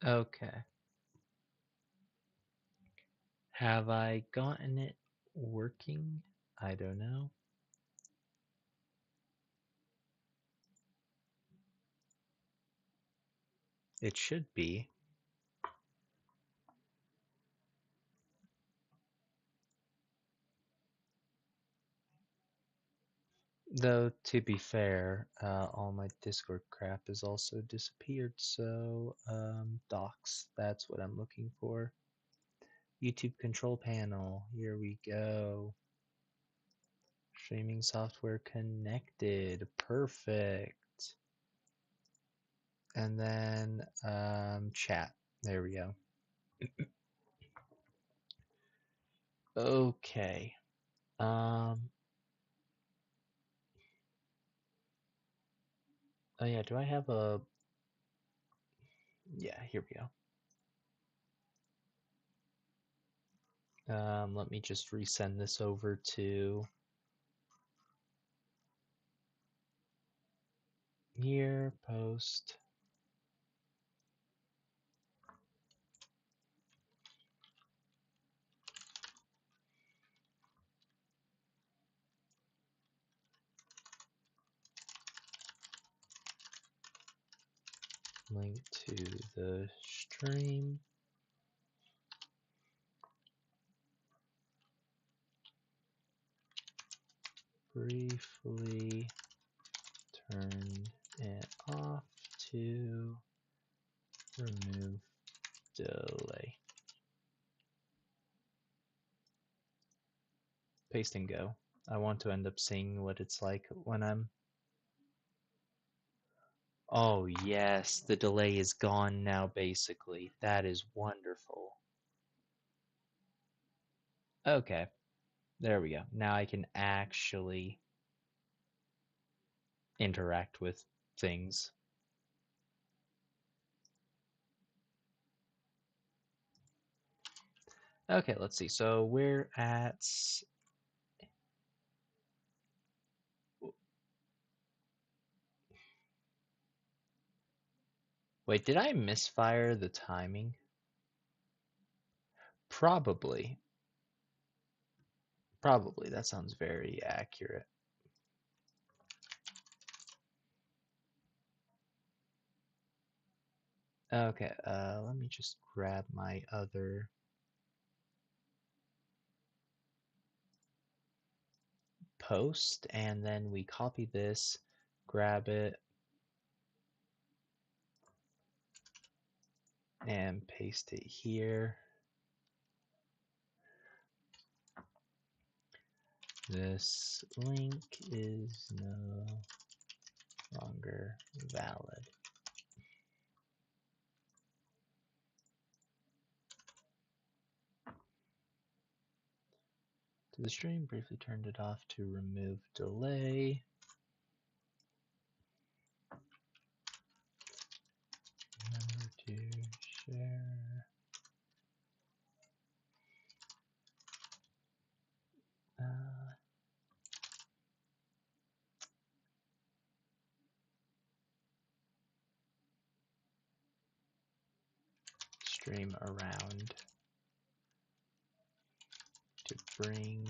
Okay. Have I gotten it working? I don't know. It should be. Though, to be fair, all my Discord crap has also disappeared, so, docs, that's what I'm looking for. YouTube control panel, here we go. Streaming software connected, perfect. And then, chat, there we go. Okay, um, oh yeah, do I have a, yeah, here we go. Let me just resend this over to here, post. Link to the stream. Briefly turn it off to remove delay. Paste and go. I want to end up seeing what it's like when I'm... Oh yes, the delay is gone now basically. That is wonderful. Okay, there we go. Now I can actually interact with things. Okay, let's see. So we're at... Wait, did I misfire the timing? Probably. Probably. That sounds very accurate. Okay, let me just grab my other post, and then we copy this, grab it, and paste it here. This link is no longer valid. To the stream, briefly turned it off to remove delay. Remember to share. Stream around to bring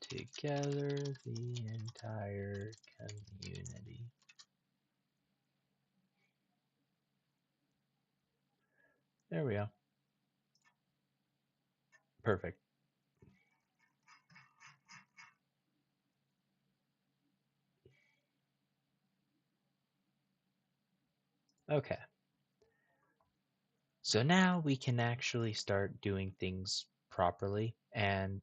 together the entire community. There we go. Perfect. Okay. So now we can actually start doing things properly, and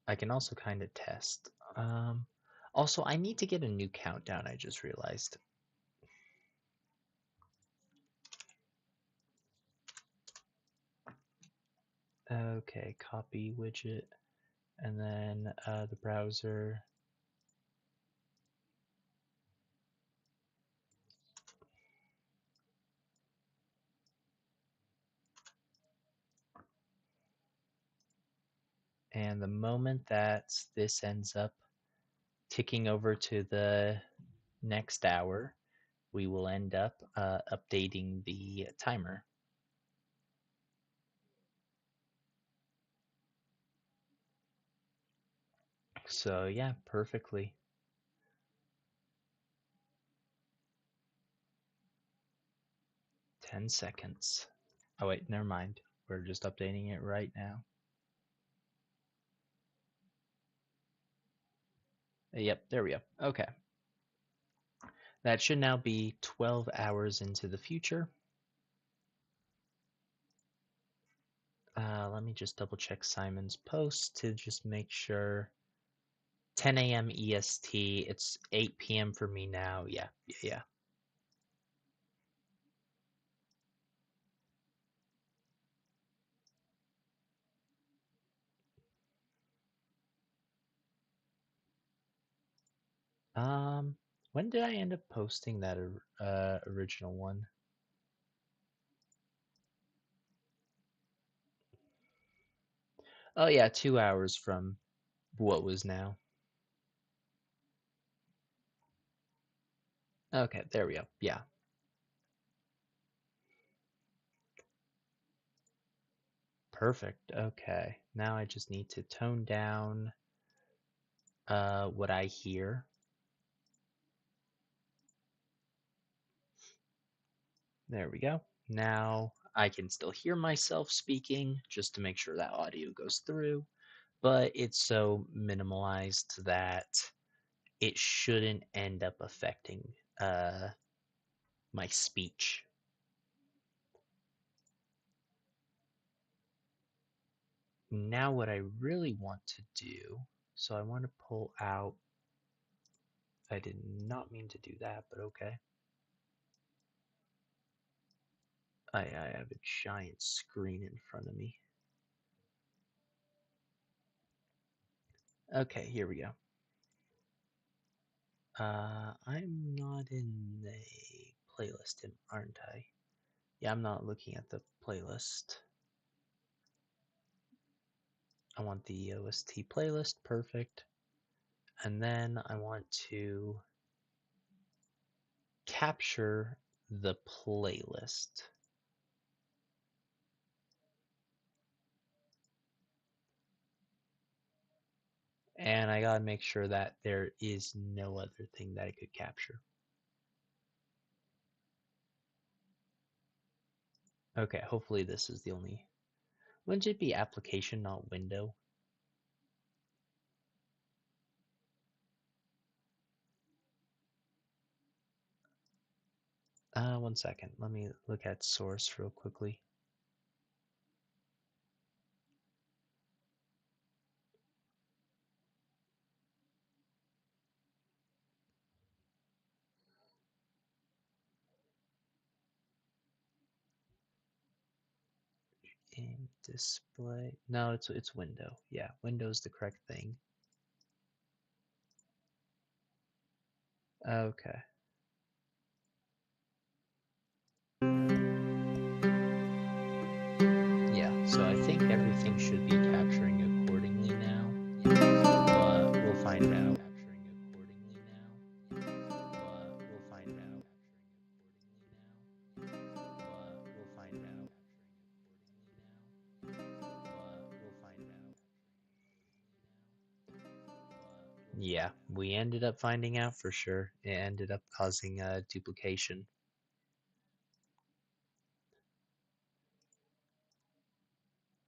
I can also kind of test. Also, I need to get a new countdown, I just realized. Okay, copy widget, and then the browser. And the moment that this ends up ticking over to the next hour, we will end up updating the timer. So yeah, perfectly. 10 seconds. Oh wait, never mind. We're just updating it right now. Yep, there we go. Okay. That should now be 12 hours into the future. Let me just double check Simon's post to just make sure. 10 a.m. EST. It's 8 p.m. for me now. Yeah, yeah. When did I end up posting that original one? Oh yeah, 2 hours from what was now. Okay, there we go. Yeah. Perfect. Okay. Now I just need to tone down what I hear. There we go. Now I can still hear myself speaking just to make sure that audio goes through, but it's so minimalized that it shouldn't end up affecting uh, my speech. Now what I really want to do, so I want to pull out, I did not mean to do that, but okay. I have a giant screen in front of me. Okay, here we go. I'm not in the playlist, aren't I? Yeah, I'm not looking at the playlist. I want the OST playlist, perfect. And then I want to capture the playlist. And I gotta make sure that there is no other thing that I could capture. Okay, hopefully this is the only. Wouldn't it be application, not window? One second. Let me look at source real quickly. In display. No, it's window. Yeah, window's the correct thing. Okay. Yeah, so I think everything should be capturing accordingly now. But we'll find out. Yeah, we ended up finding out for sure. It ended up causing a duplication.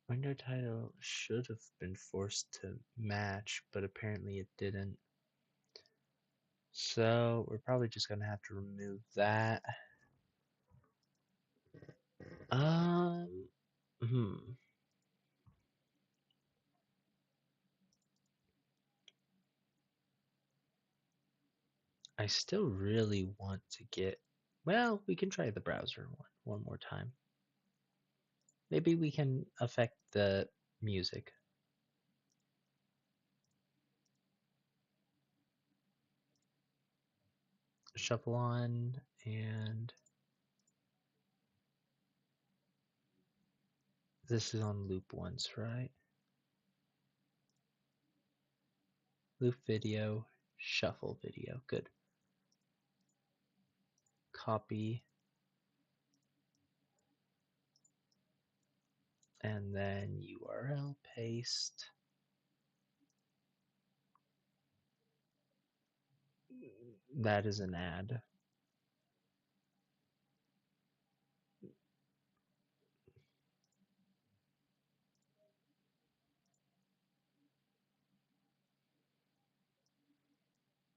Window title should have been forced to match, but apparently it didn't. So we're probably just gonna have to remove that. Hmm. I still really want to get. Well, we can try the browser one more time. Maybe we can affect the music. Shuffle on, and this is on loop once, right? Loop video, shuffle video. Good. copy, and then URL paste. That is an ad.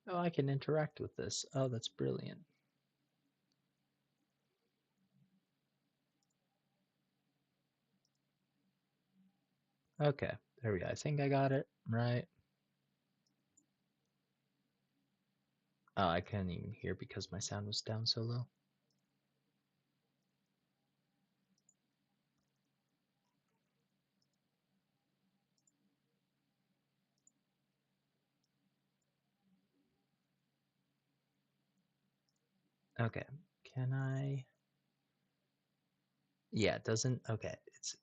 Oh, I can interact with this. Oh, that's brilliant. Okay, there we go. I think I got it right. Oh, I couldn't even hear because my sound was down so low. Okay, can I? Yeah, it doesn't. Okay, it's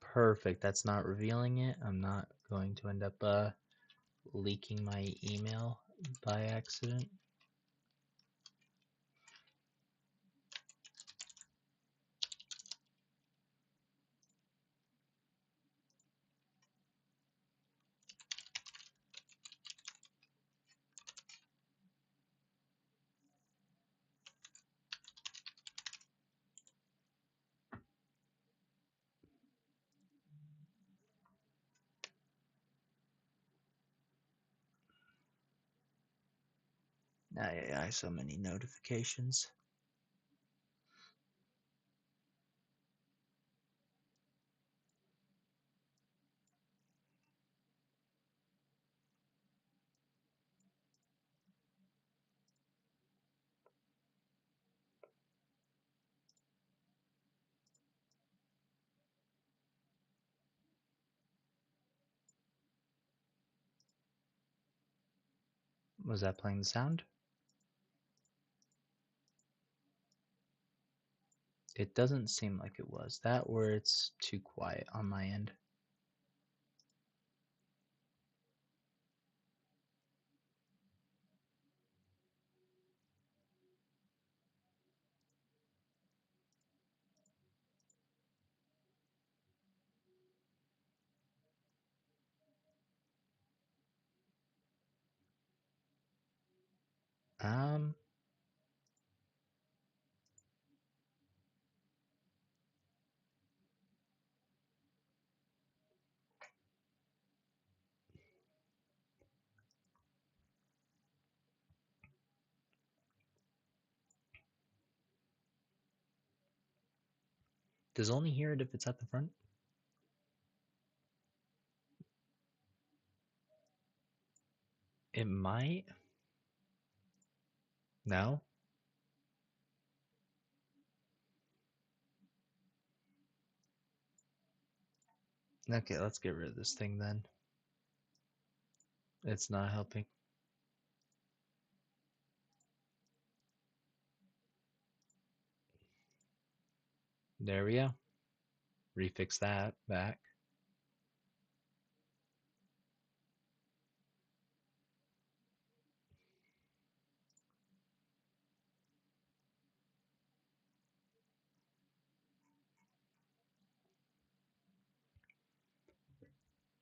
perfect. That's not revealing it. I'm not going to end up leaking my email by accident. I so many notifications. Was that playing the sound? It doesn't seem like it was. That or it's too quiet on my end. Um, does only hear it if it's at the front? It might. No? Okay, let's get rid of this thing then. It's not helping. There we go. Refix that back.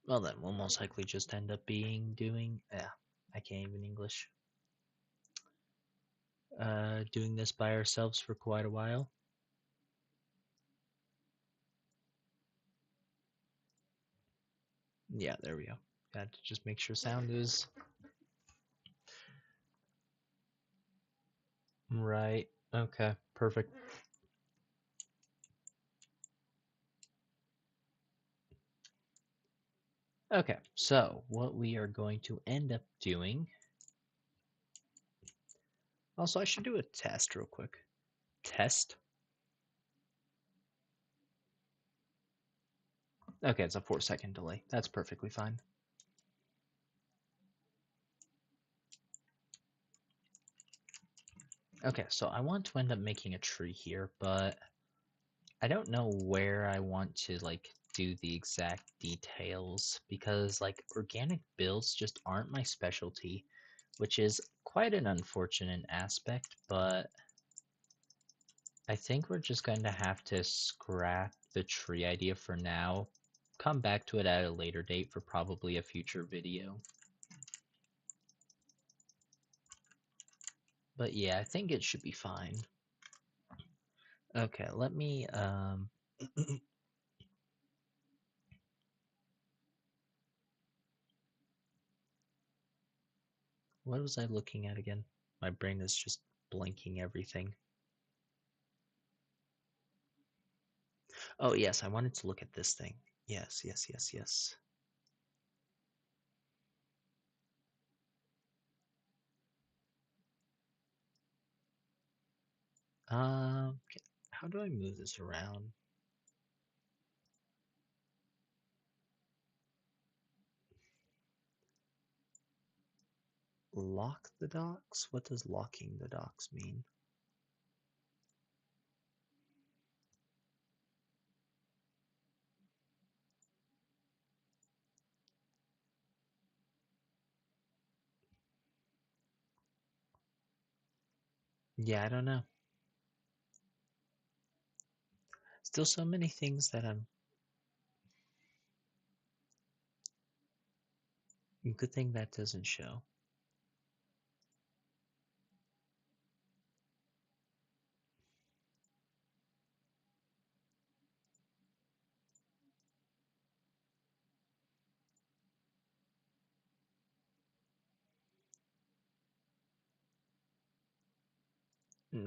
Well then, we'll most likely just end up doing, I can't even English. Doing this by ourselves for quite a while. Yeah, there we go. Got to just make sure sound is right. Okay, perfect. Okay, so what we are going to end up doing. Also, I should do a test real quick. Test. Okay, it's a 4-second delay. That's perfectly fine. Okay, so I want to end up making a tree here, but I don't know where I want to do the exact details because organic builds just aren't my specialty. which is quite an unfortunate aspect, but I think we're just going to have to scrap the tree idea for now, come back to it at a later date for probably a future video. But yeah, I think it should be fine. Okay, let me what was I looking at again? My brain is just blinking everything. Oh yes, I wanted to look at this thing. Yes, yes, yes, yes. How do I move this around? Lock the docks? What does locking the docks mean? Yeah, I don't know. Still so many things that I'm... Good thing that doesn't show.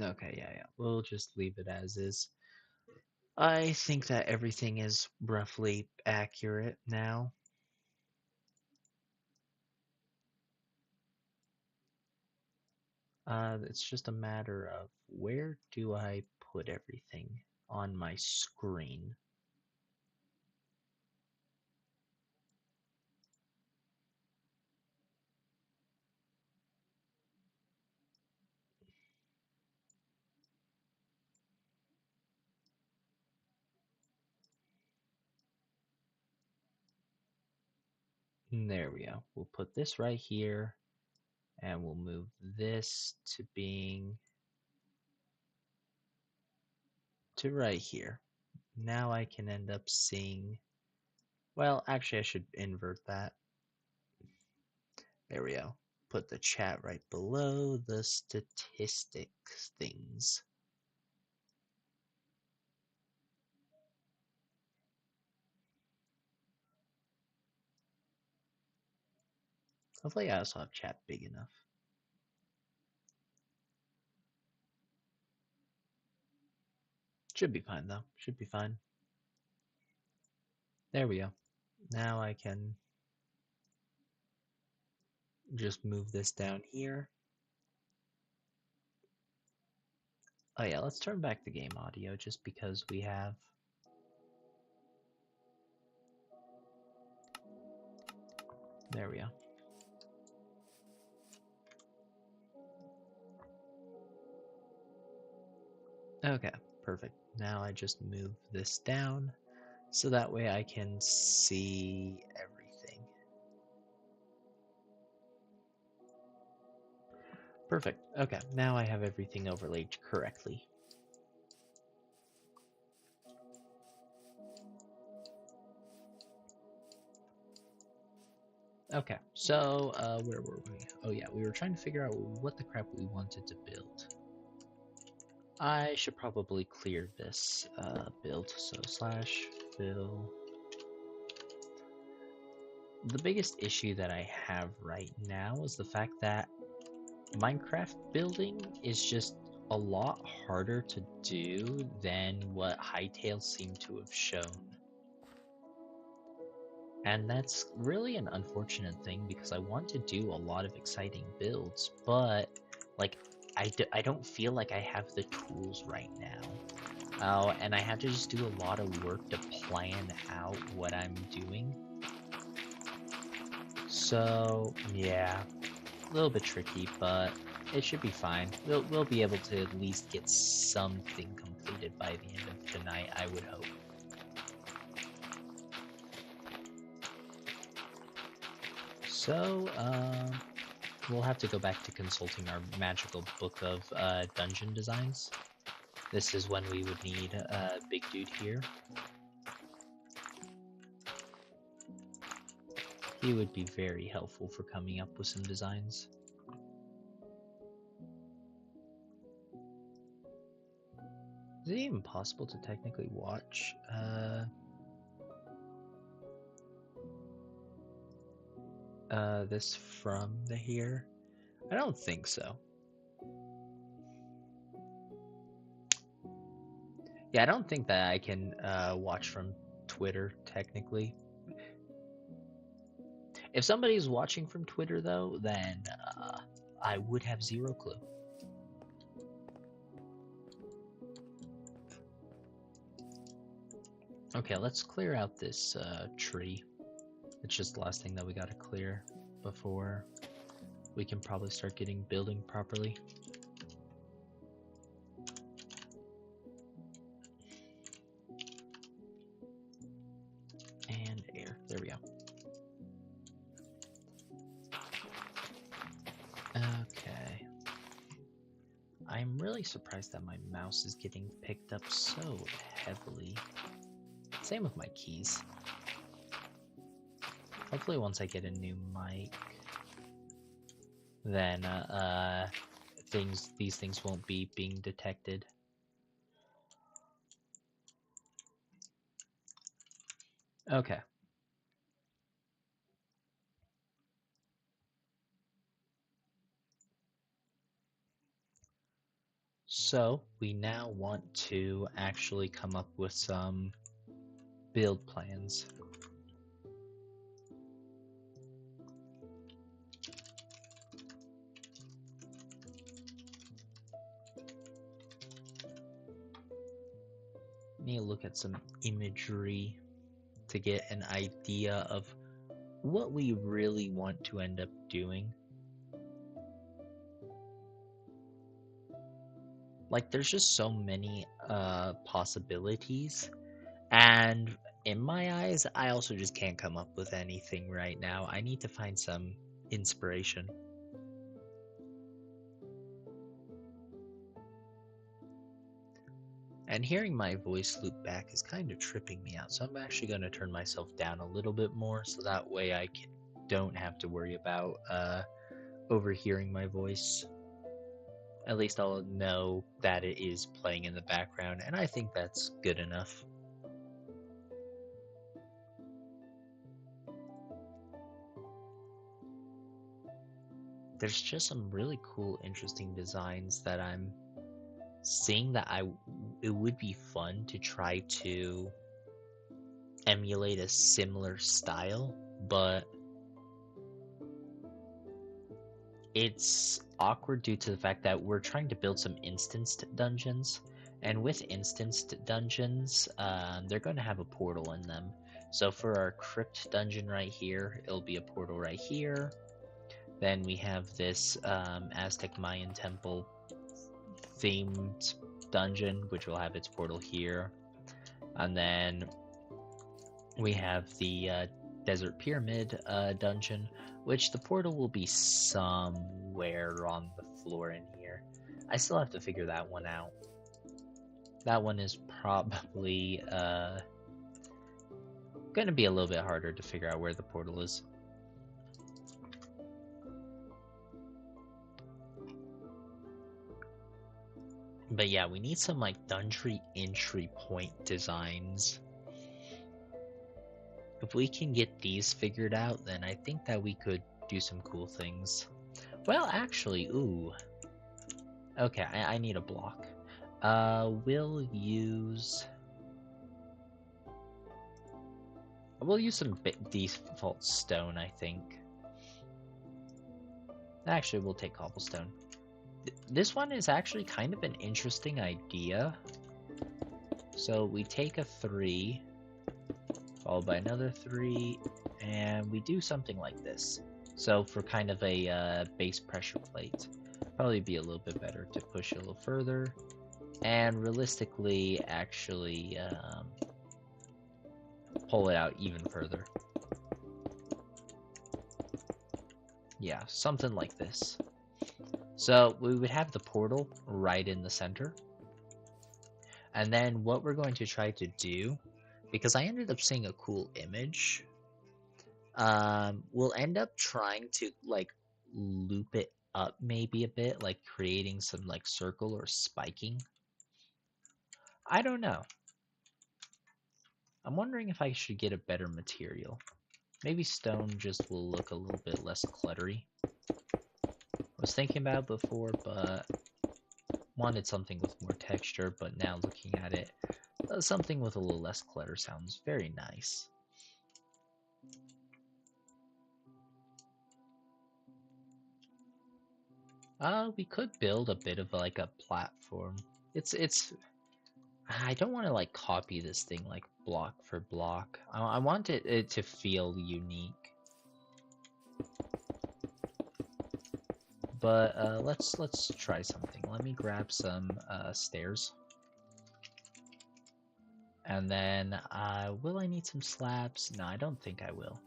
Okay, yeah. We'll just leave it as is. I think that everything is roughly accurate now. It's just a matter of where do I put everything on my screen? There we go. We'll put this right here, and we'll move this to being to right here. Now I can end up seeing, well, actually I should invert that. There we go. Put the chat right below the statistics things. Hopefully I also have chat big enough. Should be fine though. Should be fine. There we go. Now I can just move this down here. Oh yeah, let's turn back the game audio just because we have... There we go. Okay, perfect. Now I just move this down so that way I can see everything. Perfect. Okay, now I have everything overlaid correctly. Okay, so where were we? Oh yeah, we were trying to figure out what the crap we wanted to build. I should probably clear this build, so /fill. The biggest issue that I have right now is the fact that Minecraft building is just a lot harder to do than what Hytale seemed to have shown. And that's really an unfortunate thing because I want to do a lot of exciting builds, but like I don't feel like I have the tools right now. And I have to just do a lot of work to plan out what I'm doing. So yeah, a little bit tricky, but it should be fine. We'll be able to at least get something completed by the end of tonight, I would hope. So, We'll have to go back to consulting our magical book of dungeon designs. This is when we would need a big dude here. He would be very helpful for coming up with some designs. Is it even possible to technically watch this from the here? I don't think so. Yeah, I don't think that I can watch from Twitter technically. If somebody's watching from Twitter though, then I would have zero clue. Okay, let's clear out this tree. It's just the last thing that we gotta clear before we can probably start getting building properly. And air, there we go. Okay. I'm really surprised that my mouse is getting picked up so heavily. Same with my keys. Hopefully once I get a new mic, then these things won't be being detected. Okay. So we now want to actually come up with some build plans. Need to look at some imagery to get an idea of what we really want to end up doing. Like, there's just so many possibilities, and in my eyes, I also just can't come up with anything right now. I need to find some inspiration. And hearing my voice loop back is kind of tripping me out, so I'm actually going to turn myself down a little bit more, so that way I don't have to worry about overhearing my voice. At least I'll know that it is playing in the background, and I think that's good enough. There's just some really cool, interesting designs that I'm seeing that it would be fun to try to emulate a similar style, but it's awkward due to the fact that we're trying to build some instanced dungeons, and with instanced dungeons, they're going to have a portal in them. So for our crypt dungeon right here, it'll be a portal right here. Then we have this Aztec Mayan temple themed dungeon, which will have its portal here. And then we have the Desert Pyramid dungeon, which the portal will be somewhere on the floor in here. I still have to figure that one out. That one is probably going to be a little bit harder to figure out where the portal is. But yeah, we need some like dungeon entry point designs. If we can get these figured out, then I think that we could do some cool things. Well, actually, ooh. Okay, I need a block. We'll use some default stone, I think. Actually, we'll take cobblestone. This one is actually kind of an interesting idea. So we take a 3, followed by another 3, and we do something like this. So for kind of a base pressure plate, probably be a little bit better to push a little further, and realistically actually pull it out even further. Yeah, something like this. So we would have the portal right in the center. And then what we're going to try to do, because I ended up seeing a cool image, we'll end up trying to like loop it up maybe a bit, like creating some like circle or spiking. I don't know. I'm wondering if I should get a better material. Maybe stone just will look a little bit less cluttery. I was thinking about it before, but wanted something with more texture, but now looking at it, something with a little less clutter sounds very nice. We could build a bit of like a platform. It's I don't want to like copy this thing like block for block. I want it to feel unique. But let's try something. Let me grab some stairs. And then will I need some slabs? No, I don't think I will.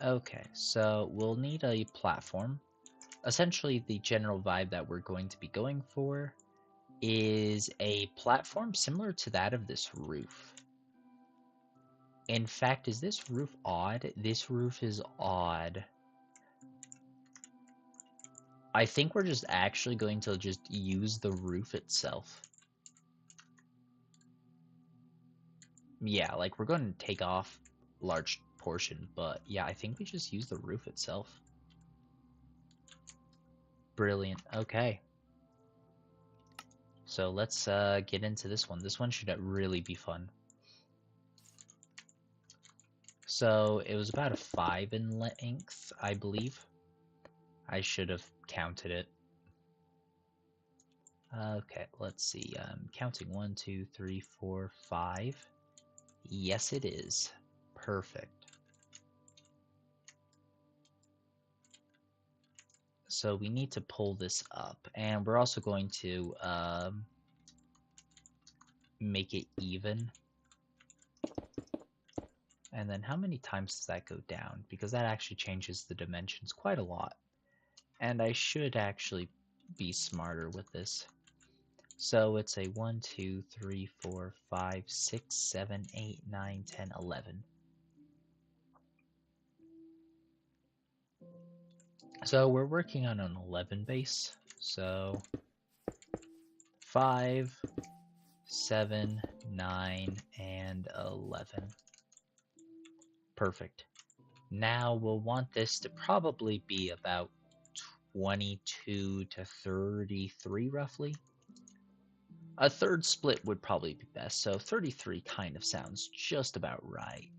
Okay, so we'll need a platform. Essentially, the general vibe that we're going to be going for is a platform similar to that of this roof. In fact, is this roof odd? This roof is odd. I think we're just actually going to just use the roof itself. Yeah, like we're going to take off a large portion, but yeah, I think we just use the roof itself. Brilliant. Okay. So let's get into this one. This one should really be fun. So it was about a 5 in length, I believe. I should have counted it. Okay, let's see. Counting 1, 2, 3, 4, 5. Yes, it is. Perfect. So we need to pull this up, and we're also going to make it even. And then how many times does that go down? Because that actually changes the dimensions quite a lot. And I should actually be smarter with this. So it's a 1, 2, 3, 4, 5, 6, 7, 8, 9, 10, 11. So we're working on an 11 base. So 5, 7, 9, and 11. Perfect. Now we'll want this to probably be about 22 to 33 roughly. A third split would probably be best, so 33 kind of sounds just about right.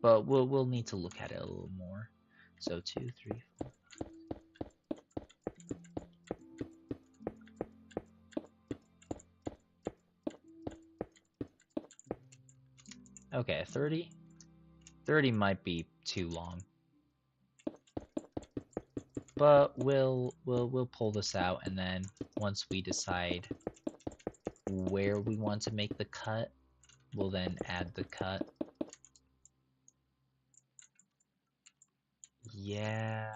But we'll need to look at it a little more. So 2, 3, 4. Okay, 30. 30 might be too long. But we'll pull this out, and then once we decide where we want to make the cut, we'll then add the cut. Yeah,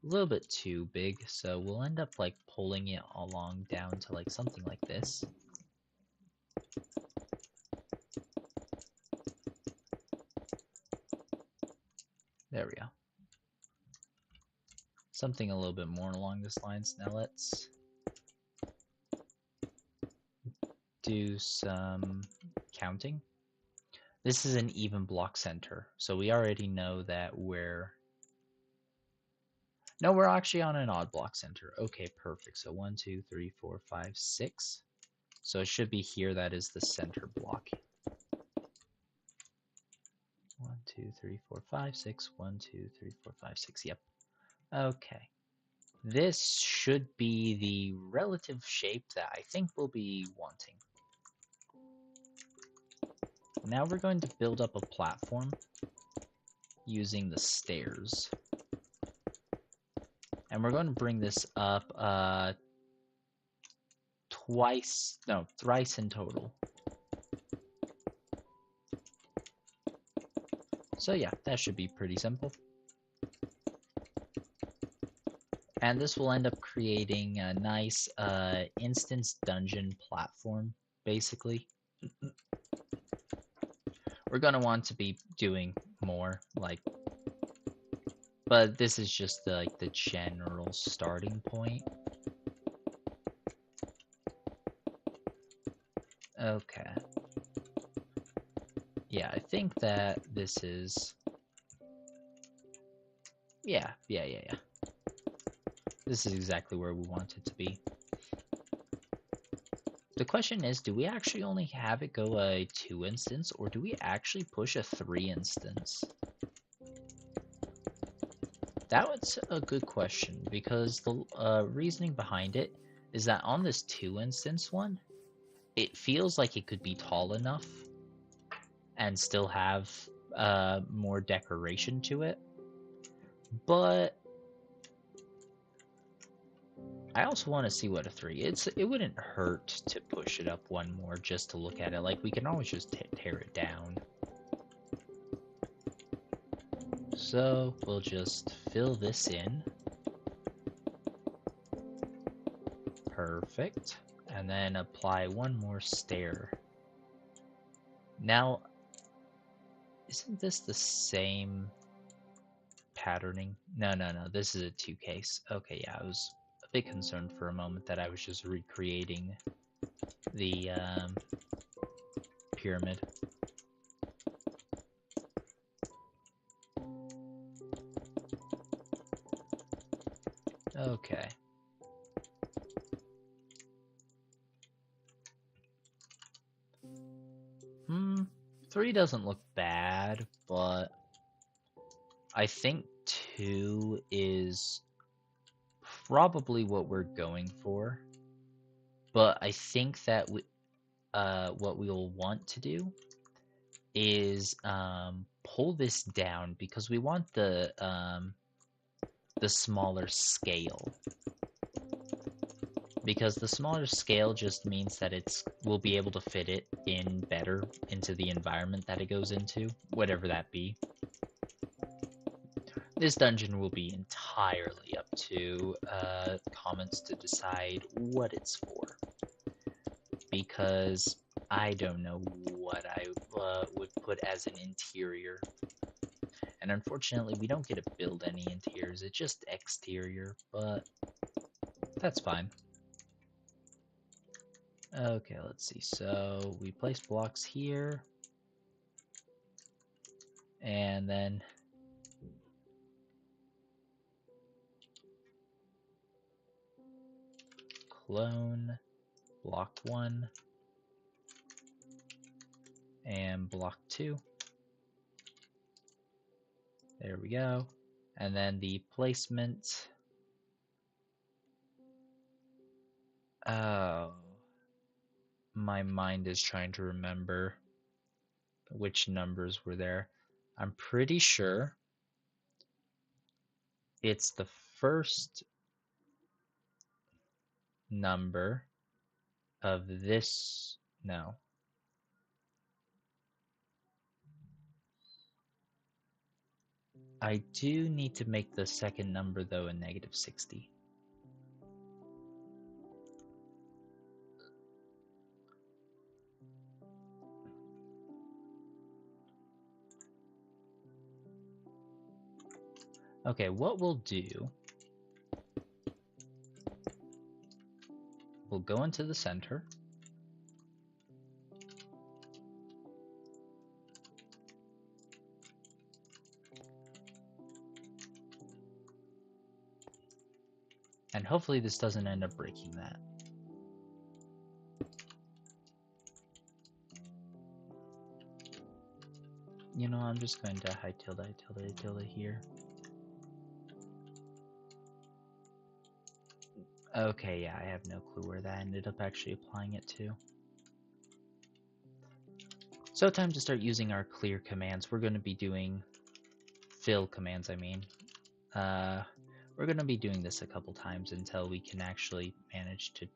a little bit too big, so we'll end up like pulling it along down to like something like this. There we go. Something a little bit more along this lines. Now let's do some counting. This is an even block center, so we already know that we're... No, we're actually on an odd block center. Okay, perfect. So 1, 2, 3, 4, 5, 6. So it should be here. That is the center block. 1, 2, 3, 4, 5, 6. 1, 2, 3, 4, 5, 6. Yep. Okay. This should be the relative shape that I think we'll be wanting. Now we're going to build up a platform using the stairs. And we're going to bring this up thrice in total. So yeah, that should be pretty simple. And this will end up creating a nice instance dungeon platform, basically. We're going to want to be doing more, like, but this is just like the general starting point. Okay. Yeah, I think that this is... Yeah. This is exactly where we want it to be. The question is, do we actually only have it go a 2 instance, or do we actually push a 3 instance? That was a good question, because the reasoning behind it is that on this 2 instance one, it feels like it could be tall enough and still have more decoration to it. But I also want to see what a 3. It wouldn't hurt to push it up one more just to look at it. Like, we can always just tear it down. So we'll just fill this in. Perfect. And then apply one more stair. Now, isn't this the same patterning? No. This is a 2 case. Okay, yeah, I was a bit concerned for a moment that I was just recreating the pyramid. Okay. Hmm. 3 doesn't look bad, but I think 2 is probably what we're going for. But I think that what we'll want to do is pull this down because we want the smaller scale. Because the smaller scale just means that we'll be able to fit it in better into the environment that it goes into, whatever that be. This dungeon will be entirely up to comments to decide what it's for. Because I don't know what I would put as an interior. And unfortunately, we don't get to build any interiors, it's just exterior, but that's fine. Okay, let's see. So we place blocks here. And then clone block 1 and block 2. There we go. And then the placement. Oh, my mind is trying to remember which numbers were there. I'm pretty sure it's the first number of this. No. I do need to make the second number, though, a -60. Okay, what we'll do, we'll go into the center. And hopefully this doesn't end up breaking that. You know, I'm just going to Hytale here. Okay, yeah, I have no clue where that ended up actually applying it to. So time to start using our clear commands. We're going to be doing fill commands, I mean. We're going to be doing this a couple times until we can actually manage to,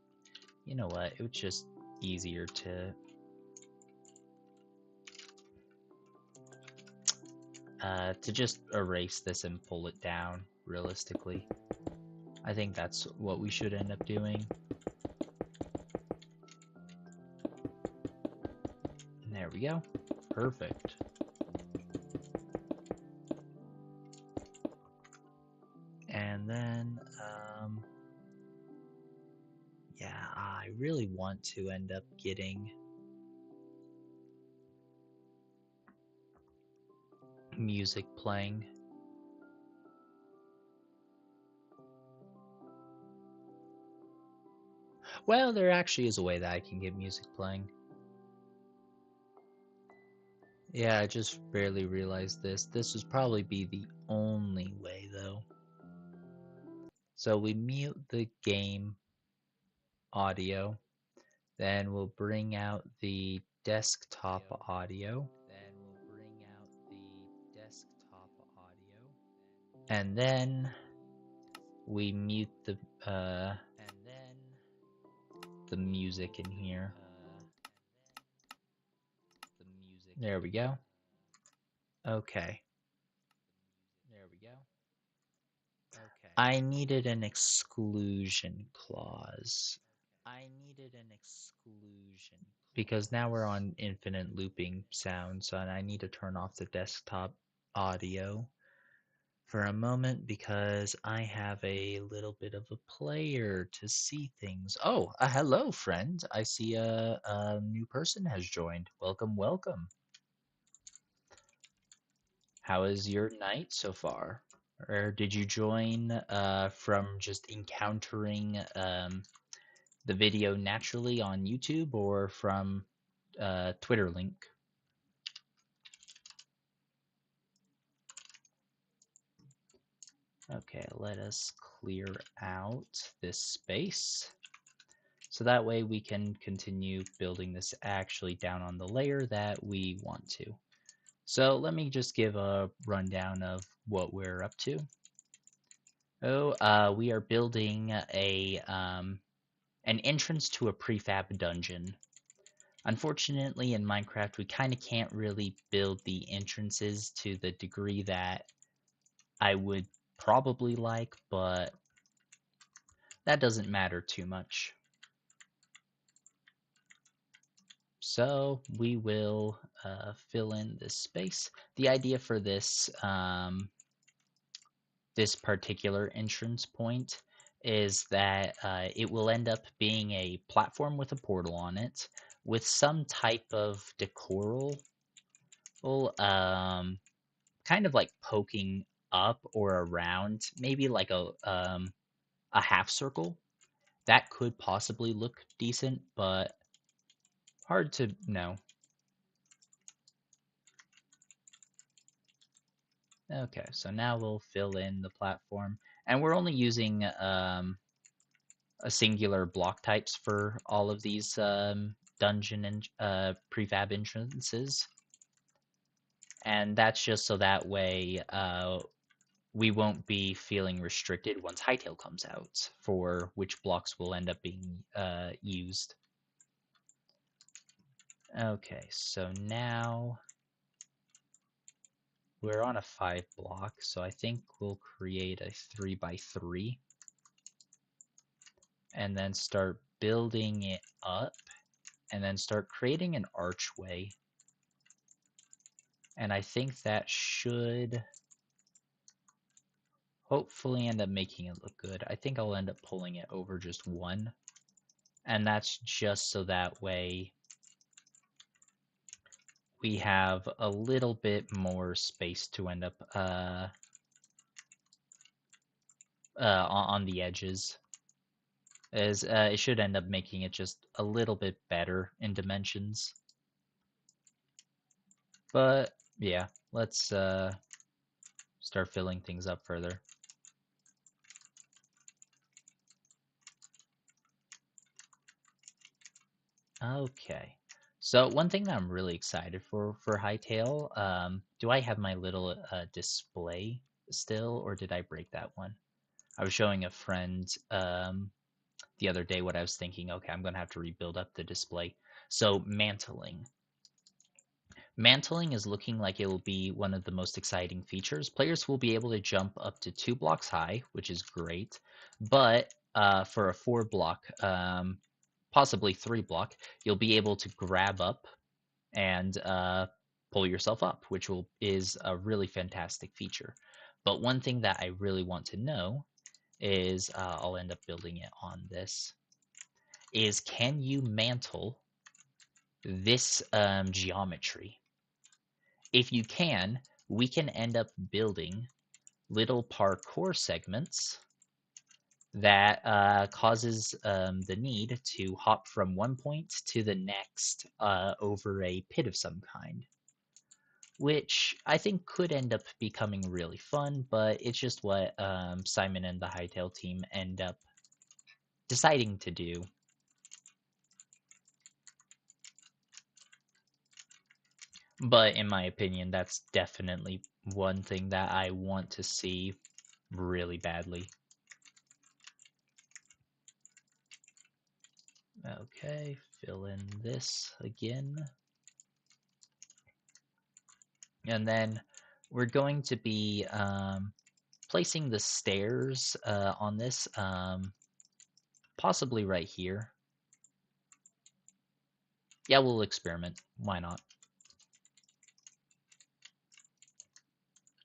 you know what, it was just easier to just erase this and pull it down realistically. I think that's what we should end up doing. There we go. Perfect. And then, yeah, I really want to end up getting music playing. Well, there actually is a way that I can get music playing. Yeah, I just barely realized this. This would probably be the only way, though. So we mute the game audio, then we'll bring out the desktop audio, and then we mute uh, the music in here. There we go. Okay. I needed an exclusion clause because now we're on infinite looping sound, so I need to turn off the desktop audio for a moment because I have a little bit of a player to see things. Oh, hello, friend. I see a new person has joined. Welcome, welcome. How is your night so far? Or did you join from just encountering the video naturally on YouTube or from Twitter link? Okay, let us clear out this space. So that way we can continue building this actually down on the layer that we want to. So let me just give a rundown of what we're up to. We are building an entrance to a prefab dungeon. Unfortunately, in Minecraft, we kind of can't really build the entrances to the degree that I would probably like, but that doesn't matter too much. So we will fill in this space. The idea for this this particular entrance point is that it will end up being a platform with a portal on it with some type of decoral, kind of like poking up or around, maybe like a half circle. That could possibly look decent, but hard to know. Okay, so now we'll fill in the platform, and we're only using a singular block types for all of these dungeon and prefab entrances, and that's just so that way we won't be feeling restricted once Hytale comes out for which blocks will end up being used. Okay, so now we're on a 5 block, so I think we'll create a 3x3 and then start building it up and then start creating an archway. And I think that should hopefully end up making it look good. I think I'll end up pulling it over just one, and that's just so that way we have a little bit more space to end up on the edges. As it should end up making it just a little bit better in dimensions. But yeah, let's start filling things up further. Okay. So one thing that I'm really excited for Hytale, do I have my little display still, or did I break that one? I was showing a friend the other day what I was thinking. Okay, I'm gonna have to rebuild up the display. So mantling. Mantling is looking like it will be one of the most exciting features. Players will be able to jump up to 2 blocks high, which is great, but for a 4 block, possibly 3 block, you'll be able to grab up and pull yourself up, which is a really fantastic feature. But one thing that I really want to know is, I'll end up building it on this, is can you mantle this geometry? If you can, we can end up building little parkour segments that causes the need to hop from one point to the next over a pit of some kind, which I think could end up becoming really fun, but it's just what Simon and the Hytale team end up deciding to do. But in my opinion, that's definitely one thing that I want to see really badly. Okay, fill in this again. And then we're going to be placing the stairs on this, possibly right here. Yeah, we'll experiment. Why not?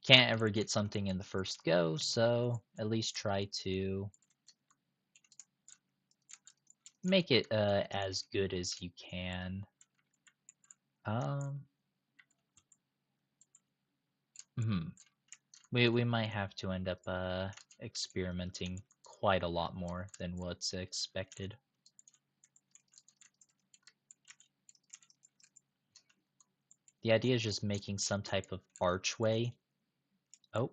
Can't ever get something in the first go, so at least try to make it as good as you can. Um, hmm. We might have to end up experimenting quite a lot more than what's expected. The idea is just making some type of archway. Oh,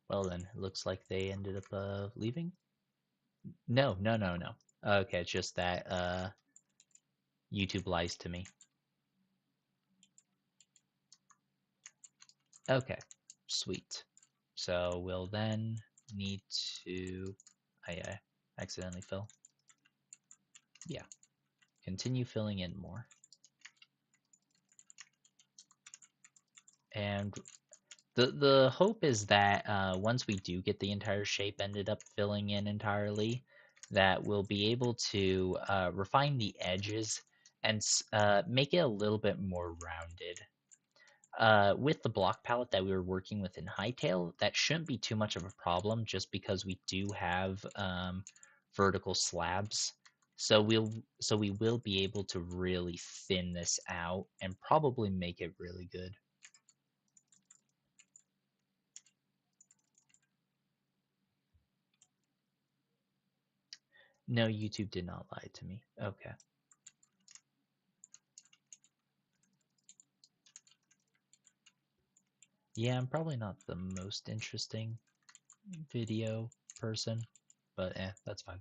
well then, it looks like they ended up leaving. No, no, no, no. Okay, it's just that YouTube lies to me. Okay, sweet. So we'll then need to... I accidentally fell. Yeah, continue filling in more. And the hope is that once we do get the entire shape ended up filling in entirely, that we'll be able to refine the edges and make it a little bit more rounded. With the block palette that we were working with in Hytale, that shouldn't be too much of a problem just because we do have vertical slabs. So we will be able to really thin this out and probably make it really good. No, YouTube did not lie to me. Okay. Yeah, I'm probably not the most interesting video person, but that's fine.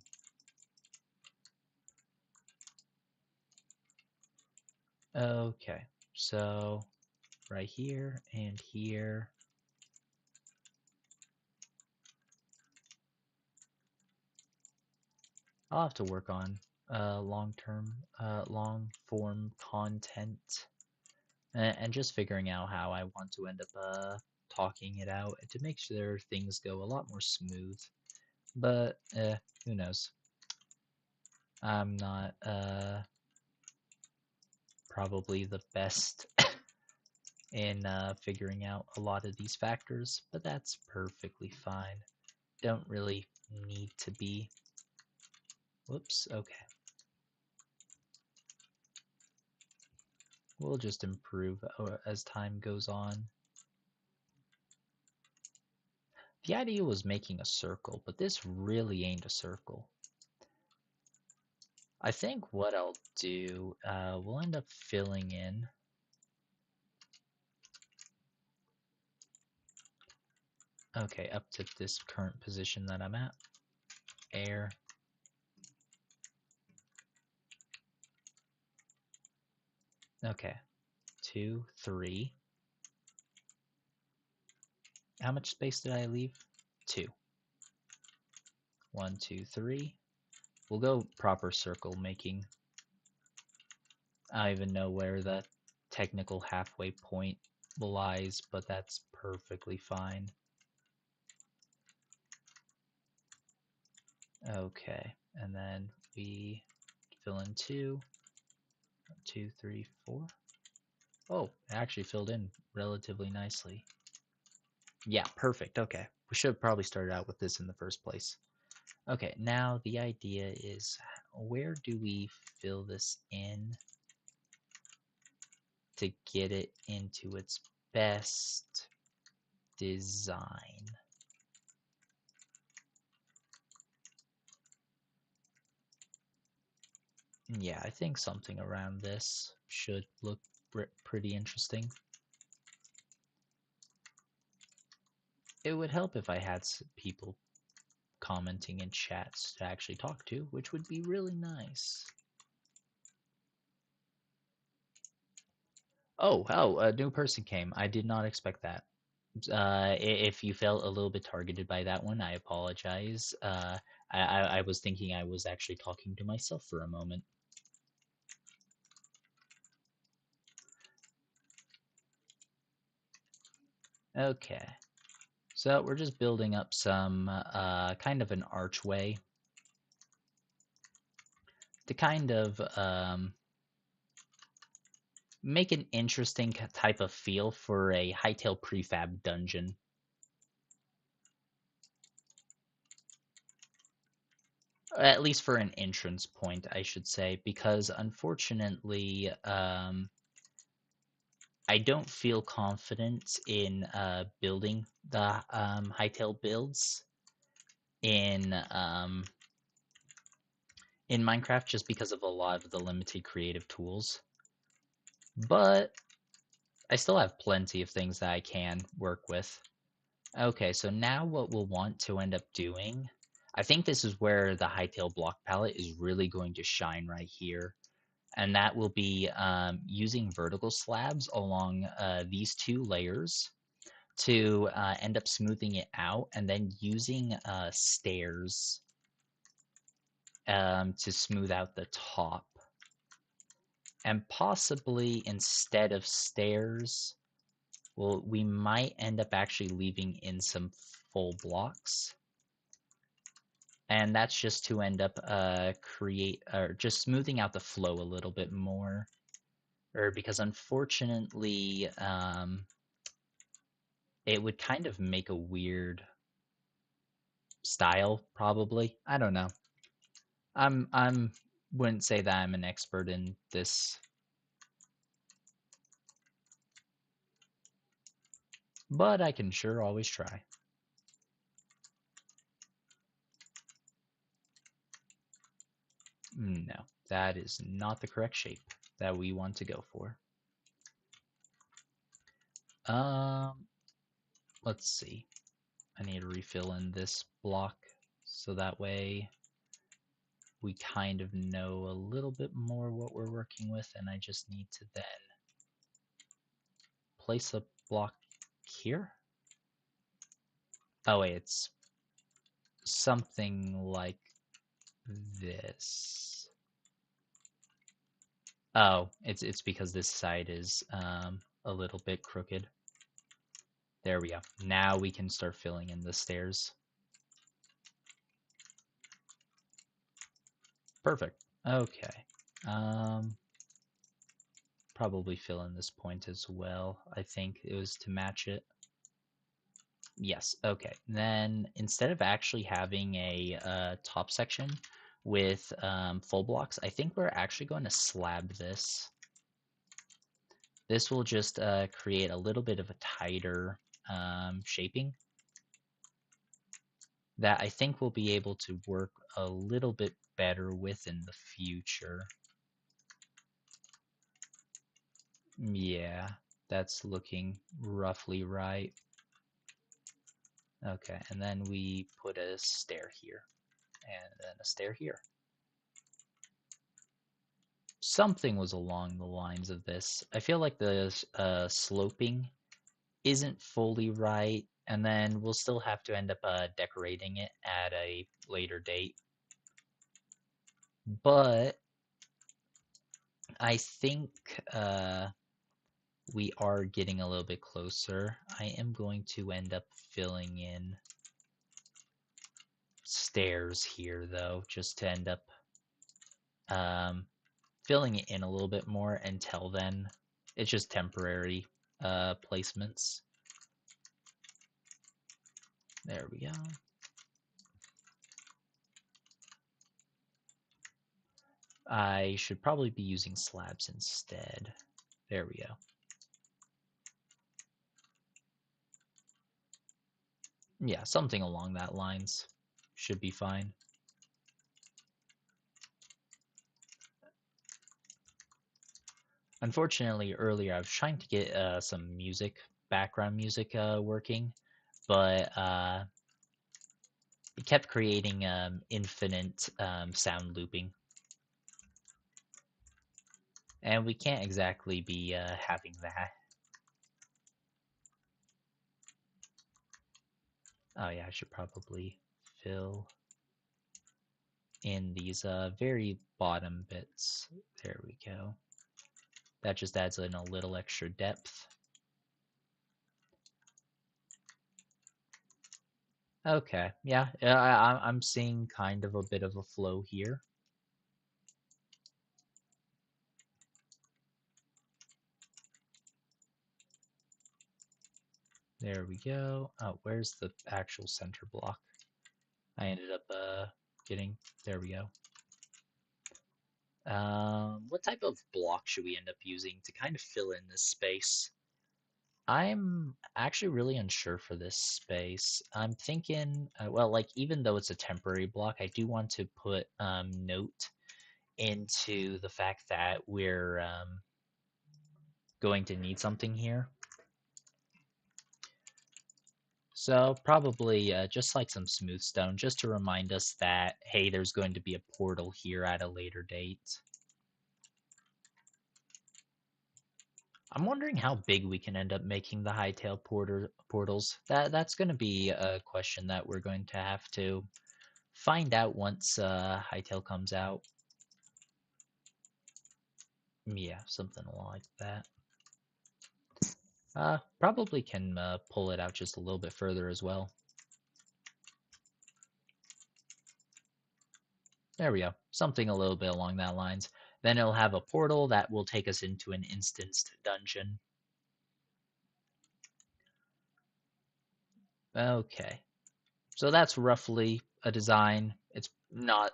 Okay, so right here and here. I'll have to work on long-term, long-form content and just figuring out how I want to end up talking it out to make sure things go a lot more smooth. But who knows? I'm not probably the best in figuring out a lot of these factors, but that's perfectly fine. Don't really need to be. Whoops, okay. We'll just improve as time goes on. The idea was making a circle, but this really ain't a circle. I think what I'll do, we'll end up filling in. Okay, up to this current position that I'm at. Air. Okay, 2, 3. How much space did I leave? 2. 1, 2, 3. We'll go proper circle making. I don't even know where the technical halfway point lies, but that's perfectly fine. Okay, and then we fill in 2, 2, 3, 4. Oh, it actually filled in relatively nicely. Yeah, perfect. Okay, we should have probably started out with this in the first place. Okay, now the idea is where do we fill this in to get it into its best design? Yeah, I think something around this should look pretty interesting. It would help if I had people commenting in chats to actually talk to, which would be really nice. Oh, a new person came. I did not expect that. If you felt a little bit targeted by that one, I apologize. I was thinking I was actually talking to myself for a moment. Okay, so we're just building up some kind of an archway to kind of make an interesting type of feel for a Hytale prefab dungeon. At least for an entrance point, I should say, because unfortunately, I don't feel confident in building the Hytale builds in um, in Minecraft just because of a lot of the limited creative tools. But I still have plenty of things that I can work with. Okay, so now what we'll want to end up doing, I think this is where the Hytale block palette is really going to shine right here. And that will be using vertical slabs along these 2 layers to end up smoothing it out, and then using stairs to smooth out the top. And possibly instead of stairs, well, we might end up actually leaving in some full blocks. And that's just to end up just smoothing out the flow a little bit more. Or because unfortunately, it would kind of make a weird style, probably. I don't know. I'm wouldn't say that I'm an expert in this, but I can sure always try. No, that is not the correct shape that we want to go for. Um, let's see. I need to refill in this block so that way we kind of know a little bit more what we're working with, and I just need to then place a block here. Oh wait, it's something like this. Oh, it's because this side is a little bit crooked. There we go. Now we can start filling in the stairs. Perfect. Okay. Probably fill in this point as well. I think it was to match it. Yes. Okay. Then instead of actually having a top section with full blocks, I think we're actually going to slab this. This will just create a little bit of a tighter shaping that I think we'll be able to work a little bit better with in the future. Yeah, that's looking roughly right. Okay, and then we put a stair here, and then a stair here. Something was along the lines of this. I feel like the sloping isn't fully right, and then we'll still have to end up decorating it at a later date. But I think we are getting a little bit closer. I am going to end up filling in stairs here, though, just to end up um, filling it in a little bit more until then. It's just temporary placements. There we go. I should probably be using slabs instead. There we go. Yeah, something along that lines should be fine. Unfortunately, earlier I was trying to get some background music working, but it kept creating infinite sound looping. And we can't exactly be having that. Oh yeah, I should probably fill in these very bottom bits. There we go. That just adds in a little extra depth. Okay, yeah, I'm seeing kind of a bit of a flow here. There we go. Oh, where's the actual center block? I ended up getting. There we go. What type of block should we end up using to kind of fill in this space? I'm actually really unsure for this space. I'm thinking, well, like even though it's a temporary block, I do want to put note into the fact that we're going to need something here. So probably just like some smooth stone, just to remind us that, hey, there's going to be a portal here at a later date. I'm wondering how big we can end up making the Hytale portals. That's going to be a question that we're going to have to find out once Hytale comes out. Yeah, something like that. Probably can pull it out just a little bit further as well. There we go. Something a little bit along that lines. Then it'll have a portal that will take us into an instanced dungeon. Okay. So that's roughly a design. It's not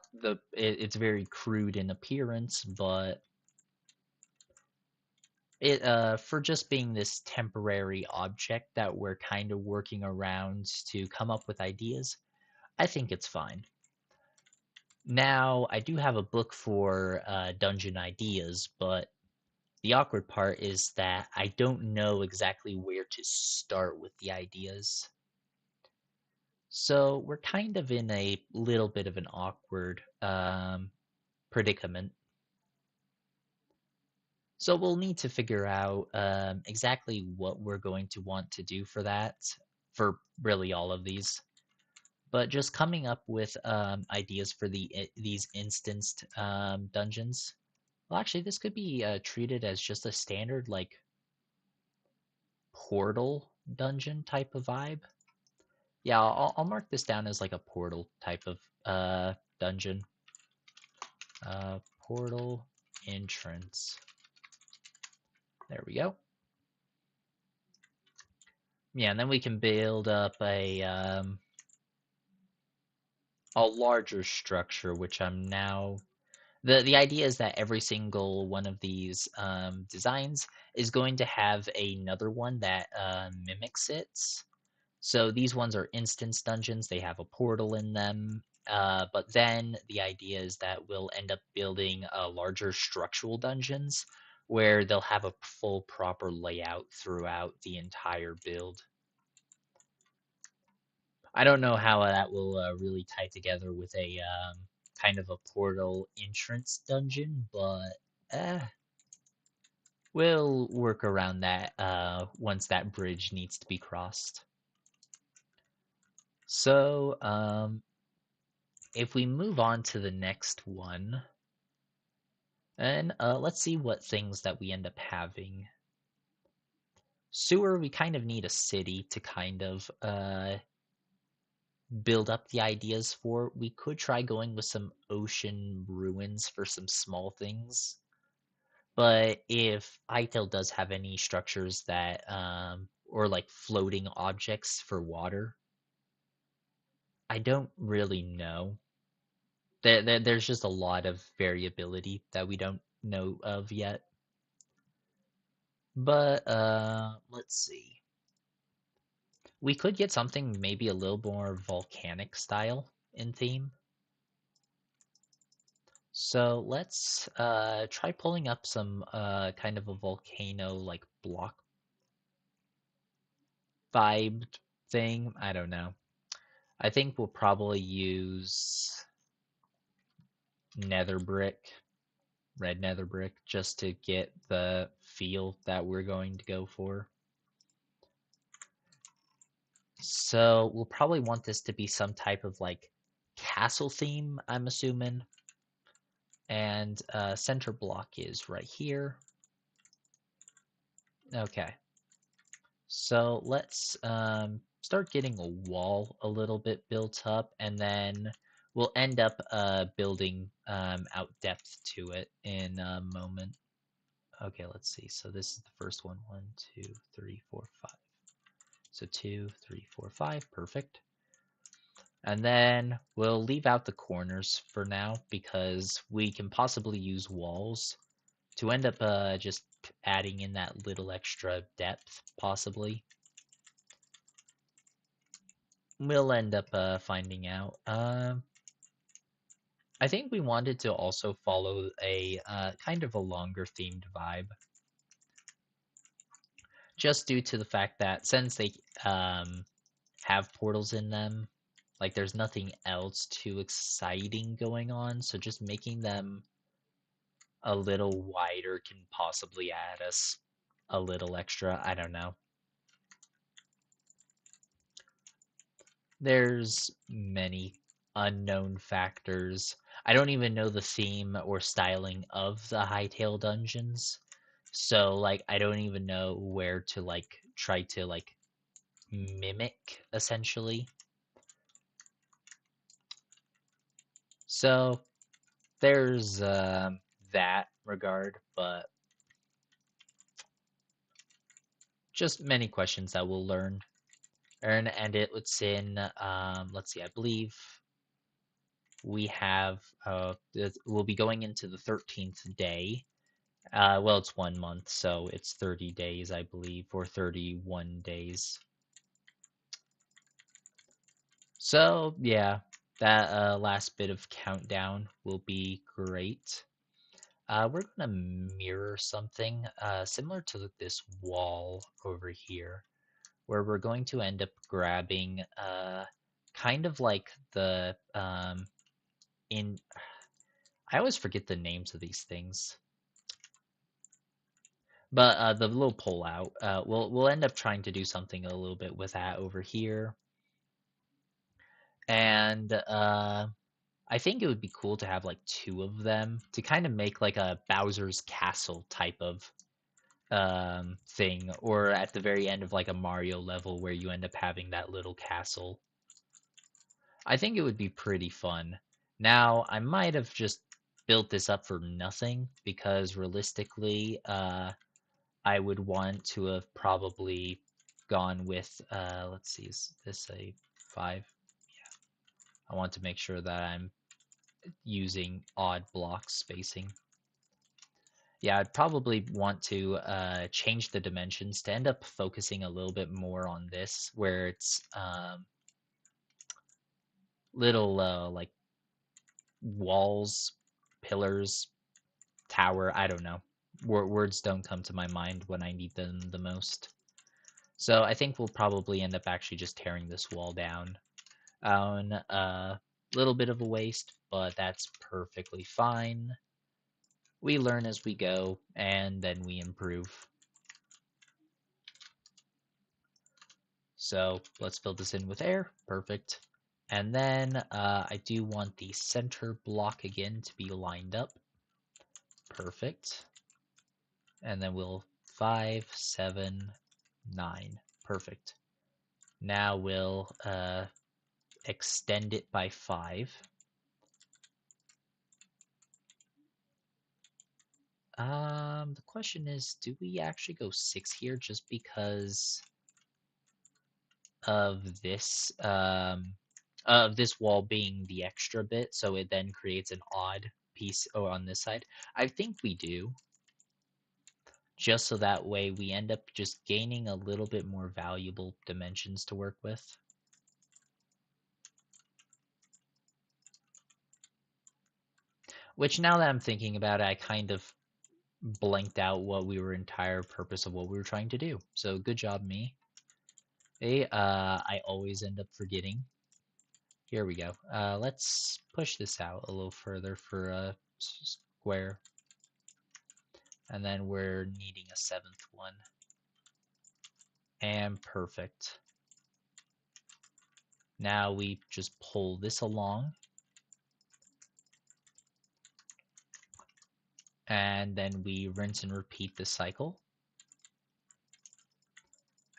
it's very crude in appearance, but it for just being this temporary object that we're kind of working around to come up with ideas, I think it's fine. Now, I do have a book for dungeon ideas, but the awkward part is that I don't know exactly where to start with the ideas. So we're kind of in a little bit of an awkward predicament. So we'll need to figure out exactly what we're going to want to do for that, for really all of these. But just coming up with ideas for these instanced dungeons. Well, actually, this could be treated as just a standard like portal dungeon type of vibe. Yeah, I'll mark this down as like a portal type of dungeon. Portal entrance. There we go. Yeah, and then we can build up a larger structure, which I'm now. The idea is that every single one of these designs is going to have another one that mimics it. So these ones are instance dungeons. They have a portal in them. But then the idea is that we'll end up building larger structural dungeons where they'll have a full proper layout throughout the entire build. I don't know how that will really tie together with a kind of a portal entrance dungeon, but we'll work around that once that bridge needs to be crossed. So, if we move on to the next one, And let's see what things that we end up having. Sewer, we kind of need a city to kind of build up the ideas for. We could try going with some ocean ruins for some small things. But if Hytale does have any structures that, or like floating objects for water, I don't really know. There's just a lot of variability that we don't know of yet. But let's see. We could get something maybe a little more volcanic style in theme. So let's try pulling up some kind of a volcano like block vibe thing. I don't know. I think we'll probably use nether brick, red nether brick, just to get the feel that we're going to go for. So we'll probably want this to be some type of like castle theme, I'm assuming. And center block is right here. Okay. So let's start getting a wall a little bit built up, and then we'll end up building out depth to it in a moment. Okay, let's see. So this is the first one. 1, 2, 3, 4, 5. So 2, 3, 4, 5. Perfect. And then we'll leave out the corners for now because we can possibly use walls to end up just adding in that little extra depth, possibly. We'll end up finding out. I think we wanted to also follow a kind of a longer themed vibe, just due to the fact that since they have portals in them, like there's nothing else too exciting going on, so just making them a little wider can possibly add us a little extra. I don't know. There's many unknown factors. I don't even know the theme or styling of the Hytale dungeons. So like I don't even know where to like try to like mimic essentially. So there's that regard, but just many questions that we'll learn. And it's in let's see, I believe we have we'll be going into the 13th day. Well, it's 1 month, so it's 30 days, I believe, or 31 days. So, yeah, that last bit of countdown will be great. We're going to mirror something similar to this wall over here, where we're going to end up grabbing kind of like the in I always forget the names of these things. But the little pull out, we'll end up trying to do something a little bit with that over here. And I think it would be cool to have like two of them to kind of make like a Bowser's Castle type of thing, or at the very end of like a Mario level where you end up having that little castle. I think it would be pretty fun. Now, I might have just built this up for nothing because realistically, I would want to have probably gone with, let's see, is this a 5? I want to make sure that I'm using odd block spacing. Yeah, I'd probably want to change the dimensions to end up focusing a little bit more on this, where it's little like walls, pillars, tower. I don't know. Words don't come to my mind when I need them the most. So I think we'll probably end up actually just tearing this wall down on a little bit of a waste, but that's perfectly fine. We learn as we go, and then we improve. So let's fill this in with air. Perfect. And then I do want the center block again to be lined up. Perfect. And then we'll 5, 7, 9. Perfect. Now we'll extend it by 5. The question is, do we actually go 6 here just because of this wall being the extra bit, so it then creates an odd piece on this side? I think we do, just so that way we end up just gaining a little bit more valuable dimensions to work with. Which, now that I'm thinking about it, I kind of blanked out what we were entire purpose of what we were trying to do. So good job, me. Hey, I always end up forgetting. Here we go. Let's push this out a little further for a square. And then we're needing a 7th one. And perfect. Now we just pull this along. And then we rinse and repeat the cycle.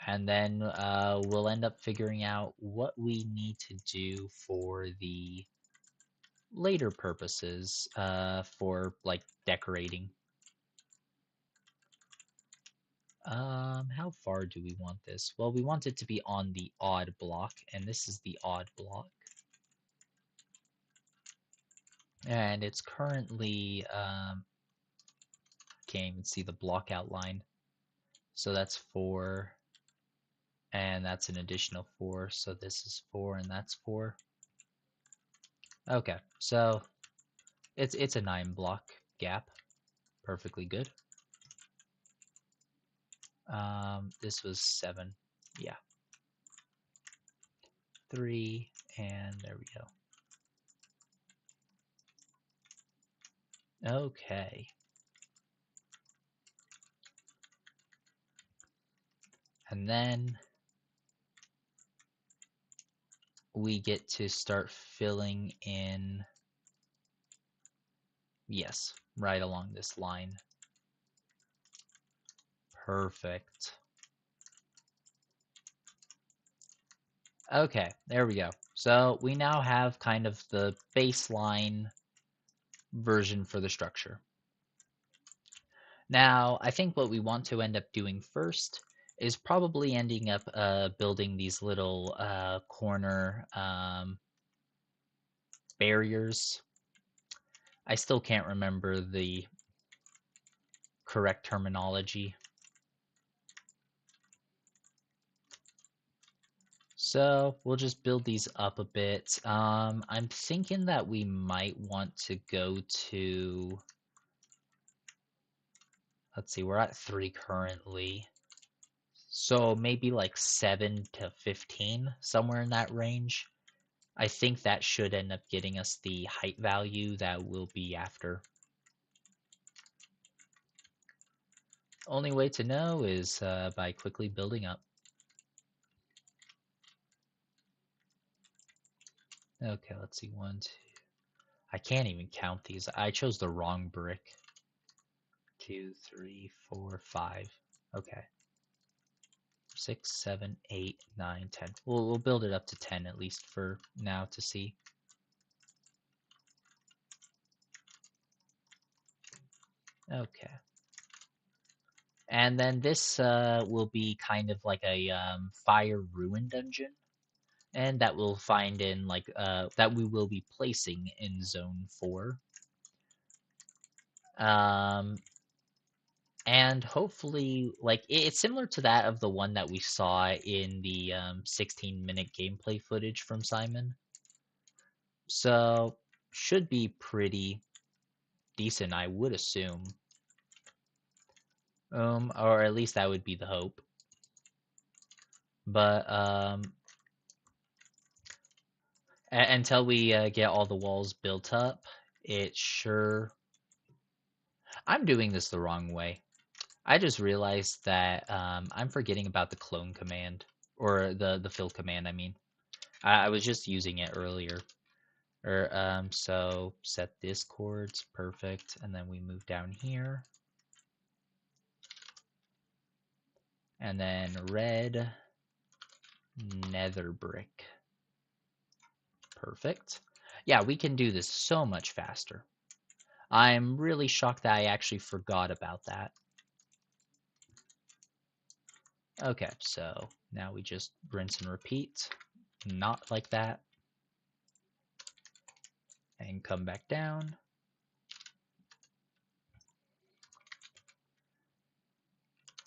And then we'll end up figuring out what we need to do for the later purposes for like decorating. How far do we want this? Well, we want it to be on the odd block, and this is the odd block. And it's currently, can't even see the block outline. So that's 4, and that's an additional 4. So this is 4, and that's 4. Okay, so it's a 9 block gap. Perfectly good. This was 7. Yeah. 3, and there we go. Okay. And then we get to start filling in, yes, right along this line. Perfect. Okay, there we go. So we now have kind of the baseline version for the structure. Now, I think what we want to end up doing first is probably ending up building these little corner barriers. I still can't remember the correct terminology. So we'll just build these up a bit. I'm thinking that we might want to go to, let's see, we're at 3 currently. So maybe like 7 to 15, somewhere in that range. I think that should end up getting us the height value that we'll be after. Only way to know is by quickly building up. Okay, let's see. 1, 2. I can't even count these. I chose the wrong brick. 2, 3, 4, 5. Okay. 6, 7, 8, 9, 10. We'll build it up to 10 at least for now to see. Okay. And then this will be kind of like a fire ruin dungeon, and that we'll find in like that we will be placing in zone 4. And hopefully, like, it's similar to that of the one that we saw in the 16-minute gameplay footage from Simon. So should be pretty decent, I would assume. Or at least that would be the hope. But until we get all the walls built up, it sure. I'm doing this the wrong way. I just realized that I'm forgetting about the clone command, or the fill command. I mean, I was just using it earlier. So set this chords, perfect, and then we move down here. And then red nether brick. Perfect. Yeah, we can do this so much faster. I'm really shocked that I actually forgot about that. Okay, so now we just rinse and repeat. Not like that. And come back down.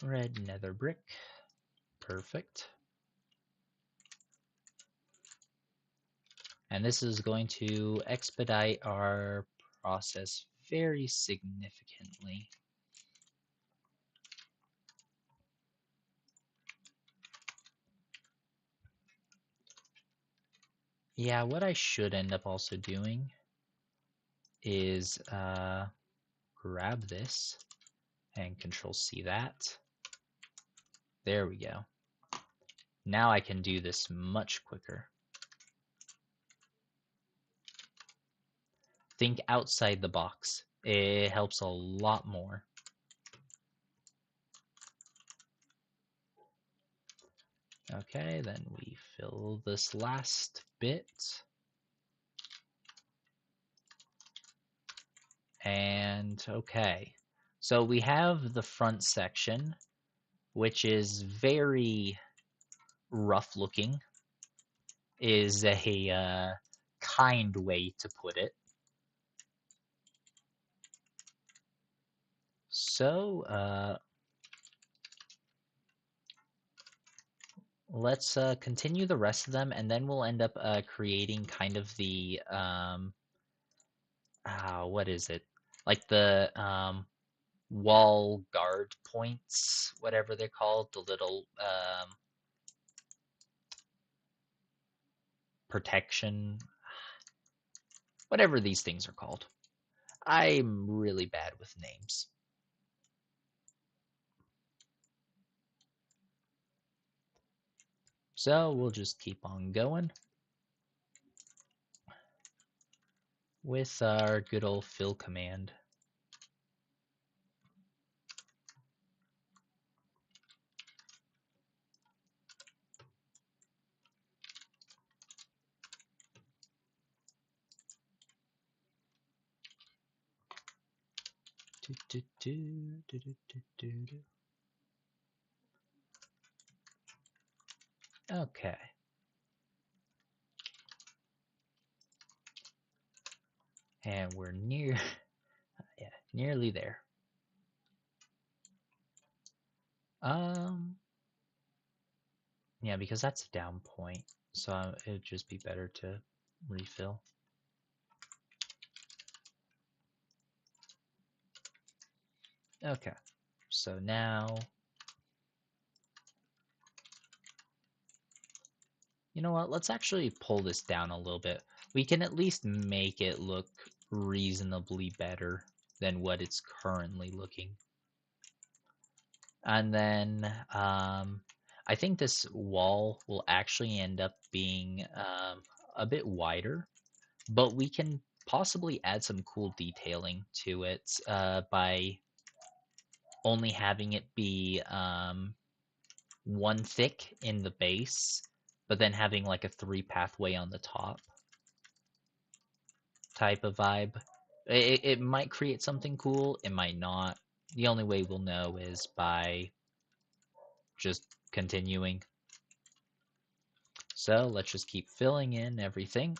Red nether brick. Perfect. And this is going to expedite our process very significantly. Yeah, what I should end up also doing is grab this and Control C that. There we go. Now I can do this much quicker. Think outside the box. It helps a lot more. Okay, then we fill this last bit. And okay, so we have the front section, which is very rough looking, is a kind way to put it. So let's continue the rest of them, and then we'll end up creating kind of the what is it? Like the wall guard points, whatever they're called, the little protection, whatever these things are called. I'm really bad with names. So we'll just keep on going with our good old fill command. Okay. And we're yeah, nearly there. Yeah, because that's a down point, so it'd just be better to refill. Okay, so now, you know what, let's actually pull this down a little bit. We can at least make it look reasonably better than what it's currently looking. And then I think this wall will actually end up being a bit wider, but we can possibly add some cool detailing to it by only having it be one thick in the base, but then having like a 3 pathway on the top type of vibe. It might create something cool, it might not. The only way we'll know is by just continuing. So let's just keep filling in everything,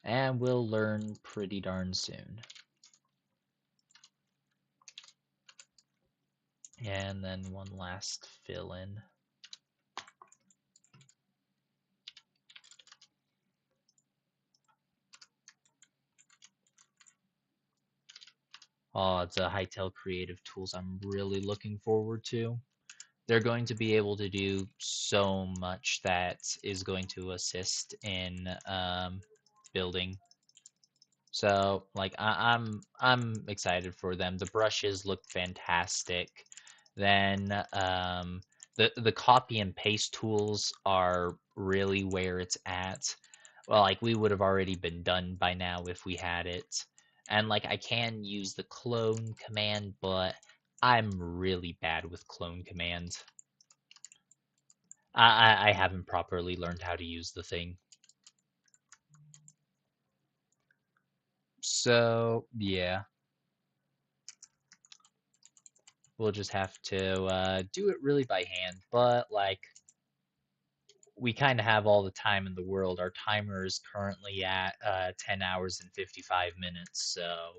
and we'll learn pretty darn soon. And then one last fill in. Oh, the Hytale creative tools I'm really looking forward to. They're going to be able to do so much that is going to assist in building. So like I'm excited for them. The brushes look fantastic. Then the copy and paste tools are really where it's at. Well, like we would have already been done by now if we had it. And like I can use the clone command, but I'm really bad with clone commands. I haven't properly learned how to use the thing. So yeah, we'll just have to do it really by hand. But like we kind of have all the time in the world. Our timer is currently at 10 hours and 55 minutes, so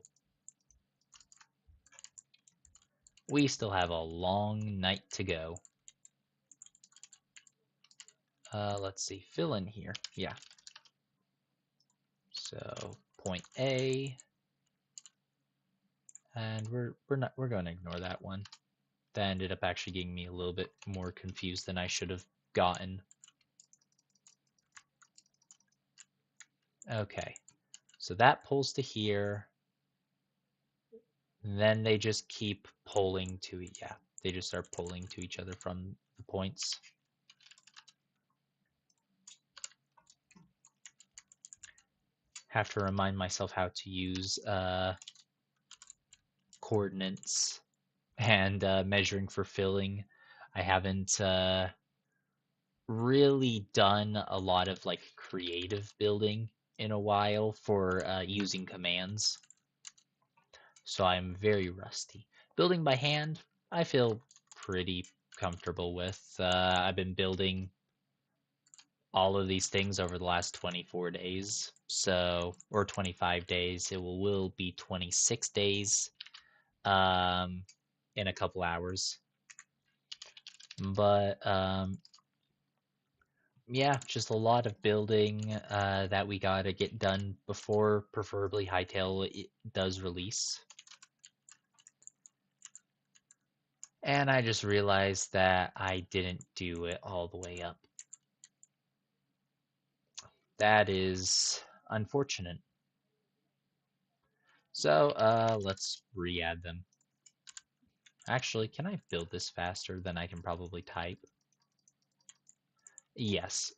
we still have a long night to go. Let's see, fill in here. Yeah. So point A, and we're going to ignore that one. That ended up actually getting me a little bit more confused than I should have gotten. Okay, so that pulls to here. Then they just keep pulling to, yeah, they just start pulling to each other from the points. Have to remind myself how to use coordinates and measuring for filling. I haven't really done a lot of like creative building in a while for using commands, so I'm very rusty. Building by hand, I feel pretty comfortable with. I've been building all of these things over the last 24 days, so or 25 days. It will be 26 days in a couple hours. But yeah, just a lot of building that we gotta get done before, preferably Hytale does release. And I just realized that I didn't do it all the way up. That is unfortunate. So let's re-add them. Actually, can I build this faster than I can probably type? Yes.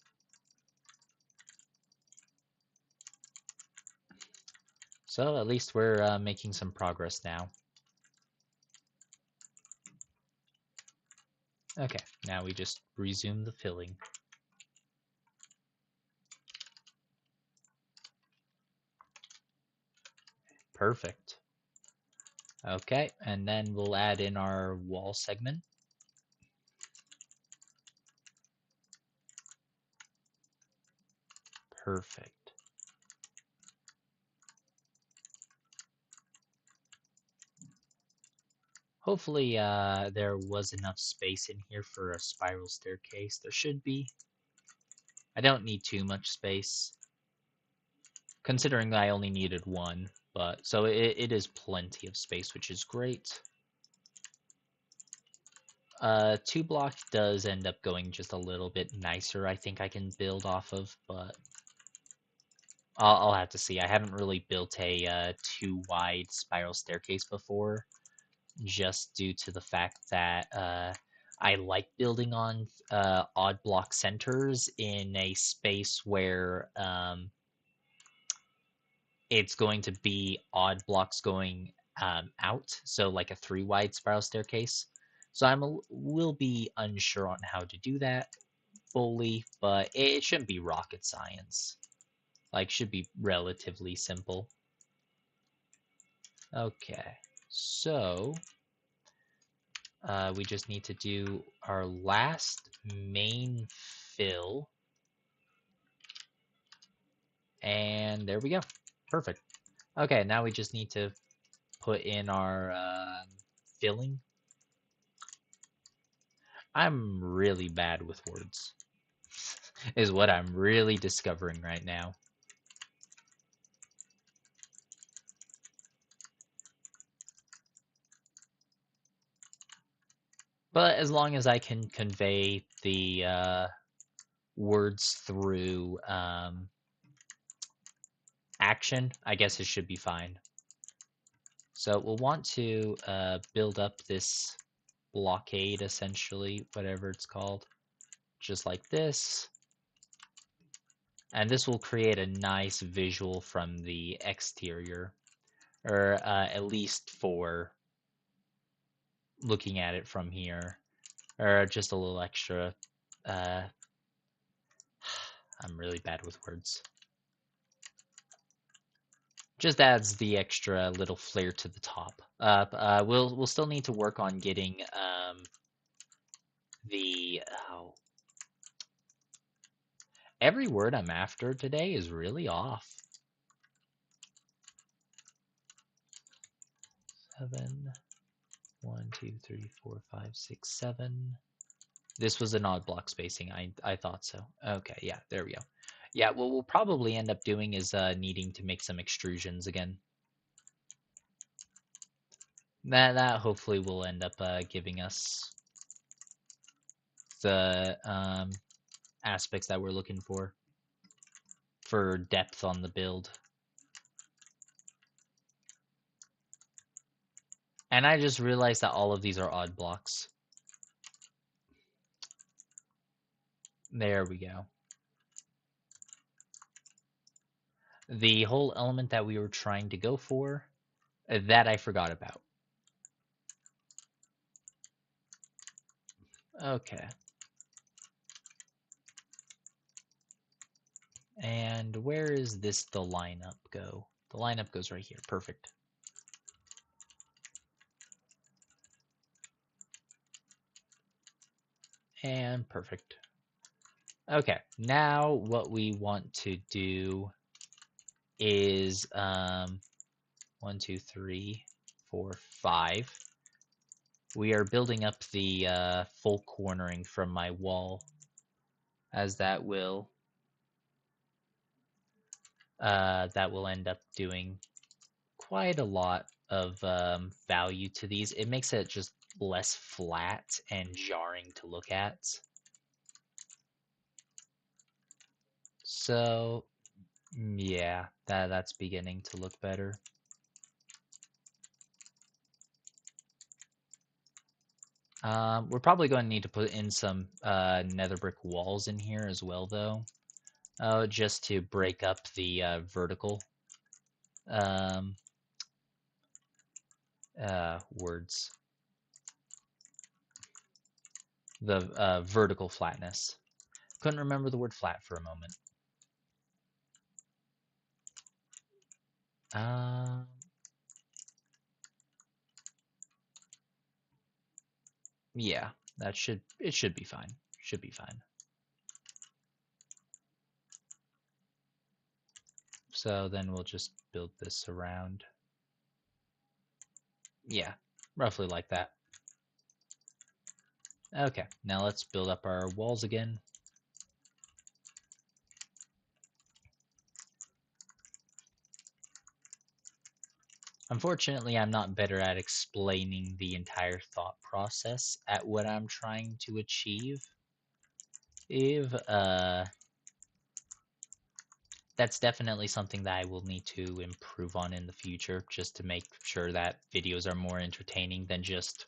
So at least we're making some progress now. Okay, now we just resume the filling. Perfect. Okay, and then we'll add in our wall segment. Perfect. Hopefully there was enough space in here for a spiral staircase. There should be. I don't need too much space, considering I only needed one, but so it is plenty of space, which is great. 2 block does end up going just a little bit nicer, I think I can build off of, but I'll have to see. I haven't really built a too wide spiral staircase before, just due to the fact that I like building on odd block centers in a space where it's going to be odd blocks going out, so like a 3 wide spiral staircase. So will be unsure on how to do that fully, but it shouldn't be rocket science. Like, should be relatively simple. Okay, so we just need to do our last main fill, and there we go. Perfect. Okay, now we just need to put in our filling. I'm really bad with words, is what I'm really discovering right now. But as long as I can convey the words through action, I guess it should be fine. So we'll want to build up this blockade, essentially, whatever it's called, just like this. And this will create a nice visual from the exterior, or at least for looking at it from here, or just a little extra. Uh, I'm really bad with words. Just adds the extra little flair to the top. We'll still need to work on getting the every word I'm after today is really off. 7, 1, 2, 3, 4, 5, 6, 7. This was an odd block spacing. I thought so. Okay, yeah, there we go. Yeah, what we'll probably end up doing is needing to make some extrusions again. That hopefully will end up giving us the aspects that we're looking for depth on the build. And I just realized that all of these are odd blocks. There we go. The whole element that we were trying to go for, that I forgot about. Okay. And where is the lineup go? The lineup goes right here. Perfect. And perfect. Okay, now what we want to do is 1, 2, 3, 4, 5. We are building up the full cornering from my wall, as that will end up doing quite a lot of value to these. It makes it just less flat and jarring to look at. So yeah, that's beginning to look better. We're probably going to need to put in some nether brick walls in here as well, though, just to break up the vertical um, words. The vertical flatness. Couldn't remember the word flat for a moment. Yeah, it should be fine. Should be fine. So then we'll just build this around. Yeah, roughly like that. Okay, now let's build up our walls again. Unfortunately, I'm not better at explaining the entire thought process at what I'm trying to achieve. That's definitely something that I will need to improve on in the future, just to make sure that videos are more entertaining than just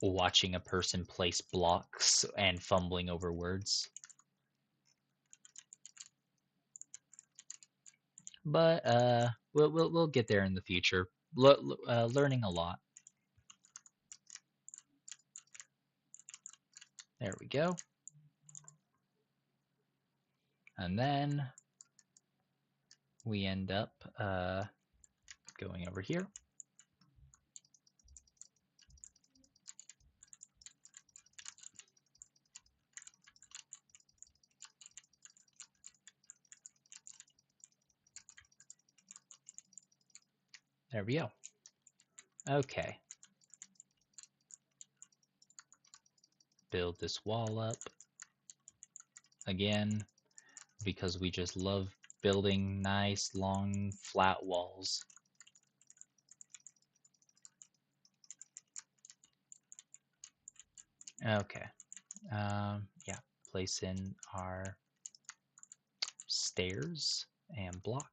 watching a person place blocks and fumbling over words. But we'll get there in the future. Learning a lot. There we go. And then we end up going over here. There we go. Okay. Build this wall up again, because we just love building nice, long, flat walls. Okay. Yeah, place in our stairs and block.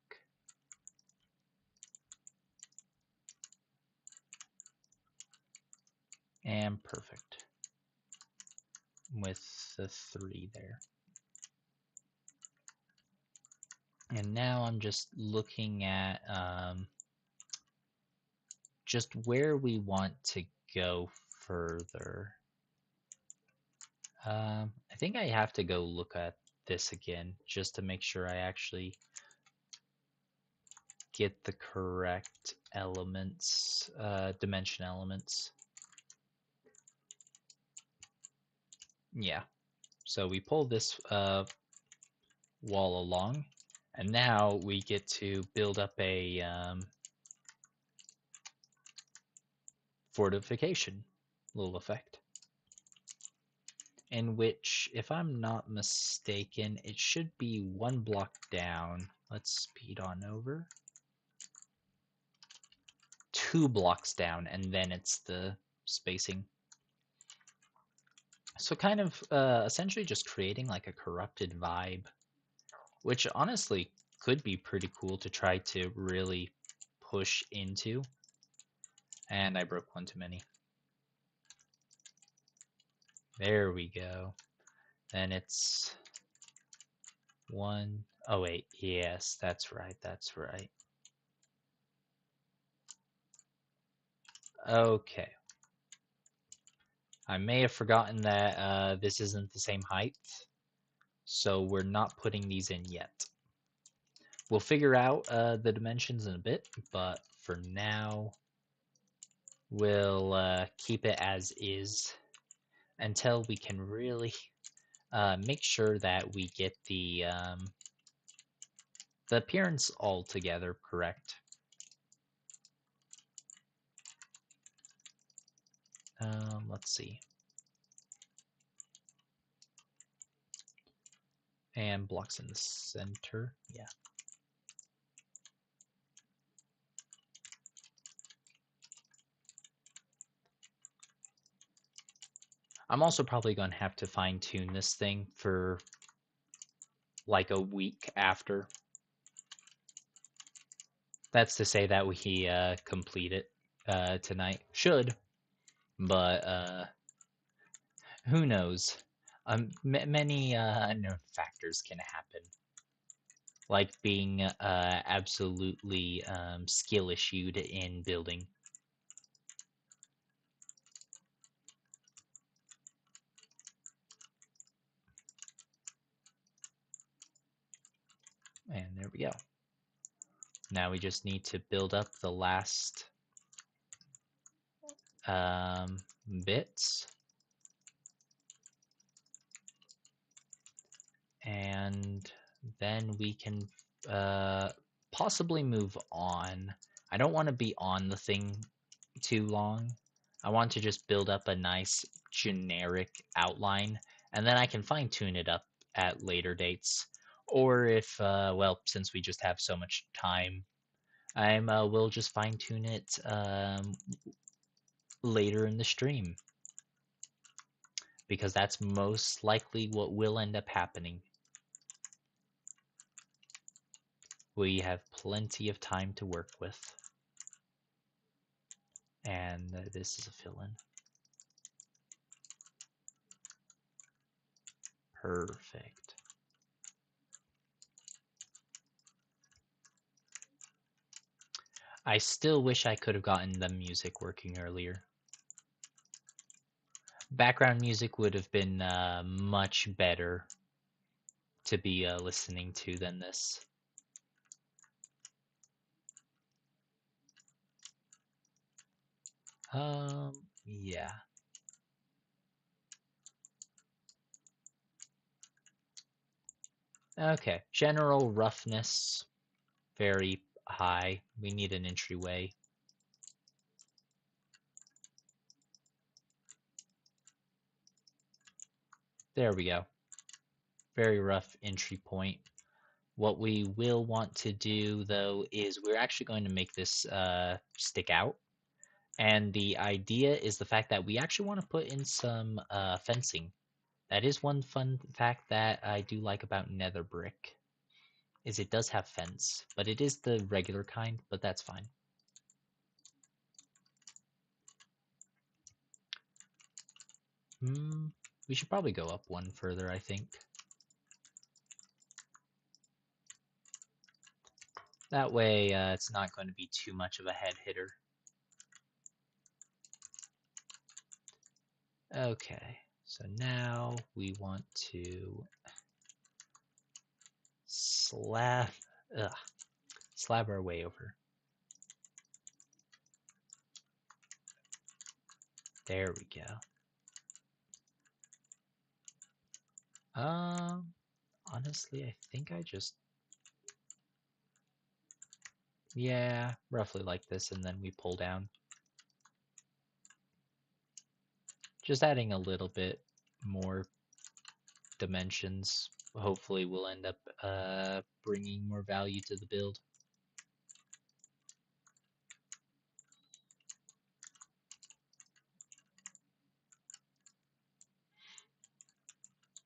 And perfect. With the 3 there. And now I'm just looking at just where we want to go further. I think I have to go look at this again just to make sure I actually get the correct elements, dimension elements. Yeah, so we pull this wall along, and now we get to build up a fortification little effect. In which, if I'm not mistaken, it should be 1 block down. Let's speed on over. 2 blocks down, and then it's the spacing. So kind of essentially just creating like a corrupted vibe, which honestly could be pretty cool to try to really push into. And I broke one too many. There we go. Then it's 1. Oh wait, yes, that's right, that's right. Okay. I may have forgotten that this isn't the same height, so we're not putting these in yet. We'll figure out the dimensions in a bit, but for now, we'll keep it as is until we can really make sure that we get the appearance all together correct. Let's see. And blocks in the center. Yeah. I'm also probably going to have to fine tune this thing for like a week after. That's to say that we complete it tonight. Should, but who knows? Many unknown factors can happen, like being absolutely skill issued in building. And there we go. Now we just need to build up the last bits. And then we can possibly move on. I don't want to be on the thing too long. I want to just build up a nice generic outline, and then I can fine tune it up at later dates. Or if, well, since we just have so much time, we'll just fine tune it later in the stream, because that's most likely what will end up happening. We have plenty of time to work with. And this is a fill-in. Perfect. I still wish I could have gotten the music working earlier. Background music would have been much better to be listening to than this. Yeah. Okay, general roughness, very high. We need an entryway. There we go. Very rough entry point. What we will want to do, though, is we're actually going to make this stick out. And the idea is the fact that we actually want to put in some fencing. That is one fun fact that I do like about nether brick, is it does have fence, but it is the regular kind, but that's fine. We should probably go up one further, I think. That way it's not going to be too much of a head hitter. Okay, so now we want to slab our way over. There we go. Honestly, I think I just, yeah, roughly like this, and then we pull down. Just adding a little bit more dimensions. Hopefully we'll end up bringing more value to the build.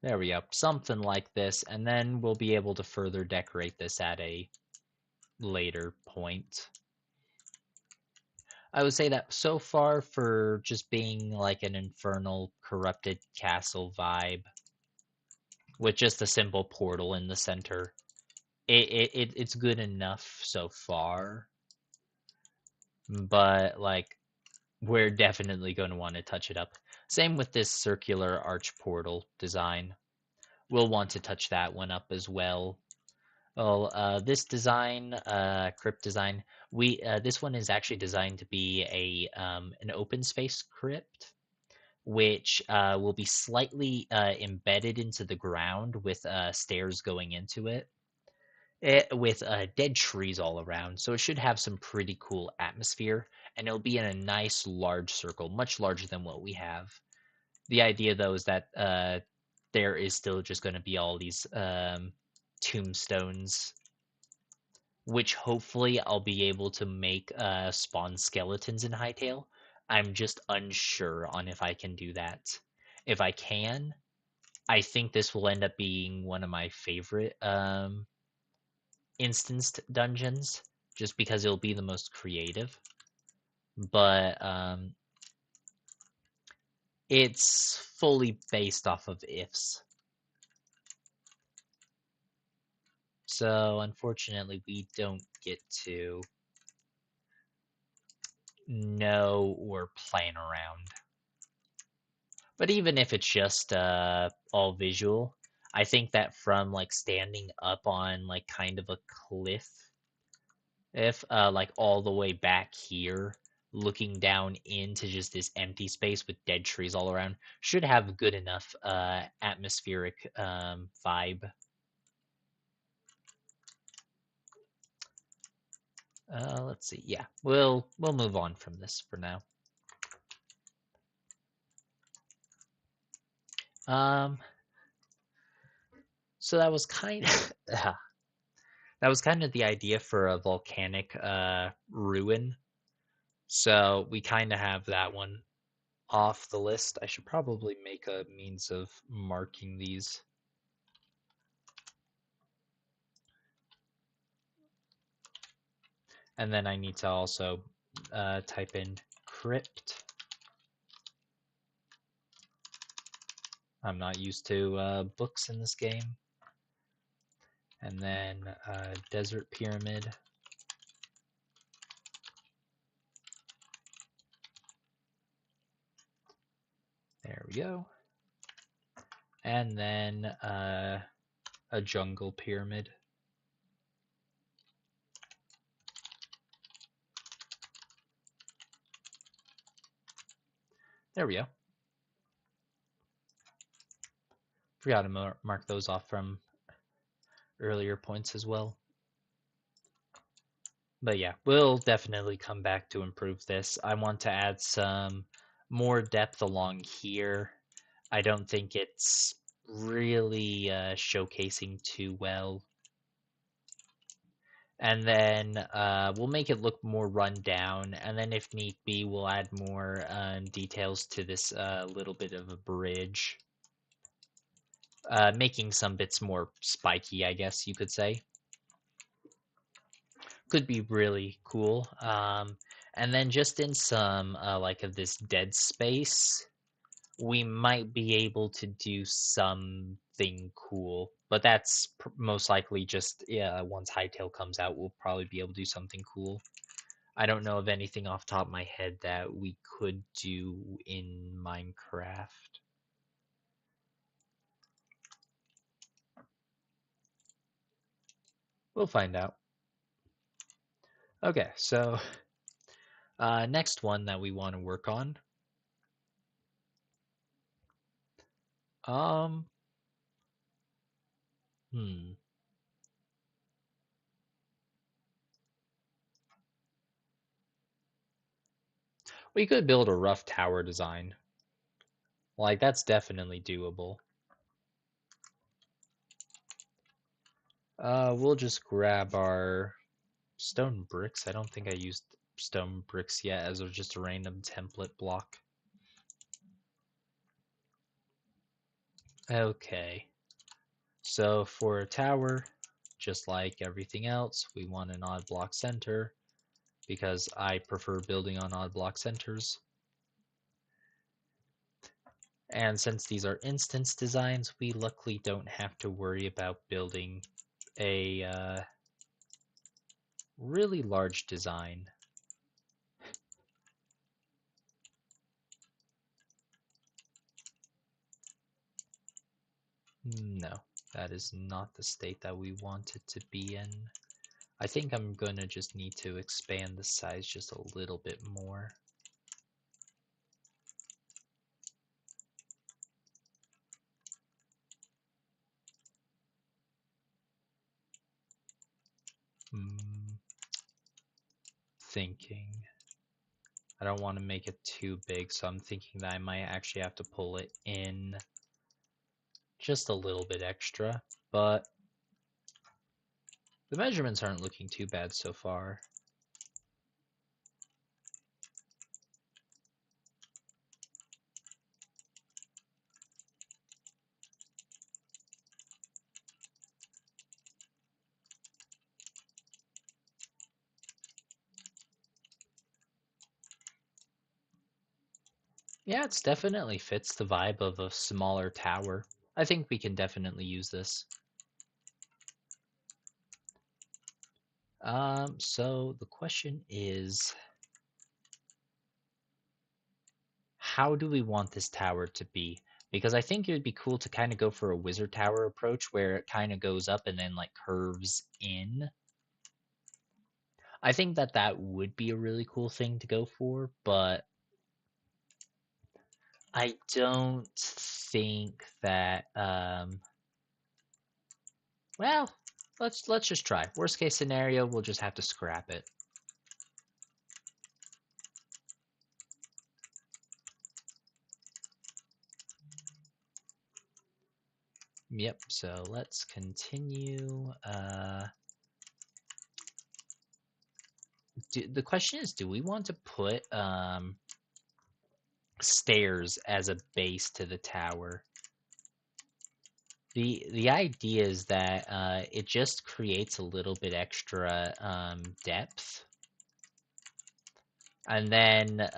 There we go, something like this, and then we'll be able to further decorate this at a later point. I would say that so far, for just being like an infernal corrupted castle vibe with just a simple portal in the center, it's good enough so far. But like, we're definitely going to want to touch it up. Same with this circular arch portal design. We'll want to touch that one up as well. Well, this design, crypt design, this one is actually designed to be an open space crypt, which will be slightly embedded into the ground with stairs going into it, with dead trees all around. So it should have some pretty cool atmosphere, and it'll be in a nice large circle, much larger than what we have. The idea, though, is that there is still just going to be all these tombstones, which hopefully I'll be able to make spawn skeletons in Hytale. I'm just unsure on if I can do that. If I can, I think this will end up being one of my favorite instanced dungeons, just because it'll be the most creative. But it's fully based off of ifs. So unfortunately, we don't get to know or plan around. But even if it's just all visual, I think that from like standing up on like kind of a cliff, if like all the way back here, looking down into just this empty space with dead trees all around, should have good enough atmospheric vibe. Let's see. Yeah, we'll move on from this for now. So that was kind of that was kind of the idea for a volcanic ruin. So we kind of have that one off the list. I should probably make a means of marking these. And then I need to also type in crypt. I'm not used to books in this game. And then desert pyramid. There we go. And then a jungle pyramid. There we go. Forgot to mark those off from earlier points as well. But yeah, we'll definitely come back to improve this. I want to add some more depth along here. I don't think it's really showcasing too well. And then we'll make it look more run down. And then if need be, we'll add more details to this little bit of a bridge. Making some bits more spiky, I guess you could say. Could be really cool. And then just in some like of this dead space, we might be able to do some something cool. But that's most likely just, yeah, once Hytale comes out, we'll probably be able to do something cool. I don't know of anything off the top of my head that we could do in Minecraft. We'll find out. Okay, so next one that we want to work on. Um, hmm. We could build a rough tower design. Like, that's definitely doable. We'll just grab our stone bricks. I don't think I used stone bricks yet as just a random template block. Okay. So for a tower, just like everything else, we want an odd block center because I prefer building on odd block centers. And since these are instance designs, we luckily don't have to worry about building a really large design. No, that is not the state that we want it to be in. I think I'm gonna just need to expand the size just a little bit more. Thinking. I don't want to make it too big, so I'm thinking that I might actually have to pull it in just a little bit extra, but the measurements aren't looking too bad so far. Yeah, it's definitely fits the vibe of a smaller tower. I think we can definitely use this. So the question is, how do we want this tower to be? Because I think it would be cool to kind of go for a wizard tower approach where it kind of goes up and then like curves in. I think that that would be a really cool thing to go for, but I don't think that well, let's just try. Worst case scenario, we'll just have to scrap it. Yep, so let's continue. The question is, do we want to put stairs as a base to the tower? The idea is that it just creates a little bit extra depth, and then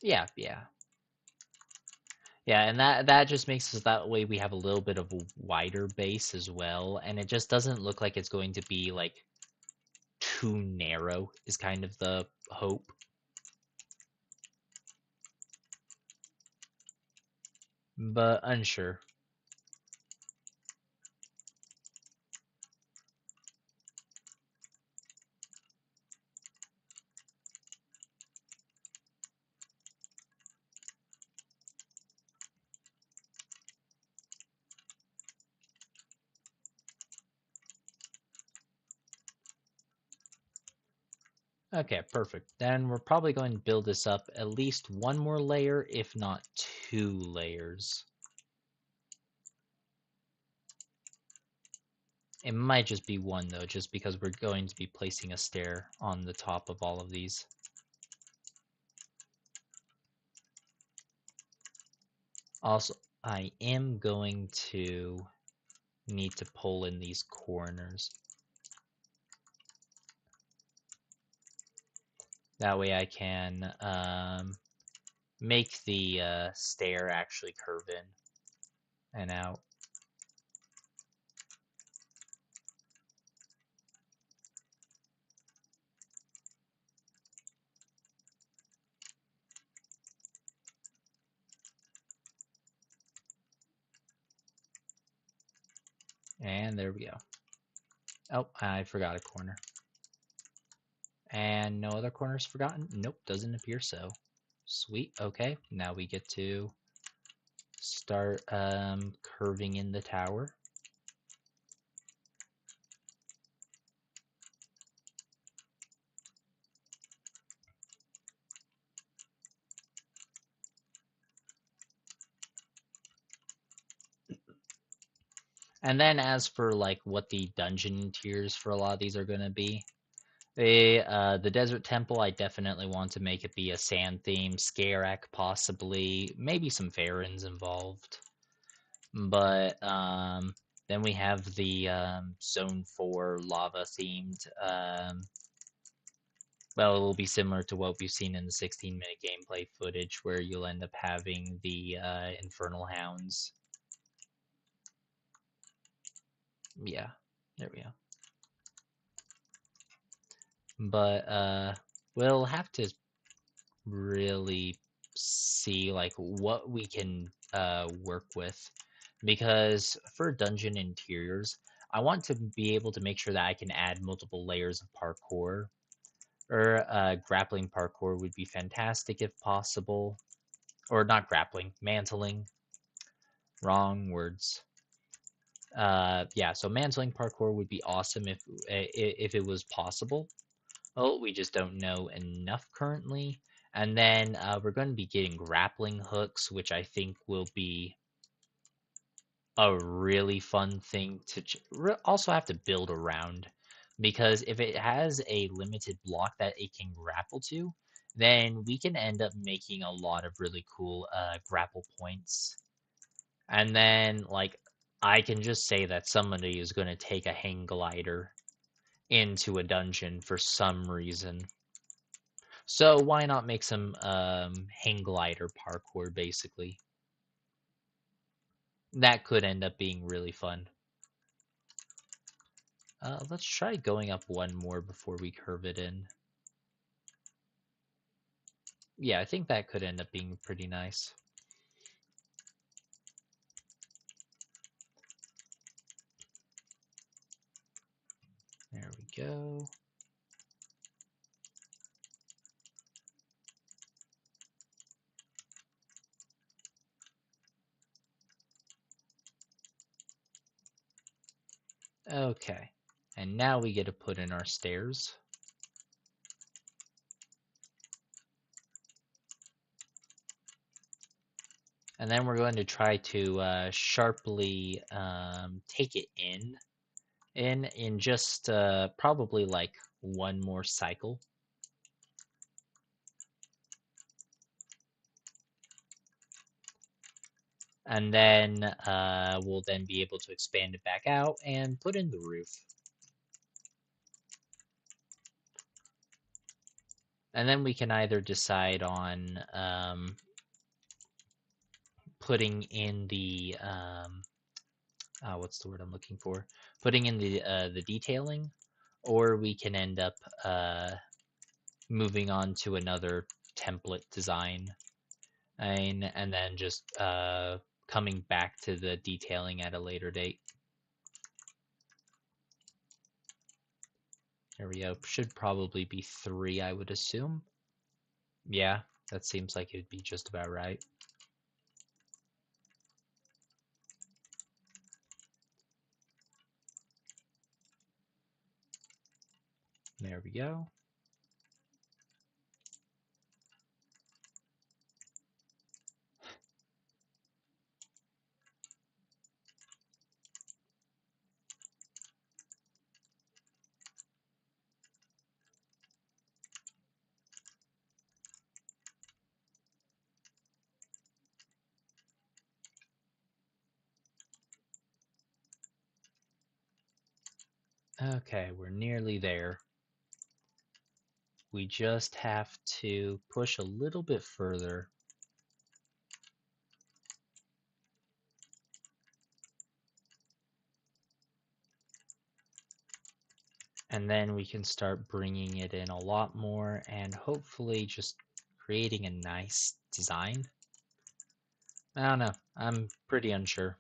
yeah, and that just makes us that way we have a little bit of a wider base as well, and it just doesn't look like it's going to be like too narrow is kind of the hope. But unsure. Okay, perfect. Then we're probably going to build this up at least one more layer, if not 2 layers. It might just be one though, just because we're going to be placing a stair on the top of all of these. Also, I am going to need to pull in these corners. That way I can make the stair actually curve in and out. And there we go. Oh, I forgot a corner. And no other corners forgotten? Nope, doesn't appear so. Sweet, okay. Now we get to start curving in the tower. And then as for like what the dungeon tiers for a lot of these are gonna be, the Desert Temple, I definitely want to make it be a sand theme, Scarak possibly, maybe some Farons involved. But then we have the Zone 4 lava themed. Well, it'll be similar to what we've seen in the 16-minute gameplay footage, where you'll end up having the Infernal Hounds. Yeah, there we go. But we'll have to really see like what we can work with, because for dungeon interiors, I want to be able to make sure that I can add multiple layers of parkour, or grappling parkour would be fantastic if possible, or not grappling, mantling, wrong words. Yeah, so mantling parkour would be awesome if it was possible. Oh, we just don't know enough currently. And then we're going to be getting grappling hooks, which I think will be a really fun thing to also have to build around. Because if it has a limited block that it can grapple to, then we can end up making a lot of really cool grapple points. And then, like, I can just say that somebody is going to take a hang glider into a dungeon for some reason. So why not make some hang glider parkour, basically? That could end up being really fun. Let's try going up one more before we curve it in. Yeah, I think that could end up being pretty nice. There we go. Okay, and now we get to put in our stairs. And then we're going to try to sharply take it in just probably like one more cycle. And then we'll then be able to expand it back out and put in the roof. And then we can either decide on putting in the what's the word I'm looking for? Putting in the detailing, or we can end up moving on to another template design, and then just coming back to the detailing at a later date. There we go. Should probably be 3, I would assume. Yeah, that seems like it'd be just about right. There we go. Okay, we're nearly there. We just have to push a little bit further. And then we can start bringing it in a lot more and hopefully just creating a nice design. I don't know. I'm pretty unsure.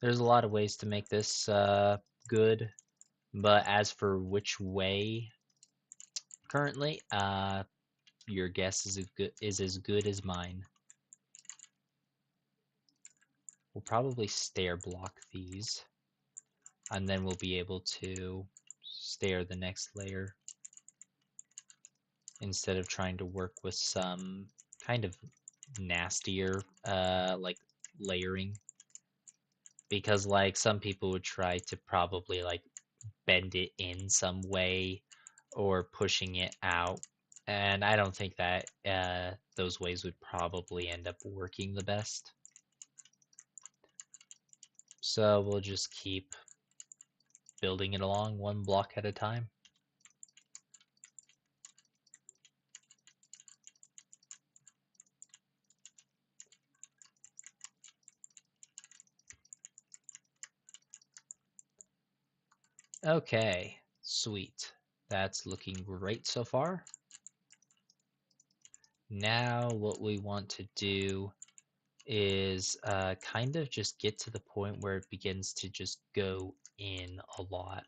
There's a lot of ways to make this good, but as for which way currently, your guess is as good as mine. We'll probably stair block these, and then we'll be able to stair the next layer instead of trying to work with some kind of nastier like layering, because like some people would try to probably like bend it in some way or pushing it out, and I don't think that those ways would probably end up working the best. So we'll just keep building it along one block at a time. Okay, sweet. That's looking great so far. Now what we want to do is kind of just get to the point where it begins to just go in a lot.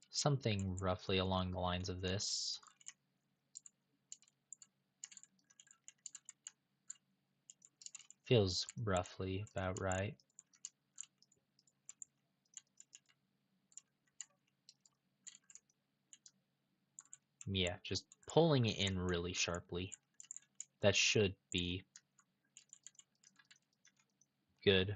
Something roughly along the lines of this. Feels roughly about right. Yeah, just pulling it in really sharply. That should be good.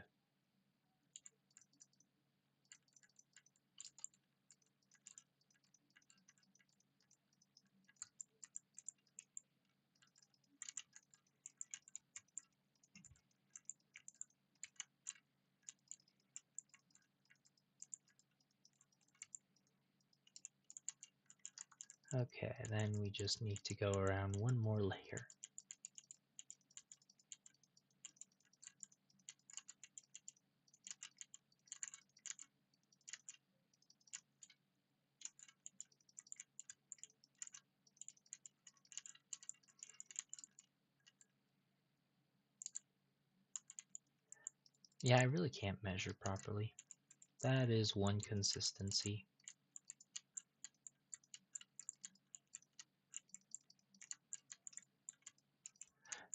Okay, then we just need to go around one more layer. Yeah, I really can't measure properly. That is one consistency.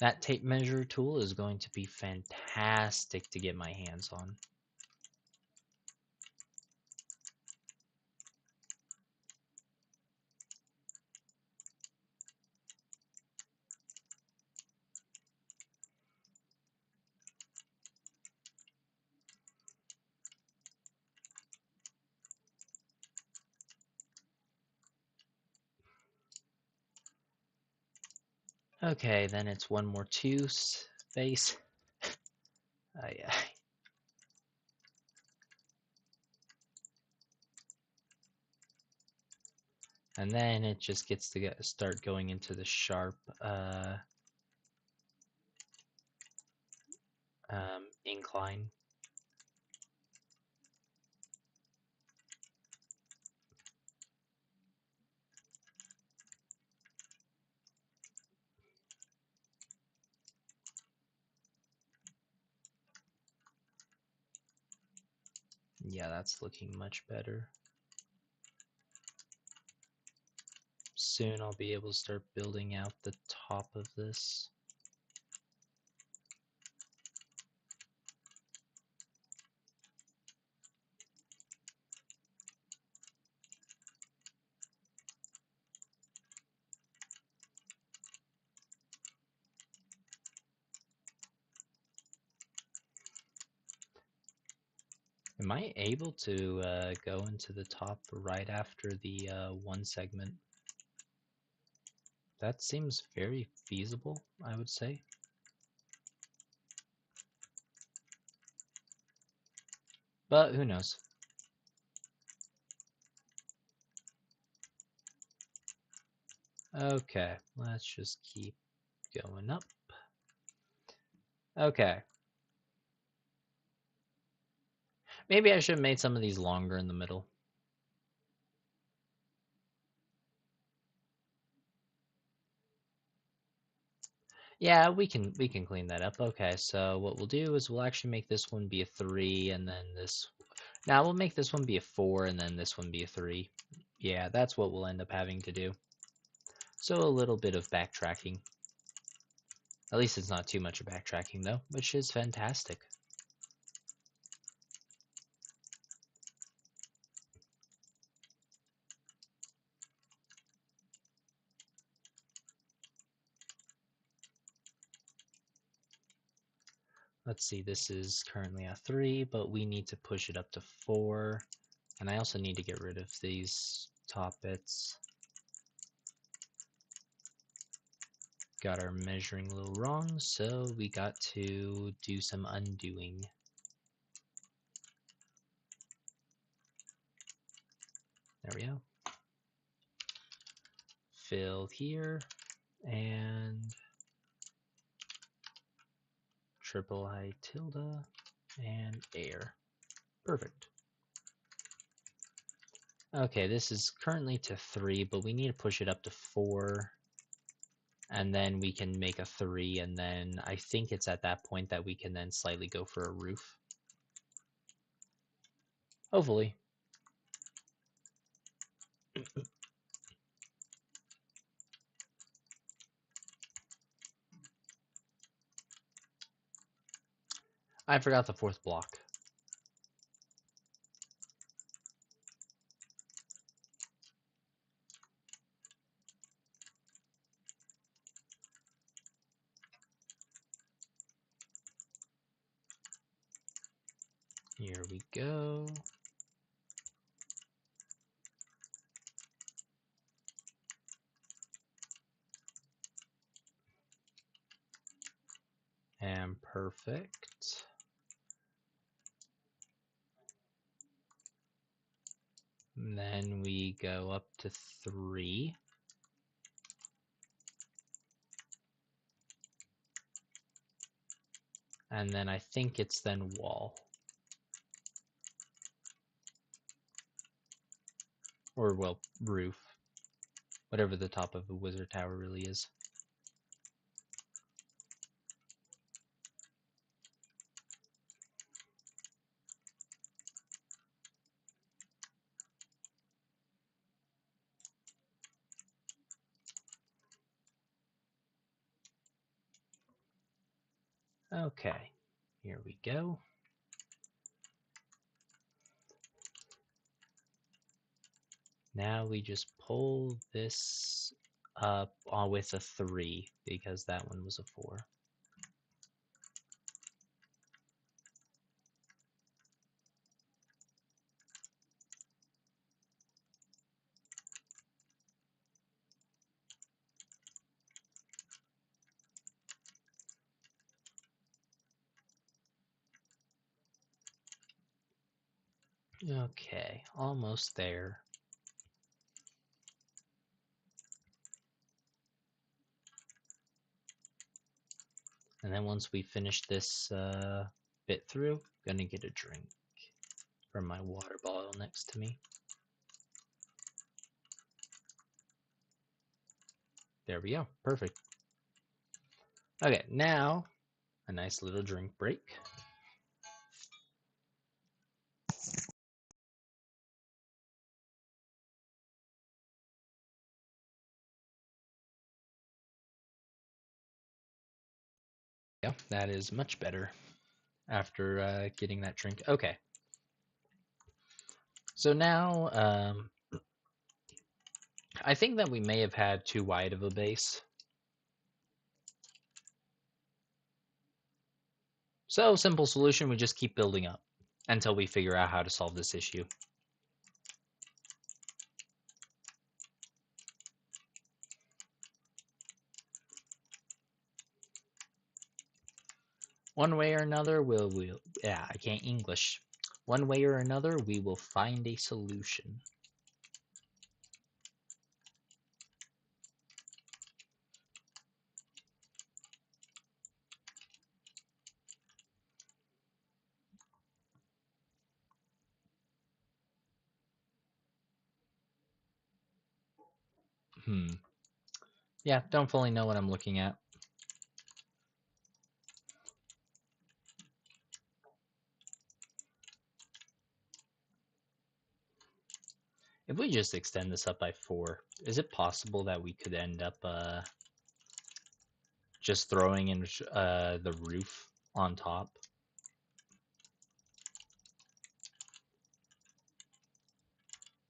That tape measure tool is going to be fantastic to get my hands on. Okay, then it's one more two space. Yeah. And then it just gets to start going into the sharp incline. Yeah, that's looking much better. Soon I'll be able to start building out the top of this. Am I able to go into the top right after the one segment? That seems very feasible, I would say. But who knows? Okay, let's just keep going up. Okay. Maybe I should have made some of these longer in the middle. Yeah, we can clean that up. Okay, so what we'll do is we'll actually make this one be a 3 and then this. Now we'll make this one be a 4 and then this one be a 3. Yeah, that's what we'll end up having to do. So a little bit of backtracking. At least it's not too much of backtracking though, which is fantastic. Let's see, this is currently a 3, but we need to push it up to 4. And I also need to get rid of these top bits. Got our measuring a little wrong, so we got to do some undoing. There we go. Fill here, and triple I tilde, and air. Perfect. Okay, this is currently to 3, but we need to push it up to 4. And then we can make a 3, and then I think it's at that point that we can then slightly go for a roof. Hopefully. I forgot the 4th block. Here we go. And perfect. And then we go up to 3. And then I think it's then wall. Or, well, roof. Whatever the top of a wizard tower really is. Okay, here we go. Now we just pull this up with a 3 because that one was a 4. Okay, almost there. And then once we finish this bit through, gonna get a drink from my water bottle next to me. There we go, perfect. Okay, now a nice little drink break. Yeah, that is much better after getting that drink. Okay. So now, I think that we may have had too wide of a base. So, simple solution, we just keep building up until we figure out how to solve this issue. One way or another, I can't English. One way or another, we will find a solution. Yeah, don't fully know what I'm looking at. If we just extend this up by 4, is it possible that we could end up just throwing in the roof on top?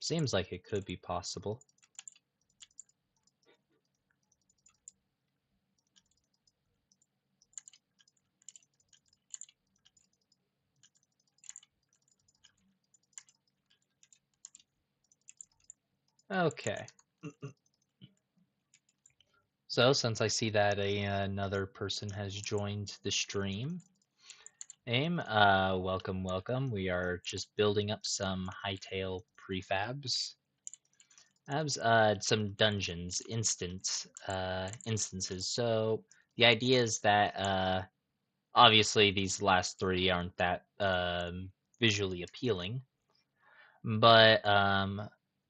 Seems like it could be possible. Okay. So since I see that another person has joined the stream, welcome, welcome. We are just building up some Hytale prefabs. Some dungeons, instances. So the idea is that obviously these last 3 aren't that visually appealing, but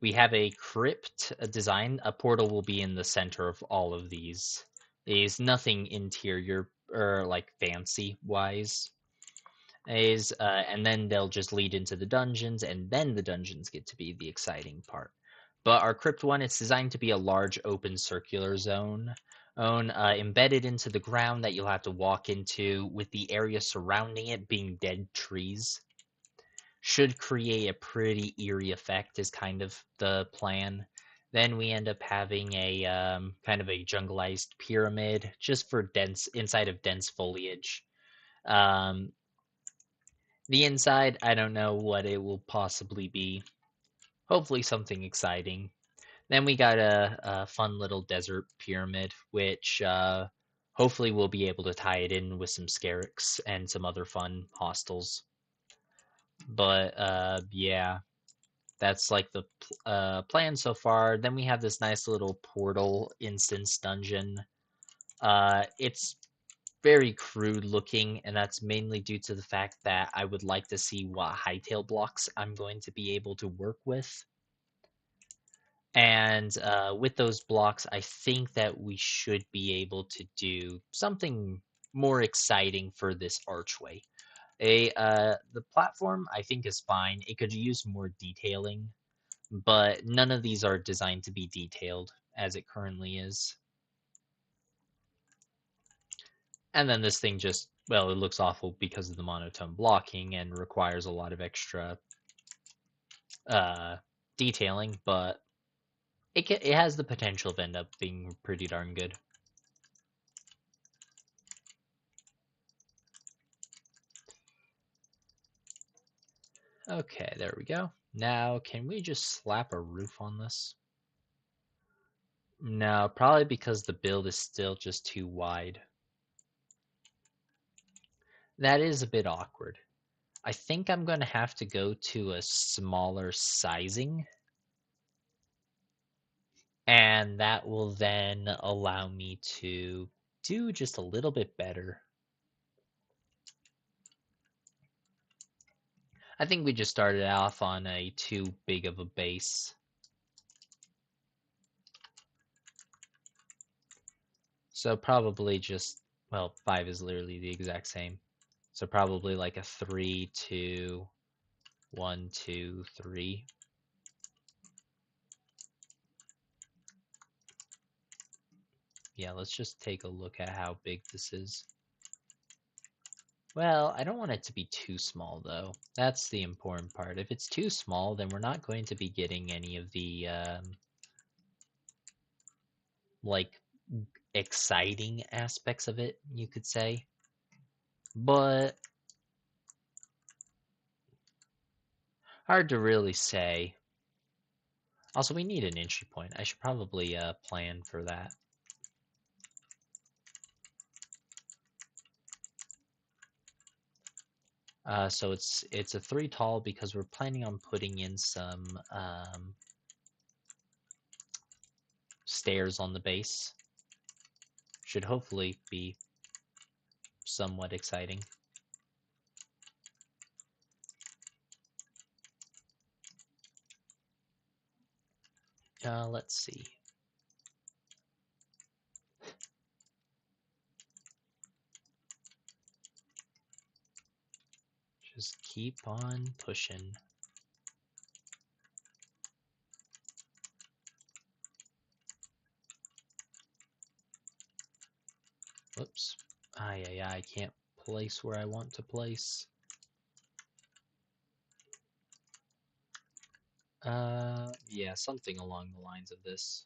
we have a crypt design. A portal will be in the center of all of these. There's nothing interior or like fancy wise. And then they'll just lead into the dungeons, and then the dungeons get to be the exciting part. But our crypt one, it's designed to be a large open circular zone, embedded into the ground that you'll have to walk into, with the area surrounding it being dead trees. Should create a pretty eerie effect, is kind of the plan. Then we end up having a kind of a jungleized pyramid, just for inside of dense foliage. Um, the inside, I don't know what it will possibly be. Hopefully something exciting. Then we got a fun little desert pyramid, which hopefully we'll be able to tie it in with some scarix and some other fun hostels. But yeah, that's like the plan so far. Then we have this nice little portal instance dungeon. It's very crude looking, and that's mainly due to the fact that I would like to see what Hytale blocks I'm going to be able to work with. And with those blocks, I think that we should be able to do something more exciting for this archway. The platform I think is fine. It could use more detailing, but none of these are designed to be detailed as it currently is. And then this thing just, well, it looks awful because of the monotone blocking and requires a lot of extra uh, detailing, but it has the potential of end up being pretty darn good. Okay, there we go. Now, can we just slap a roof on this? No, probably because the build is still just too wide. That is a bit awkward. I think I'm going to have to go to a smaller sizing, and that will then allow me to do just a little bit better. I think we just started off on a too big of a base. So probably just, well, 5 is literally the exact same. So probably like a 3, 2, 1, 2, 3. Yeah, let's just take a look at how big this is. Well, I don't want it to be too small, though. That's the important part. If it's too small, then we're not going to be getting any of the, like, exciting aspects of it, you could say. But hard to really say. Also, we need an entry point. I should probably plan for that. So it's a 3 tall because we're planning on putting in some stairs on the base. Should hopefully be somewhat exciting. Let's see. Just keep on pushing. Whoops. Yeah, I can't place where I want to place. Yeah, something along the lines of this.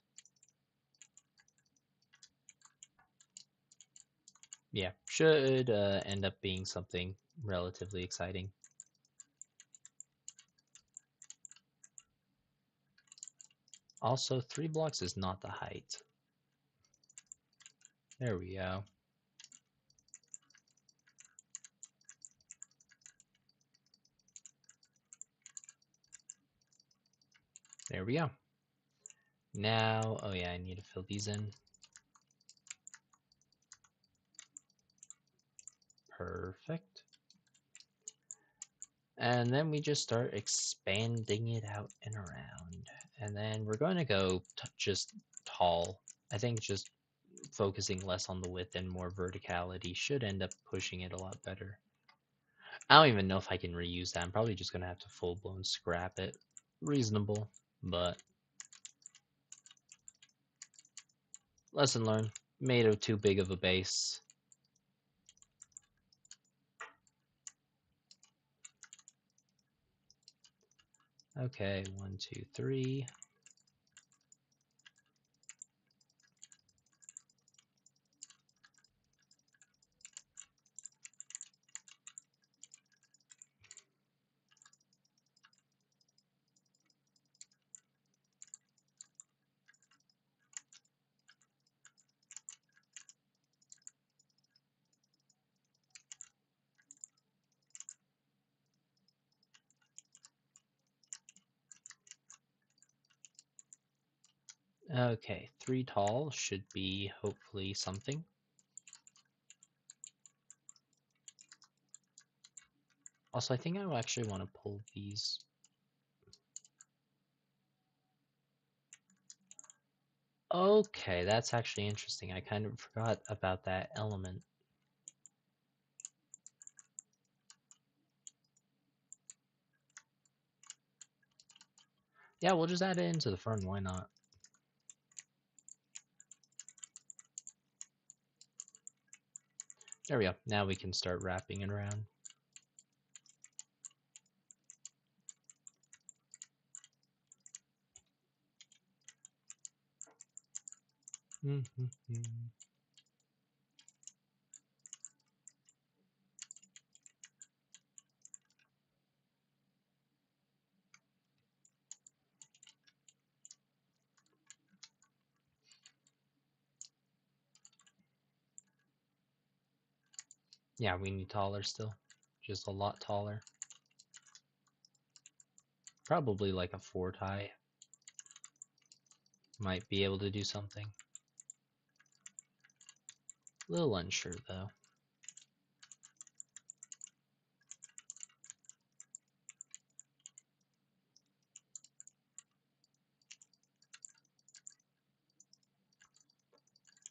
Yeah, should end up being something relatively exciting. Also, 3 blocks is not the height. There we go. There we go. Now, oh yeah, I need to fill these in. Perfect. And then we just start expanding it out and around. And then we're going to go just tall. I think just focusing less on the width and more verticality should end up pushing it a lot better. I don't even know if I can reuse that. I'm probably just going to have to full-blown scrap it. Reasonable, but lesson learned. Made it too big of a base. Okay, 1, 2, 3. Okay, 3 tall should be hopefully something. Also, I think I actually want to pull these. Okay, that's actually interesting. I kind of forgot about that element. Yeah, we'll just add it into the front, why not? There we go. Now we can start wrapping it around. Yeah, we need taller still. Just a lot taller. Probably like a 4 tie. Might be able to do something. A little unsure though.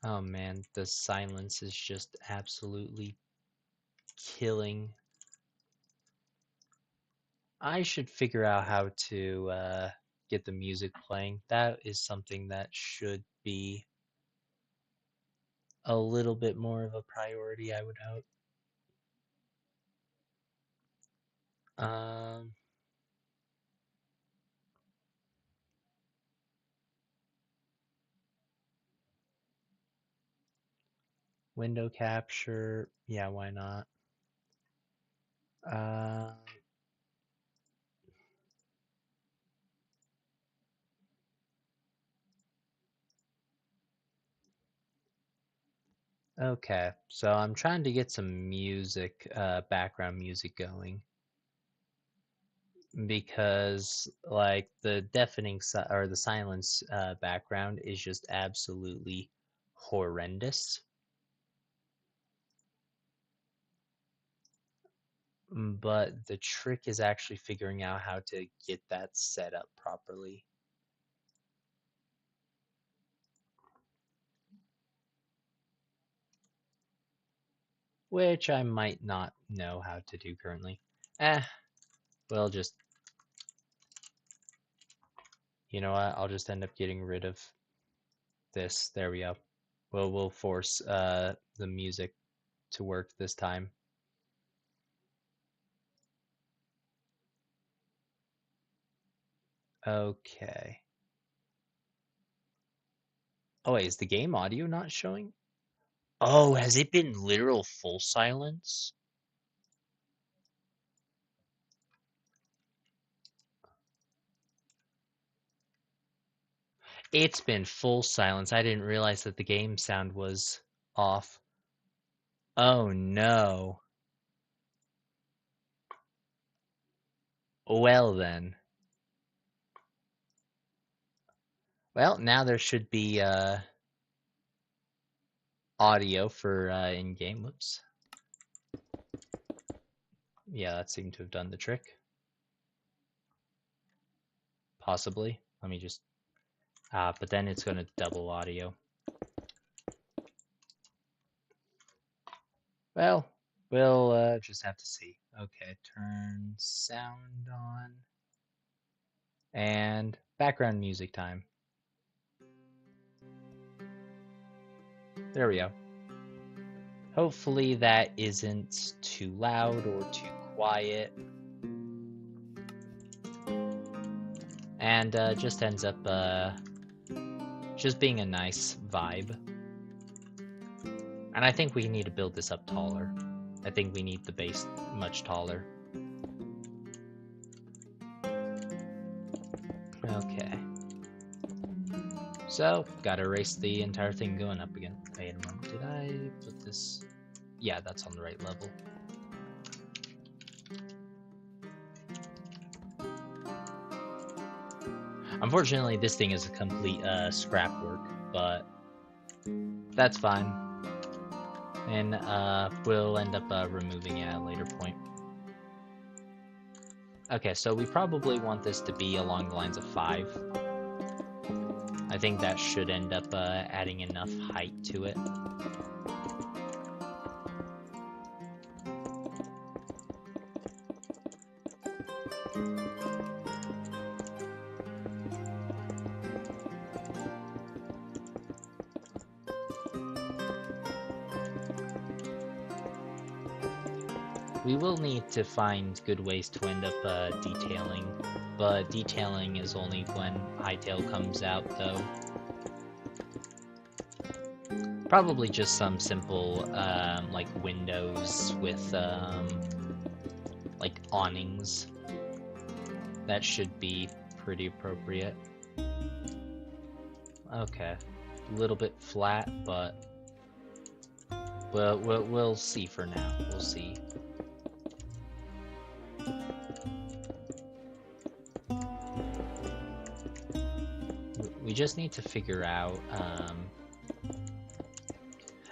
Oh man, the silence is just absolutely killing. I should figure out how to get the music playing. That is something that should be a little bit more of a priority, I would hope. Um, Window capture, yeah, why not? Uh, okay, so I'm trying to get some music, background music going because like the or the silence background is just absolutely horrendous. But the trick is actually figuring out how to get that set up properly, which I might not know how to do currently. We'll just, you know what? I'll just end up getting rid of this. There we go. We'll force the music to work this time. Okay. Oh wait, is the game audio not showing? Oh, has it been literal full silence? It's been full silence. I didn't realize that the game sound was off. Oh no. Well then. Well, now there should be audio for in-game. Whoops. Yeah, that seemed to have done the trick. Possibly. Let me just... but then it's going to double audio. Well, we'll just have to see. Okay, turn sound on. And background music time. There we go. Hopefully that isn't too loud or too quiet. And just ends up just being a nice vibe. And I think we need to build this up taller. I think we need the base much taller. Okay. So, gotta erase the entire thing going up again. Wait a moment, did I put this? Yeah, that's on the right level. Unfortunately, this thing is a complete scrap work, but that's fine. And we'll end up removing it at a later point. Okay, so we probably want this to be along the lines of 5. I think that should end up adding enough height to it. We will need to find good ways to end up detailing, but detailing is only when Hytale comes out, though. Probably just some simple, like windows with, like awnings. That should be pretty appropriate. Okay, a little bit flat, but we'll see for now. We'll see. We just need to figure out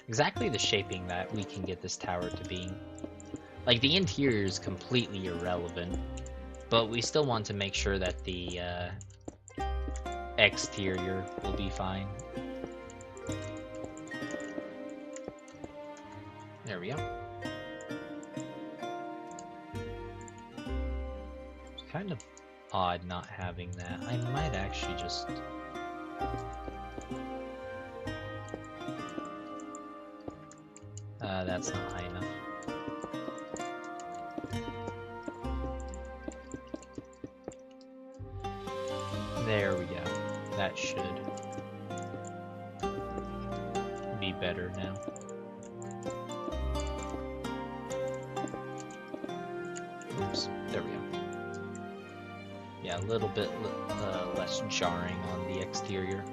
exactly the shaping that we can get this tower to be. Like, the interior is completely irrelevant, but we still want to make sure that the exterior will be fine. There we go. It's kind of odd not having that. I might actually just... that's not high enough. There we go. That should be better now. Oops, there we go. Yeah, a little bit less jarring on the exterior.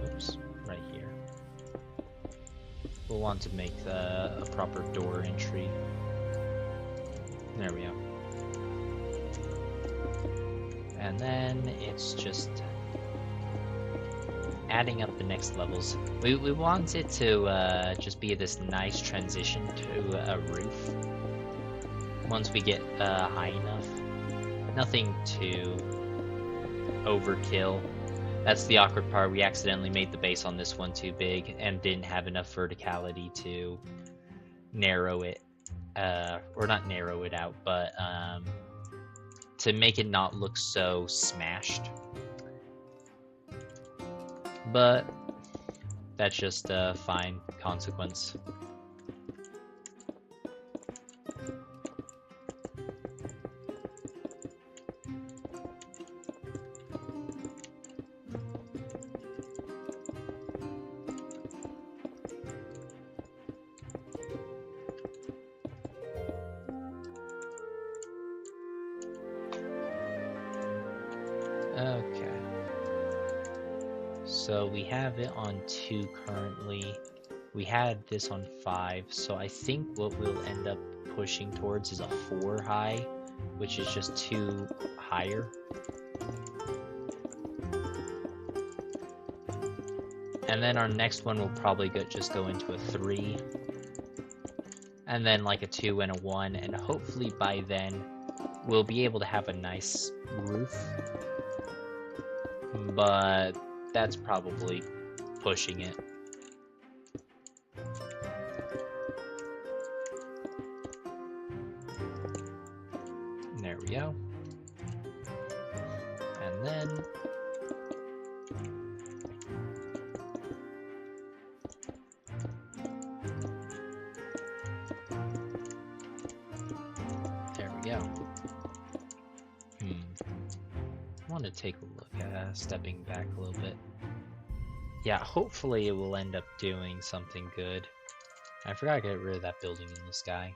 Oops, right here. We'll want to make a proper door entry. There we go. And then it's just adding up the next levels. We want it to just be this nice transition to a roof. Once we get high enough. Nothing too overkill. That's the awkward part. We accidentally made the base on this one too big and didn't have enough verticality to narrow it, or not narrow it out, but to make it not look so smashed. But that's just a fine consequence. Okay. So we have it on 2 currently. We had this on 5, so I think what we'll end up pushing towards is a 4 high, which is just 2 higher. And then our next one will probably just go into a 3. And then like a 2 and a 1, and hopefully by then we'll be able to have a nice roof. But that's probably pushing it. There we go. And then there we go. I want to take a look at stepping back a little bit. Yeah, hopefully it will end up doing something good. I forgot to get rid of that building in the sky.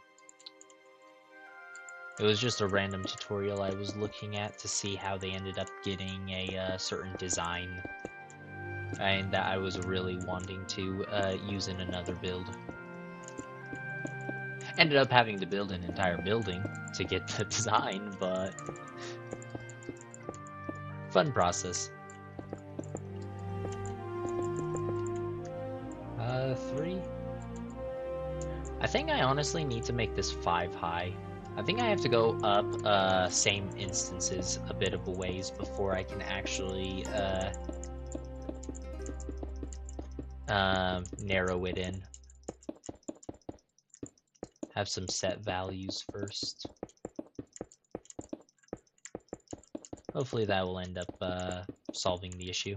It was just a random tutorial I was looking at to see how they ended up getting a certain design, and that I was really wanting to use in another build. Ended up having to build an entire building to get the design, but fun process. 3. I think I honestly need to make this 5 high. I think I have to go up same instances a bit of a ways before I can actually narrow it in. Have some set values first. Hopefully that will end up solving the issue.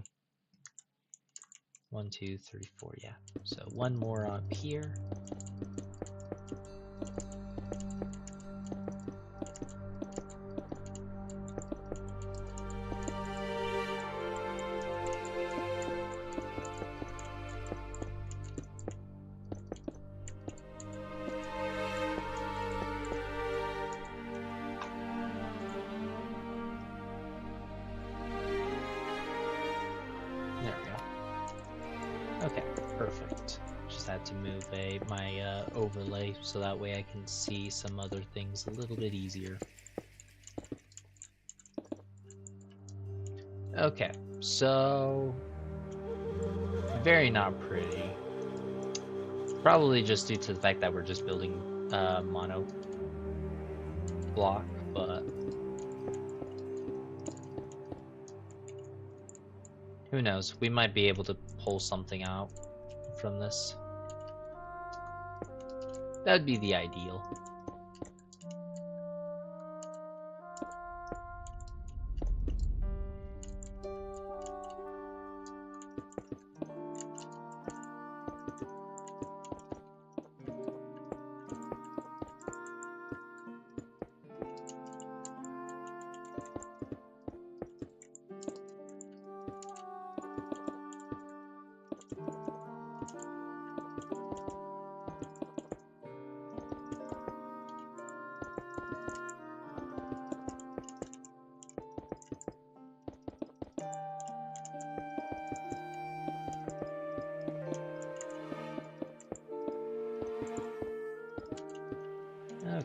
1, 2, 3, 4, yeah. So 1 more up here. Okay, perfect. Just had to move my overlay so that way I can see some other things a little bit easier. Okay, so very not pretty. Probably just due to the fact that we're just building mono block, but who knows? We might be able to pull something out from this. That'd be the ideal.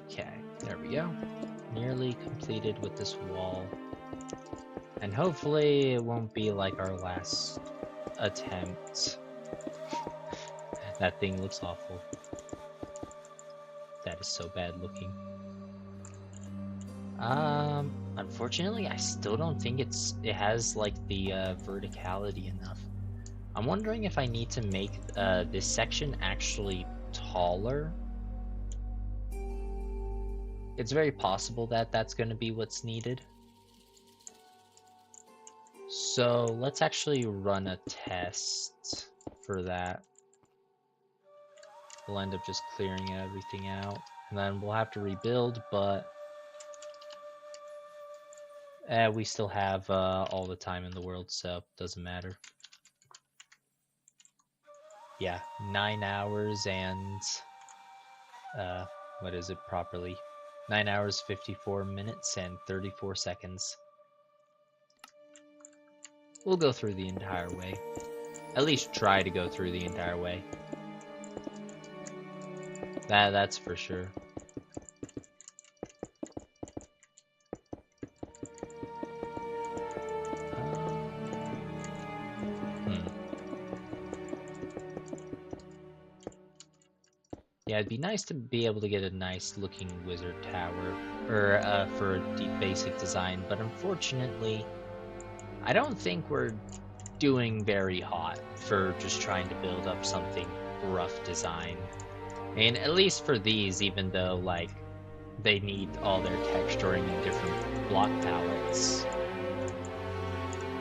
Okay, there we go. Nearly completed with this wall. And hopefully it won't be like our last attempt. That thing looks awful. That is so bad looking. Unfortunately, I still don't think it has like the verticality enough. I'm wondering if I need to make this section actually taller. It's very possible that that's going to be what's needed. So let's actually run a test for that. We'll end up just clearing everything out, and then we'll have to rebuild, but we still have all the time in the world, so it doesn't matter. Yeah, 9 hours and what is it properly? 9 hours, 54 minutes, and 34 seconds. We'll go through the entire way. At least try to go through the entire way. That's for sure. Yeah, it'd be nice to be able to get a nice looking wizard tower, or for a basic design, but unfortunately, I don't think we're doing very hot for just trying to build up something rough design. I mean, at least for these, even though, like, they need all their texturing in different block palettes,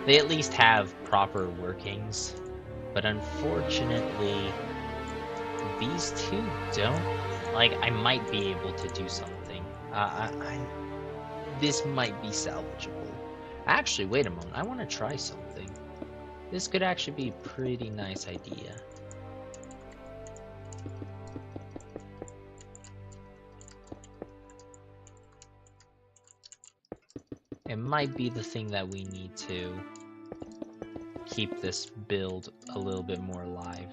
they at least have proper workings, but unfortunately, these two don't. Like, I might be able to do something. This might be salvageable. Actually, wait a moment. I want to try something. This could actually be a pretty nice idea. It might be the thing that we need to keep this build a little bit more alive.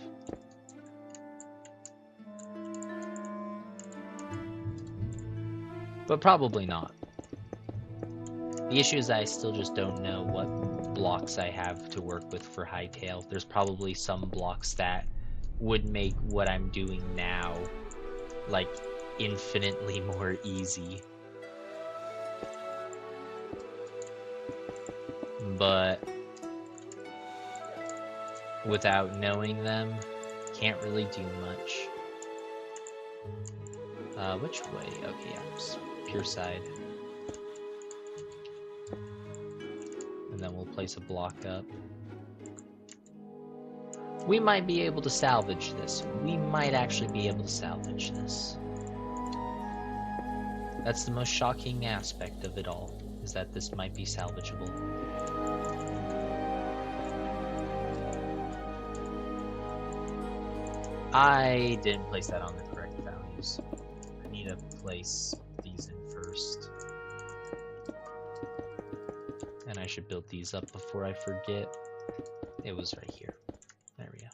But probably not. The issue is that I still just don't know what blocks I have to work with for Hytale. There's probably some blocks that would make what I'm doing now, like, infinitely more easy. But without knowing them, can't really do much. Which way? Okay, yeah, just pure side. And then we'll place a block up. We might be able to salvage this. We might actually be able to salvage this. That's the most shocking aspect of it all, is that this might be salvageable. I didn't place that on the correct values. I need to place these in first. And I should build these up before I forget. It was right here. There we go.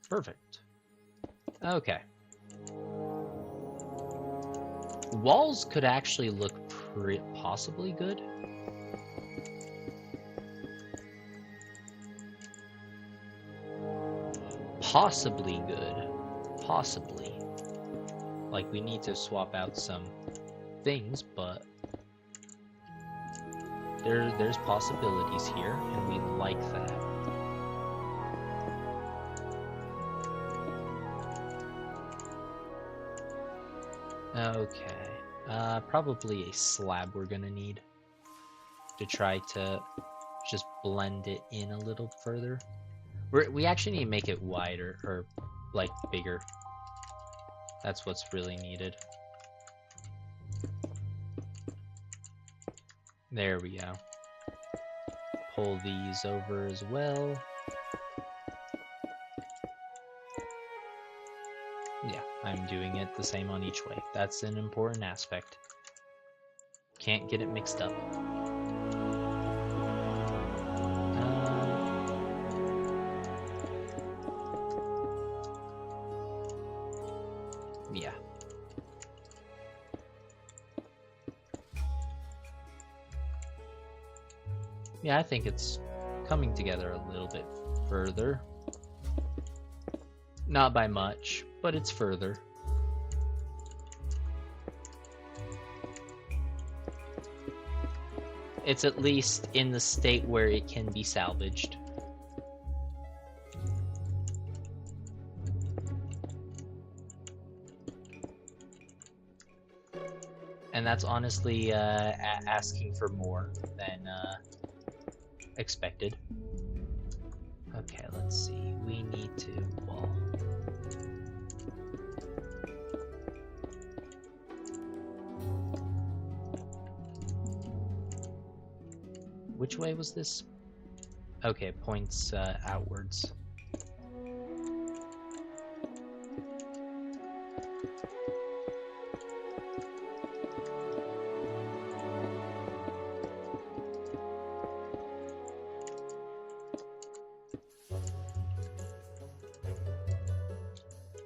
Perfect. Okay. Walls could actually look possibly good. Possibly good. Possibly. Like, we need to swap out some things, but there's possibilities here, and we like that. Okay. Probably a slab we're gonna need to try to just blend it in a little further. We actually need to make it wider, or, like, bigger. That's what's really needed. There we go. Pull these over as well. Yeah, I'm doing it the same on each way. That's an important aspect. Can't get it mixed up. Yeah. Yeah, I think it's coming together a little bit further. Not by much, but it's further. It's at least in the state where it can be salvaged. And that's honestly asking for more than expected. Okay, let's see. We need to wall. Which way was this? Okay, points outwards.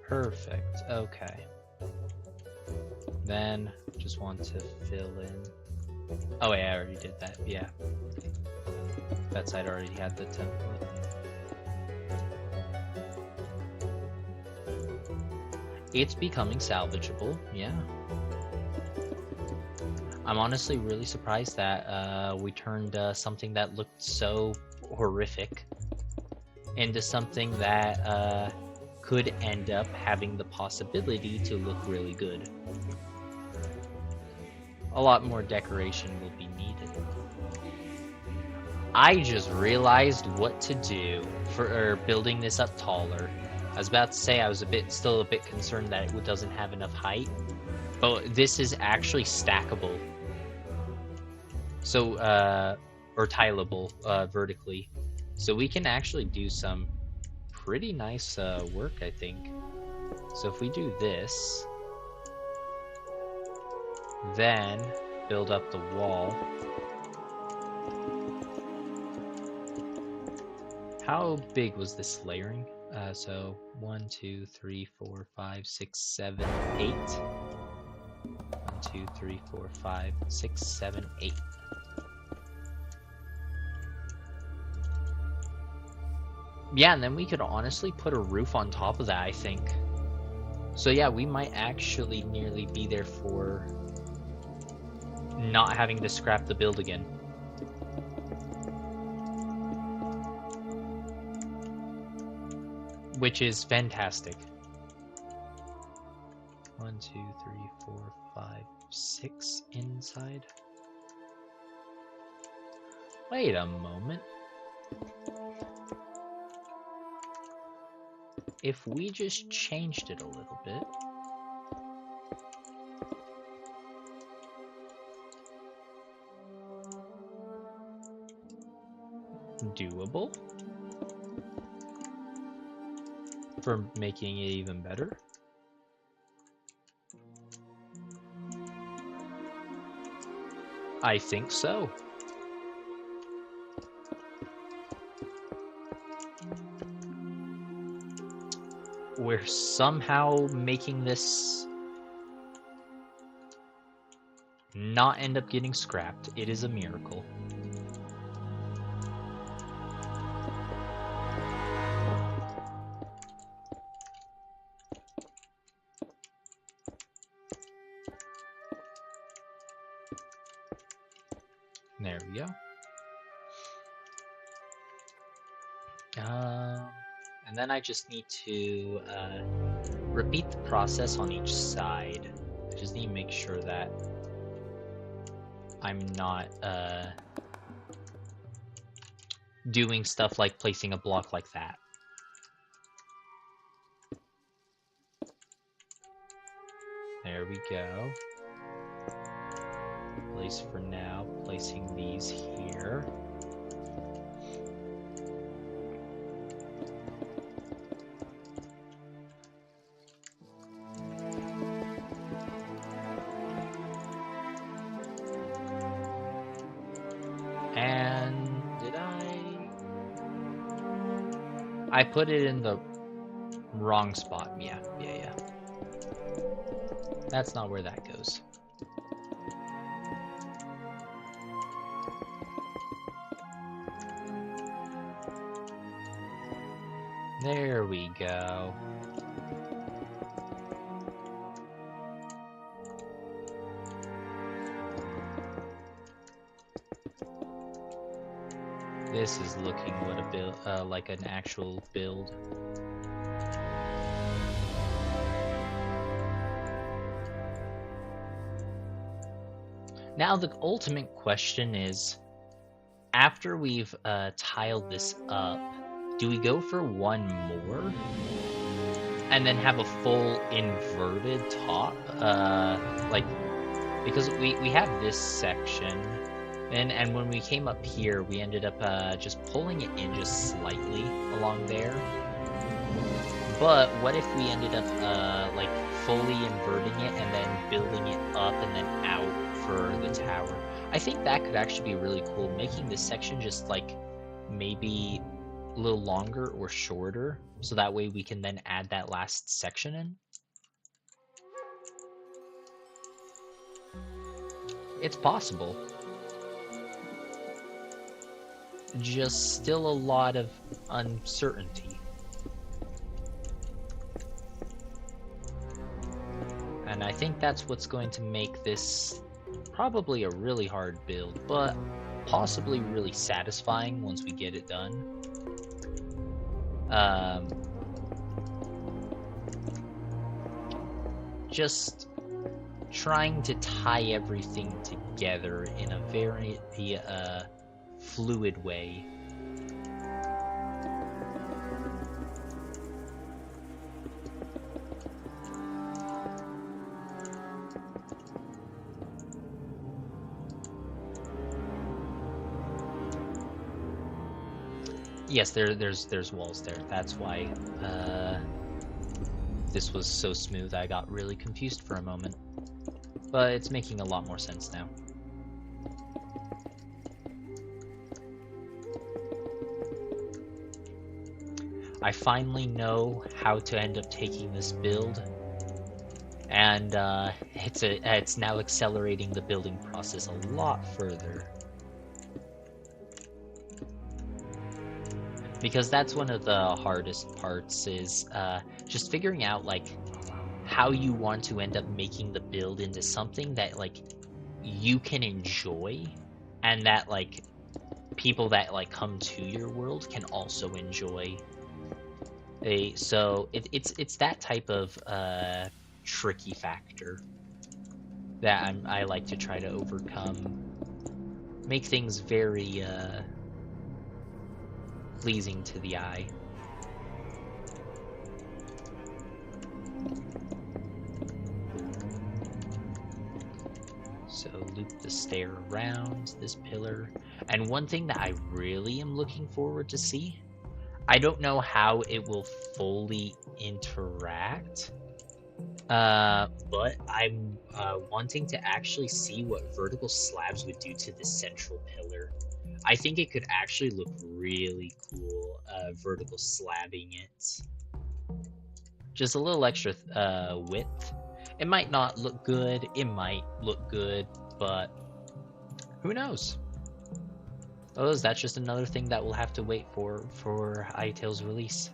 Perfect, okay. Then, just want to fill in... Oh wait, I already did that, yeah. That side already had the template. It's becoming salvageable, yeah. I'm honestly really surprised that we turned something that looked so horrific into something that could end up having the possibility to look really good. A lot more decoration will be needed. I just realized what to do for building this up taller. I was about to say I was still a bit concerned that it doesn't have enough height, but this is actually stackable. So, or tileable vertically. So we can actually do some pretty nice work, I think. So if we do this, then build up the wall. How big was this layering? So 1, 2, 3, 4, 5, 6, 7, 8. 1, 2, 3, 4, 5, 6, 7, 8. Yeah, and then we could honestly put a roof on top of that, I think. So yeah, we might actually nearly be there for not having to scrap the build again. Which is fantastic. 1, 2, 3, 4, 5, 6 inside. Wait a moment. If we just changed it a little bit. Doable? For making it even better? I think so. We're somehow making this not end up getting scrapped. It is a miracle. There we go. And then I just need to repeat the process on each side. I just need to make sure that I'm not doing stuff like placing a block like that. There we go. Place for now, placing these here. And did I put it in the wrong spot. Yeah. That's not where that goes. There we go. This is looking what a build, like an actual build. Now the ultimate question is, after we've tiled this up, do we go for one more and then have a full inverted top? Like, because we have this section, and when we came up here, we ended up just pulling it in just slightly along there. But what if we ended up like fully inverting it and then building it up and then out for the tower? I think that could actually be really cool, making this section just like maybe a little longer or shorter, so that way we can then add that last section in. It's possible. Just still a lot of uncertainty. And I think that's what's going to make this probably a really hard build, but possibly really satisfying once we get it done. Just trying to tie everything together in a very fluid way. Yes, there's walls there. That's why this was so smooth. I got really confused for a moment, but it's making a lot more sense now. I finally know how to end up taking this build, and it's now accelerating the building process a lot further. Because that's one of the hardest parts, is just figuring out like how you want to end up making the build into something that like you can enjoy, and that like people that like come to your world can also enjoy. So it's that type of tricky factor that I like to try to overcome. Make things very pleasing to the eye. So loop the stair around this pillar. And one thing that I really am looking forward to see, I don't know how it will fully interact, but I'm wanting to actually see what vertical slabs would do to this central pillar. I think it could actually look really cool, vertical slabbing it. Just a little extra width. It might not look good, it might look good, but who knows? Oh, that's just another thing that we'll have to wait for Hytale's release.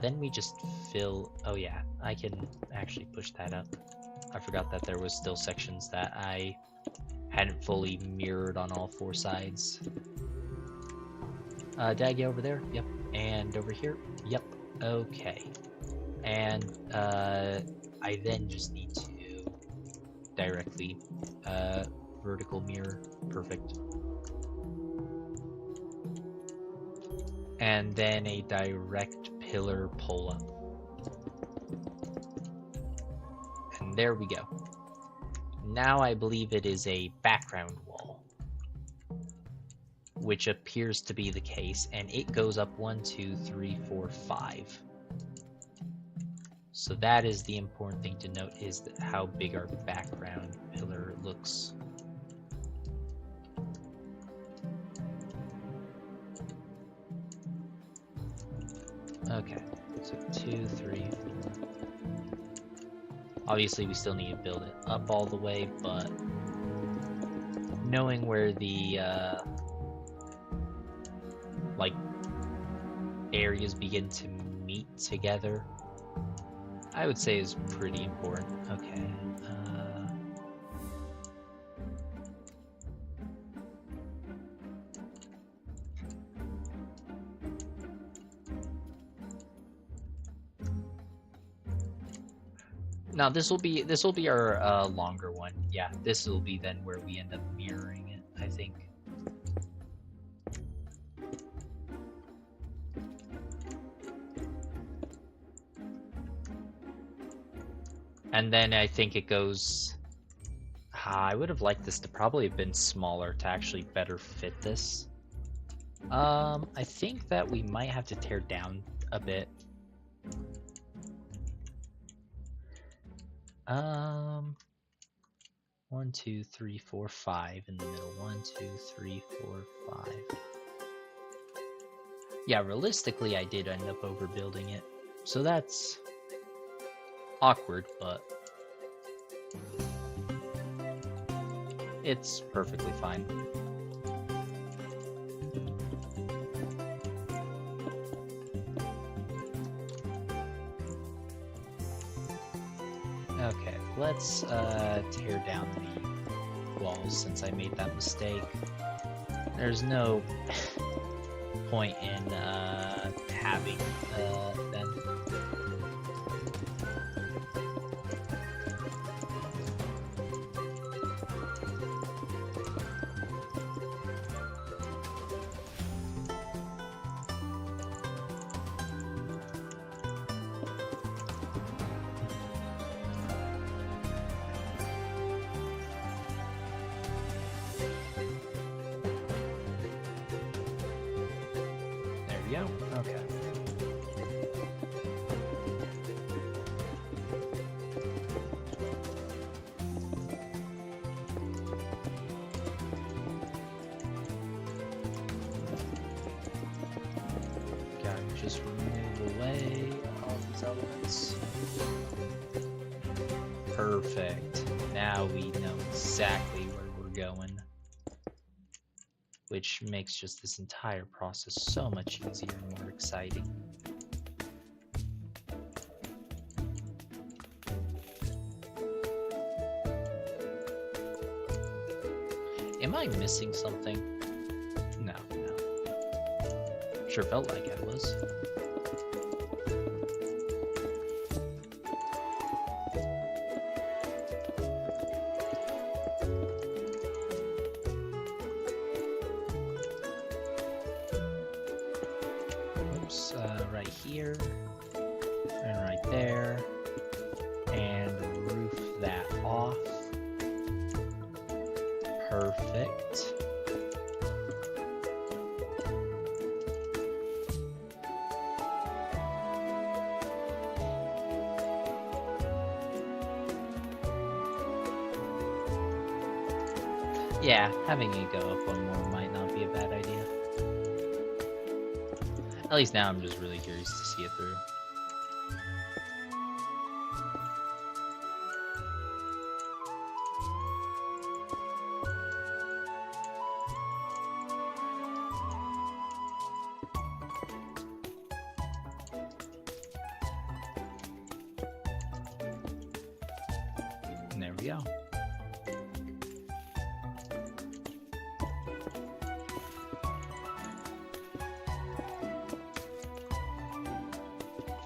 Then we just fill... Oh yeah, I can actually push that up. I forgot that there was still sections that I hadn't fully mirrored on all four sides. Did I get over there? Yep. And over here? Yep. Okay. And I then just need to directly vertical mirror. Perfect. And then a direct pillar pull up. And there we go. Now I believe it is a background wall, which appears to be the case, and it goes up 1, 2, 3, 4, 5. So that is the important thing to note, is that how big our background pillar looks. Okay, so 2, 3, 4. Obviously we still need to build it up all the way, but knowing where the like areas begin to meet together, I would say is pretty important. Okay. Now this will be our longer one. Yeah, this will be then where we end up mirroring it, I think. And then I think it goes. I would have liked this to probably have been smaller to actually better fit this. I think that we might have to tear down a bit. 1, 2, 3, 4, 5 in the middle. 1, 2, 3, 4, 5. Yeah, realistically, I did end up overbuilding it, so that's awkward, but it's perfectly fine. Okay, let's tear down the walls since I made that mistake. There's no point in having them. Okay. Gotta just remove away all these elements. Perfect. Now we know exactly where we're going, which makes just this entire process so much easier and more exciting. Am I missing something? No. Sure felt like I was. Right here, and right there, and roof that off. Perfect. Yeah, having it go up one more might not be a bad idea. At least now I'm just really curious to see it through. And there we go.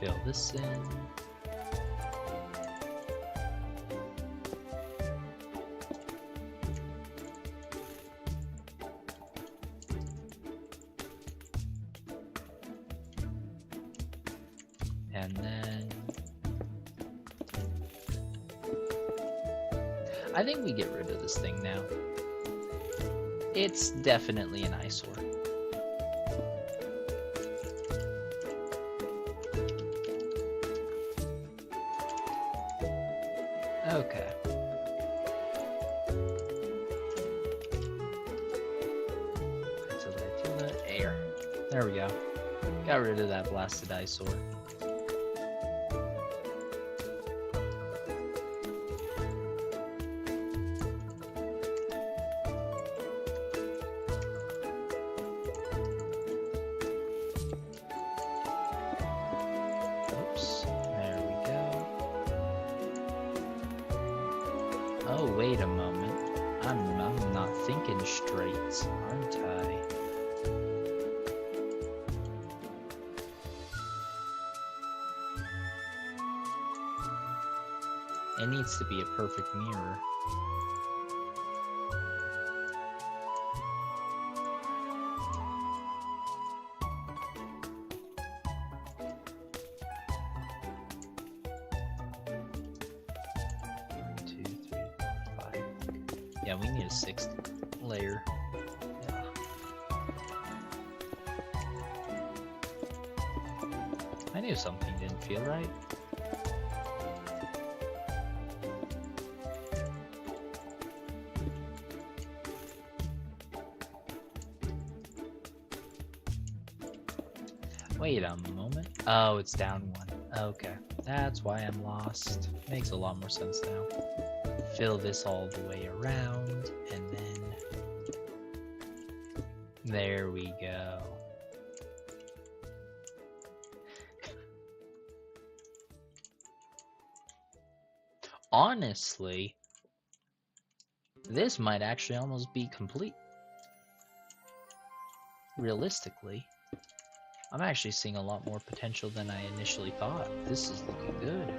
Fill this in. And then I think we get rid of this thing now. It's definitely an eyesore. Okay. Air. There we go. Got rid of that blasted eyesore. Oops. There we go. Oh, wait a moment. I'm not thinking straight, aren't I? It needs to be a perfect mirror. Yeah, we need a 6th layer. Yeah. I knew something didn't feel right. Wait a moment. Oh, it's down 1. Okay, that's why I'm lost. Makes a lot more sense now. Fill this all the way around, and then there we go. Honestly, this might actually almost be complete. Realistically, I'm actually seeing a lot more potential than I initially thought. This is looking good.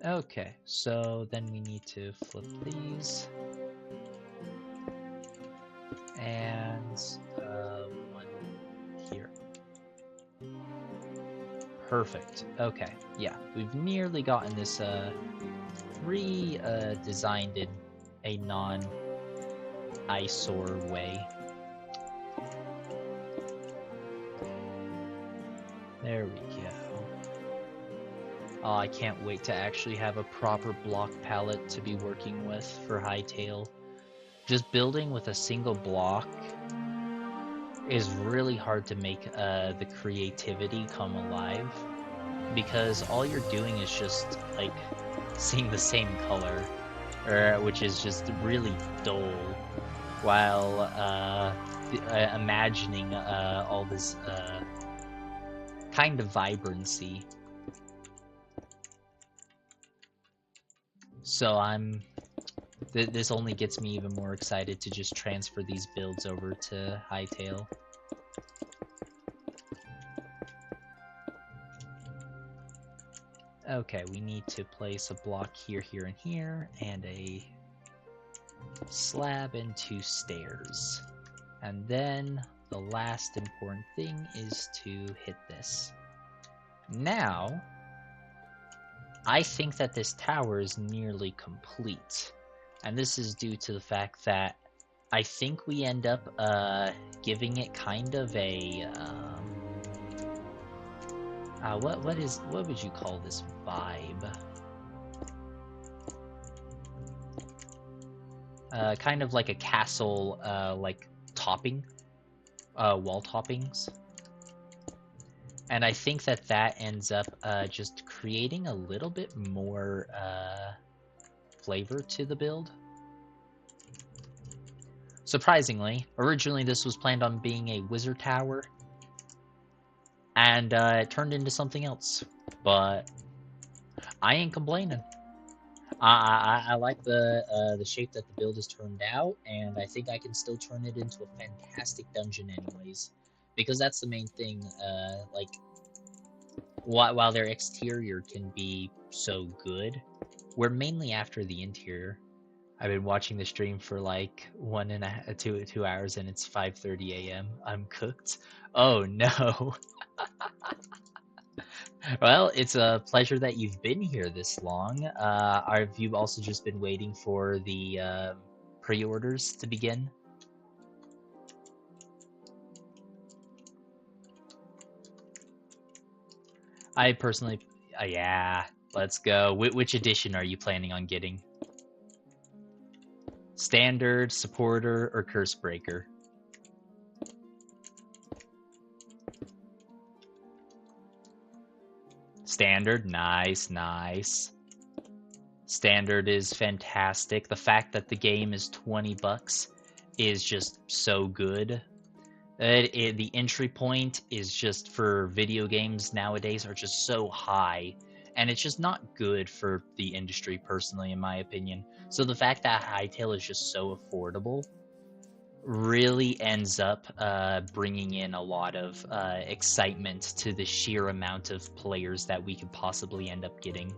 Okay, so then we need to flip these. And one here. Perfect. Okay, yeah, we've nearly gotten this designed in a non-eyesore way. There we go. Oh, I can't wait to actually have a proper block palette to be working with for Hytale. Just building with a single block is really hard to make the creativity come alive, because all you're doing is just like seeing the same color, which is just really dull, while imagining all this kind of vibrancy. So this only gets me even more excited to just transfer these builds over to Hytale. Okay, we need to place a block here, here, and here, and a slab and 2 stairs. And then the last important thing is to hit this. Now, I think that this tower is nearly complete. And this is due to the fact that I think we end up giving it kind of a what would you call this vibe? Kind of like a castle like topping, wall toppings. And I think that ends up just creating a little bit more flavor to the build. Surprisingly, originally this was planned on being a wizard tower, and it turned into something else. But I ain't complaining. I like the shape that the build has turned out, and I think I can still turn it into a fantastic dungeon anyways. Because that's the main thing, like, while their exterior can be so good, we're mainly after the interior. I've been watching the stream for like 2 hours, and it's 5:30 a.m. I'm cooked. Oh no. Well, it's a pleasure that you've been here this long. Have you also just been waiting for the pre-orders to begin? I personally, yeah, let's go. Which edition are you planning on getting? Standard, Supporter, or Curse Breaker? Standard, nice, nice. Standard is fantastic. The fact that the game is $20 is just so good. The entry point is just, for video games nowadays, are just so high, and it's just not good for the industry, personally, in my opinion. So the fact that Hytale is just so affordable really ends up bringing in a lot of excitement to the sheer amount of players that we could possibly end up getting.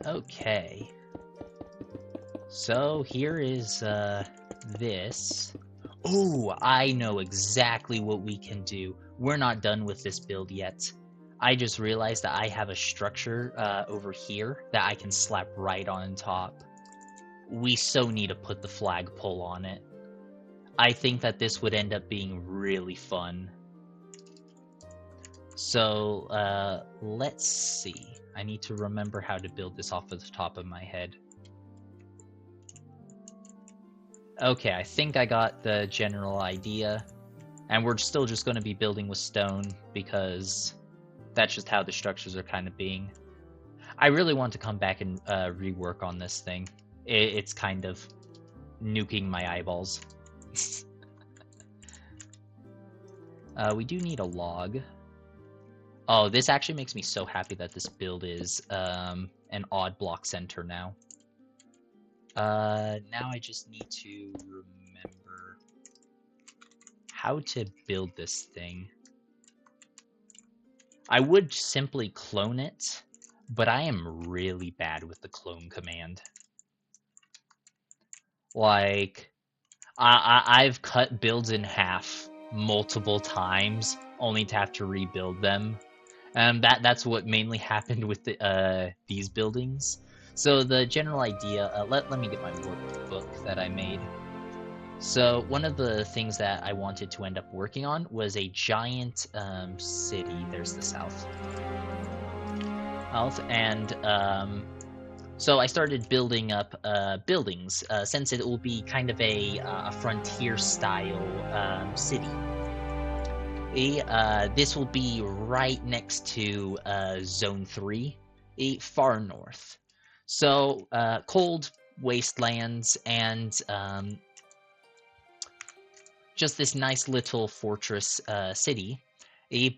Okay. So here is this. Oh, I know exactly what we can do. We're not done with this build yet. I just realized that I have a structure over here that I can slap right on top. We so need to put the flagpole on it. I think that this would end up being really fun. So, let's see. I need to remember how to build this off of the top of my head. Okay, I think I got the general idea. And we're still just going to be building with stone because that's just how the structures are kind of being. I really want to come back and rework on this thing. It's kind of nuking my eyeballs. We do need a log. Oh, this actually makes me so happy that this build is an odd block center now. Now I just need to remember how to build this thing. I would simply clone it, but I am really bad with the clone command. Like, I've cut builds in half multiple times, only to have to rebuild them. That's what mainly happened with these buildings. So the general idea, let me get my workbook that I made. So one of the things that I wanted to end up working on was a giant city. There's the south. And so I started building up buildings, since it will be kind of a frontier-style city. This will be right next to Zone 3, far north. So, cold wastelands and just this nice little fortress city.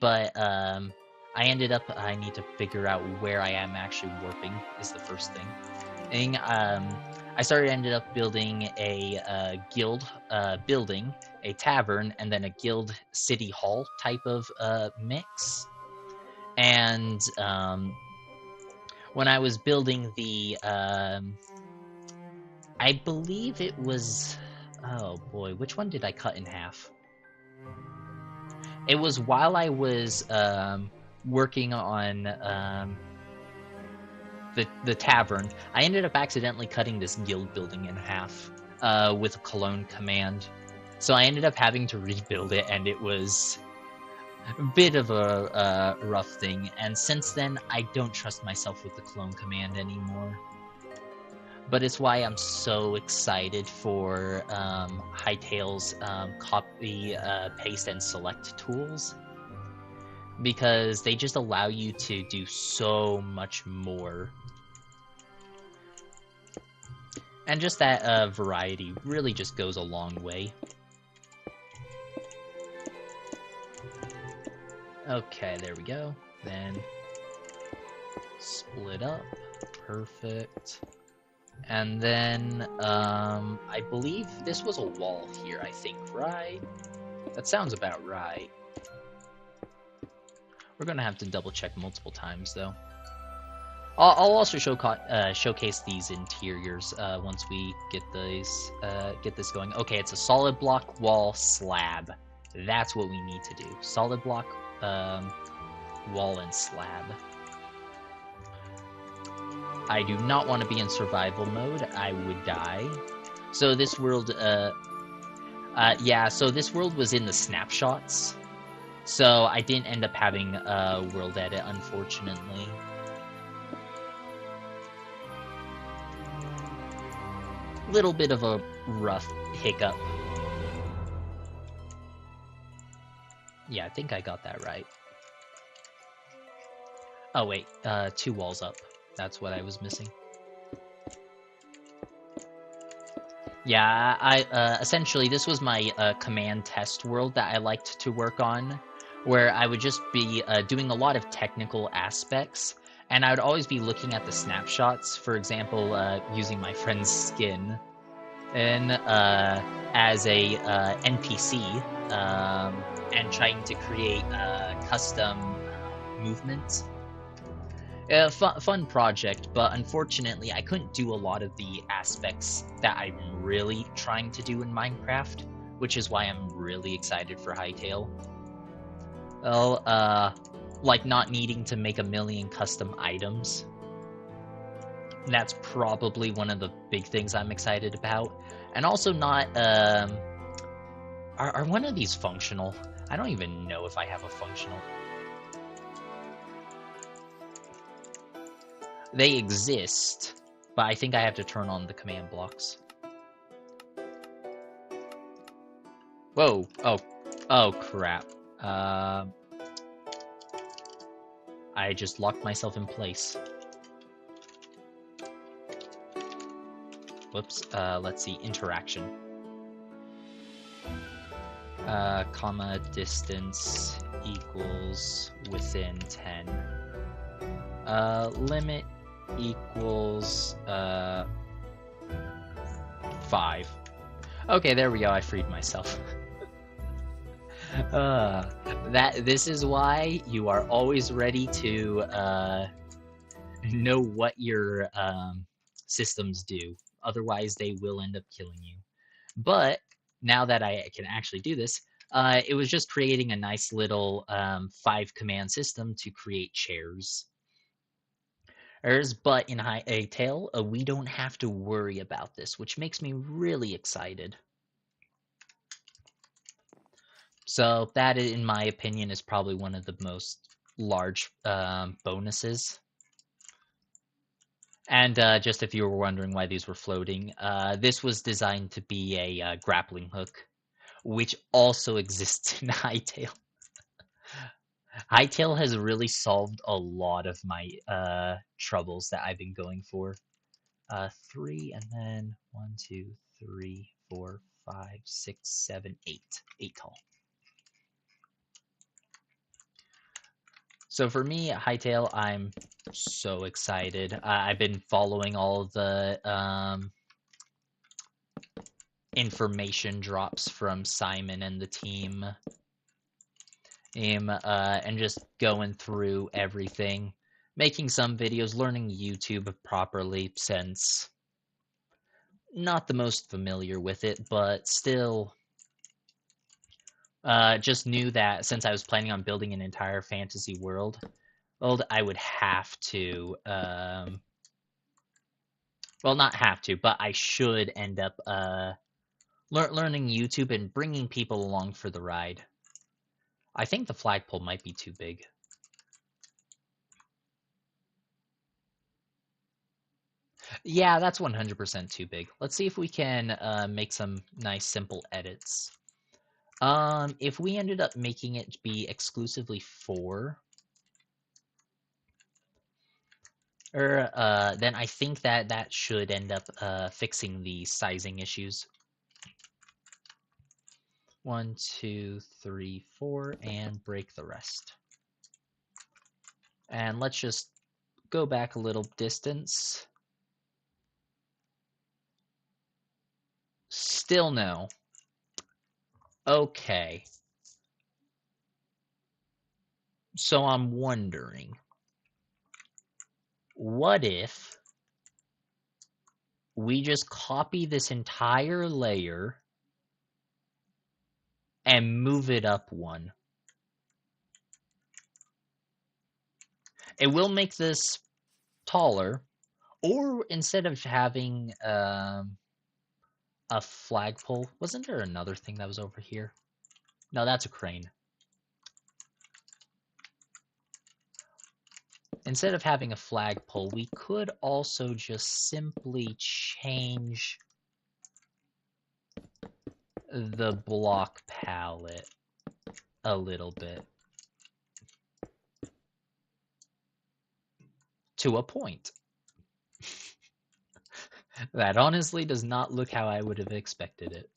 But I ended up, I need to figure out where I am actually warping is the first thing. And I ended up building a guild building, a tavern, and then a guild city hall type of mix. And when I was building the, I believe it was, oh boy, which one did I cut in half? It was while I was working on the tavern. I ended up accidentally cutting this guild building in half with a clone command. So I ended up having to rebuild it, and it was a bit of a rough thing. And since then, I don't trust myself with the clone command anymore. But it's why I'm so excited for Hytale's copy, paste, and select tools. Because they just allow you to do so much more. And just that variety really just goes a long way. Okay, there we go. Then split up. Perfect. And then I believe this was a wall here, I think, right? That sounds about right. We're gonna have to double check multiple times, though. I'll also showcase these interiors once we get this going. Okay, it's a solid block wall slab. That's what we need to do. Solid block wall and slab. I do not want to be in survival mode. I would die. So this world, yeah. So this world was in the snapshots. So I didn't end up having a world edit, unfortunately. Little bit of a rough hiccup. Yeah, I think I got that right. Oh wait, 2 walls up. That's what I was missing. Yeah, I essentially this was my command test world that I liked to work on. where I would just be doing a lot of technical aspects, and I would always be looking at the snapshots, for example, using my friend's skin and as a NPC, and trying to create custom movements. Fun project, but unfortunately, I couldn't do a lot of the aspects that I'm really trying to do in Minecraft, which is why I'm really excited for Hytale. Well, like not needing to make a million custom items. That's probably one of the big things I'm excited about. And also not, are one of these functional? I don't even know if I have a functional. They exist, but I think I have to turn on the command blocks. Whoa, oh crap. I just locked myself in place. Whoops, let's see, interaction. Comma distance equals within 10. Limit equals 5. Okay, there we go, I freed myself. This is why you are always ready to know what your systems do. Otherwise, they will end up killing you. But now that I can actually do this, it was just creating a nice little 5-command system to create chairs. But in Hytale, we don't have to worry about this, which makes me really excited. So that, in my opinion, is probably one of the most large bonuses. And just if you were wondering why these were floating, this was designed to be a grappling hook, which also exists in Hytale. Hytale has really solved a lot of my troubles that I've been going for. 3, and then 1, 2, 3, 4, 5, 6, 7, 8. 8 tall. So for me, Hytale, I'm so excited. I've been following all the information drops from Simon and the team, and just going through everything, making some videos, learning YouTube properly, since not the most familiar with it, but still just knew that since I was planning on building an entire fantasy world, I would have to, well, not have to, but I should end up learning YouTube and bringing people along for the ride. I think the flagpole might be too big. Yeah, that's 100% too big. Let's see if we can make some nice simple edits. If we ended up making it be exclusively 4, then I think that should end up fixing the sizing issues. 1, 2, 3, 4, and break the rest. And let's just go back a little distance. Still no. Okay. So I'm wondering, what if we just copy this entire layer and move it up 1? It will make this taller, or instead of having a flagpole, wasn't there another thing that was over here? No, that's a crane. Instead of having a flagpole, we could also just simply change the block palette a little bit to a point. That honestly does not look how I would have expected it.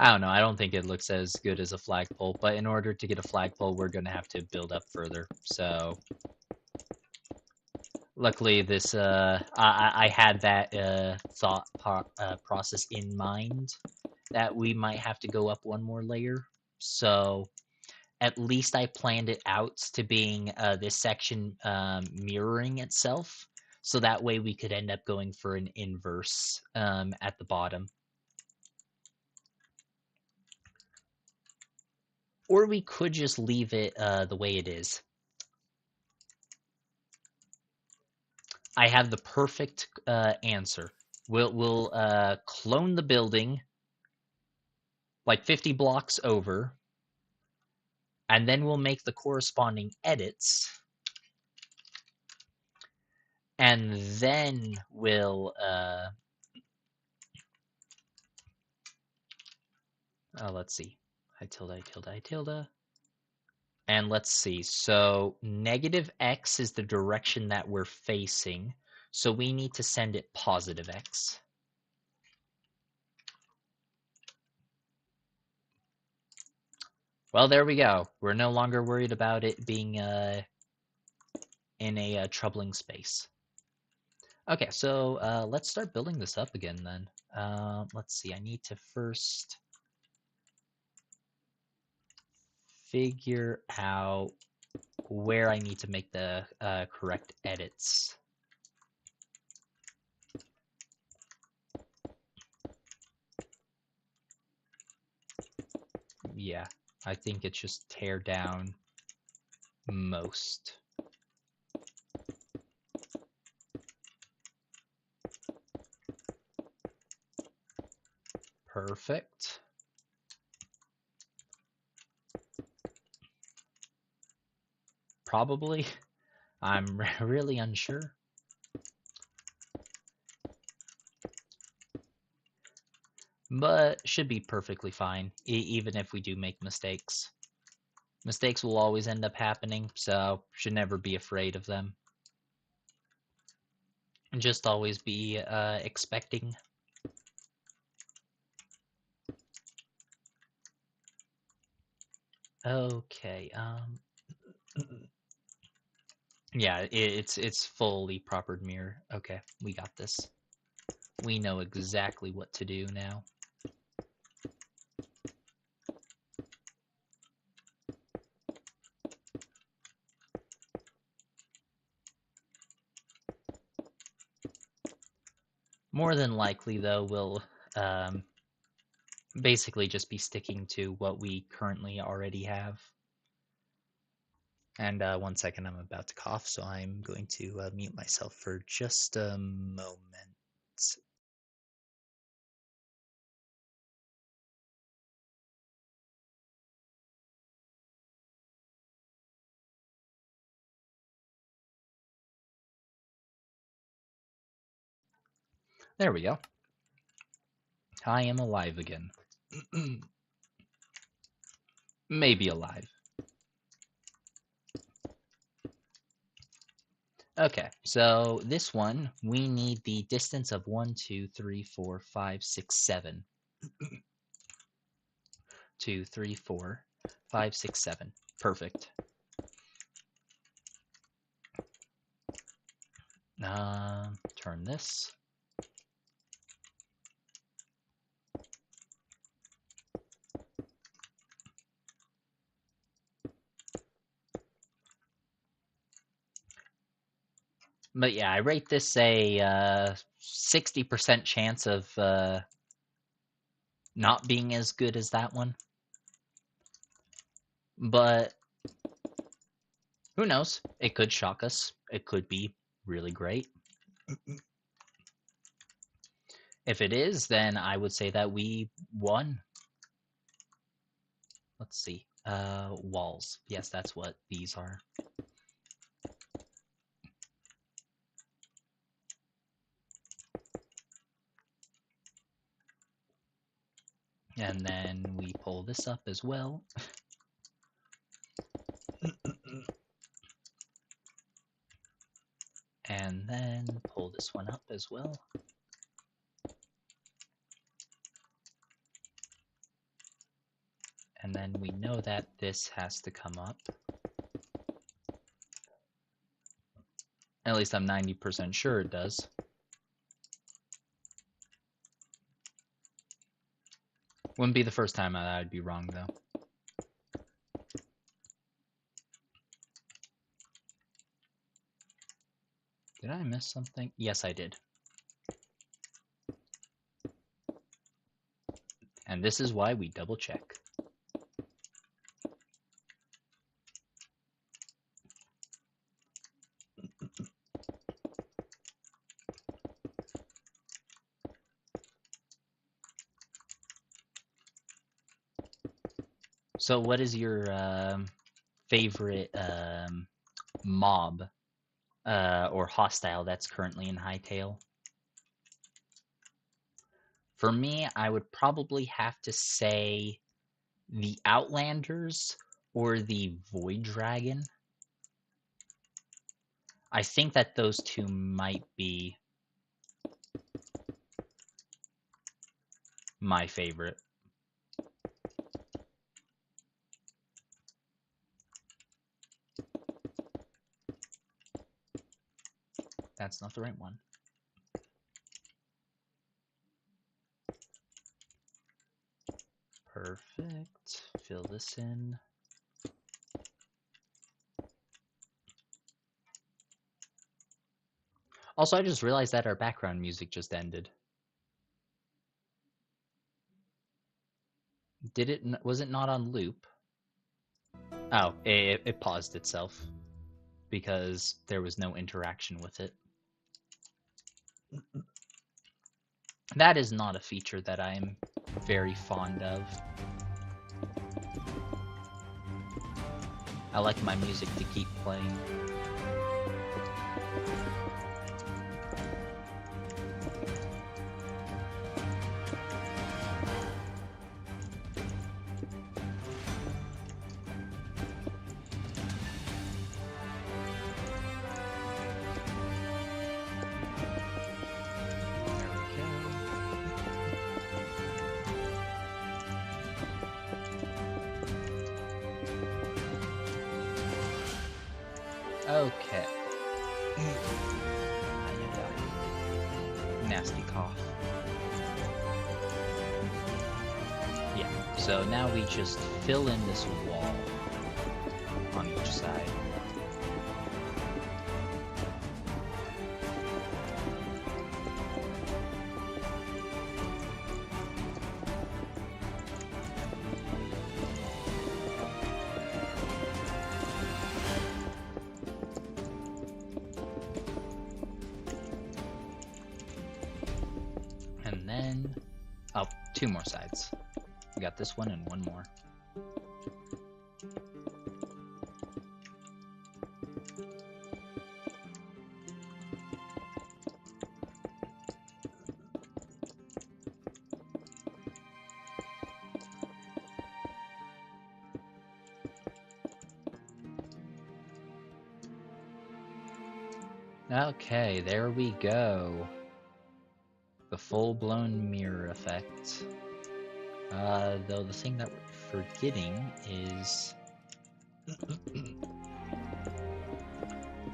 I don't know. I don't think it looks as good as a flagpole, but in order to get a flagpole, we're going to have to build up further. So luckily, this I had that thought process in mind that we might have to go up one more layer. So at least I planned it out to being this section mirroring itself. So that way we could end up going for an inverse at the bottom. Or we could just leave it the way it is. I have the perfect answer. We'll clone the building like 50 blocks over, and then we'll make the corresponding edits, and then we'll let's see, I tilde, and let's see. So negative x is the direction that we're facing, so we need to send it positive x. Well, there we go. We're no longer worried about it being in a troubling space. Okay, so let's start building this up again then. Let's see, I need to first figure out where I need to make the correct edits. Yeah, I think it's just tear down most. Perfect. Probably. I'm really unsure. But should be perfectly fine, even if we do make mistakes. Mistakes will always end up happening, so should never be afraid of them. Just always be expecting. Okay. Yeah, it's fully proper mirror. Okay, we got this. We know exactly what to do now. More than likely, though, we'll basically just be sticking to what we currently already have. And 1 second, I'm about to cough, so I'm going to mute myself for just a moment. There we go. I am alive again. Maybe alive. Okay, so this one, we need the distance of 1, 2, 3, 4, 5, 6, 7. 2, 3, 4, 5, 6, 7. Perfect. Turn this. But yeah, I rate this a 60% chance of not being as good as that one. But who knows? It could shock us. It could be really great. If it is, then I would say that we won. Let's see. Walls. Yes, that's what these are. And then we pull this up as well. And then pull this one up as well. And then we know that this has to come up. At least I'm 90% sure it does. Wouldn't be the first time I'd be wrong, though. Did I miss something? Yes, I did. And this is why we double check. So what is your favorite mob or hostile that's currently in Hytale? For me, I would probably have to say the Outlanders or the Void Dragon. I think that those two might be my favorite. That's not the right one. Perfect. Fill this in. Also, I just realized that our background music just ended. Did it? Was it not on loop? Oh, it paused itself because there was no interaction with it. That is not a feature that I'm very fond of. I like my music to keep playing. Okay. Nasty cough. Yeah, so now we just fill in this wall on each side. And then, oh, two more sides. We got this one and one more. Okay, there we go. The full-blown mirror effect. Though the thing that we're forgetting is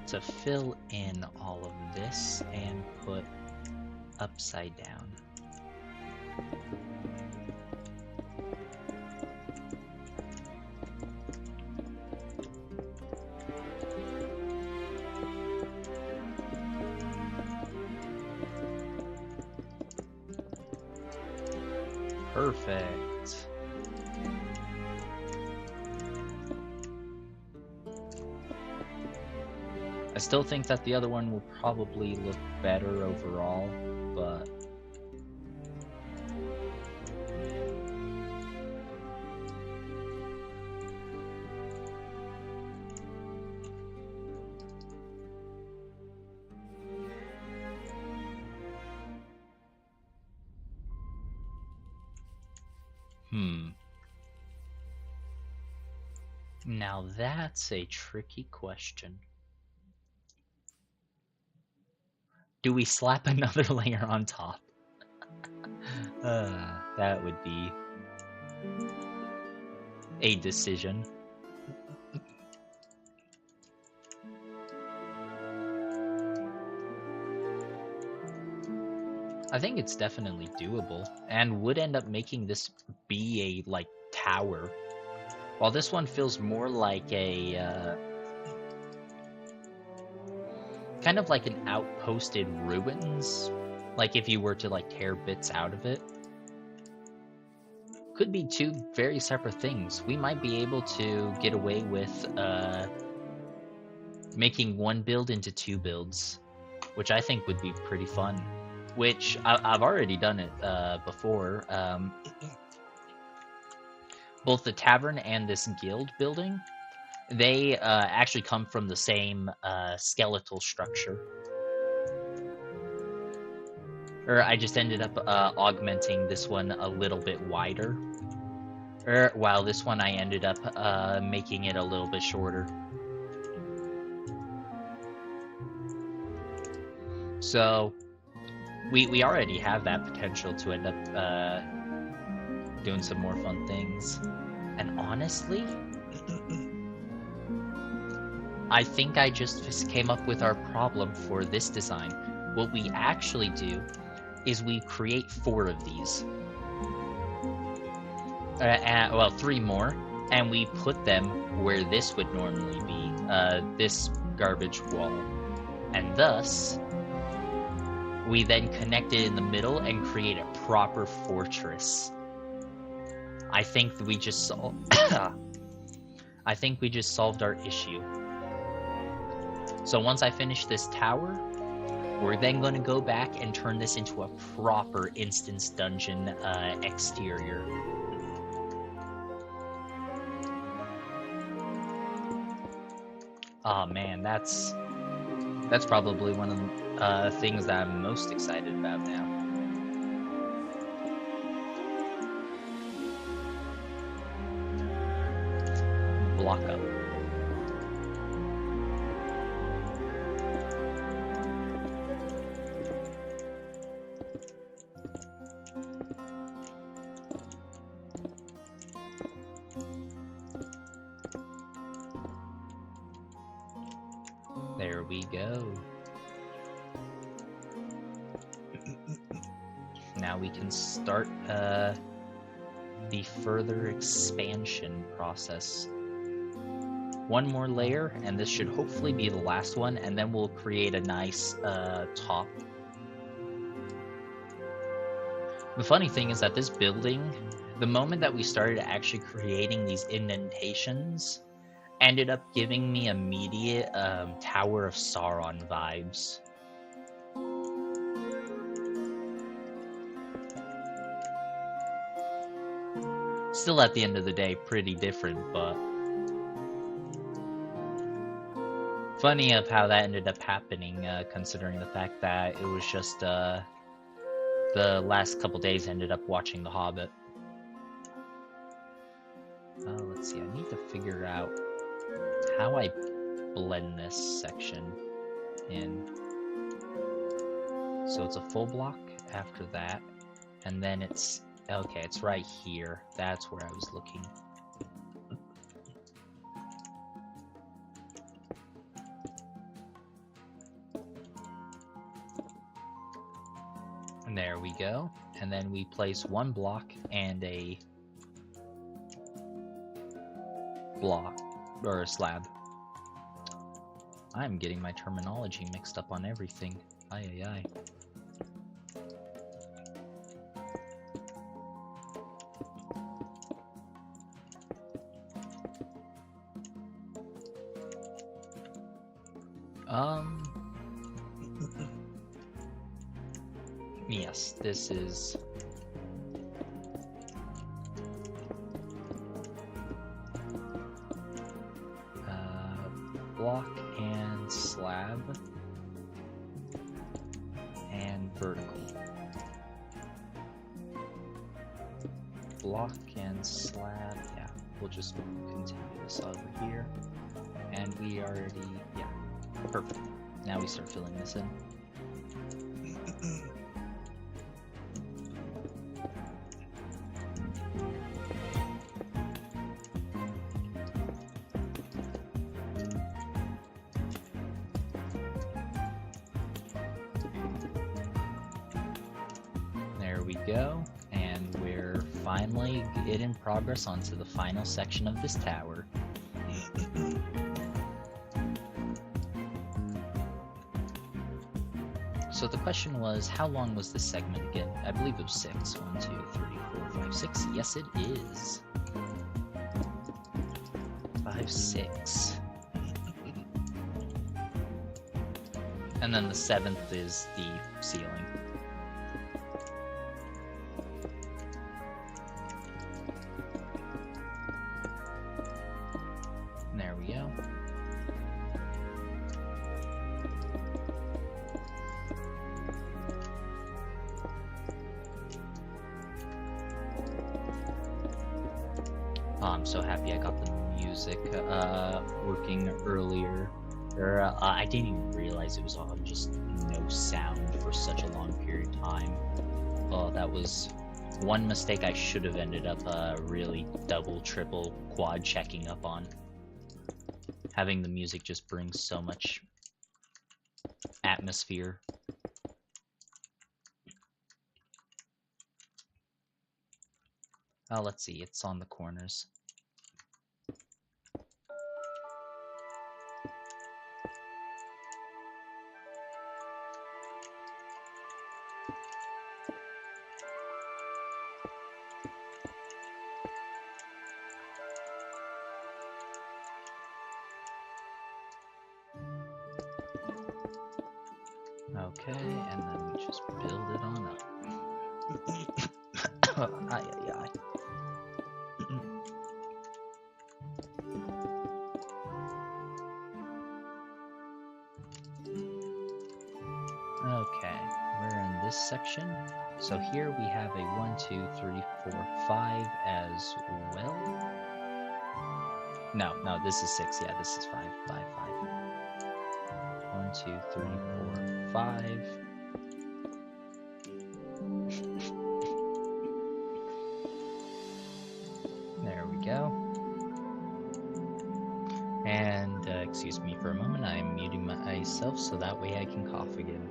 to fill in all of this and put upside down. Perfect. I still think that the other one will probably look better overall, but now that's a tricky question. Do we slap another layer on top? That would be a decision. I think it's definitely doable, and would end up making this be a, like, tower. While this one feels more like a, kind of like an outposted ruins, like if you were to, like, tear bits out of it. Could be two very separate things. We might be able to get away with, making one build into two builds, which I think would be pretty fun. Which I've already done it before. Both the tavern and this guild building, they actually come from the same skeletal structure. Or I just ended up augmenting this one a little bit wider. While this one I ended up making it a little bit shorter. So we already have that potential to end up doing some more fun things. And honestly, I think I just came up with our problem for this design. What we actually do is we create 4 of these. Well, 3 more, and we put them where this would normally be, this garbage wall. And thus, we then connect it in the middle and create a proper fortress. I think we just solved our issue. So once I finish this tower, we're then going to go back and turn this into a proper instance dungeon exterior. Oh man, that's probably one of the things that I'm most excited about now. Block up. There we go. Now we can start the further expansion process. One more layer, and this should hopefully be the last one, and then we'll create a nice top. The funny thing is that this building, the moment that we started actually creating these indentations, ended up giving me immediate Tower of Sauron vibes. Still, at the end of the day, pretty different, but funny of how that ended up happening, considering the fact that it was just the last couple days ended up watching The Hobbit. Let's see, I need to figure out how I blend this section in. So it's a full block after that, and then it's, okay, it's right here. That's where I was looking. And there we go. And then we place one block and a block, or a slab. I'm getting my terminology mixed up on everything. Aye, aye, aye. Yes, this is block and slab and vertical. Block and slab, yeah, we'll just continue this over here. And we already, yeah, perfect. Now we start filling this in. we go, and we're finally getting progress onto the final section of this tower. So the question was, how long was this segment again? I believe it was 6. 1, 2, 3, 4, 5, 6. Yes, it is. 5, 6. And then the 7th is the ceiling. There we go. Oh, I'm so happy I got the music working earlier. I didn't even realize it was on just no sound for such a long period of time. Oh, that was one mistake I should have ended up really double, triple, quad checking up on. Having the music just brings so much atmosphere. Oh, let's see, it's on the corners. Okay, and then we just build it on up. Ay, ay, ay. Okay, we're in this section. So here we have a 1, 2, 3, 4, 5 as well. No, this is 6. Yeah, this is 5. 5, 5. 1, 2, 3, 4, 5. There we go. And excuse me for a moment, I'm muting myself so that way I can cough again.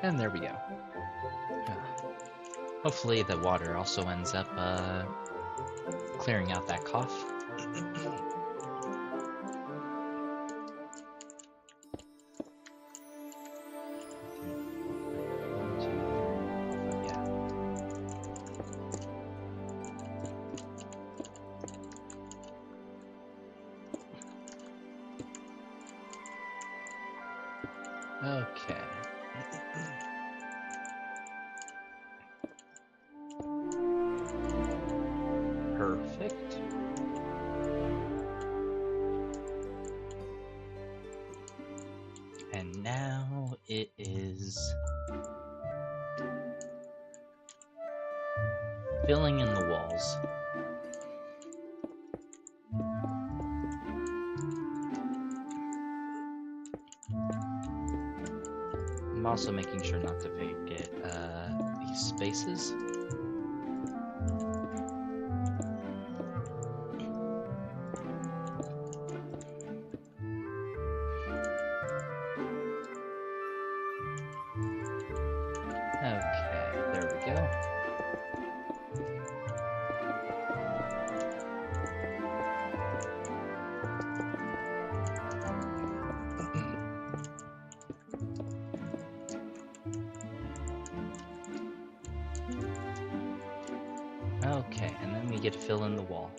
And there we go. Hopefully the water also ends up clearing out that cough. Okay. Perfect. And now it is filling in the walls. I'm also making sure not to forget these spaces. Okay, there we go. Okay, and then we get to fill in the wall.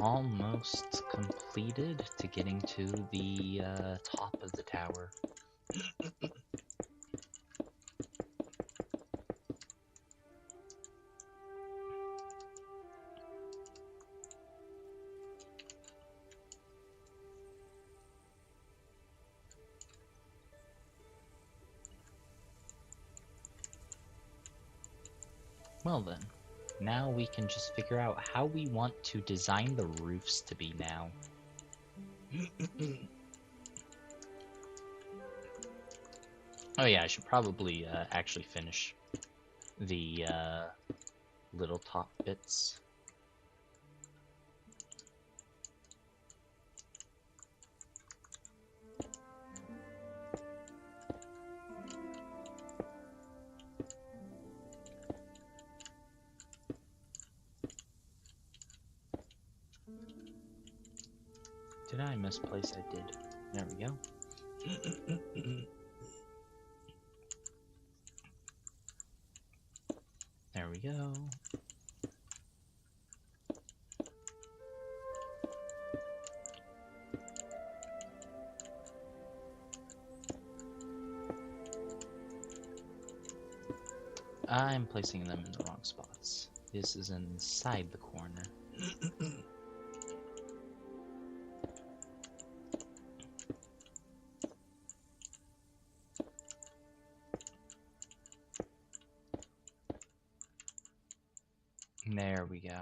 almost completed to getting to the top of the tower. Well then, now we can just figure out how we want to design the roofs to be now. Oh yeah, I should probably actually finish the little top bits. Did I misplace? I did. There we go. There we go. I'm placing them in the wrong spots. This is inside the corner. There we go.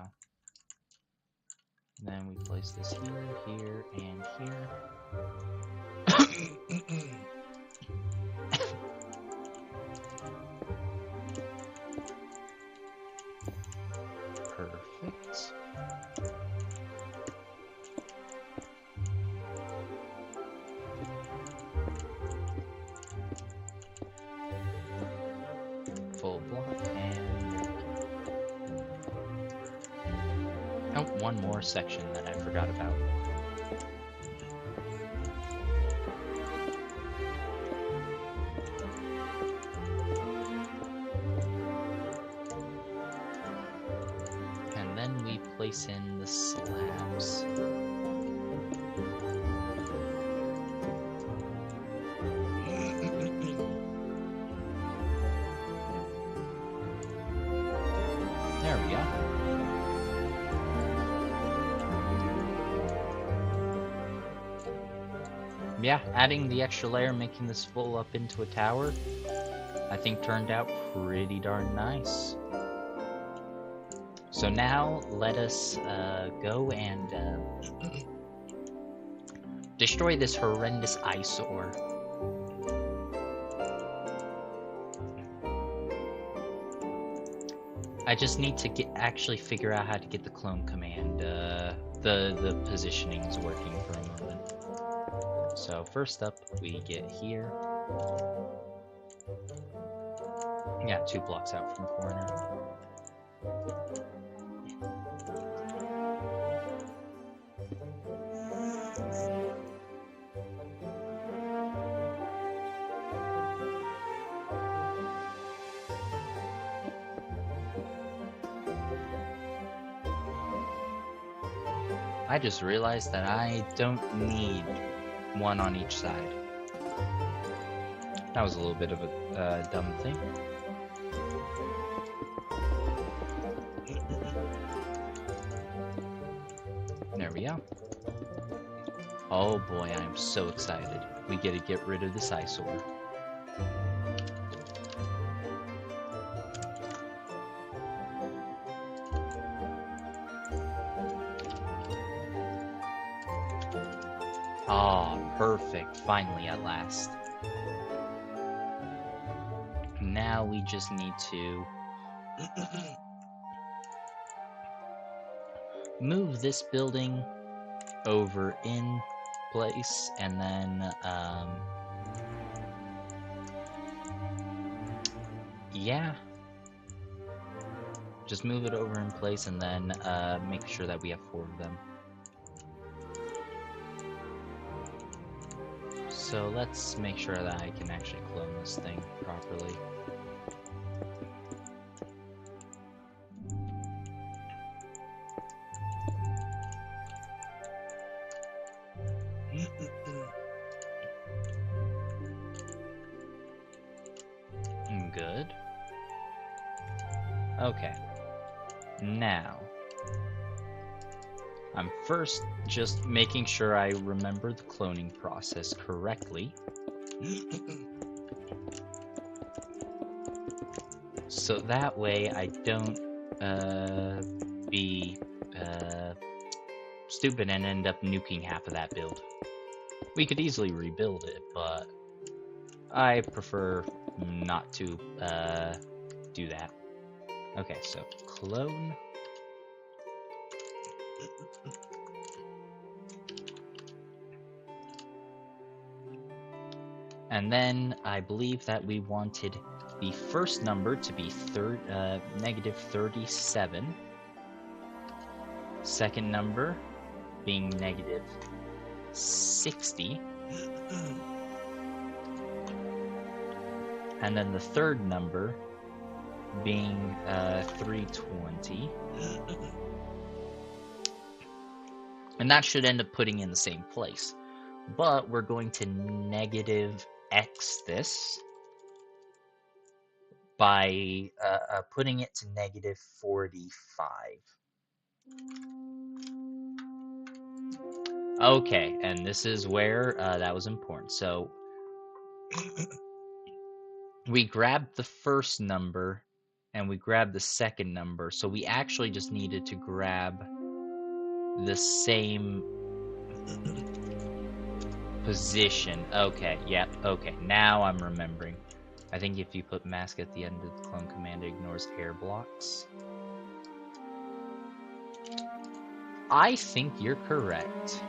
And then we place this here, here, and here. Perfect. Full block and... Oh, one more section that I forgot about. And then we place in the slabs. There we go. Yeah, adding the extra layer, making this full up into a tower, I think turned out pretty darn nice. So now let us go and destroy this horrendous eyesore. I just need to actually figure out how to get the clone command. The positioning is working for a moment. So first up, we get here. Yeah, 2 blocks out from the corner. I just realized that I don't need one on each side. That was a little bit of a dumb thing. There we go. Oh boy, I'm so excited. We get to get rid of this eyesore. Oh, perfect. Finally, at last. Now we just need to move this building over in place, and then, yeah. Just move it over in place, and then make sure that we have 4 of them. So let's make sure that I can actually clone this thing properly. good. Okay. Now, I'm first just making sure I remember the cloning process correctly. So that way I don't be stupid and end up nuking half of that build. We could easily rebuild it, but I prefer not to do that. Okay, so clone. And then I believe that we wanted the first number to be negative 37. Second number being negative 60. And then the third number being 320. And that should end up putting in the same place. But we're going to negative x this by putting it to negative 45. Okay, and this is where that was important. So we grabbed the first number and we grabbed the second number. So we actually just needed to grab the same position. Okay, yep, okay, now I'm remembering. I think if you put mask at the end of the clone command, it ignores air blocks. I think you're correct.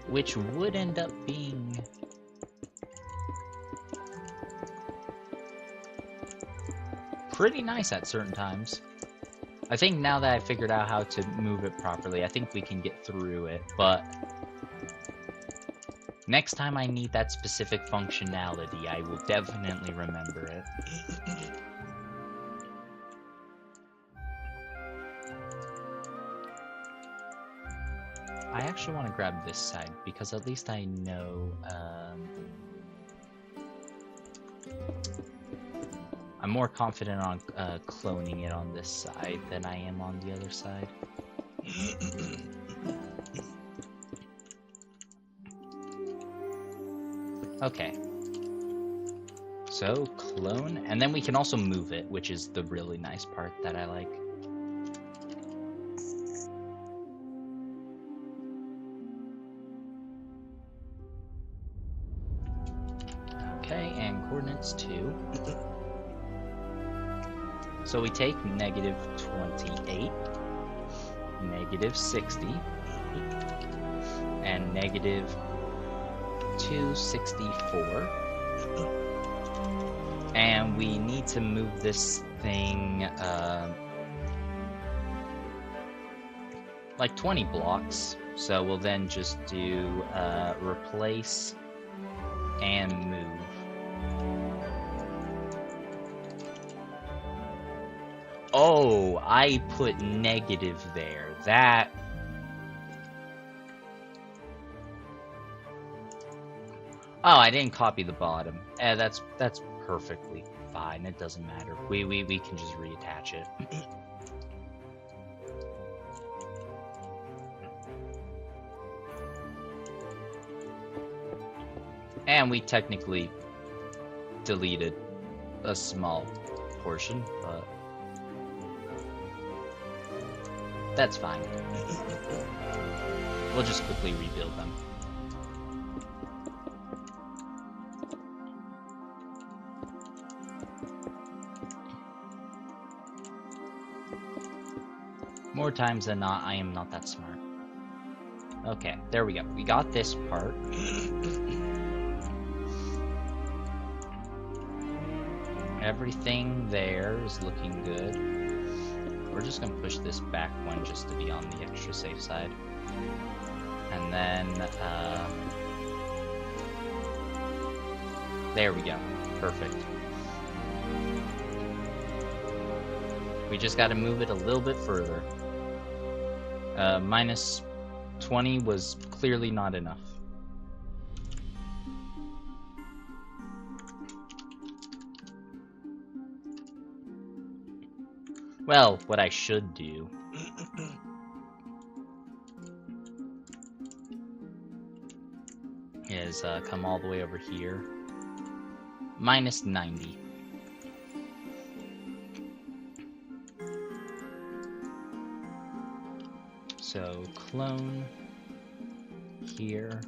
Which would end up being pretty nice at certain times. I think now that I figured out how to move it properly, I think we can get through it, but next time I need that specific functionality, I will definitely remember it. I actually want to grab this side, because at least I know, I'm more confident on cloning it on this side than I am on the other side. Okay. So, clone, and then we can also move it, which is the really nice part that I like. Okay, and coordinates 2. So we take negative 28, negative 60, and negative 264. And we need to move this thing like 20 blocks. So we'll then just do replace and move. Oh, I put negative there. That... Oh, I didn't copy the bottom. That's perfectly fine. It doesn't matter. We can just reattach it. And we technically deleted a small portion, but that's fine. We'll just quickly rebuild them. More times than not, I am not that smart. Okay, there we go. We got this part. Everything there is looking good. We're just gonna push this back one just to be on the extra safe side. And then, there we go. Perfect. We just got to move it a little bit further. Minus 20 was clearly not enough. Well, what I should do is come all the way over here. Minus 90. So clone here.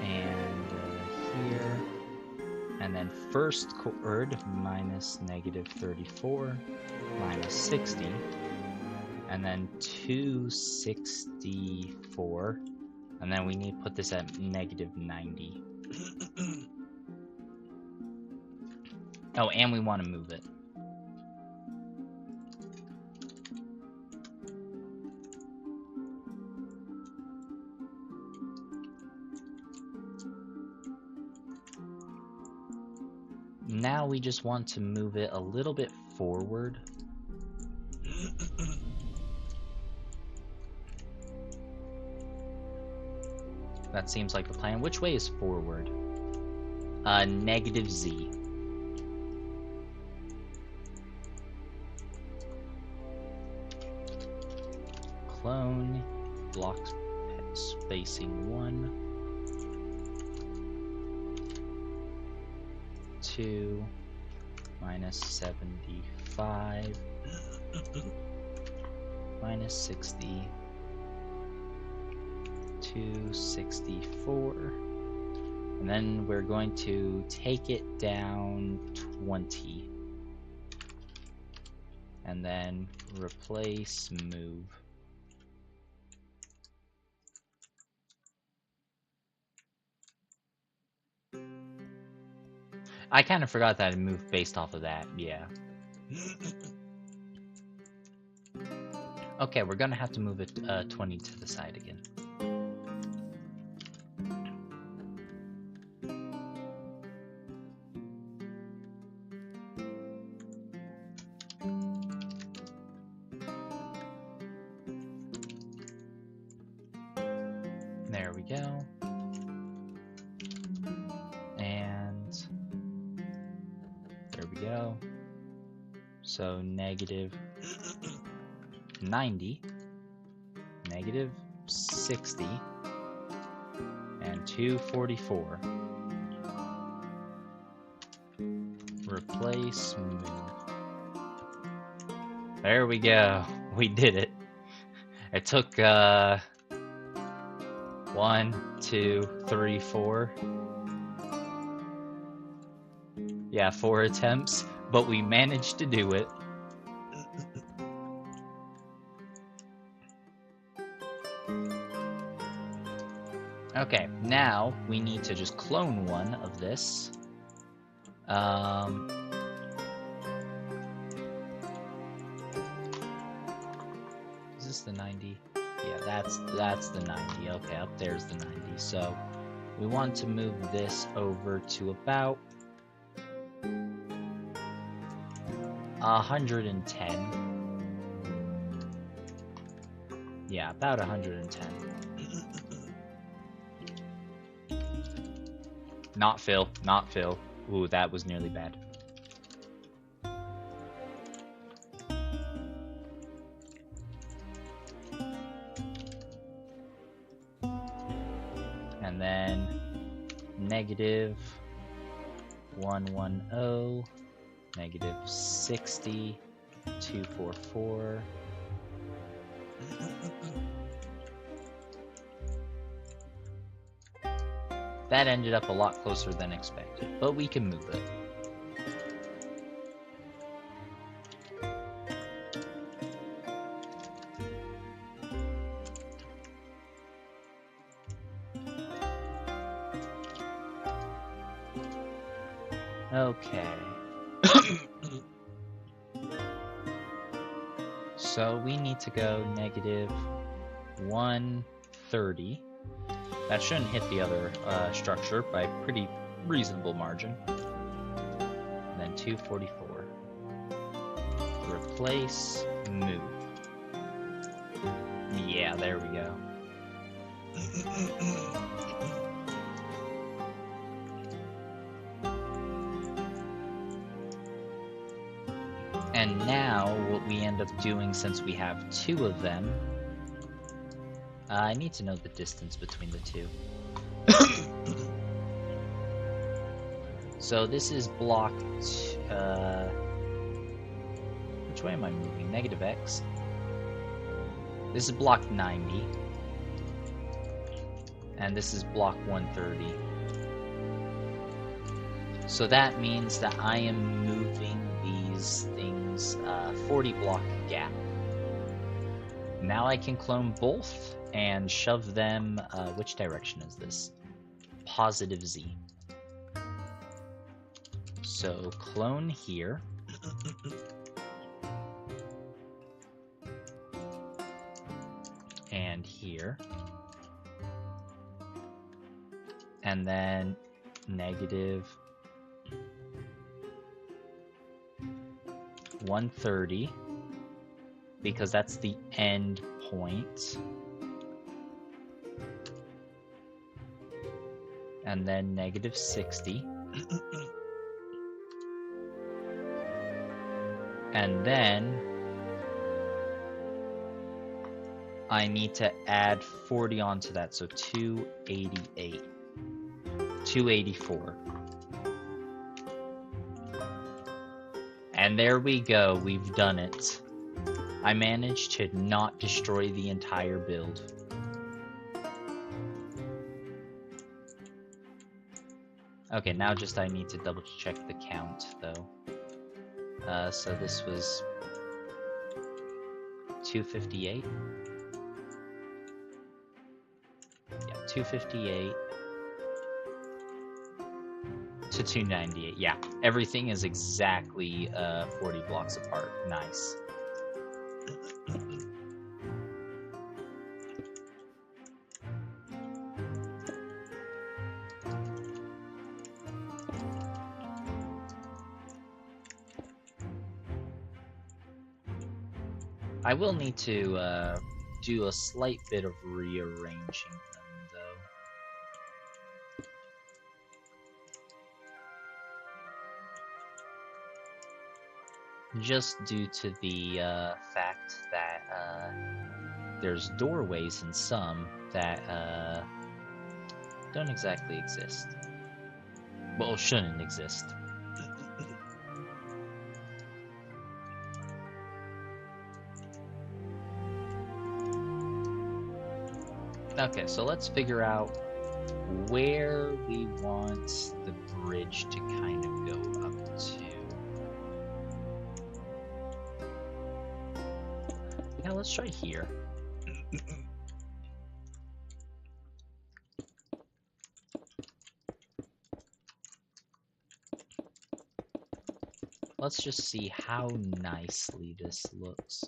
And here. And then first chord minus negative 34 minus 60. And then 264. And then we need to put this at negative 90. Oh, and we want to move it. Now we just want to move it a little bit forward. That seems like a plan. Which way is forward? Negative Z. Clone, block spacing 1, 2, minus 75, minus 60, 264, and then we're going to take it down 20, and then replace move. I kind of forgot that I moved based off of that, yeah. Okay, we're gonna have to move it 20 to the side again. There we go. And there we go. So negative 90, negative 60, and 244. Replace move. There we go. We did it. It took 1, 2, 3, 4. Yeah, 4 attempts, but we managed to do it. Okay, now we need to just clone one of this. Is this the 90? Yeah, that's the 90. Okay, up there's the 90. So we want to move this over to about 110. Yeah, about 110. Not Phil, not Phil. Ooh, that was nearly bad. And then negative 110, negative 60, 244. That ended up a lot closer than expected, but we can move it. Okay. So we need to go negative 130. That shouldn't hit the other structure by a pretty reasonable margin. And then 244. Replace, move. Yeah, there we go. And now what we end up doing, since we have 2 of them, I need to know the distance between the 2. So this is blocked, which way am I moving? Negative X. This is block 90. And this is block 130. So that means that I am moving these things 40 block gap. Now I can clone both and shove them, which direction is this? Positive Z. So clone here. And here. And then negative 130, because that's the end point. And then negative 60. And then I need to add 40 onto that, so 288. 284. And there we go, we've done it. I managed to not destroy the entire build. Okay, now just I need to double check the count though. So this was 258. Yeah, 258 to 298. Yeah, everything is exactly 40 blocks apart. Nice. I will need to do a slight bit of rearranging them, though. Just due to the fact that there's doorways in some that don't exactly exist. Well, shouldn't exist. Okay, so let's figure out where we want the bridge to kind of go up to. Yeah, let's try here. Let's just see how nicely this looks.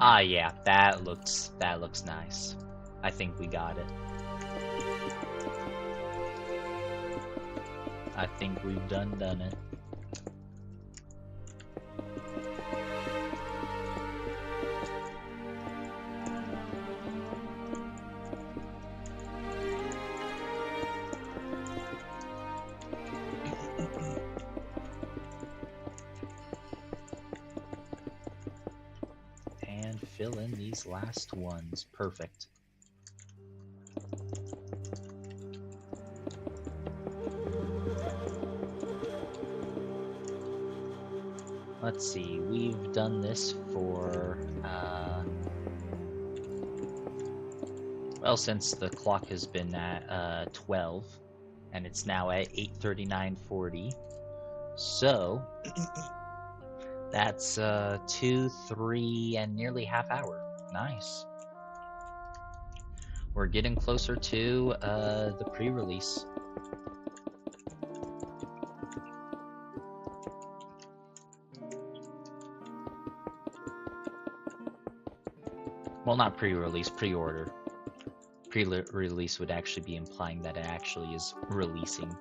Ah, yeah, that looks nice. I think we got it. I think we've done it. And fill in these last ones. Perfect. Let's see, we've done this for, well, since the clock has been at 12, and it's now at 8:39:40, so that's 2, 3, and nearly half hour. Nice. we're getting closer to the pre-release. Well, not pre-release, pre-order. Pre-release would actually be implying that it actually is releasing.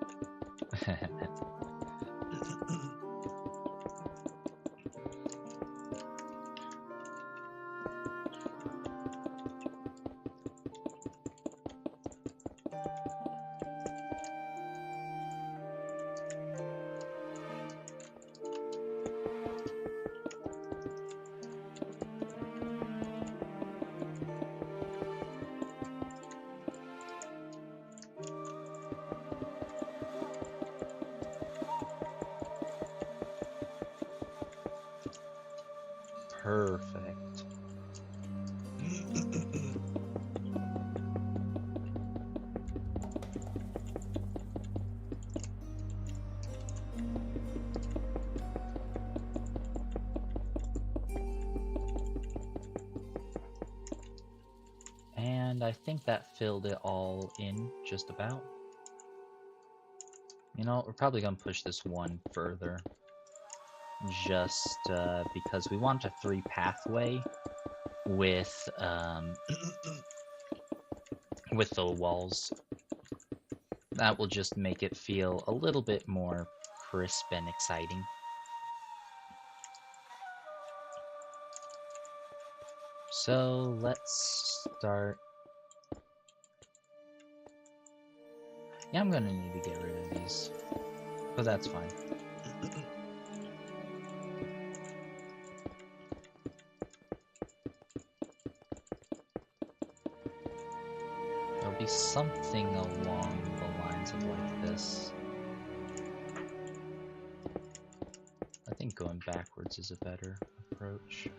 Perfect. And I think that filled it all in just about. You know, we're probably going to push this one further. Just because we want a 3 pathway with with the walls. That will just make it feel a little bit more crisp and exciting. So let's start. Yeah, I'm gonna need to get rid of these, but that's fine. There'll be something along the lines of like this. I think going backwards is a better approach.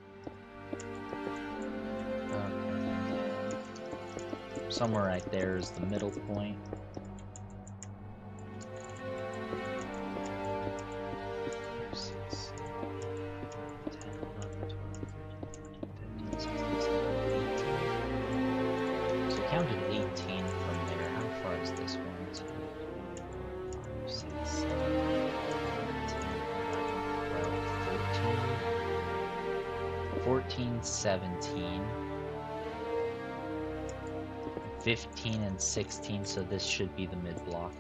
Okay. Somewhere right there is the middle point. Counted 18 from there. How far is this one? 2, 4, 5, 6, 7, 8, 9, 10, 11, 12, 13, 14, 17, 15, and 16, so this should be the mid-block.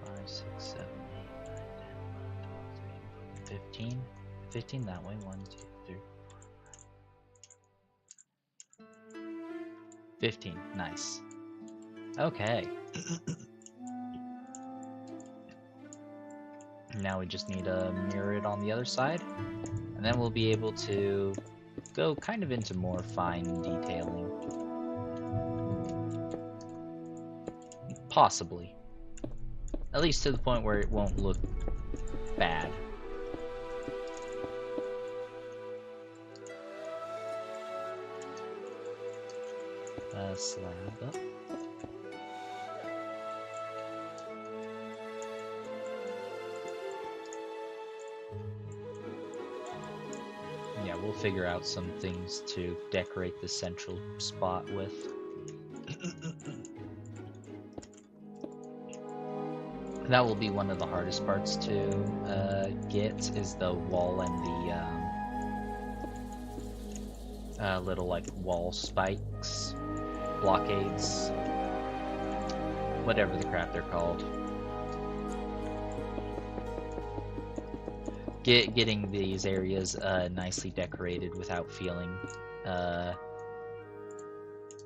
5, 6, 7, 8, 9, 10, 11, 12, 13, 15. 15 that way. 1, 2, 3. 15, nice. Okay. Now we just need to mirror it on the other side, and then we'll be able to go kind of into more fine detailing. Possibly. At least to the point where it won't look bad. Slab up. Yeah, we'll figure out some things to decorate the central spot with. That will be one of the hardest parts to get, is the wall and the little like wall spikes. Blockades, whatever the crap they're called. Getting these areas nicely decorated without feeling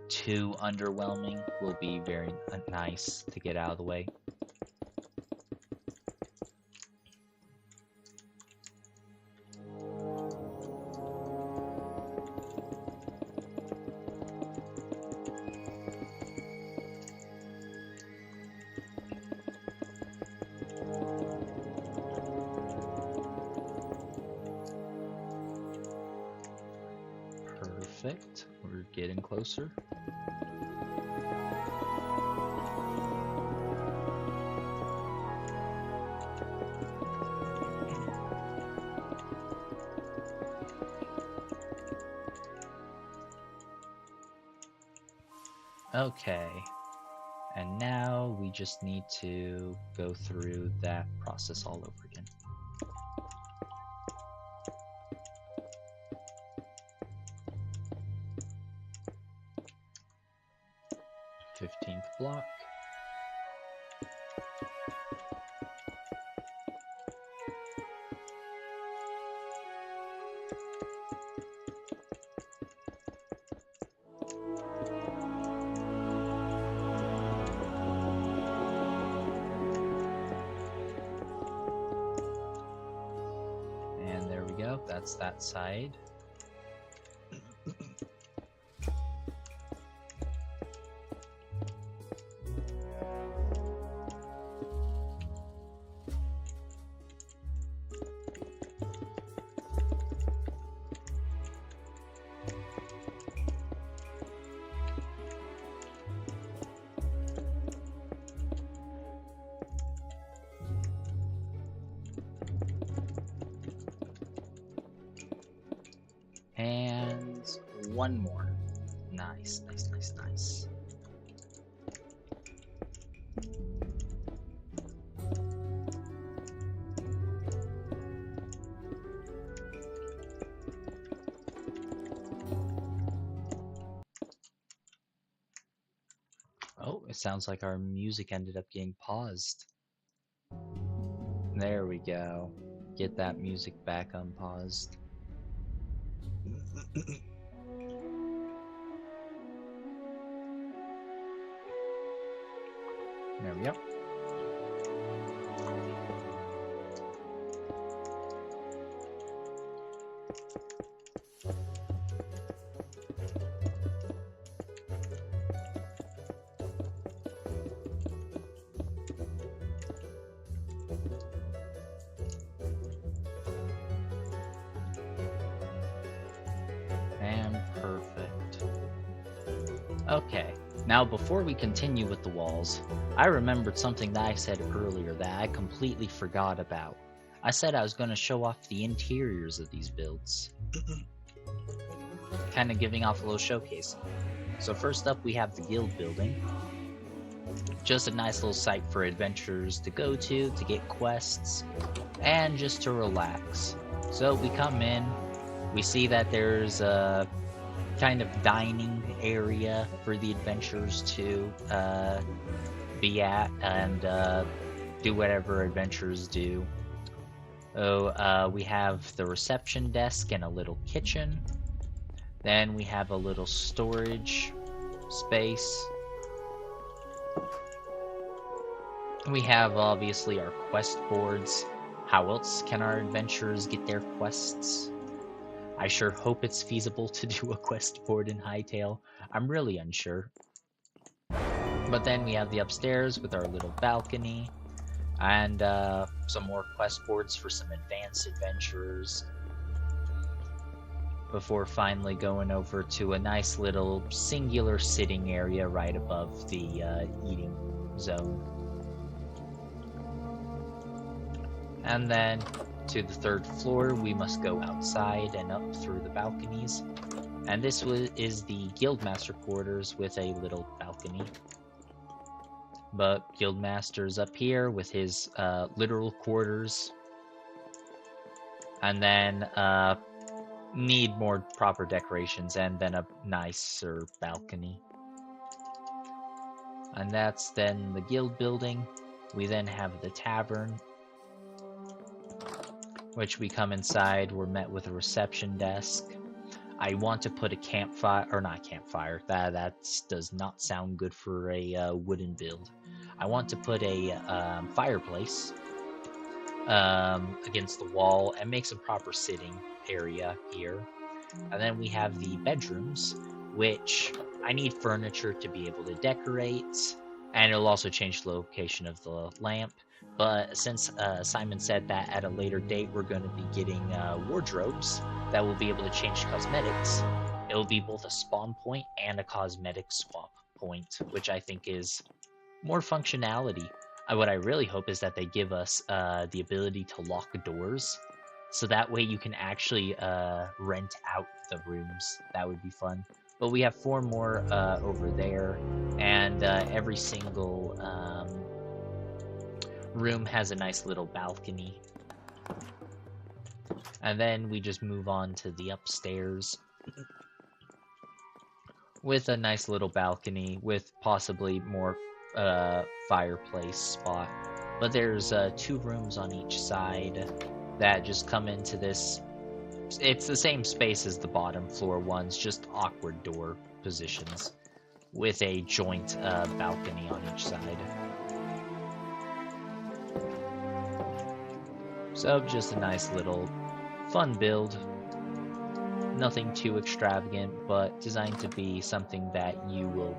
too underwhelming will be very nice to get out of the way. Perfect. We're getting closer. Okay. And now we just need to go through that process all over again. 15th block. And there we go, that's that side. And one more. Nice, nice, nice, nice. Oh, it sounds like our music ended up getting paused. There we go. Get that music back unpaused. There we go. And perfect. Okay, now before we continue with the walls, I remembered something that I said earlier that I completely forgot about. I said I was going to show off the interiors of these builds. Kind of giving off a little showcase. So first up we have the guild building. Just a nice little site for adventurers to go to get quests, and just to relax. So we come in, we see that there's a kind of dining area for the adventurers to be at and do whatever adventurers do. So we have the reception desk and a little kitchen. Then we have a little storage space. We have obviously our quest boards. How else can our adventurers get their quests? I sure hope it's feasible to do a quest board in Hytale. I'm really unsure. But then we have the upstairs with our little balcony, and some more quest boards for some advanced adventurers, before finally going over to a nice little singular sitting area right above the eating zone. And then to the third floor, we must go outside and up through the balconies. And this is the Guildmaster quarters with a little balcony. But Guildmaster's up here with his literal quarters. And then need more proper decorations and then a nicer balcony. And that's then the guild building. We then have the tavern, which we come inside. We're met with a reception desk. I want to put a campfire, or not campfire, that does not sound good for a wooden build. I want to put a fireplace against the wall and make some proper sitting area here. And then we have the bedrooms, which I need furniture to be able to decorate, and it'll also change the location of the lamp. But since Simon said that at a later date we're going to be getting wardrobes that will be able to change cosmetics, it'll be both a spawn point and a cosmetic swap point, which I think is more functionality. What I really hope is that they give us the ability to lock doors, so that way you can actually rent out the rooms. That would be fun. but we have 4 more over there, and every single room has a nice little balcony. And then we just move on to the upstairs with a nice little balcony with possibly more fireplace spot. But there's 2 rooms on each side that just come into this. It's the same space as the bottom floor ones, just awkward door positions with a joint balcony on each side. So just a nice little fun build. Nothing too extravagant, but designed to be something that you will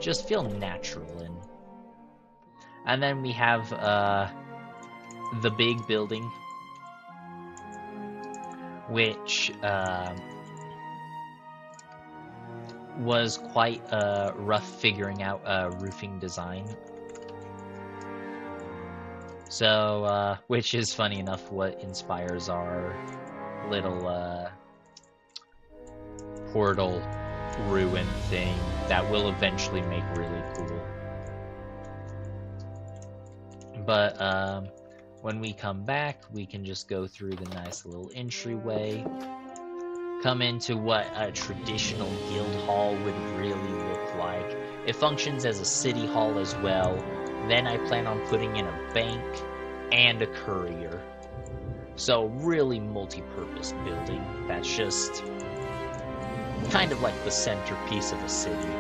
just feel natural in. And then we have the big building, which was quite rough figuring out roofing design. So, which is funny enough what inspires our little portal ruin thing that will eventually make really cool. But when we come back, we can just go through the nice little entryway, come into what a traditional guild hall would really look like. It functions as a city hall as well. Then I plan on putting in a bank and a courier. So really multi-purpose building that's just kind of like the centerpiece of a city.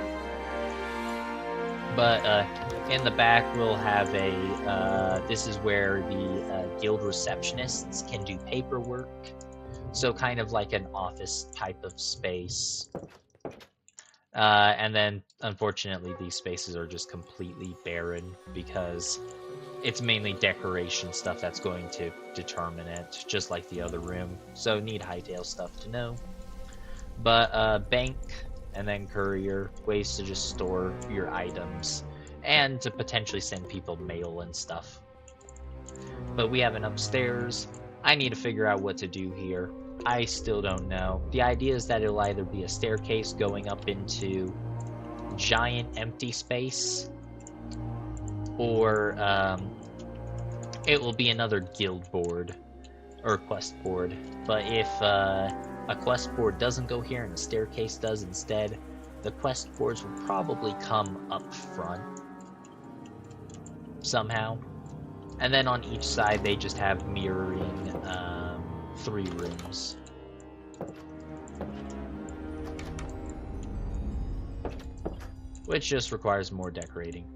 But in the back we'll have a, this is where the guild receptionists can do paperwork. So kind of like an office type of space. And then unfortunately these spaces are just completely barren because it's mainly decoration stuff that's going to determine it, just like the other room. So need Hytale stuff to know. But bank and then courier, ways to just store your items and to potentially send people mail and stuff. But we have an upstairs. I need to figure out what to do here. I still don't know. The idea is that it'll either be a staircase going up into giant empty space, or it will be another guild board or quest board. But if a quest board doesn't go here and a staircase does instead, the quest boards will probably come up front somehow. And then on each side they just have mirroring 3 rooms. Which just requires more decorating.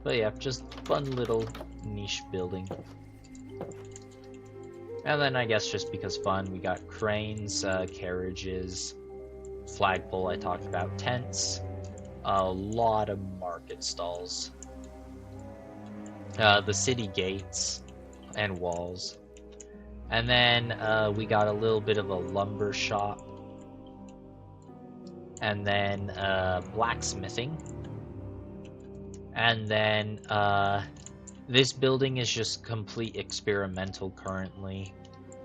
But yeah, just fun little niche building. And then I guess just because fun, we got cranes, carriages, flagpole I talked about, tents, a lot of market stalls, the city gates and walls. And then we got a little bit of a lumber shop, and then blacksmithing, and then this building is just complete experimental currently.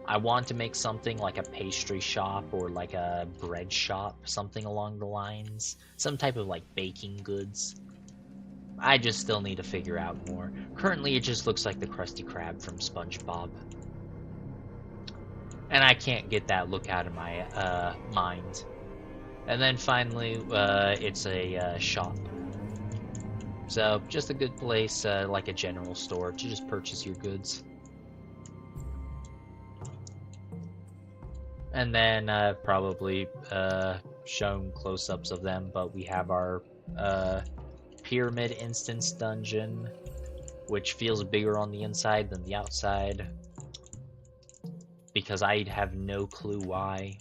I want to make something like a pastry shop or like a bread shop, something along the lines, some type of like baking goods. I just still need to figure out more. Currently it just looks like the Krusty Krab from SpongeBob. And I can't get that look out of my mind. And then finally, it's a shop. So just a good place, like a general store, to just purchase your goods. And then probably shown close-ups of them, but we have our pyramid instance dungeon, which feels bigger on the inside than the outside, because I have no clue why.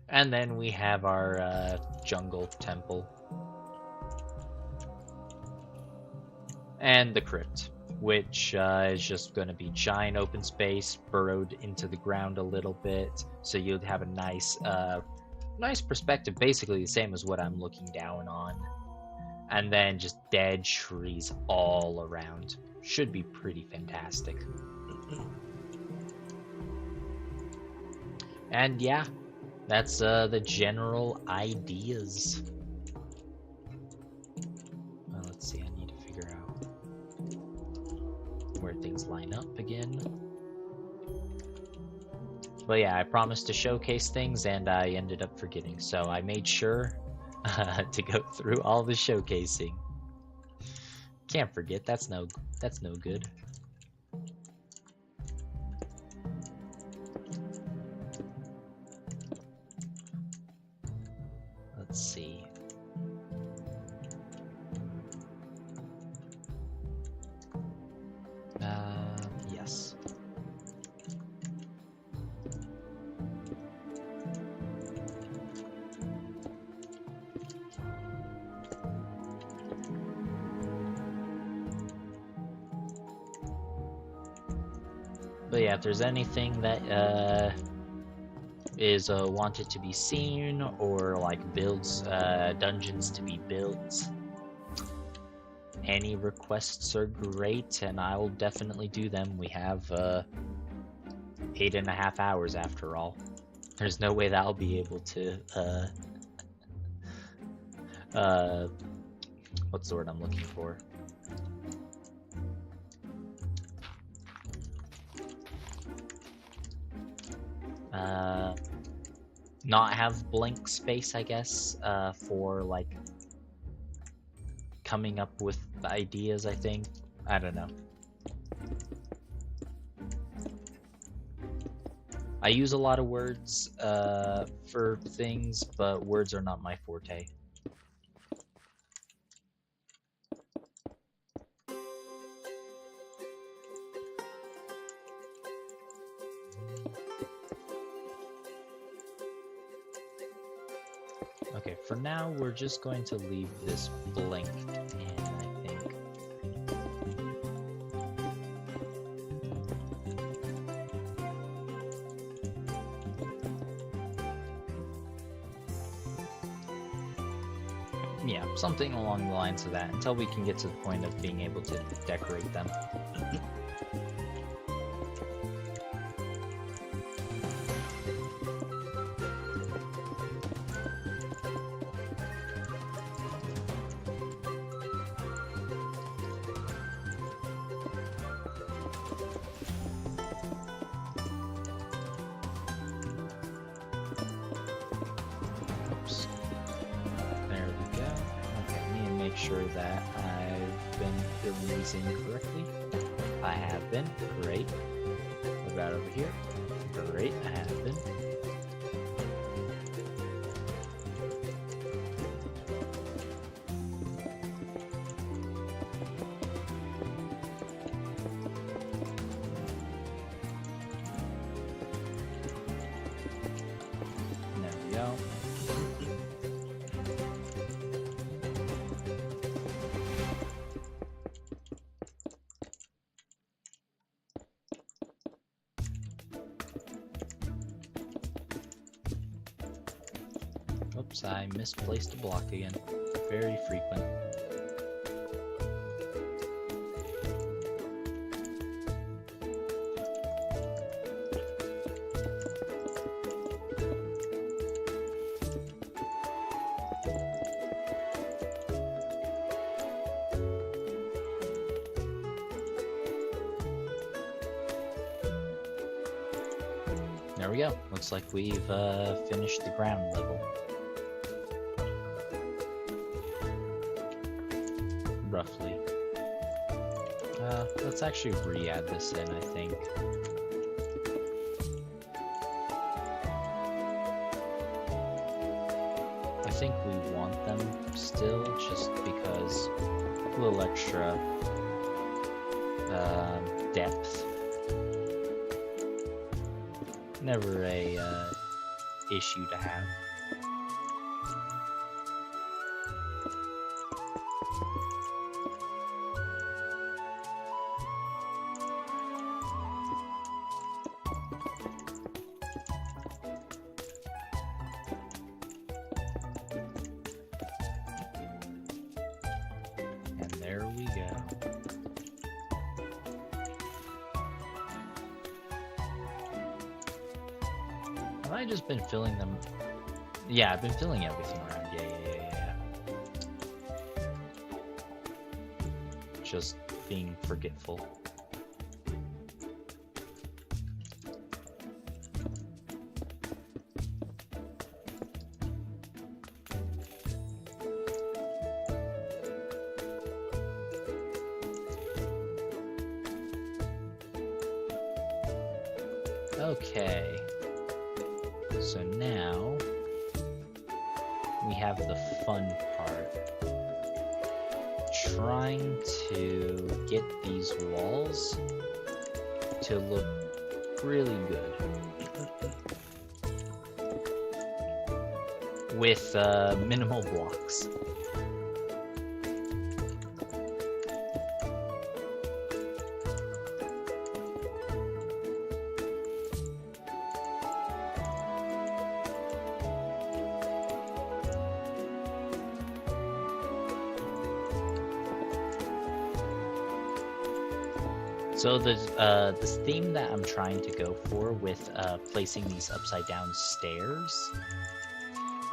And then we have our jungle temple. And the crypt, which is just going to be giant open space, burrowed into the ground a little bit, so you'd have a nice perspective, basically the same as what I'm looking down on. And then just dead trees all around. Should be pretty fantastic. And yeah, That's the general ideas. Let's see, I need to figure out where things line up again. But yeah, I promised to showcase things and I ended up forgetting, so I made sure to go through all the showcasing. Can't forget, that's no good. Let's see. Yes. But yeah, if there's anything that is wanted to be seen, or like builds dungeons to be built, any requests are great, and I'll definitely do them. We have 8.5 hours after all. There's no way that I'll be able to what's the word I'm looking for? Not have blank space, I guess, for like coming up with ideas, I think. I don't know. I use a lot of words for things, but words are not my forte. Okay, for now, we're just going to leave this blank in, I think. Yeah, something along the lines of that, until we can get to the point of being able to decorate them. Sure that I've been filling these in correctly. I have been. Great. What about over here? Great. I have been. There we go. Oops, I misplaced a block again. Very frequent. There we go. Looks like we've finished the ground level. Roughly. Let's actually re-add this in, I think. I think we want them still, just because a little extra depth. Never a issue to have. And there we go. Have I just been filling them Yeah, I've been filling everything around. Yeah. Just being forgetful. Okay. So now we have the fun part. Trying to get these walls to look really good with minimal blocks. So this theme that I'm trying to go for with placing these upside down stairs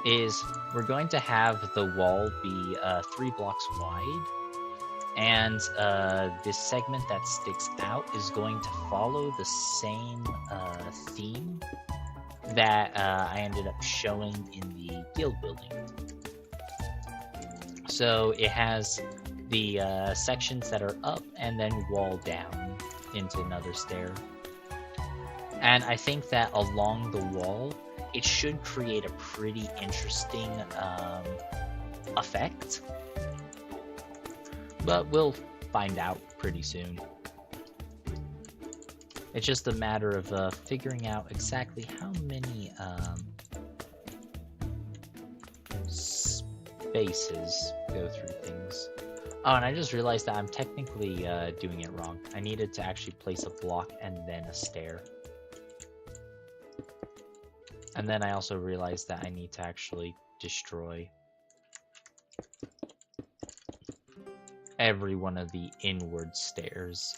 is we're going to have the wall be 3 blocks wide, and this segment that sticks out is going to follow the same theme that I ended up showing in the guild building. So it has the sections that are up and then wall down into another stair. And I think that along the wall, it should create a pretty interesting effect. But we'll find out pretty soon. It's just a matter of figuring out exactly how many spaces go through things. Oh, and I just realized that I'm technically doing it wrong. I needed to actually place a block and then a stair. And then I also realized that I need to actually destroy every one of the inward stairs.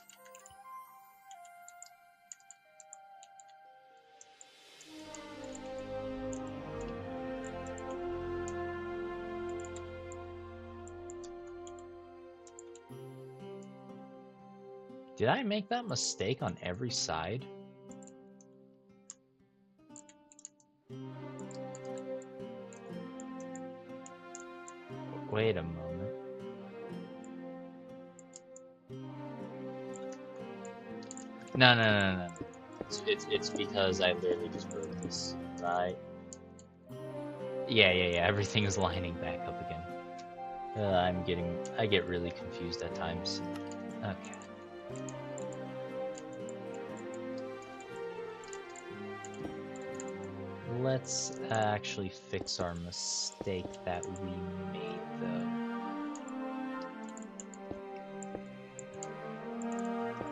Did I make that mistake on every side? Wait a moment. No. It's because I literally just broke this, right? Yeah. Everything is lining back up again. I get really confused at times. Okay. Let's actually fix our mistake that we made, though.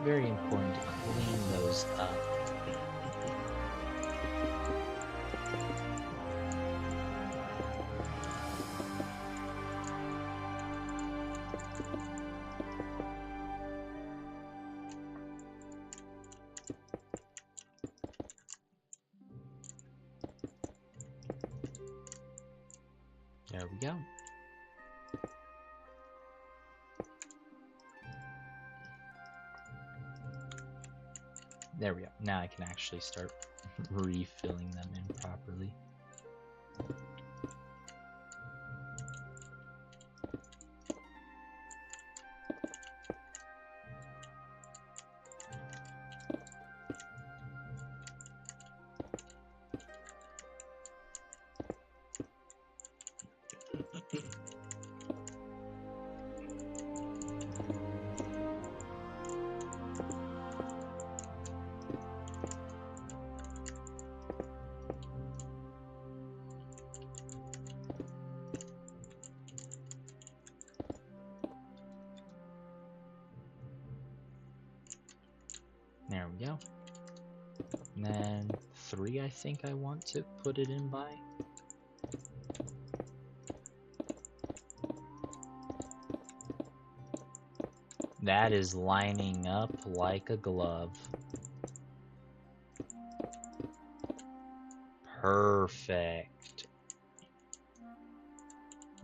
Very important to clean those up. There we go. There we go. Now I can actually start refilling them in properly. There we go. And then 3, I think I want to put it in by. That is lining up like a glove. Perfect.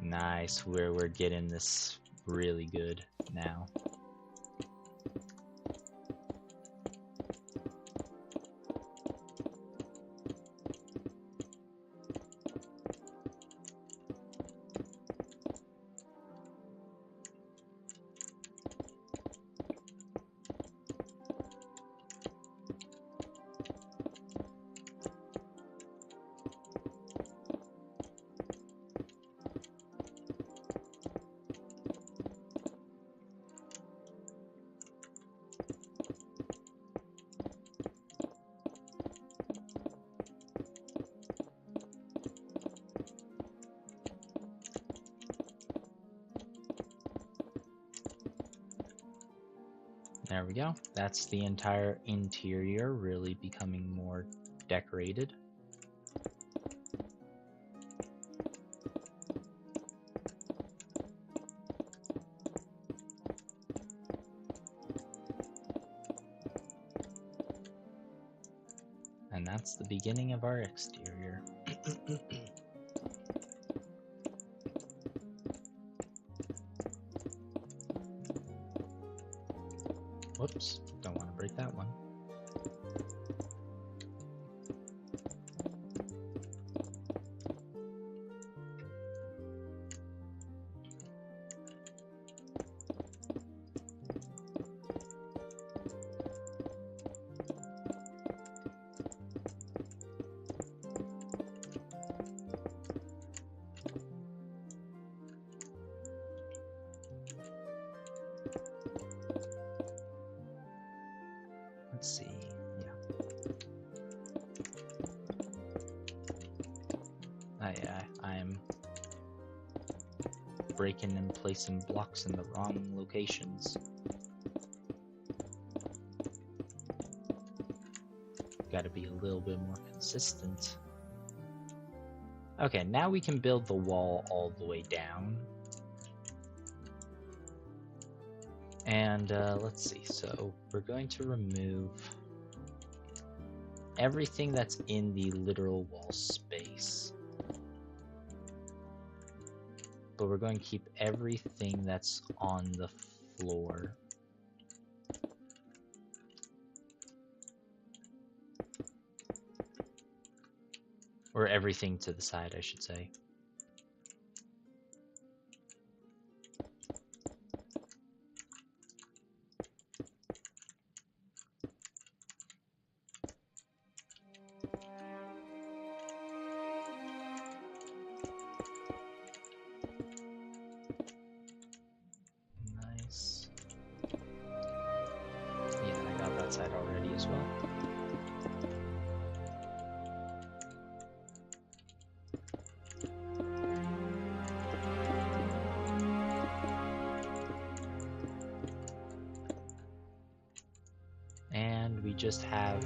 Nice, we're getting this really good now. There we go. That's the entire interior really becoming more decorated. And that's the beginning of our exterior. Whoops, don't want to break that one. Let's see, yeah. I'm breaking and placing blocks in the wrong locations. Gotta be a little bit more consistent. Okay, now we can build the wall all the way down. And let's see, so we're going to remove everything that's in the literal wall space. But we're going to keep everything that's on the floor. Or everything to the side, I should say. Nice. Yeah, I got that side already as well. And we just have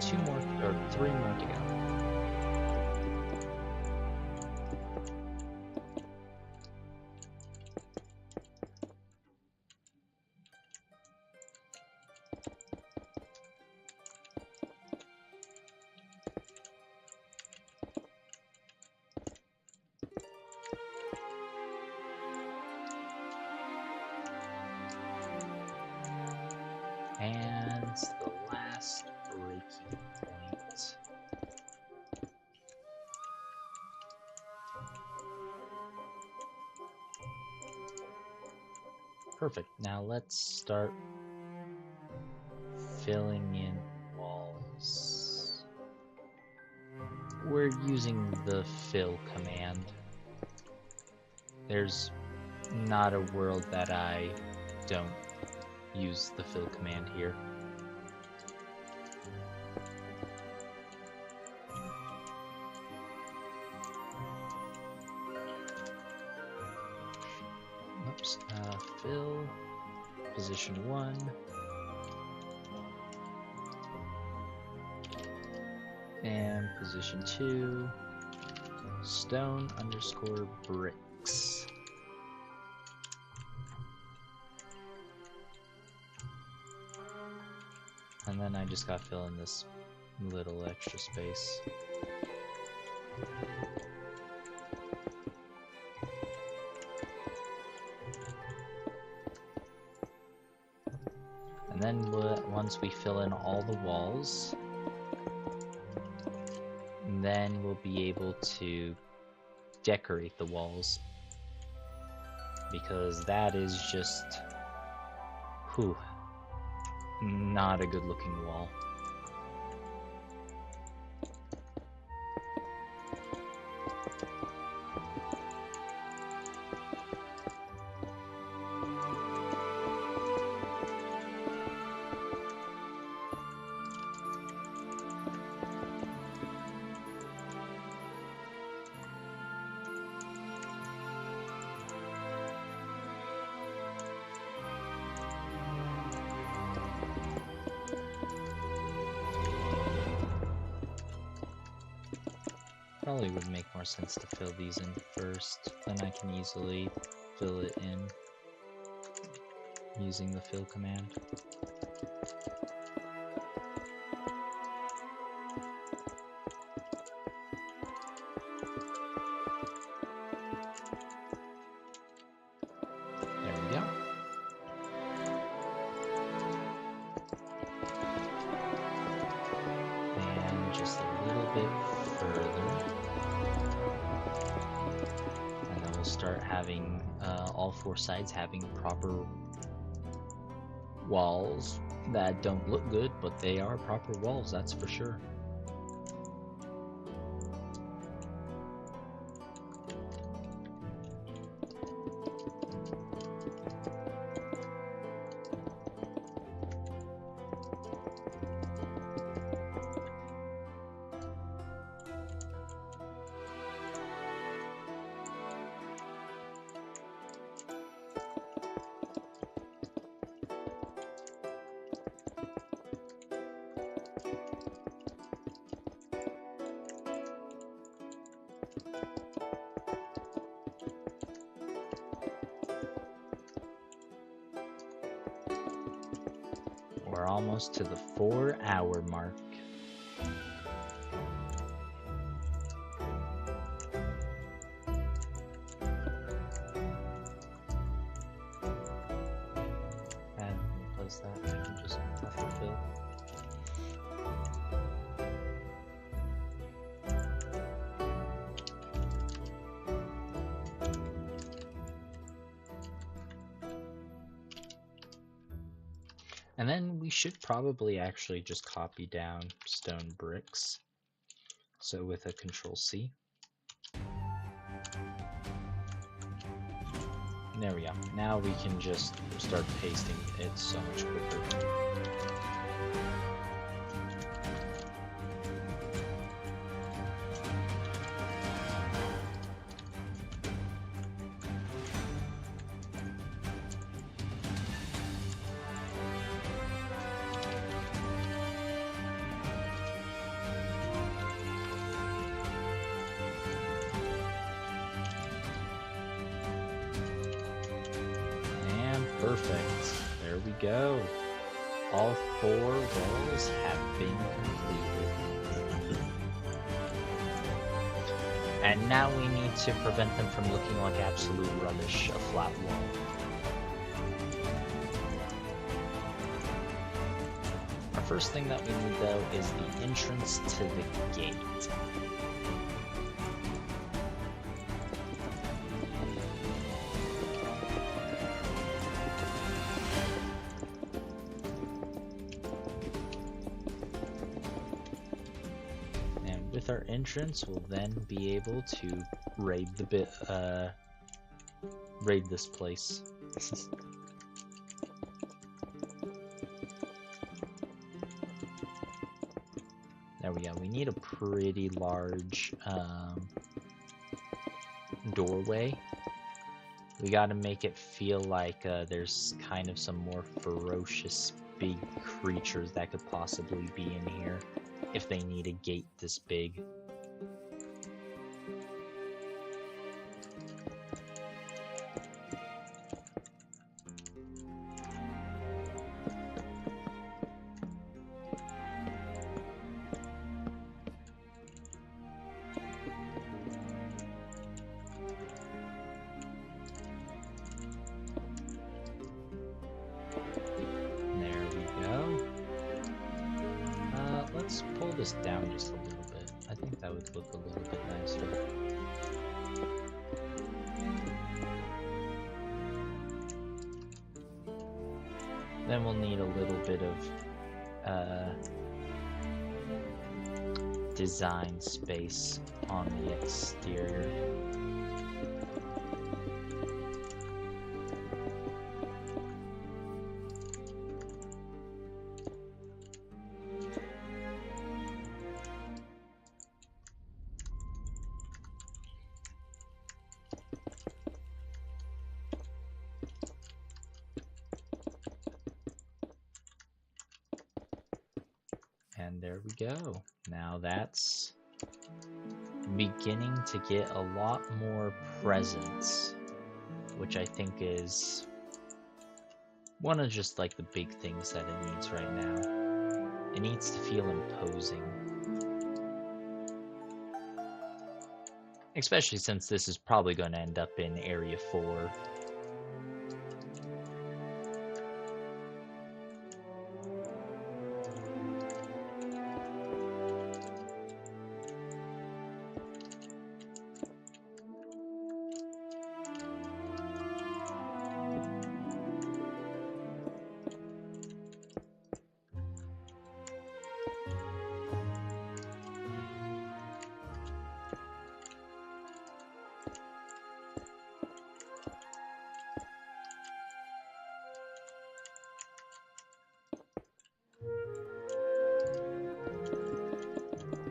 2 more, or 3 more to go. And the last breaking point. Perfect. Now let's start filling in walls. We're using the fill command. There's not a world that I don't use the fill command here. Oops, fill, position 1. And position 2, stone underscore bricks. And then I just got to fill in this little extra space. And then once we fill in all the walls, then we'll be able to decorate the walls, because that is just, whew, not a good looking wall. Probably would make more sense to fill these in first, then I can easily fill it in using the fill command. There we go. And just a little bit further. And then we'll start having all four sides having proper walls that don't look good, but they are proper walls, that's for sure. We're almost to the 4-hour mark. And replace that, I can just buffer fill. And then we should probably actually just copy down stone bricks. So with a Control-C. There we go. Now we can just start pasting it so much quicker. Perfect. There we go. All 4 walls have been completed. And now we need to prevent them from looking like absolute rubbish, a flat wall. Our first thing that we need, though, is the entrance to the gate. With our entrance, we'll then be able to raid this place. There we go. We need a pretty large doorway. We got to make it feel like there's kind of some more ferocious big creatures that could possibly be in here if they need a gate this big. There we this down just a little bit. I think that would look a little bit nicer. Then we'll need a little bit of design space on the exterior. And there we go. Now that's beginning to get a lot more presence, which I think is one of just like the big things that it needs right now. It needs to feel imposing. Especially since this is probably going to end up in Area 4.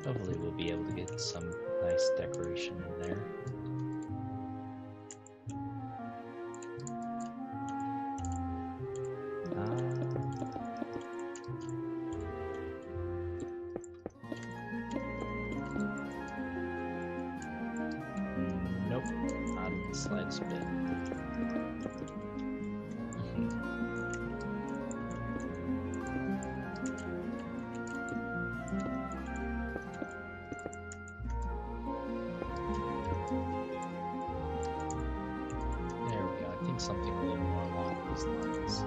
Hopefully we'll be able to get some nice decoration in there. Nope, not in the slightest bit. Something a little more along these lines.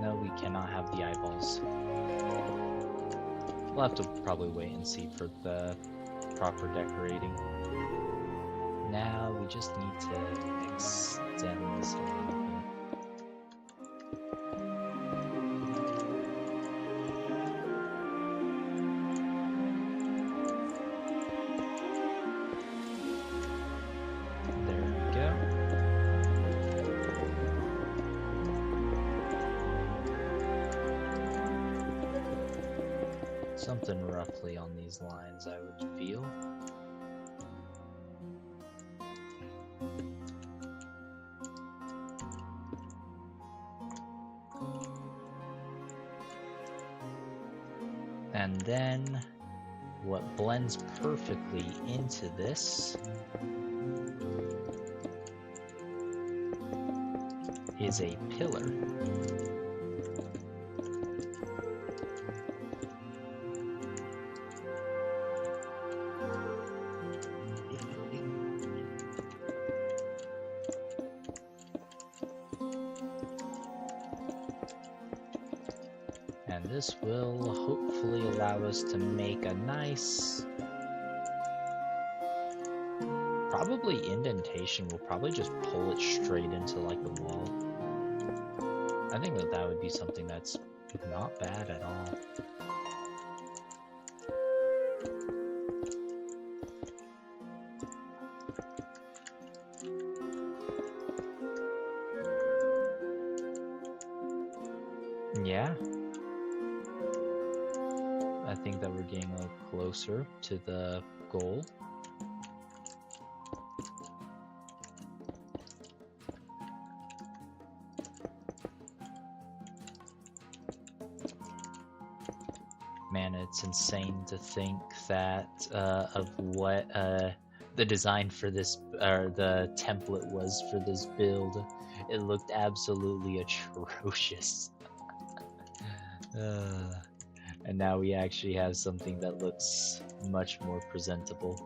No, we cannot have the eyeballs. We'll have to probably wait and see for the proper decorating. Now we just need to extend this a little bit. There we go. Something roughly on these lines, I would feel. And then what blends perfectly into this is a pillar. And this will hopefully allow us to make a nice, probably indentation. We'll probably just pull it straight into like the wall. I think that would be something that's not bad at all. Yeah. I think that we're getting a little closer to the goal. Man, it's insane to think that of what the design for this, or the template was for this build. It looked absolutely atrocious. And now we actually have something that looks much more presentable.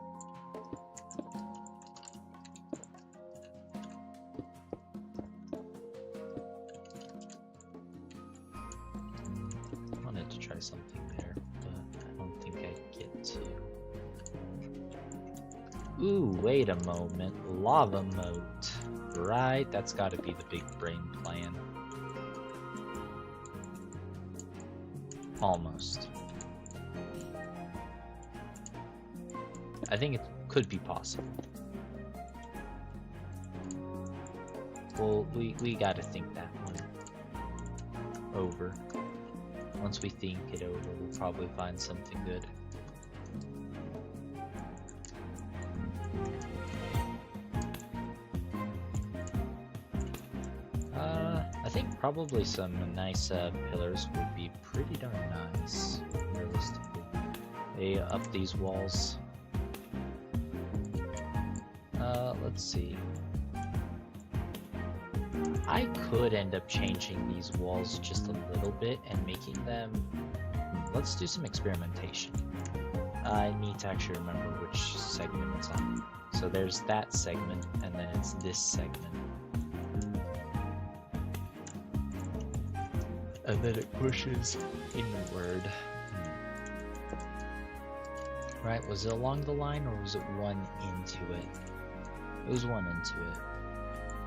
I wanted to try something there, but I don't think I get to. Ooh, wait a moment. Lava moat. Right, that's gotta be the big brain plan. Almost. I think it could be possible. Well, we gotta think that one over. Once we think it over, we'll probably find something good. I think probably some nice pillars would be pretty darn nice, realistically. They up these walls. Let's see. I could end up changing these walls just a little bit and making them... Let's do some experimentation. I need to actually remember which segment it's on. So there's that segment, and then it's this segment. And then it pushes inward. Right, was it along the line or was it one into it? It was one into it.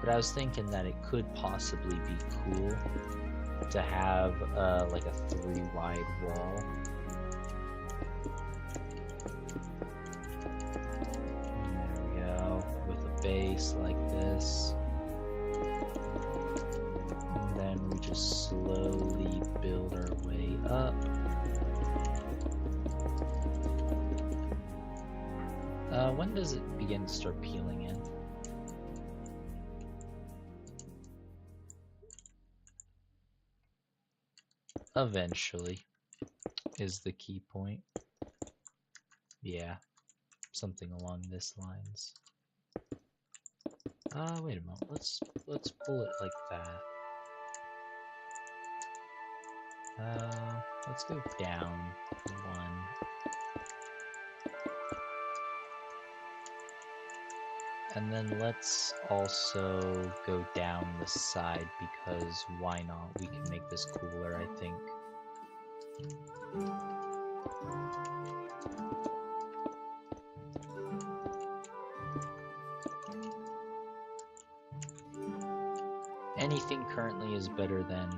But I was thinking that it could possibly be cool to have like a 3-wide wall. There we go, with a base like this. And then we just slowly build our way up. When does it begin to start peeling in? Eventually is the key point. Yeah, something along this lines. Wait a moment. Let's pull it like that. Let's go down 1. And then let's also go down the side, because why not? We can make this cooler, I think. Anything currently is better than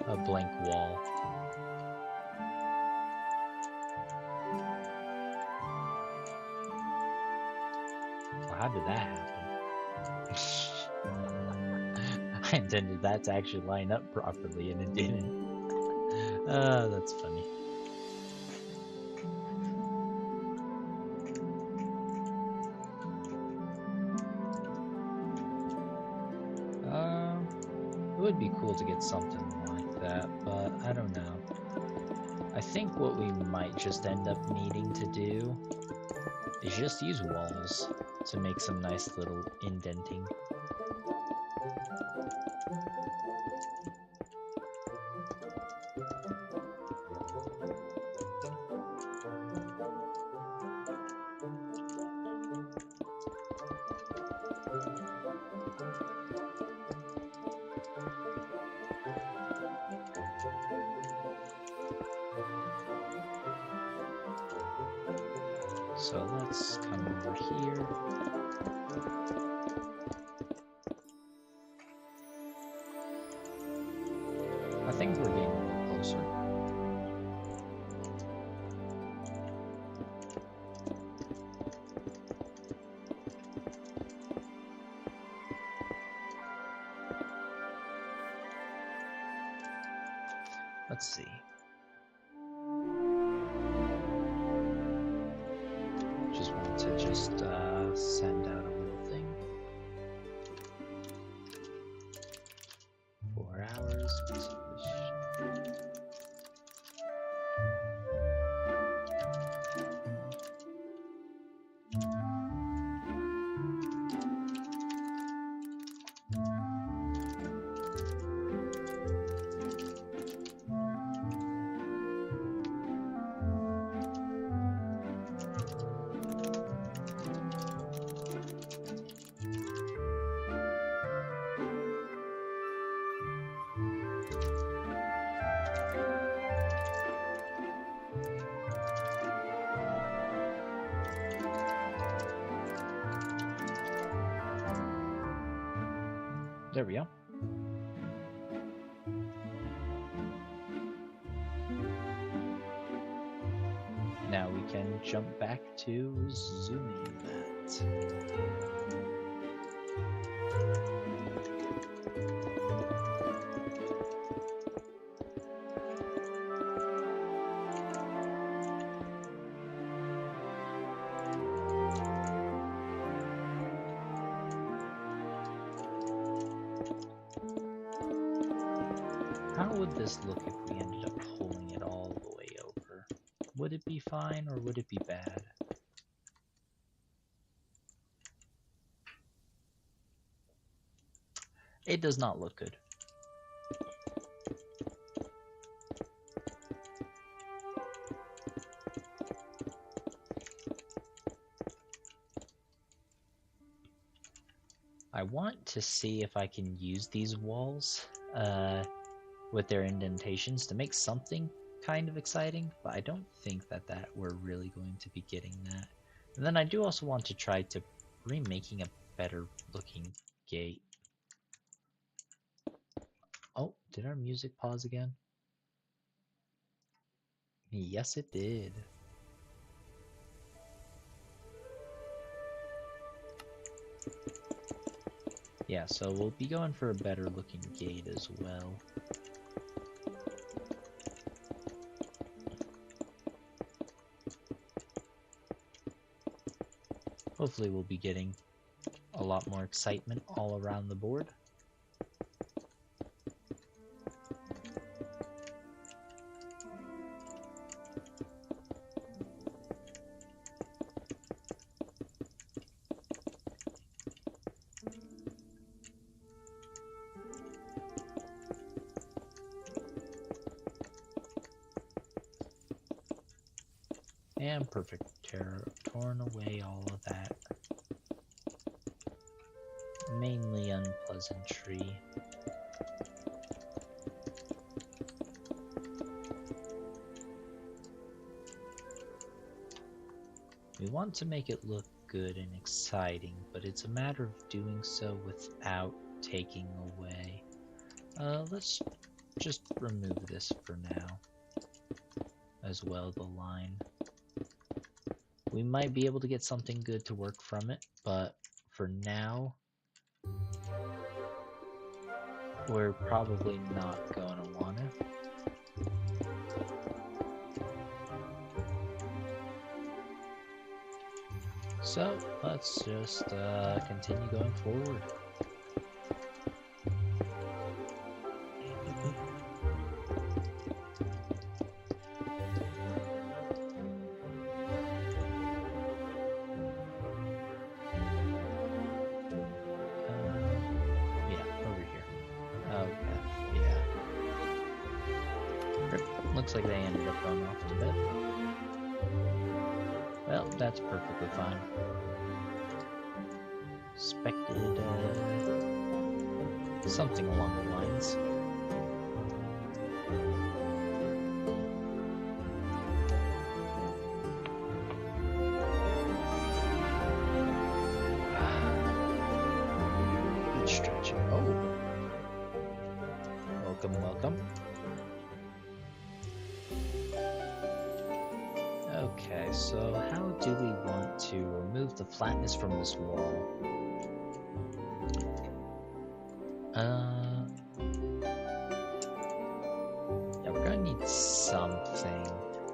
a blank wall. How did that happen? I intended that to actually line up properly and it didn't. That's funny. It would be cool to get something like that, but I don't know. I think what we might just end up needing to do is just use walls to make some nice little indenting. So let's come over here. I think we're getting a little closer. Let's see. Just want to send out a little thing. 4 hours. There we go. Now we can jump back to zooming that. How would this look if we ended up pulling it all the way over? Would it be fine or would it be bad? It does not look good. I want to see if I can use these walls with their indentations to make something kind of exciting, but I don't think that we're really going to be getting that. And then I do also want to try to remaking a better looking gate. Oh, did our music pause again? Yes, it did. Yeah, so we'll be going for a better looking gate as well. Hopefully we'll be getting a lot more excitement all around the board. And perfect. Torn away all of that. Mainly unpleasantry. We want to make it look good and exciting, but it's a matter of doing so without taking away. Let's just remove this for now. As well, the line. We might be able to get something good to work from it, but for now, we're probably not going to want to. So let's just continue going forward. Looks like they ended up going off to bed. Well, that's perfectly fine. Expected something along the lines. Good stretching. Oh. Welcome, welcome. Okay, so how do we want to remove the flatness from this wall? Yeah, we're gonna need something.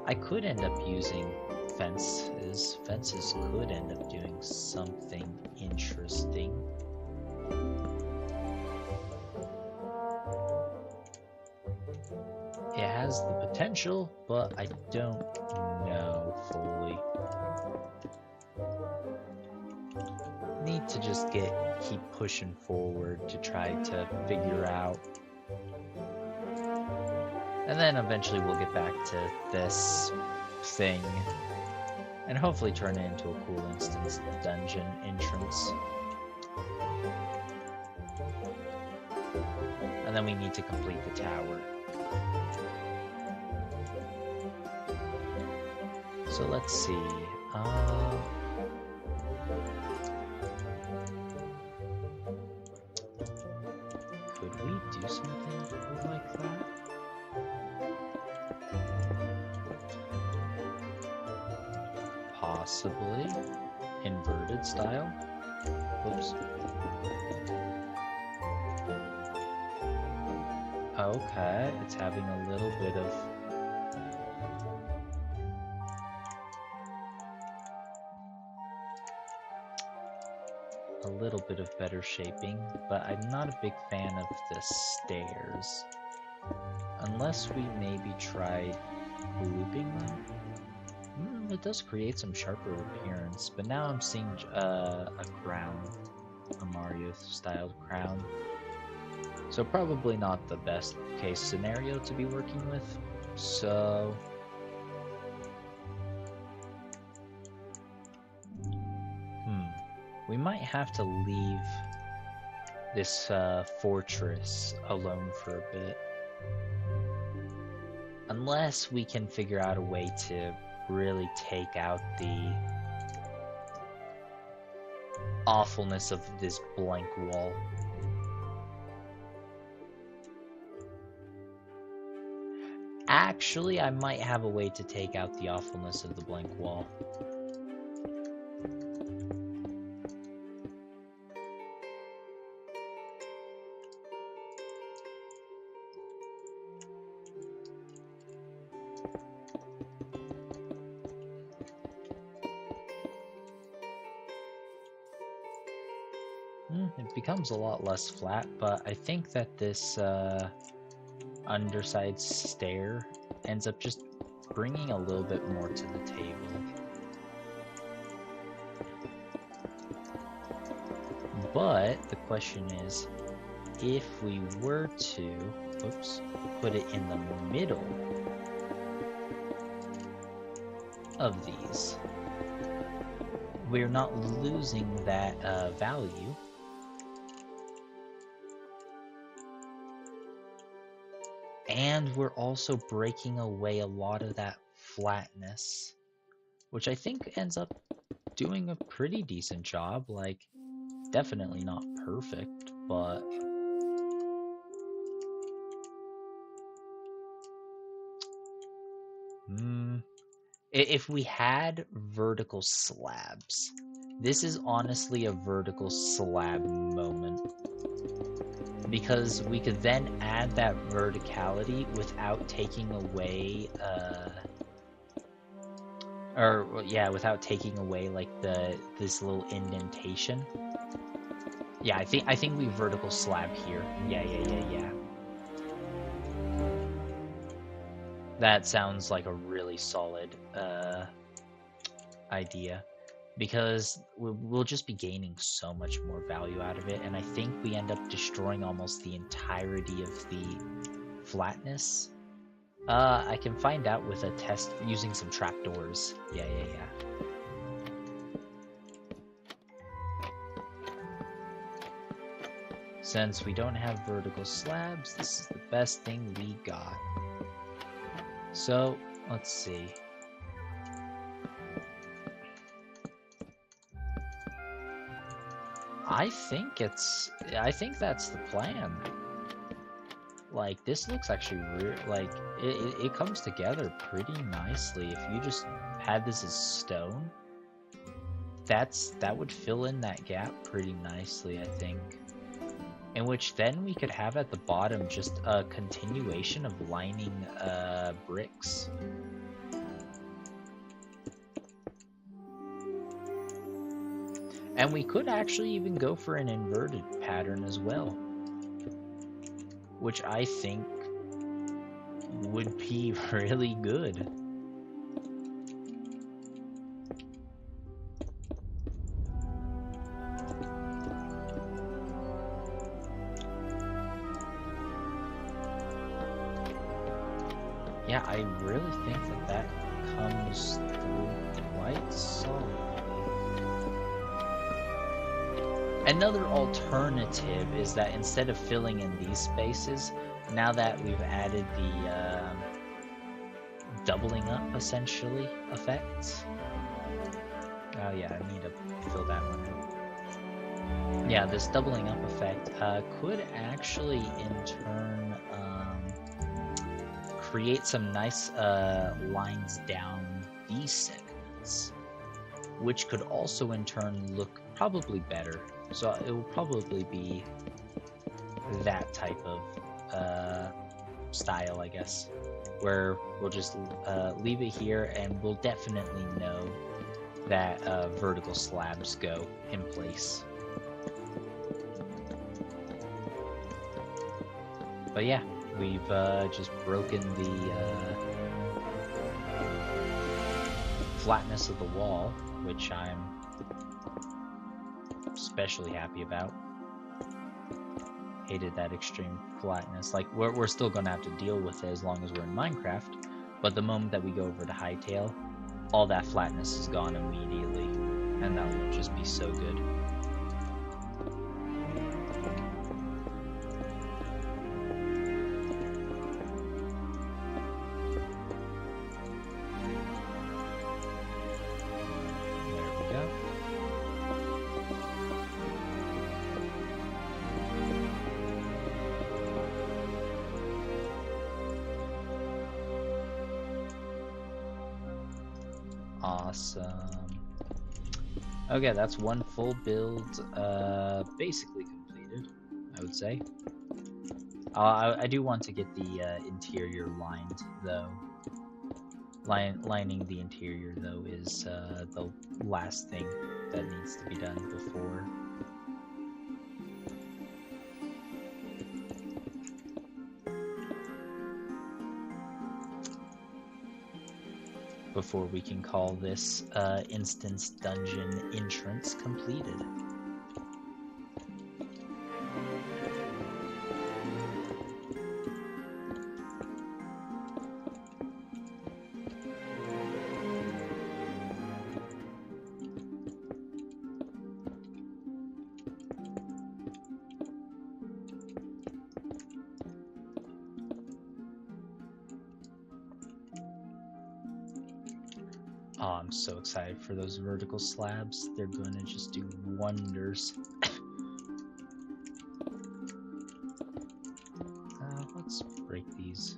I could end up using fences. Fences could end up doing something interesting. It has the potential, but I don't know fully. Need to just keep pushing forward to try to figure out. And then eventually we'll get back to this thing and hopefully turn it into a cool instance dungeon entrance. And then we need to complete the tower. So let's see. possibly inverted style. Oops. Okay, it's having a little bit of better shaping, but I'm not a big fan of the stairs. Unless we maybe tried looping them. It does create some sharper appearance, but now I'm seeing a crown, a Mario-styled crown. So probably not the best case scenario to be working with. So we might have to leave this fortress alone for a bit. Unless we can figure out a way to really take out the awfulness of this blank wall. Actually, I might have a way to take out the awfulness of the blank wall. It becomes a lot less flat, but I think that this underside stair ends up just bringing a little bit more to the table. But the question is, if we were to, put it in the middle of these, we're not losing that value. And we're also breaking away a lot of that flatness, which I think ends up doing a pretty decent job. Like, definitely not perfect, but if we had vertical slabs, this is honestly a vertical slab moment. Because we could then add that verticality without taking away, without taking away like this little indentation. Yeah, I think we vertical slab here. Yeah. That sounds like a really solid idea. Because we'll just be gaining so much more value out of it, and I think we end up destroying almost the entirety of the flatness. I can find out with a test using some trapdoors. Yeah. Since we don't have vertical slabs, this is the best thing we got. So, let's see. I think that's the plan. Like, this looks actually like it comes together pretty nicely. If you just had this as stone, that would fill in that gap pretty nicely, I think. In which then we could have at the bottom just a continuation of lining bricks. And we could actually even go for an inverted pattern as well, which I think would be really good. Yeah, I really think that comes through quite solid. Another alternative is that instead of filling in these spaces, now that we've added the doubling up, essentially, effect. Oh yeah, I need to fill that one in. Yeah, this doubling up effect could actually, in turn, create some nice lines down these segments. which could also in turn look probably better. So it will probably be that type of style, I guess, where we'll just leave it here, and we'll definitely know that vertical slabs go in place. But yeah, we've just broken the flatness of the wall, which I'm especially happy about. Hated that extreme flatness. Like, we're still gonna have to deal with it as long as we're in Minecraft, but the moment that we go over to Hytale, all that flatness is gone immediately, and that will just be so good. Awesome. Okay, that's one full build, basically completed, I would say. I do want to get the interior lined, though. Lining the interior, though, is the last thing that needs to be done before we can call this instance dungeon entrance completed. Oh, I'm so excited for those vertical slabs. They're going to just do wonders. Let's break these.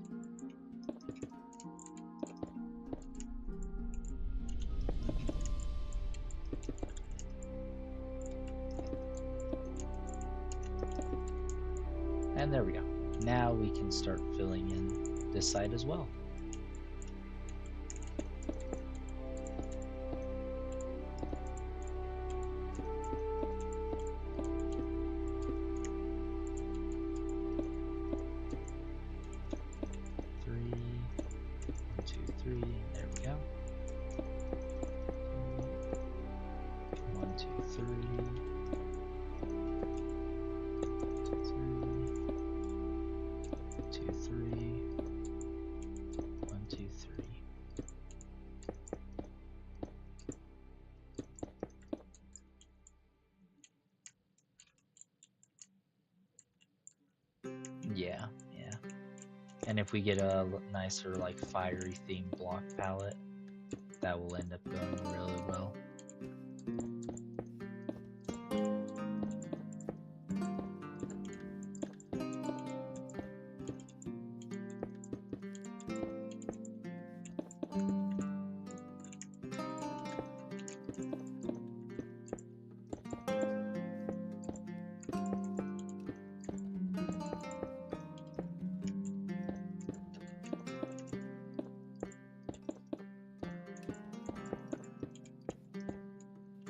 And there we go. Now we can start filling in this side as well. Yeah. And if we get a nicer, like, fiery themed block palette, that will end up going really well.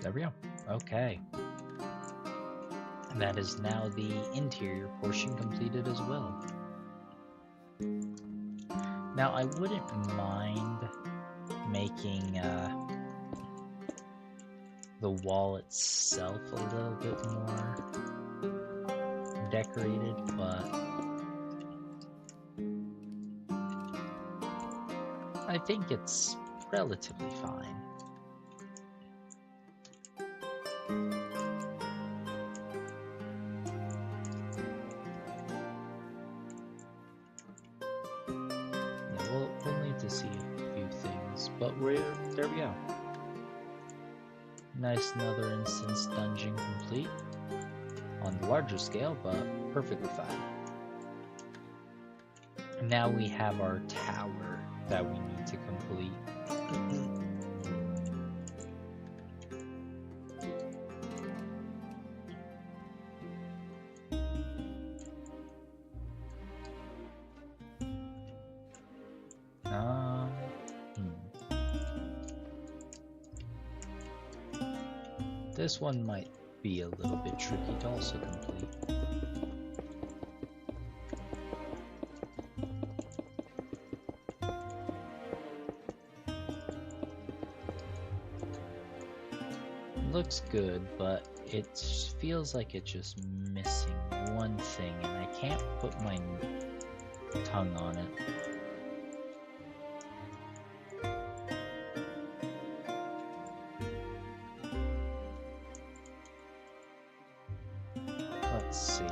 There we go. Okay. And that is now the interior portion completed as well. Now, I wouldn't mind making the wall itself a little bit more decorated, but I think it's relatively fine. We'll need to see a few things, but there we go. Nice, another instance dungeon complete on the larger scale, but perfectly fine. Now we have our tower that we need to complete. This one might be a little bit tricky to also complete. Looks good, but it feels like it's just missing one thing, and I can't put my tongue on it. Let's see.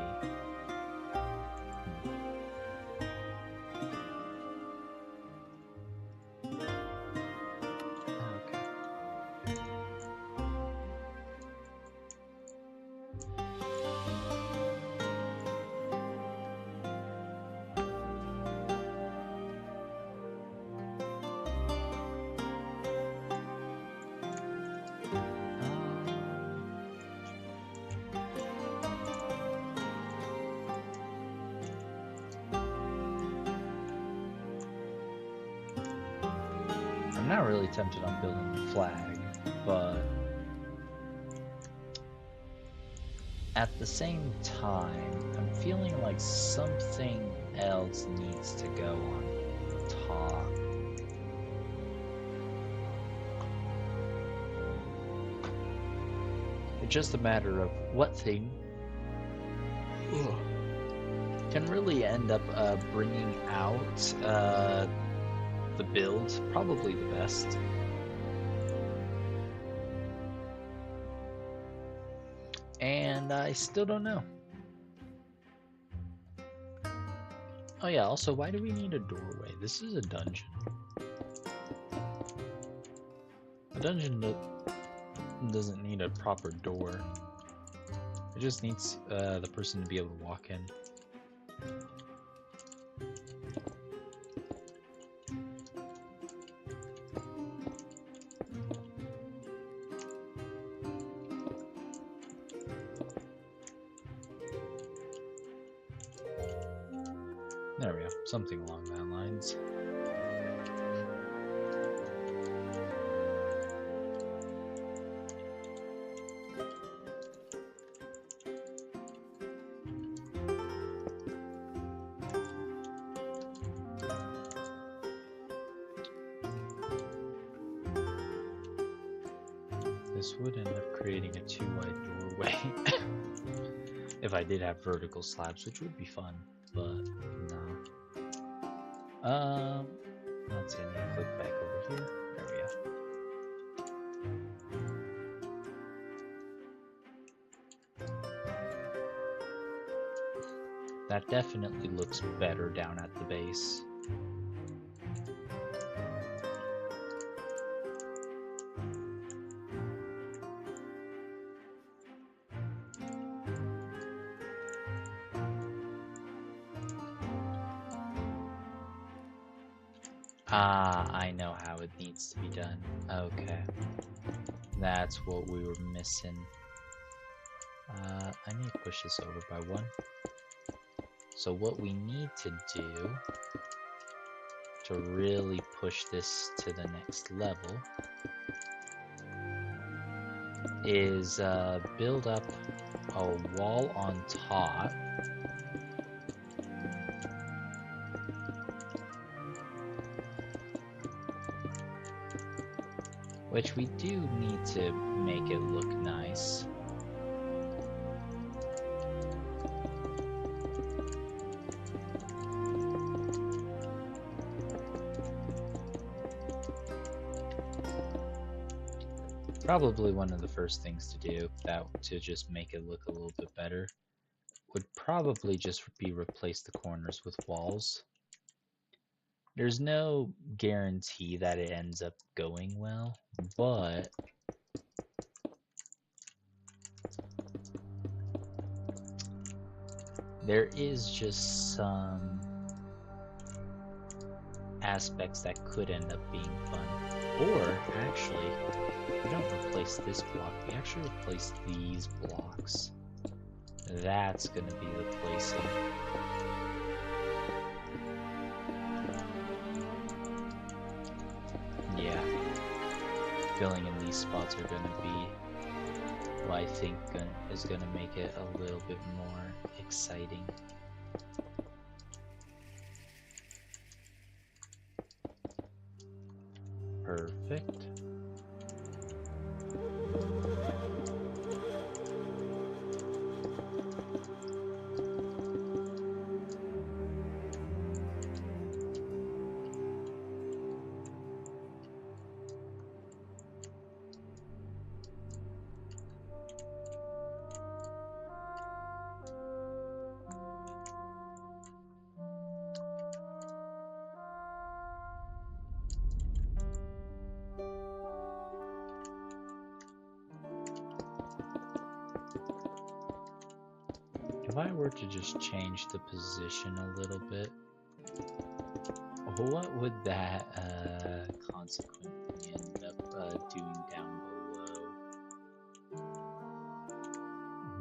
I'm not really tempted on building the flag, but at the same time, I'm feeling like something else needs to go on top. It's just a matter of what thing can really end up bringing out the build probably the best. And I still don't know. Oh yeah, also, why do we need a doorway? This is a dungeon. A dungeon doesn't need a proper door. It just needs the person to be able to walk in. There we go, something along that lines. This would end up creating a two-wide doorway if I did have vertical slabs, which would be fun, but no. Let's see, let me click back over here. There we go. That definitely looks better down at the base. Ah, I know how it needs to be done. Okay. That's what we were missing. I need to push this over by one. So what we need to do to really push this to the next level is build up a wall on top. Which we do need to make it look nice. Probably one of the first things to do to just make it look a little bit better would probably just be replace the corners with walls. There's no guarantee that it ends up going well, but there is just some aspects that could end up being fun. Or, actually, we don't replace this block, we actually replace these blocks. That's gonna be the placing. Yeah. Filling in these spots are gonna be who I think is going to make it a little bit more exciting. Perfect. If I were to just change the position a little bit, what would that consequently end up doing down below?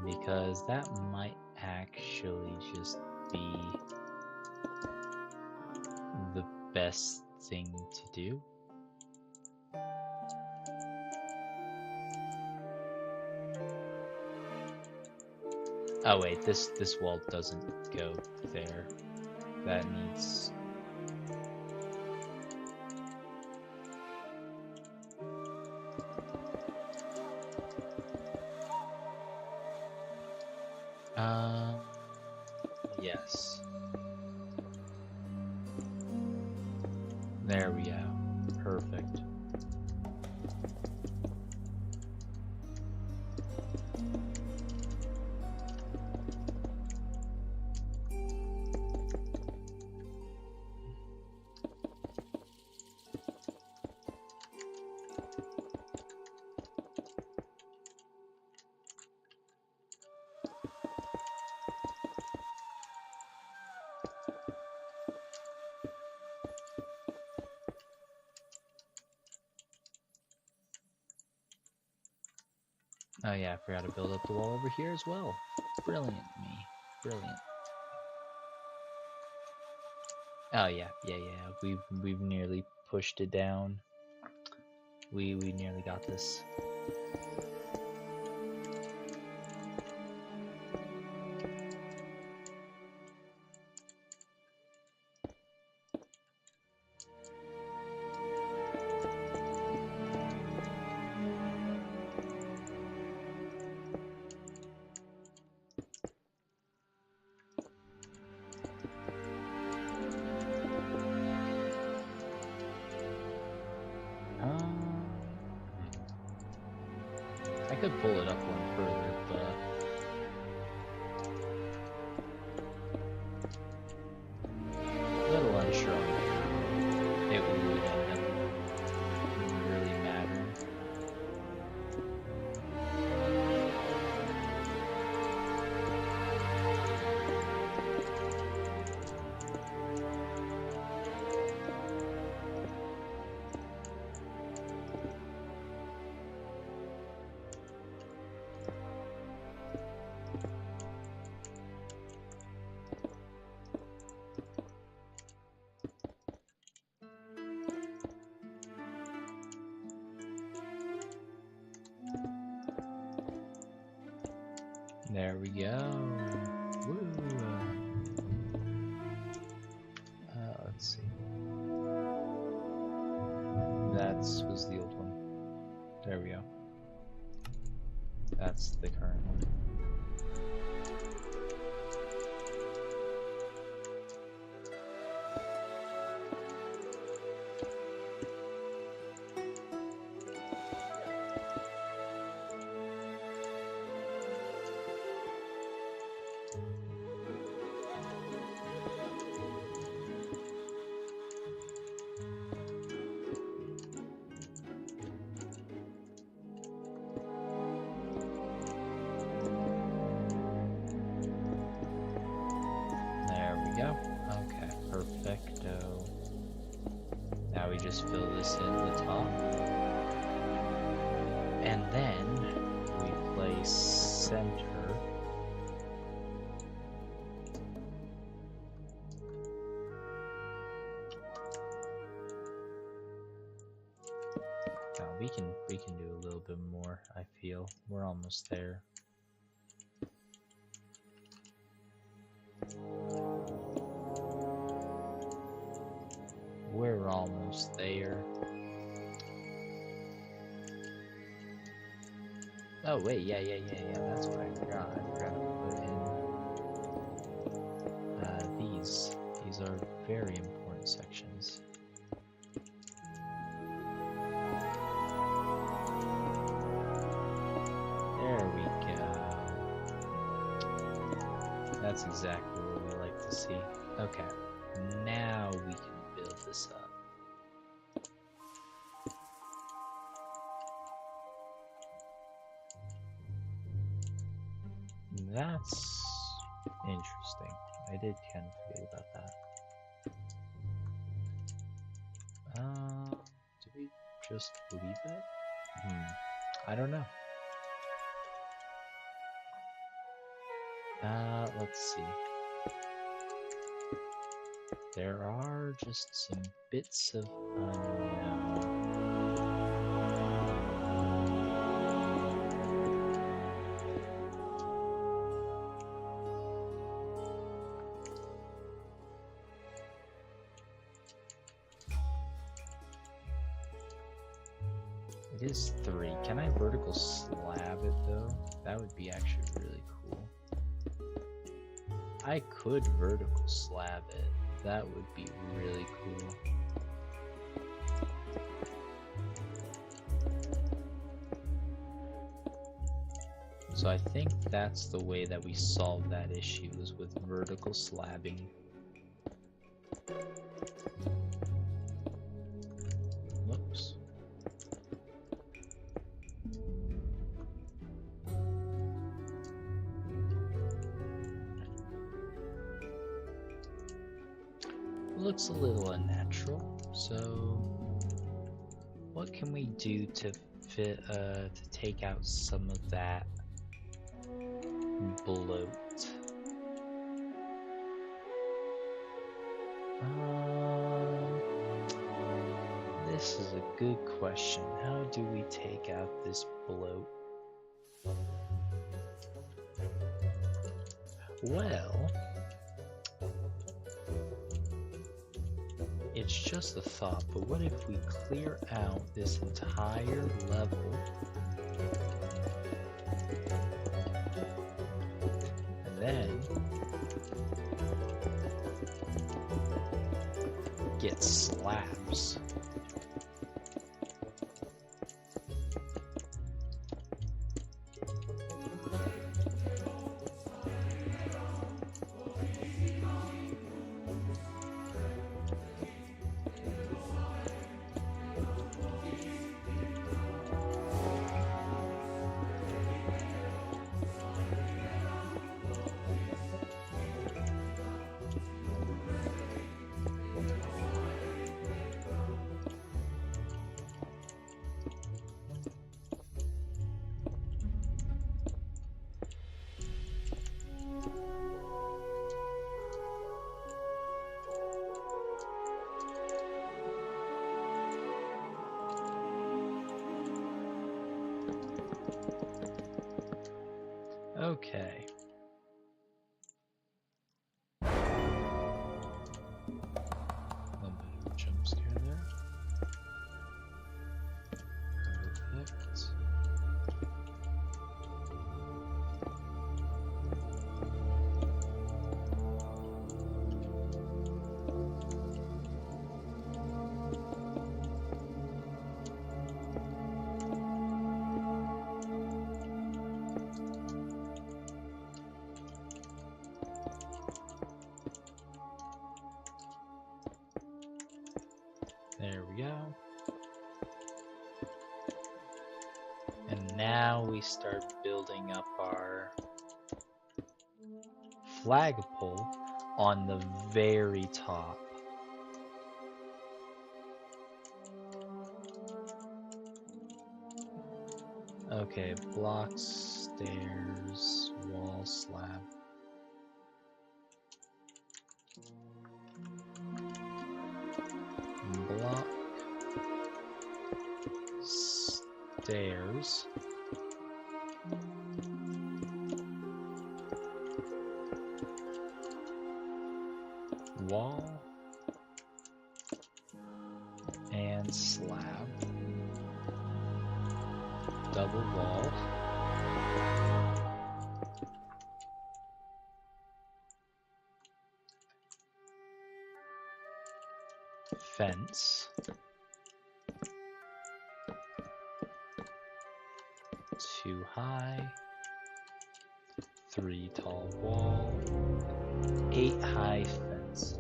Because that might actually just be the best thing to do. Oh wait, this wall doesn't go there. That needs... yes. There we go. Perfect. Oh yeah, I forgot to build up the wall over here as well. Brilliant me. Brilliant. Oh yeah. We've nearly pushed it down. We nearly got this. I could pull it up one further, but a little unsure on how it would end up really mattering. There we go. Woo. Let's see. That was the old one. There we go. That's the current one. Go. Okay, perfecto. Now we just fill this in the top. And then we place center. No, we can do a little bit more, I feel. We're almost there. We're almost there. Oh wait, yeah, that's what I forgot. I forgot to put in these. These are very important sections. There we go. That's exactly what we like to see. Okay, now we can build this up. That's interesting. I did kind of forget about that. Do we just leave it? I don't know. Let's see. There are just some bits of unknown. It is 3. Can I vertical slab it though? That would be actually really cool. I could vertical slab it. That would be really cool. So I think that's the way that we solve that issue, is with vertical slabbing. Whoops. Looks a little unnatural, so what can we do to take out some of that bloat? This is a good question. How do we take out this bloat? Well, it's just a thought, but what if we clear out this entire level and then get slabs? Okay. A little bit of a jump scare there. Perfect. There we go. And now we start building up our flagpole on the very top. Okay, blocks, stairs, wall, slab. Block, stairs. Wall. And slab. Double wall. Fence. 2 high. 3 tall wall. 8 high fence.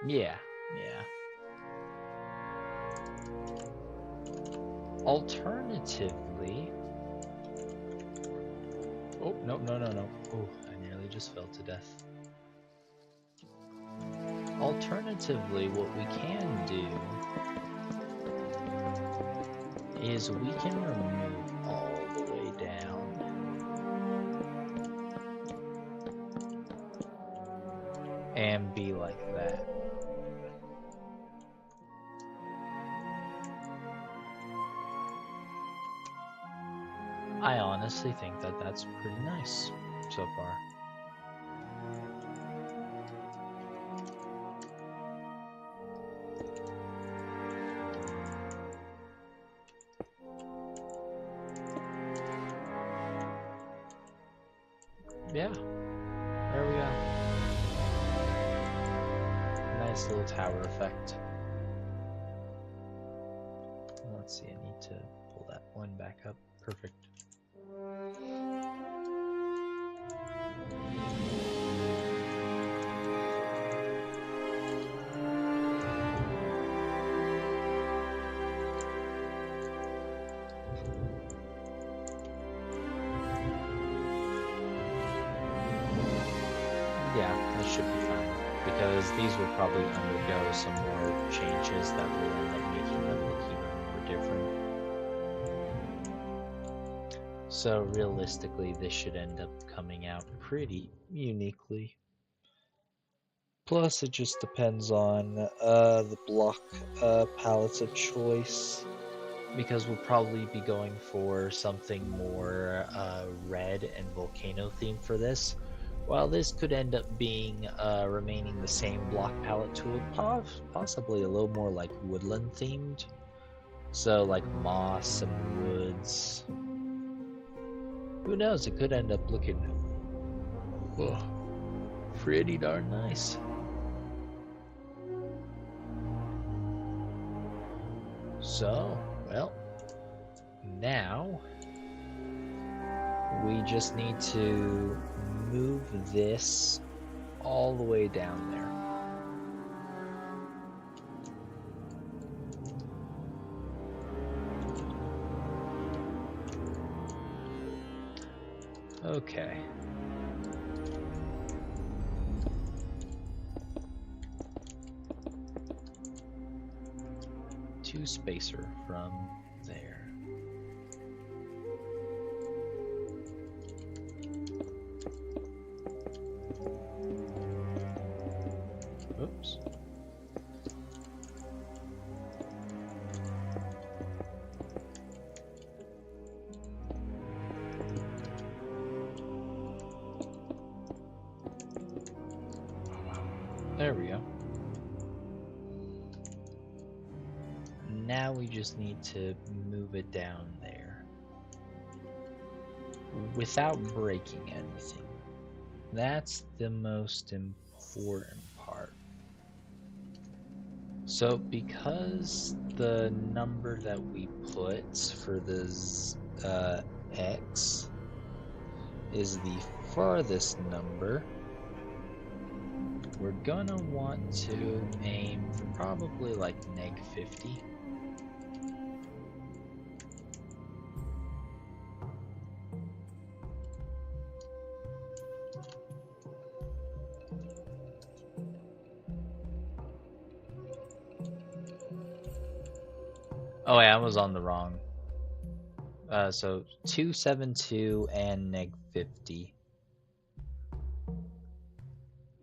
Yeah. Alternatively... Oh, no. Oh, I nearly just fell to death. Alternatively, what we can do is we can remove all the way down. And be like that. I honestly think that that's pretty nice so far. Yeah, there we go. Nice little tower effect. Let's see, I need to pull that one back up. Perfect. Yeah, that should be fine, because these will probably undergo some more changes that will end up making them look even more different. So realistically, this should end up coming out pretty uniquely. Plus, it just depends on the block palettes of choice, because we'll probably be going for something more red and volcano themed for this. While this could end up being remaining the same block palette tool, possibly a little more like woodland themed. So like moss and woods. Who knows, it could end up looking pretty darn nice. So, well, now we just need to move this all the way down there. Okay. Two spacer from there. Oops. There we go. Now we just need to move it down there without breaking anything. That's the most important part. So because the number that we put for this X is the farthest number, we're gonna want to aim for probably like -50. Oh yeah, I was on the wrong So 272 and neg 50.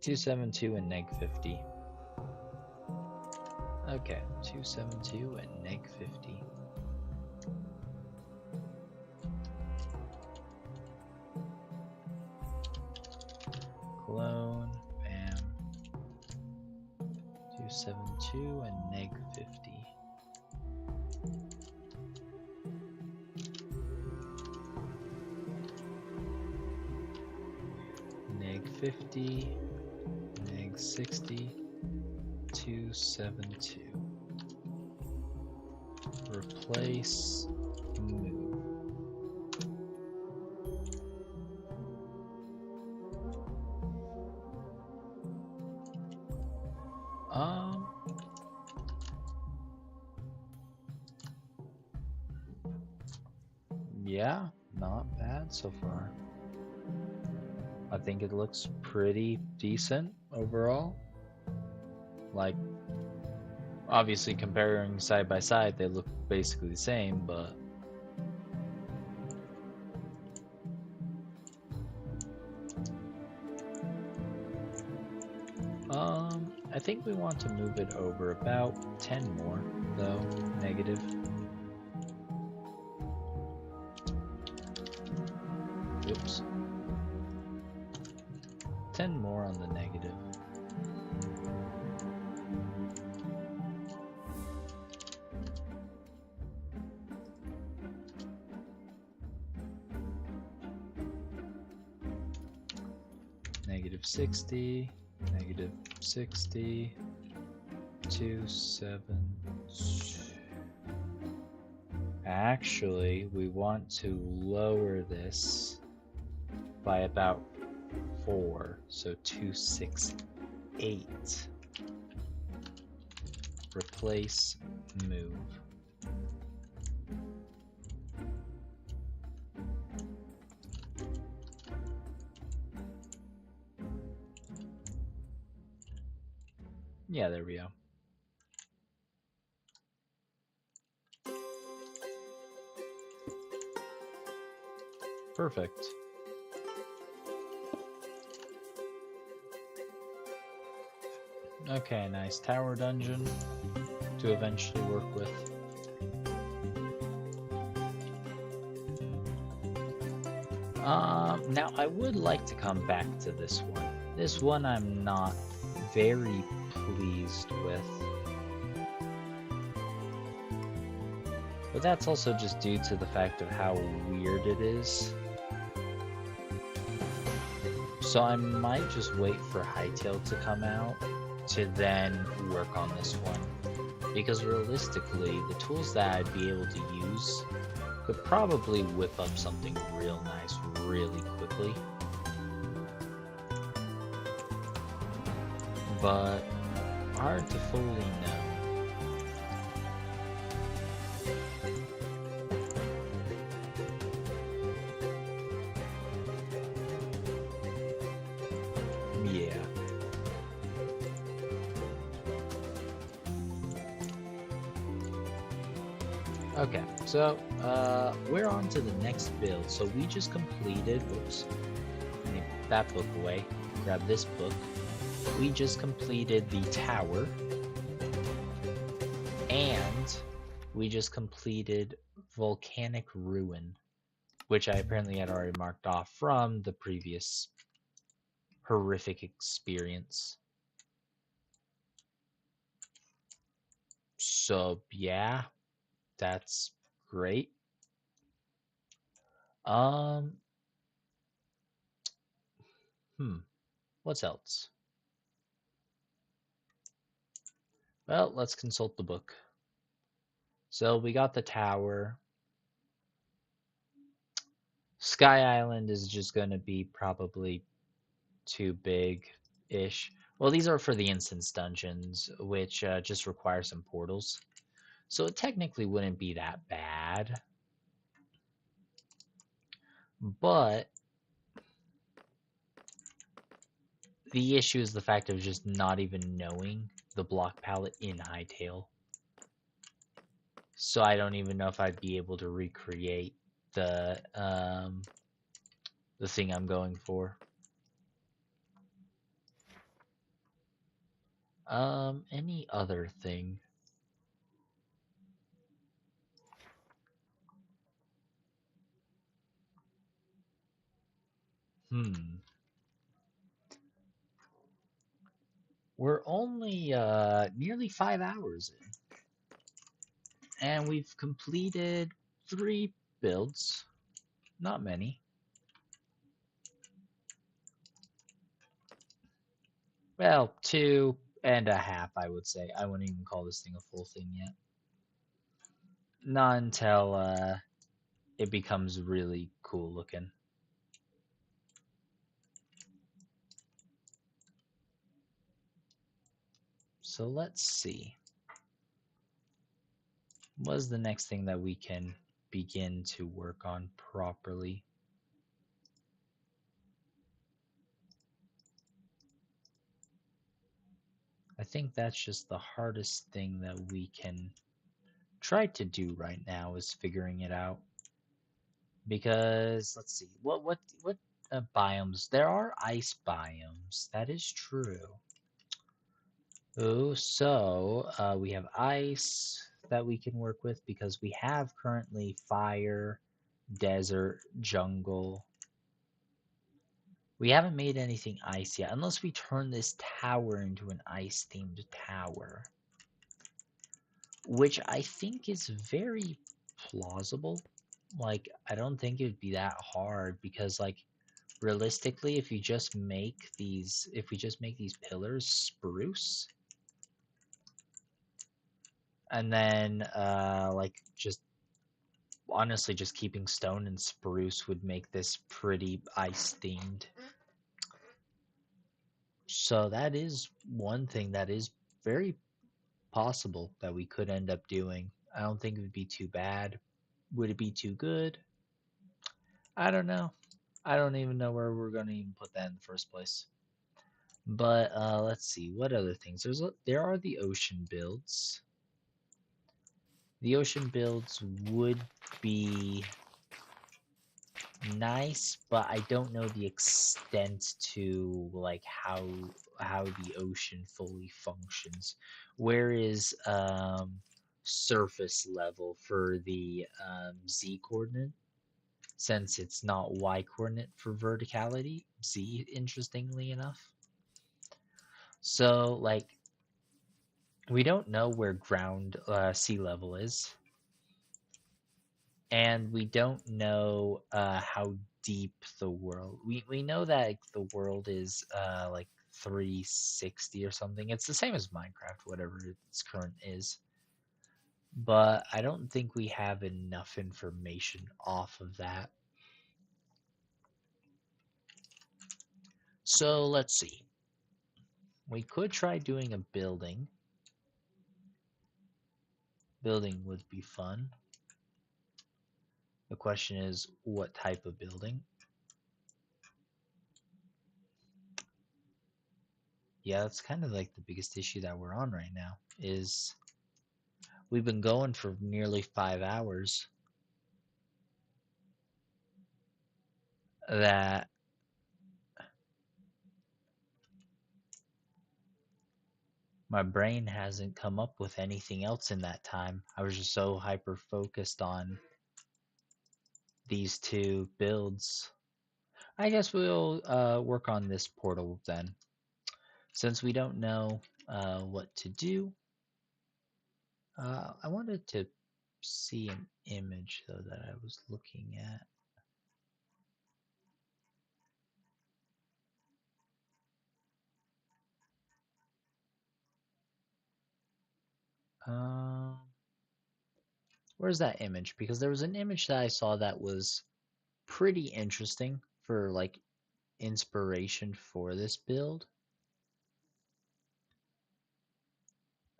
272 and neg 50. Okay, 272 and neg 50. Clone, bam. 272 and neg 50. Neg 50, neg 60, 272. Replace, move. Yeah, not bad so far. I think it looks pretty decent overall. Like, obviously comparing side by side, they look basically the same, but I think we want to move it over about 10 more, though, negative. Oops. 10 more on the negative. Negative 60, negative 60, 2, 7. Actually, we want to lower this by about 4, so 268. Replace, move. Yeah, there we go. Perfect. Okay, nice tower dungeon to eventually work with. Now I would like to come back to this one. This one I'm not very pleased with. But that's also just due to the fact of how weird it is. So I might just wait for Hytale to come out to then work on this one. Because realistically, the tools that I'd be able to use could probably whip up something real nice really quickly. But hard to fully know. Yeah. Okay, so we're on to the next build. So we just completed, whoops, let me put that book away, grab this book. We just completed the tower, and we just completed Volcanic Ruin, which I apparently had already marked off from the previous horrific experience. So yeah, that's great. What's else? Well, let's consult the book. So we got the tower. Sky Island is just going to be probably too big-ish. Well, these are for the instance dungeons, which just require some portals. So it technically wouldn't be that bad. But the issue is the fact of just not even knowing the block palette in Hytale. So I don't even know if I'd be able to recreate the thing I'm going for. Any other thing? Hmm. We're only nearly 5 hours in, and we've completed 3 builds. Not many. Well, 2.5, I would say. I wouldn't even call this thing a full thing yet. Not until it becomes really cool looking. So let's see. What's the next thing that we can begin to work on properly? I think that's just the hardest thing that we can try to do right now is figuring it out. Because let's see, what biomes? There are ice biomes. That is true. Oh, so we have ice that we can work with because we have currently fire, desert, jungle. We haven't made anything ice yet, unless we turn this tower into an ice-themed tower, which I think is very plausible. Like, I don't think it would be that hard because, like, realistically, if we just make these pillars spruce, and then like just honestly just keeping stone and spruce would make this pretty ice themed. So that is one thing that is very possible that we could end up doing. I don't think it would be too bad. Would it be too good? I don't know. I don't even know where we're going to even put that in the first place. But let's see what other things. There are the ocean builds. The ocean builds would be nice, but I don't know the extent to like how the ocean fully functions. Where is surface level for the z coordinate? Since it's not y coordinate for verticality, z interestingly enough. So like we don't know where ground sea level is, and we don't know how deep the world. We know that like, the world is like 360 or something. It's the same as Minecraft, whatever its current is. But I don't think we have enough information off of that. So let's see. We could try doing a building. Building would be fun. The question is, what type of building? Yeah, that's kind of like the biggest issue that we're on right now is we've been going for nearly 5 hours. That my brain hasn't come up with anything else in that time. I was just so hyper focused on these 2 builds. I guess we'll work on this portal then. Since we don't know what to do, I wanted to see an image though that I was looking at. Um, where's that image? Because there was an image that I saw that was pretty interesting for like inspiration for this build.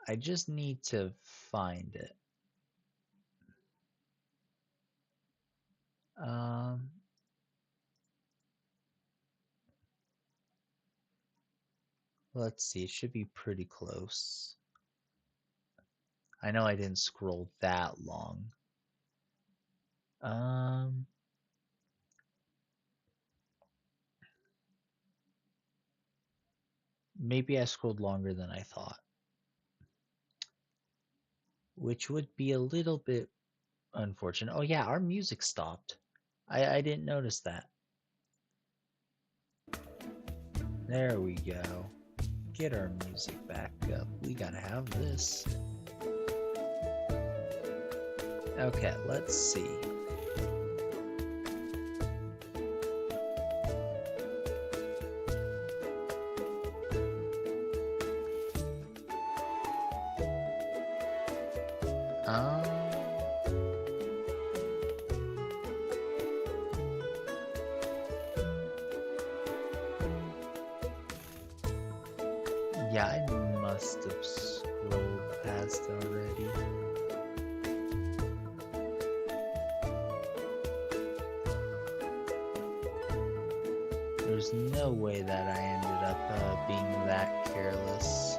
I just need to find it. Um, let's see. It should be pretty close. I know I didn't scroll that long. Um, Maybe I scrolled longer than I thought, which would be a little bit unfortunate. Oh yeah, our music stopped. I didn't notice that. There we go. Get our music back up. We gotta have this. Okay, let's see. Um, yeah, I must have scrolled past already. There's no way that I ended up being that careless.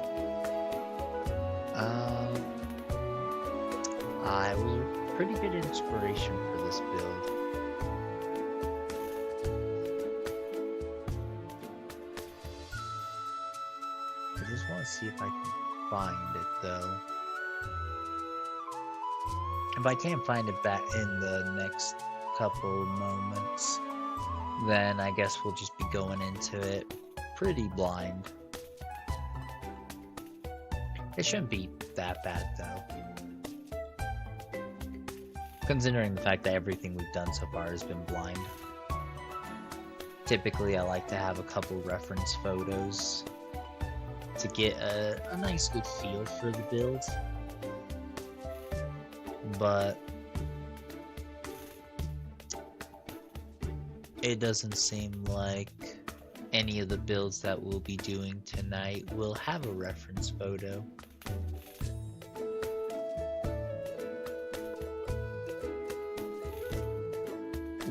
I was a pretty good inspiration for this build. I just want to see if I can find it though. If I can't find it back in the next couple moments, then I guess we'll just be going into it pretty blind. It shouldn't be that bad though, considering the fact that everything we've done so far has been blind. Typically I like to have a couple reference photos to get a nice good feel for the build, but it doesn't seem like any of the builds that we'll be doing tonight will have a reference photo.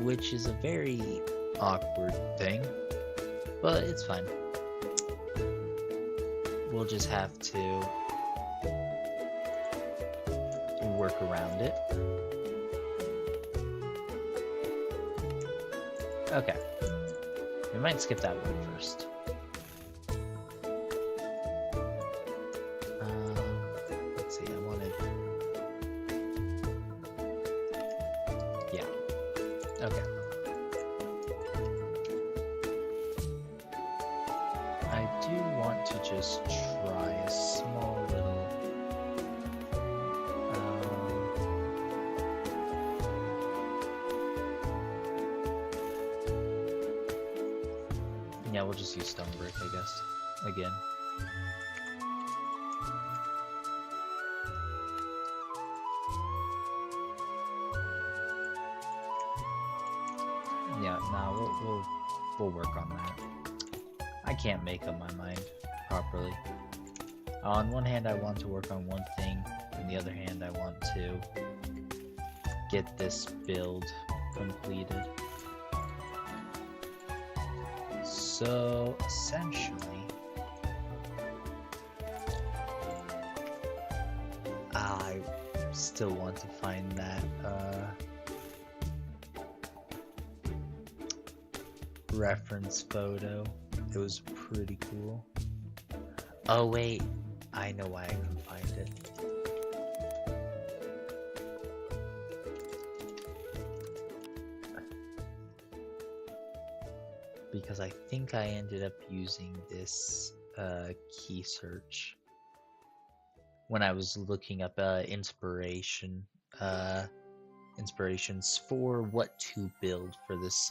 Which is a very awkward thing, but it's fine. We'll just have to work around it. Okay. We might skip that one first. Let's see, I wanted... Yeah. Okay. I do want to just try a small little... Yeah, we'll just use stone brick, I guess, again. Yeah, no, we'll work on that. I can't make up my mind properly. On one hand, I want to work on one thing, on the other hand, I want to get this build completed. So, essentially, I still want to find that reference photo. It was pretty cool. Oh wait, I know why I couldn't find it. Because I think I ended up using this key search when I was looking up inspirations for what to build for this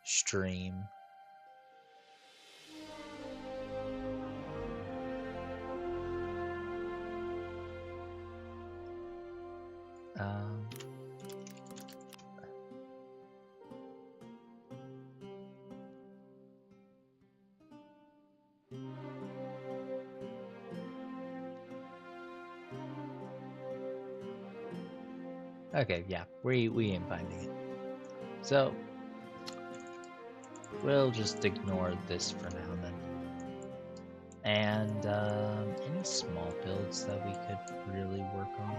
stream. Okay, yeah, we ain't finding it. So, we'll just ignore this for now then. And any small builds that we could really work on?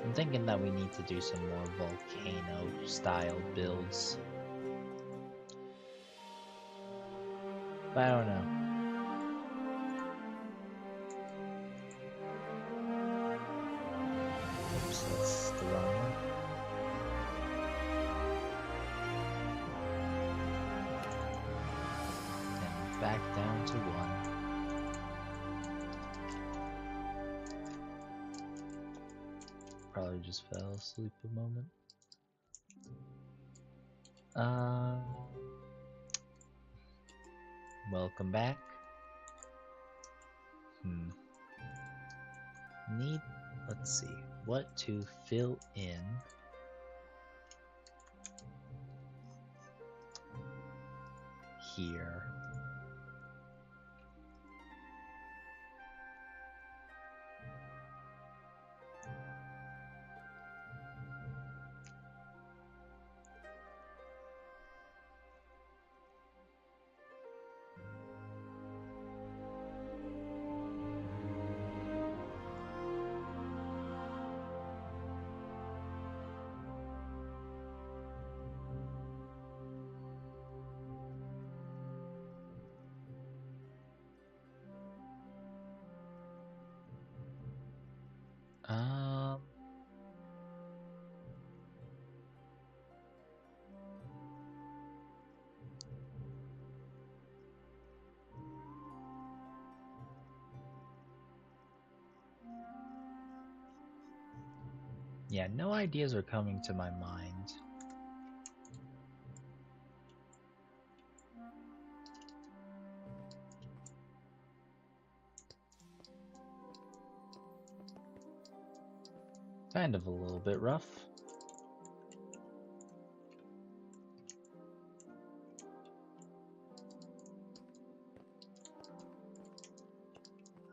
I'm thinking that we need to do some more volcano style builds. But I don't know. Oops, that's the wrong one. And back down to 1. Probably just fell asleep a moment. Welcome back. Let's see, what to fill in here. Yeah, no ideas are coming to my mind. Kind of a little bit rough.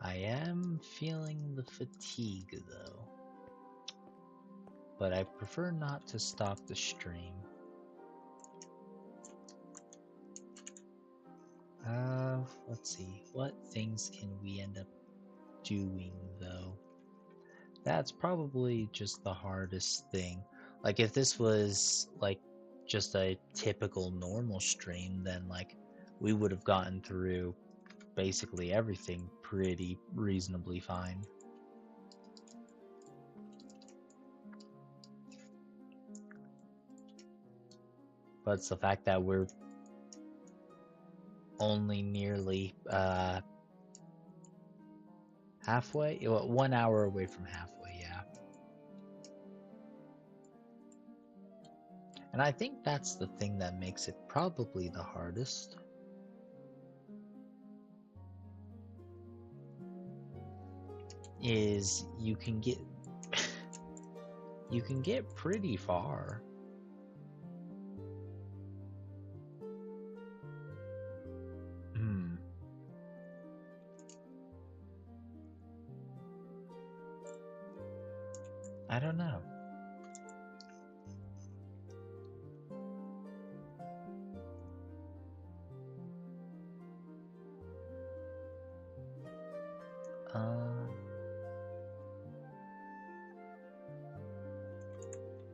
I am feeling the fatigue though, but I prefer not to stop the stream. Let's see, what things can we end up doing though? That's probably just the hardest thing. Like if this was like just a typical normal stream, then like we would have gotten through basically everything pretty reasonably fine. But it's the fact that we're only nearly halfway, 1 hour away from halfway, yeah. And I think that's the thing that makes it probably the hardest. Is you can get you can get pretty far. I don't know.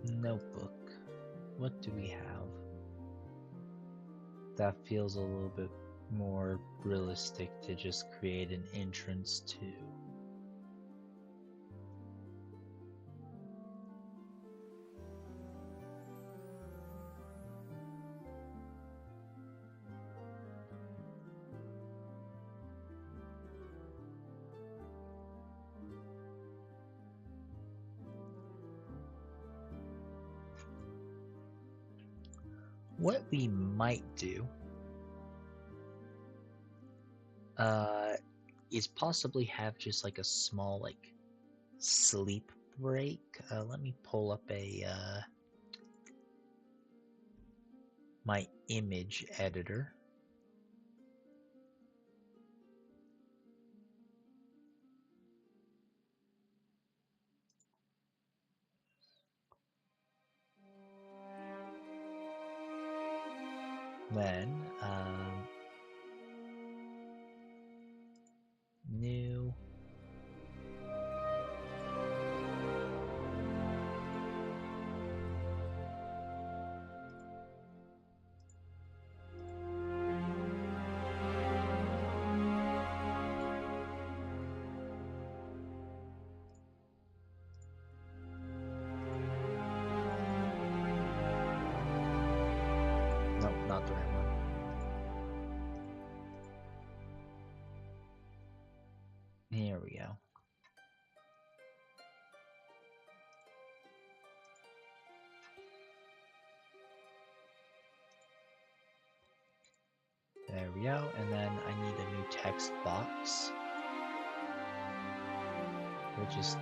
Notebook. What do we have? That feels a little bit more realistic to just create an entrance to. What we might do is possibly have just like a small like sleep break. Let me pull up a my image editor. Then new not the right one. Here we go. There we go, and then I need a new text box. We'll just,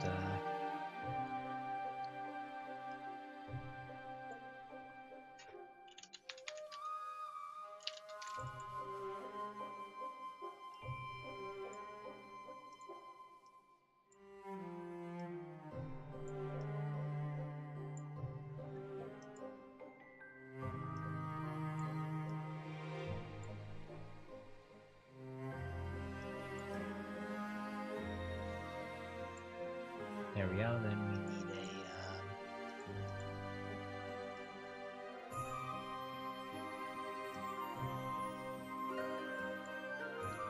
there we go, then we need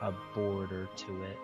a border to it.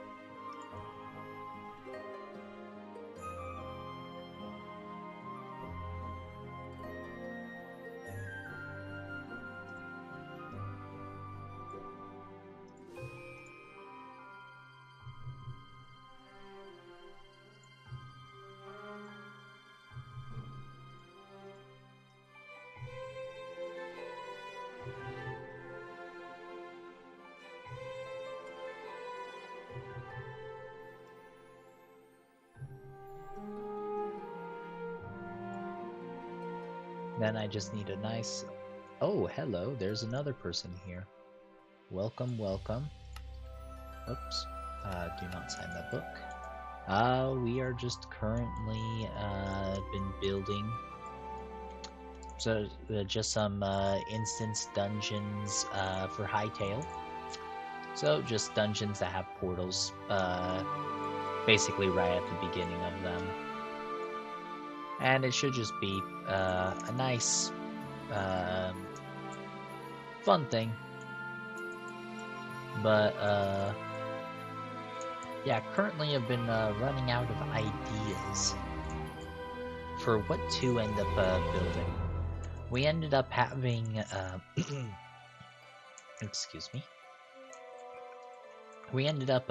Then I just need a nice... Oh, hello, there's another person here. Welcome, welcome. Oops, do not sign that book. We are just currently, been building... So, just some, instance dungeons, for Hytale. So, just dungeons that have portals, basically right at the beginning of them. And it should just be a nice, fun thing. But, yeah, currently I've been running out of ideas for what to end up building. We ended up having, excuse me. We ended up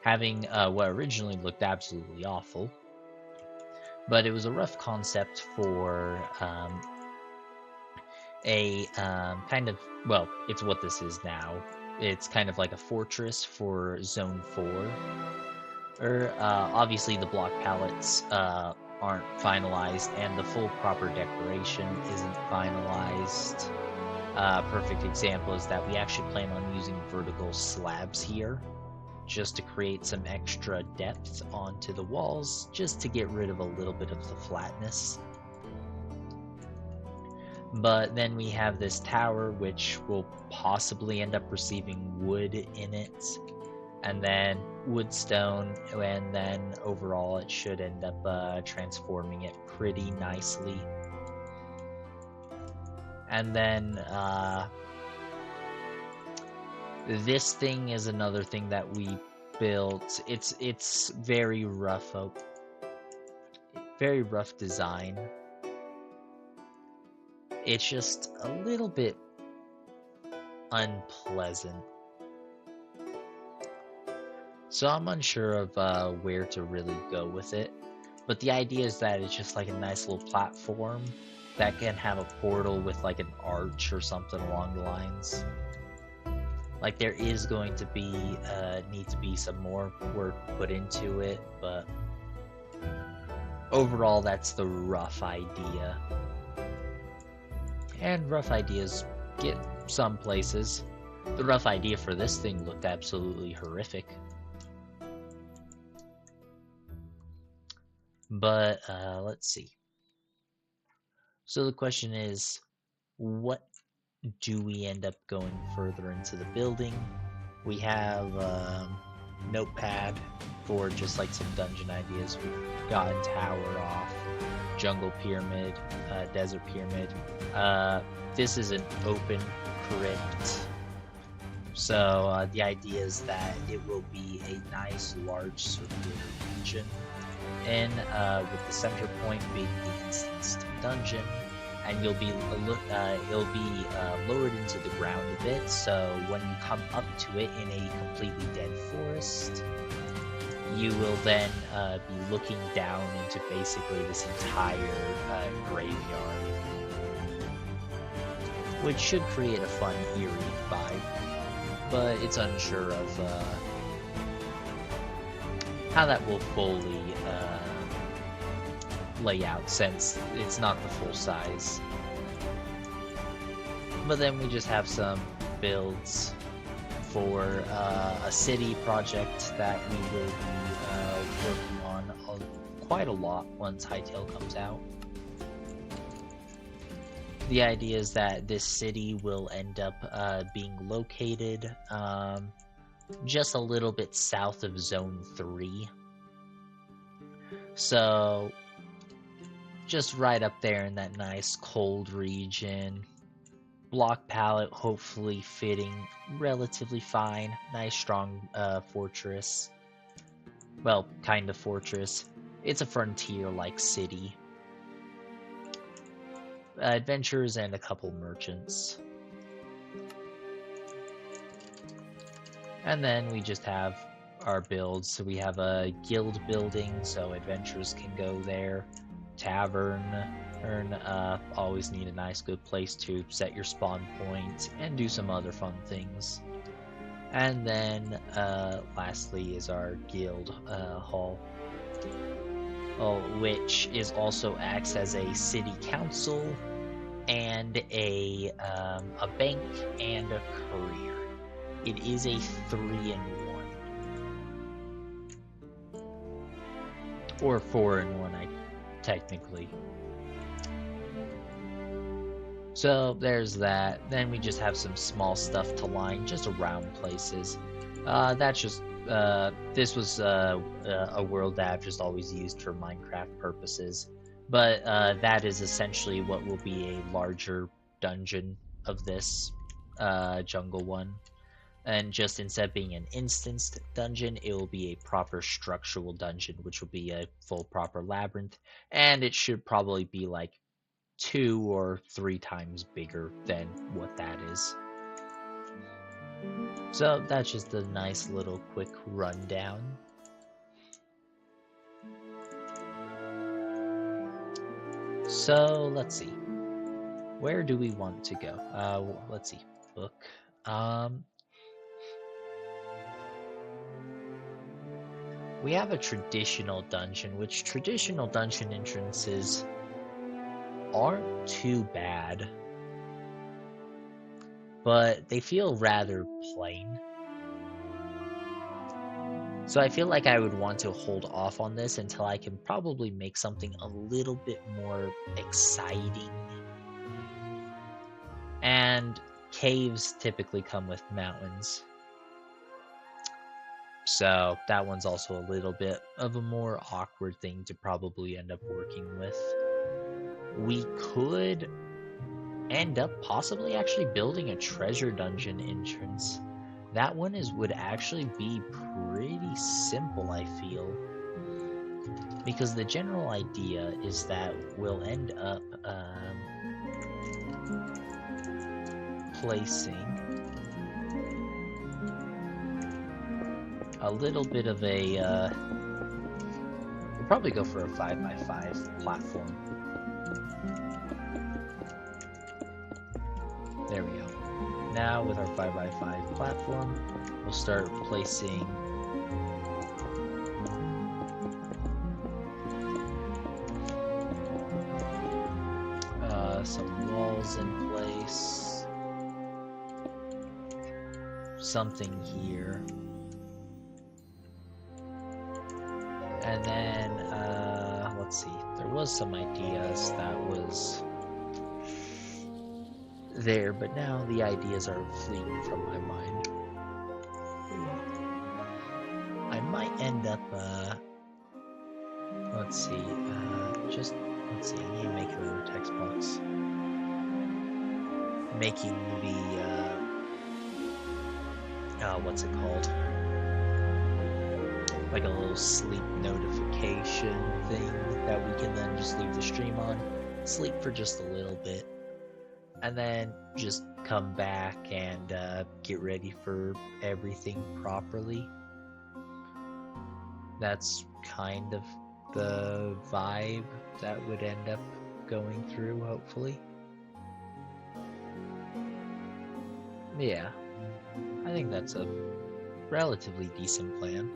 having what originally looked absolutely awful. But it was a rough concept for a kind of, well, it's what this is now. It's kind of like a fortress for Zone 4. Obviously the block palettes aren't finalized, and the full proper decoration isn't finalized. Perfect example is that we actually plan on using vertical slabs here, just to create some extra depth onto the walls, just to get rid of a little bit of the flatness. But then we have this tower, which will possibly end up receiving wood in it, and then wood stone, and then overall it should end up transforming it pretty nicely. And then this thing is another thing that we built. It's very rough, very rough design. It's just a little bit unpleasant. So I'm unsure of where to really go with it. But the idea is that it's just like a nice little platform that can have a portal with like an arch or something along the lines. Like there is going to be, need to be some more work put into it, but overall that's the rough idea. And rough ideas get some places. The rough idea for this thing looked absolutely horrific. But, let's see. So the question is, what do we end up going further into the building? We have Notepad for just like some dungeon ideas. We've gotten Tower off, Jungle Pyramid, Desert Pyramid. This is an open crypt. So the idea is that it will be a nice large circular region, and with the center point being the instanced dungeon, and it'll be lowered into the ground a bit. So when you come up to it in a completely dead forest, you will then be looking down into basically this entire graveyard, which should create a fun, eerie vibe. But it's unsure of how that will fully lay out, since it's not the full size. But then we just have some builds for a city project that we will be working on quite a lot once Hytale comes out. The idea is that this city will end up being located just a little bit south of Zone 3. So, just right up there in that nice cold region. Block palette hopefully fitting relatively fine. Nice strong fortress. Well, kind of fortress. It's a frontier-like city. Adventurers and a couple merchants. And then we just have our builds. So we have a guild building, so adventurers can go there. Tavern. Always need a nice good place to set your spawn point and do some other fun things. And then lastly is our guild hall, which is also acts as a city council and a bank and a courier. It is a 3-in-1 or 4-in-1, technically. So there's that. Then we just have some small stuff to line just around places. That's just this was a world that I've just always used for Minecraft purposes, but that is essentially what will be a larger dungeon of this jungle one. And just instead of being an instanced dungeon, it will be a proper structural dungeon, which will be a full proper labyrinth, and it should probably be like 2 or 3 times bigger than what that is. So that's just a nice little quick rundown. So let's see. Where do we want to go? Let's see. Book. We have a traditional dungeon, which traditional dungeon entrances aren't too bad, but they feel rather plain. So I feel like I would want to hold off on this until I can probably make something a little bit more exciting. And caves typically come with mountains. So that one's also a little bit of a more awkward thing to probably end up working with. We could end up possibly actually building a treasure dungeon entrance. That one would actually be pretty simple, I feel. Because the general idea is that we'll end up placing a little bit of a, we'll probably go for a 5x5 platform. There we go. Now with our 5x5 platform, we'll start placing some walls in place. Something here. And then, let's see, there was some ideas that was there, but now the ideas are fleeing from my mind. I might end up, let's see, let's see, I need to make a text box. Making the, what's it called? Like a little sleep notification thing that we can then just leave the stream on. sleep for just a little bit, and then just come back and get ready for everything properly. That's kind of the vibe that would end up going through, hopefully. Yeah, I think that's a relatively decent plan.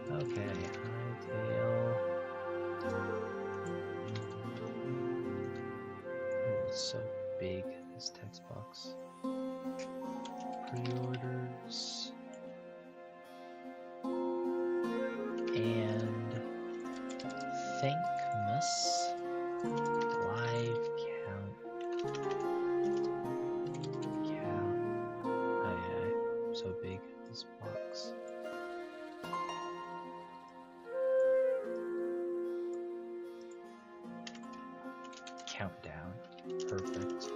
Okay, Hytale. It's so big, this text box. Preorders. And Thankmas. Live count. Oh yeah, so big, this box. Countdown. Perfect.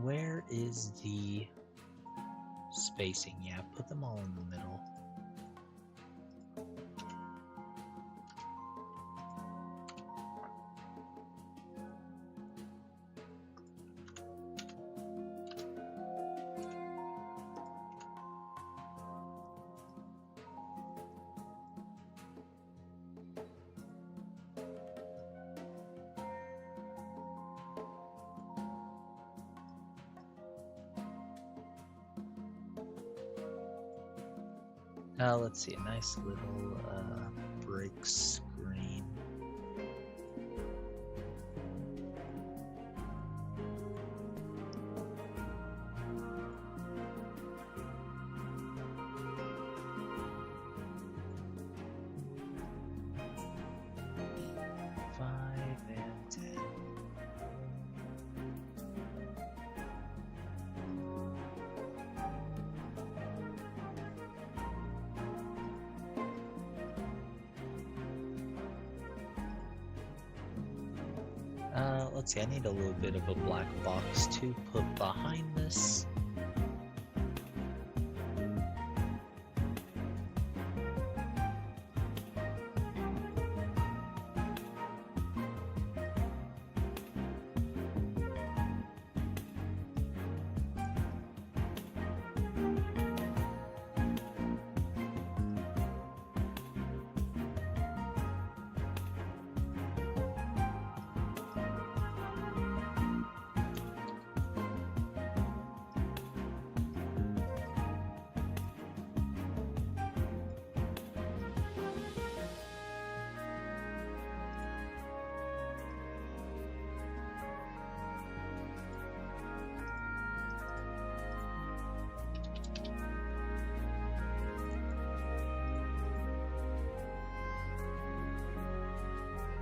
Where is the spacing? Yeah, put them all in the middle. Let's see, a nice little break screen. Five and 10. Let's see, I need a little bit of a black box to put behind this.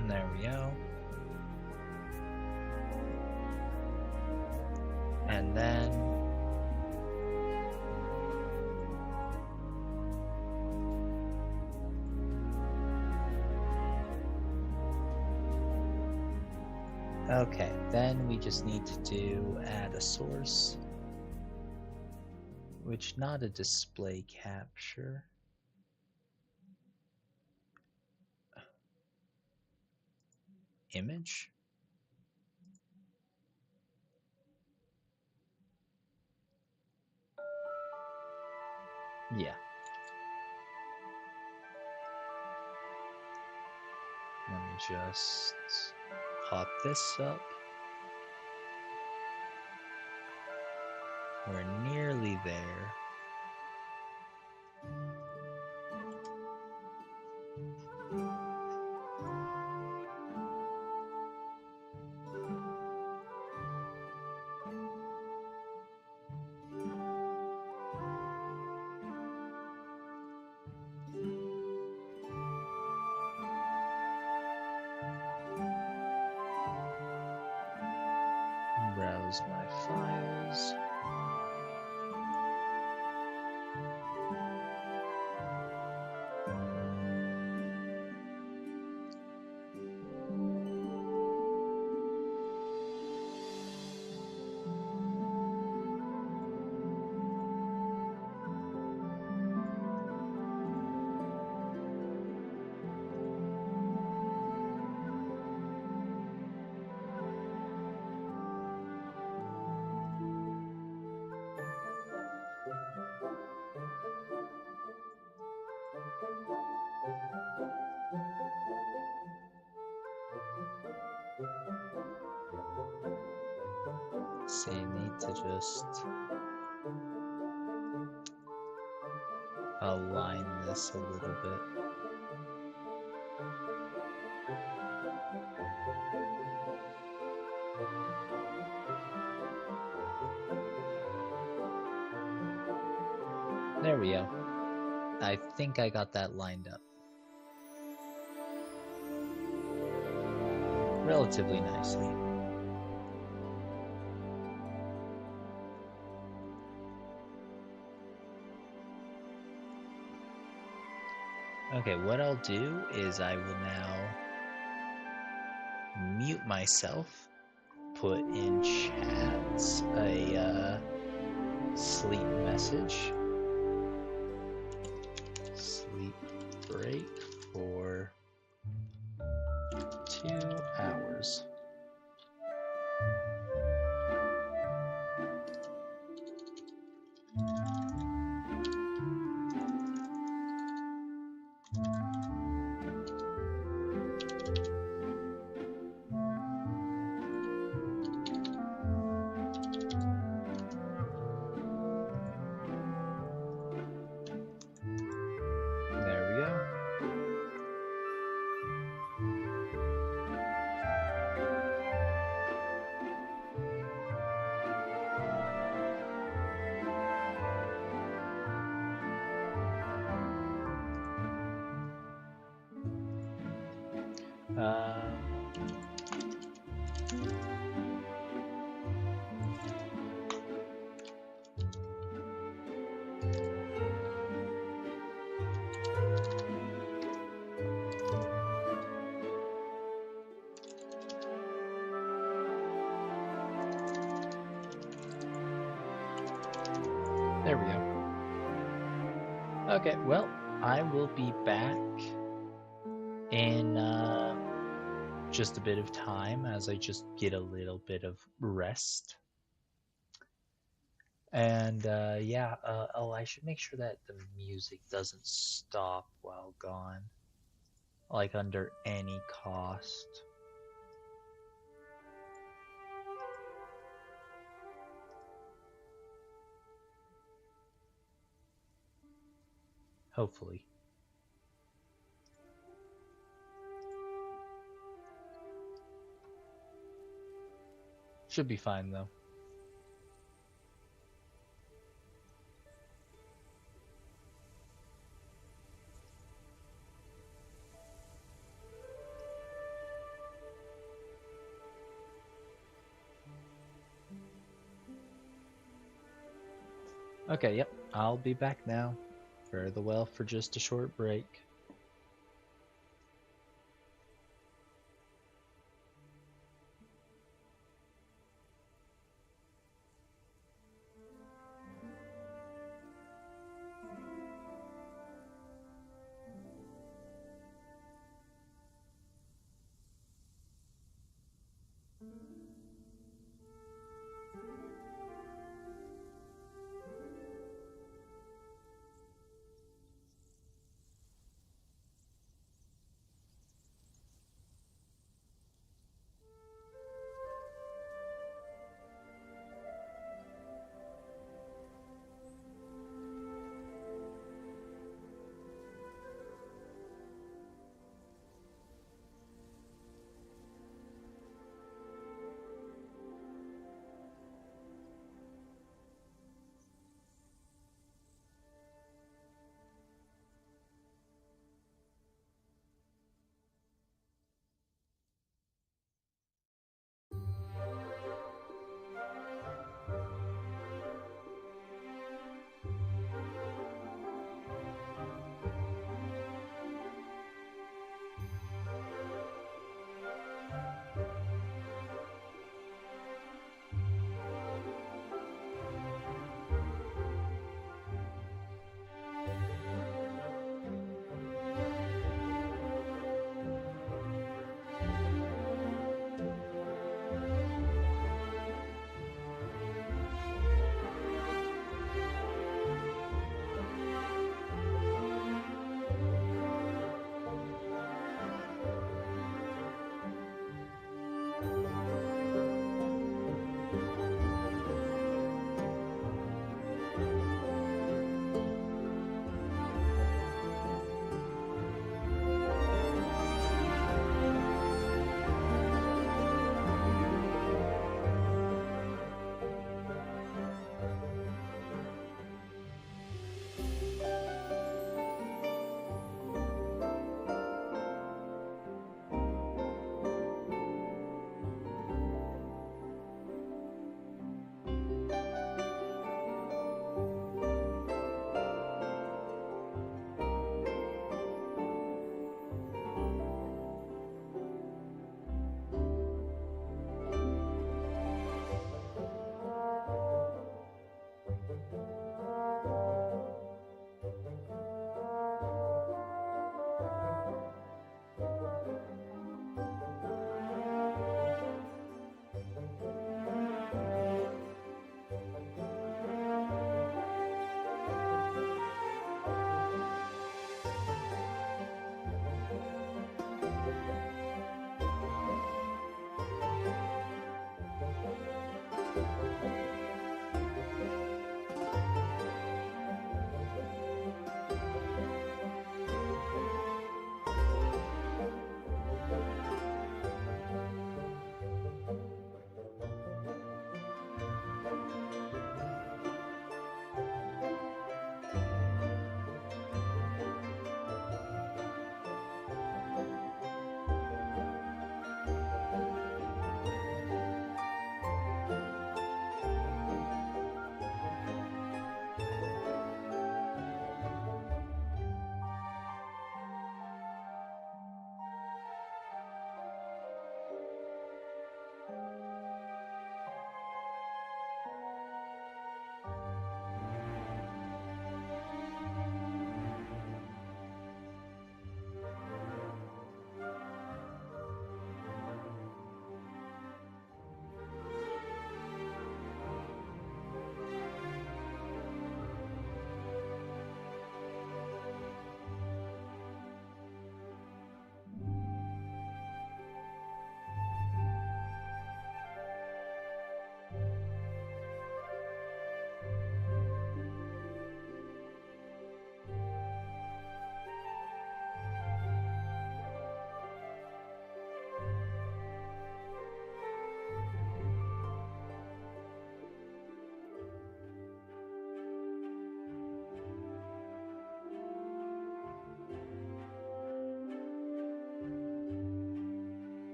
And there we go. And then okay, then we just need to add a source, which not a display capture. Image? Yeah. Let me just pop this up. We're nearly there. Browse my files. So you need to just align this a little bit. There we go. I think I got that lined up relatively nicely. Okay, what I'll do is I will now mute myself, put in chats a sleep message. Sleep break for 2 hours. There we go. There we go. Okay, well, I will be back in just a bit of time as I just get a little bit of rest. And yeah, oh, I should make sure that the music doesn't stop while gone, like under any cost. Hopefully. Should be fine though. Okay, yep, I'll be back now. Fare the well for just a short break.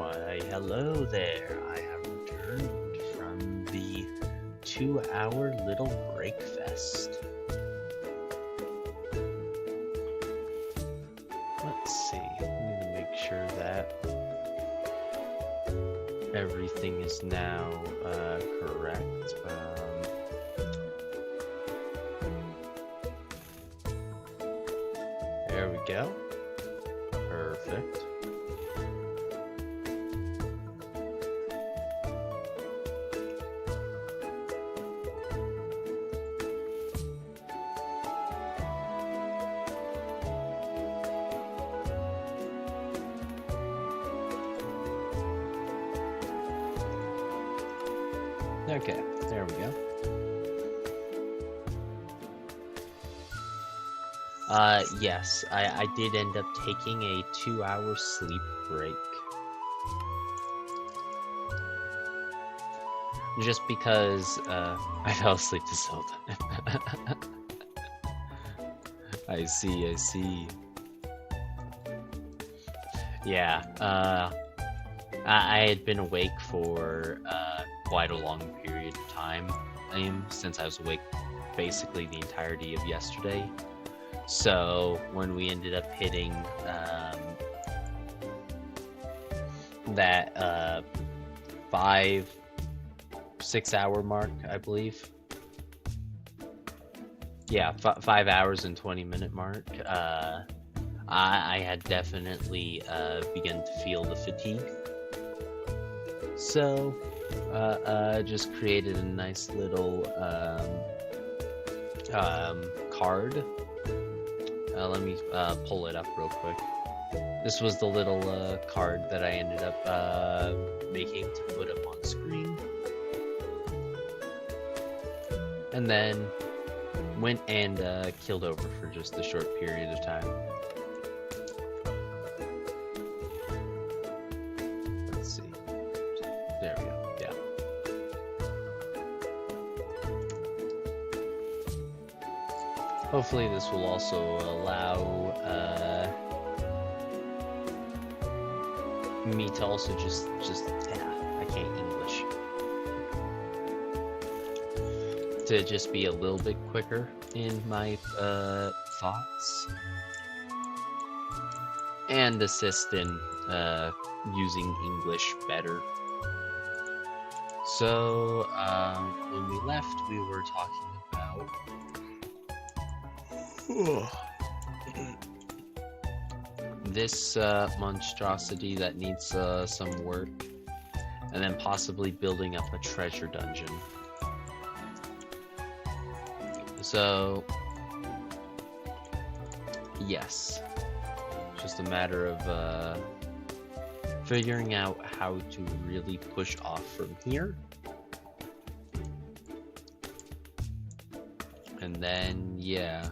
Why, hello there. I have returned from the 2-hour little breakfast. Let's see. I need to make sure that everything is now correct. There we go. Perfect. Okay, there we go. Yes, I did end up taking a 2-hour sleep break. Just because, I fell asleep to Zelda. I see. Yeah, I had been awake for, quite a long period of time, since I was awake basically the entirety of yesterday. So when we ended up hitting that 5-6 hour mark, I believe. Yeah, 5 hours and 20-minute mark. I had definitely begun to feel the fatigue. So just created a nice little card. Let me pull it up real quick. This was the little card that I ended up making to put up on screen. And then went and killed over for just a short period of time. Let's see. There we go. Yeah. Hopefully this will also allow me to also just I can't English. To just be a little bit quicker in my thoughts. And assist in using English better. So, when we left, we were talking about this monstrosity that needs some work, and then possibly building up a treasure dungeon. So, yes, just a matter of figuring out how to really push off from here. And then, yeah.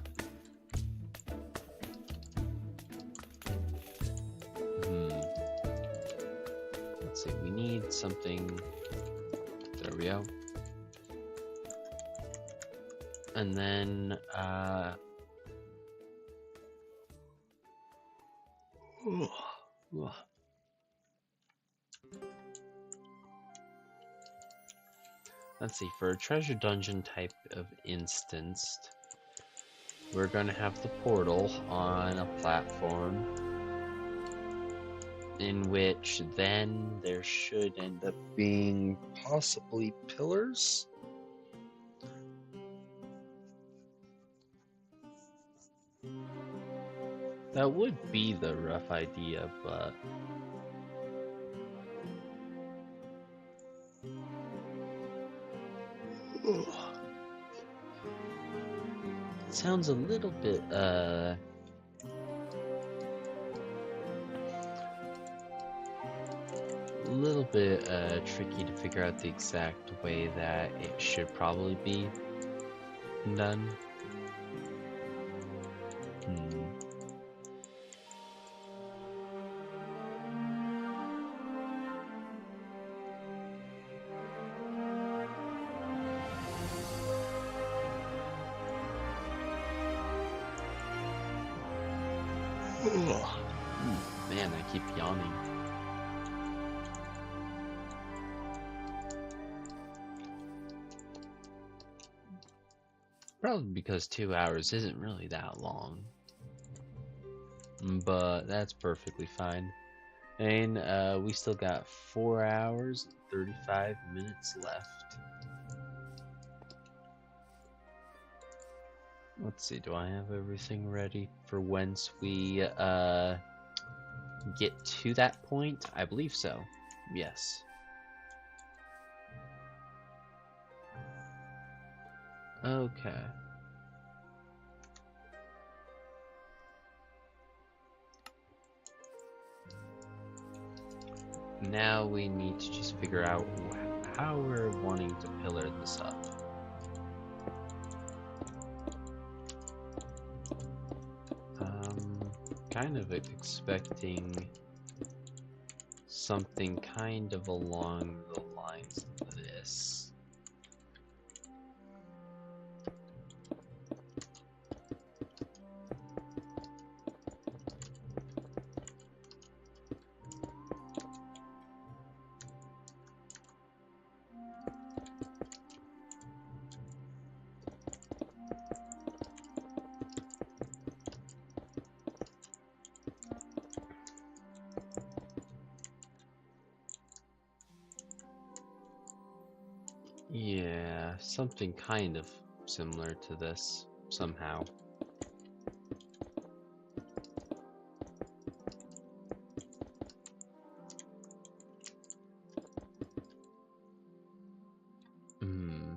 Let's see, we need something. There we go. And then, let's see, for a treasure dungeon type of instanced, we're gonna have the portal on a platform, in which then there should end up being possibly pillars. That would be the rough idea, but it sounds a little bit tricky to figure out the exact way that it should probably be done. Man, I keep yawning. Probably because 2 hours isn't really that long. But that's perfectly fine. And we still got 4 hours and 35 minutes left. Let's see, do I have everything ready for once we get to that point? I believe so. Yes. Okay. Now we need to just figure out how we're wanting to pillar this up. Kind of expecting something kind of along the lines of this. Yeah, something kind of similar to this, somehow. Hmm.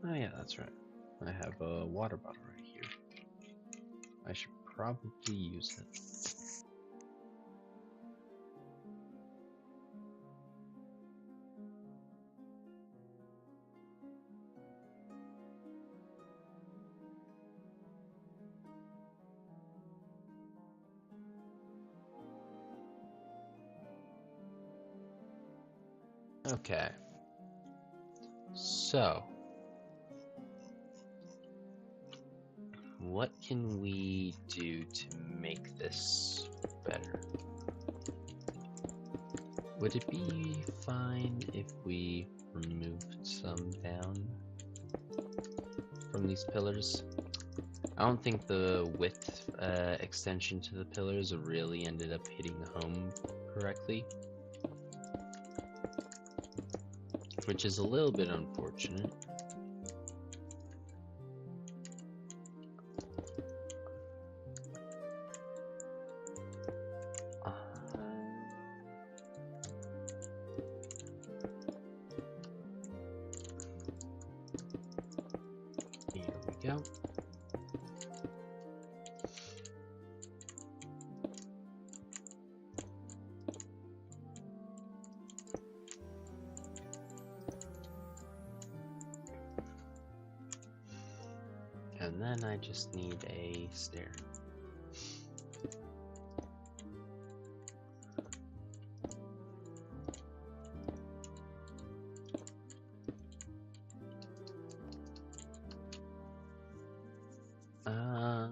Oh yeah, that's right. I have a water bottle right here. I should probably use it. Okay. So, what can we do to make this better? Would it be fine if we removed some down from these pillars? I don't think the width extension to the pillars really ended up hitting home correctly, which is a little bit unfortunate. Here we go. And then I just need a stair. Uh,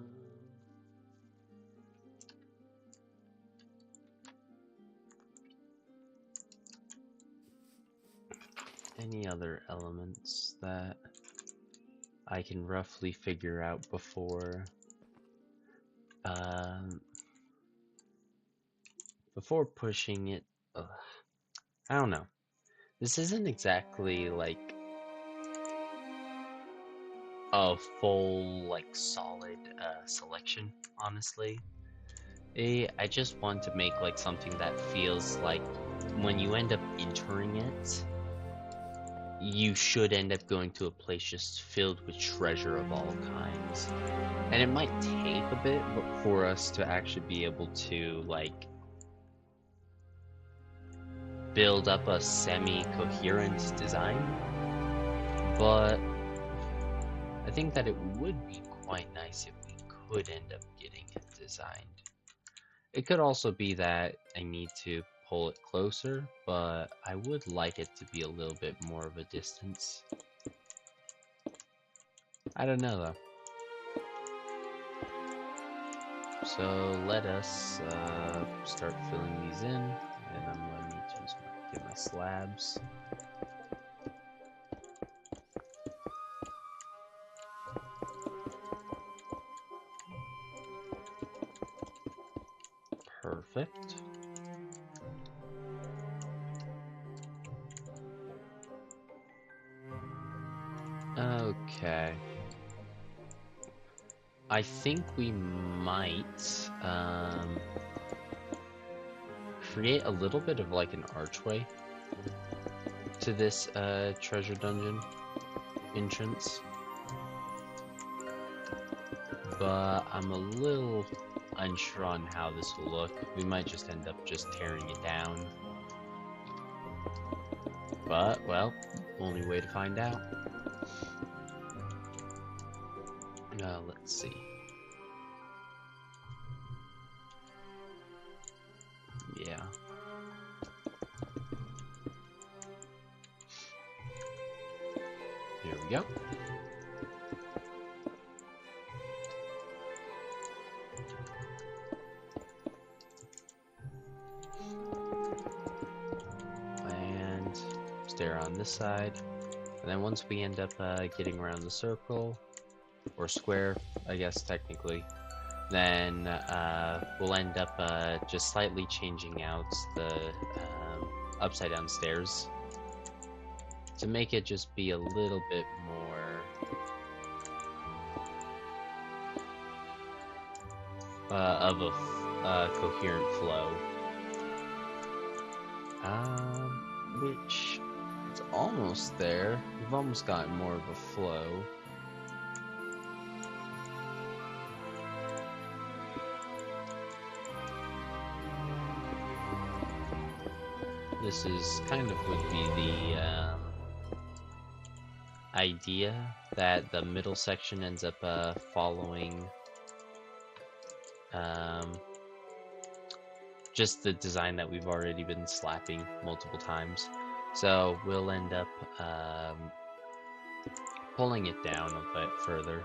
any other elements that I can roughly figure out before pushing it? I don't know. This isn't exactly like a full, like, solid selection, honestly. I just want to make like something that feels like when you end up entering it, you should end up going to a place just filled with treasure of all kinds. And it might take a bit for us to actually be able to like build up a semi-coherent design, but I think that it would be quite nice if we could end up getting it designed. It could also be that I need to pull it closer, but I would like it to be a little bit more of a distance. I don't know though. So let us start filling these in, and I'm going to just get my slabs. Perfect. Okay. I think we might create a little bit of like an archway to this treasure dungeon entrance. But I'm a little unsure on how this will look. We might just end up just tearing it down. But, well, only way to find out. Let's see. Yeah. Here we go. And stair on this side. And then once we end up getting around the circle, or square, I guess technically, then we'll end up just slightly changing out the upside down stairs to make it just be a little bit more of a coherent flow, which it's almost there. We've almost gotten more of a flow. This is kind of would be the idea that the middle section ends up following just the design that we've already been slapping multiple times. So we'll end up pulling it down a bit further.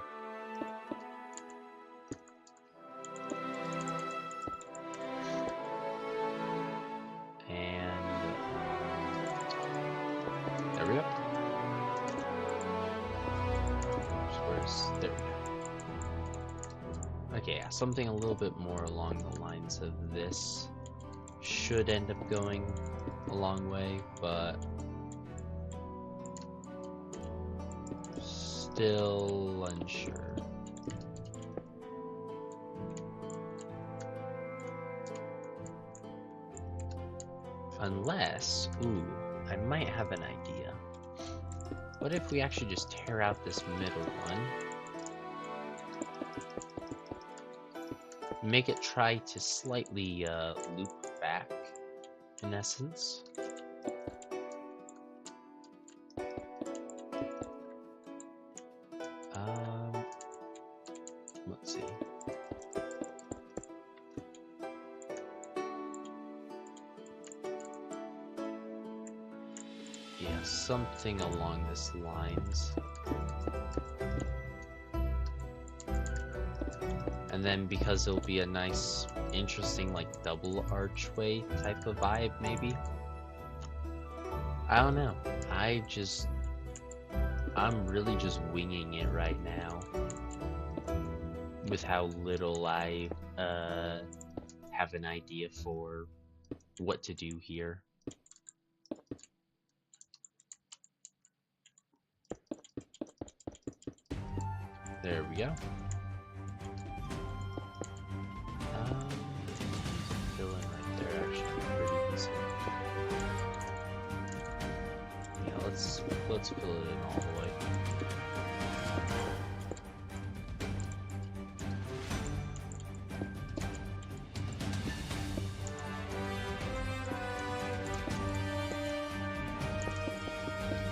Okay, yeah, something a little bit more along the lines of this should end up going a long way, but still unsure. Unless, ooh, I might have an idea. What if we actually just tear out this middle one? Make it try to slightly loop back, in essence. Let's see. Yeah, something along this lines. And then because it'll be a nice, interesting, like, double archway type of vibe, maybe? I don't know. I'm really just winging it right now. With how little I have an idea for what to do here. There we go. Fill in right there, actually, pretty decent. Yeah, let's fill it in all the way.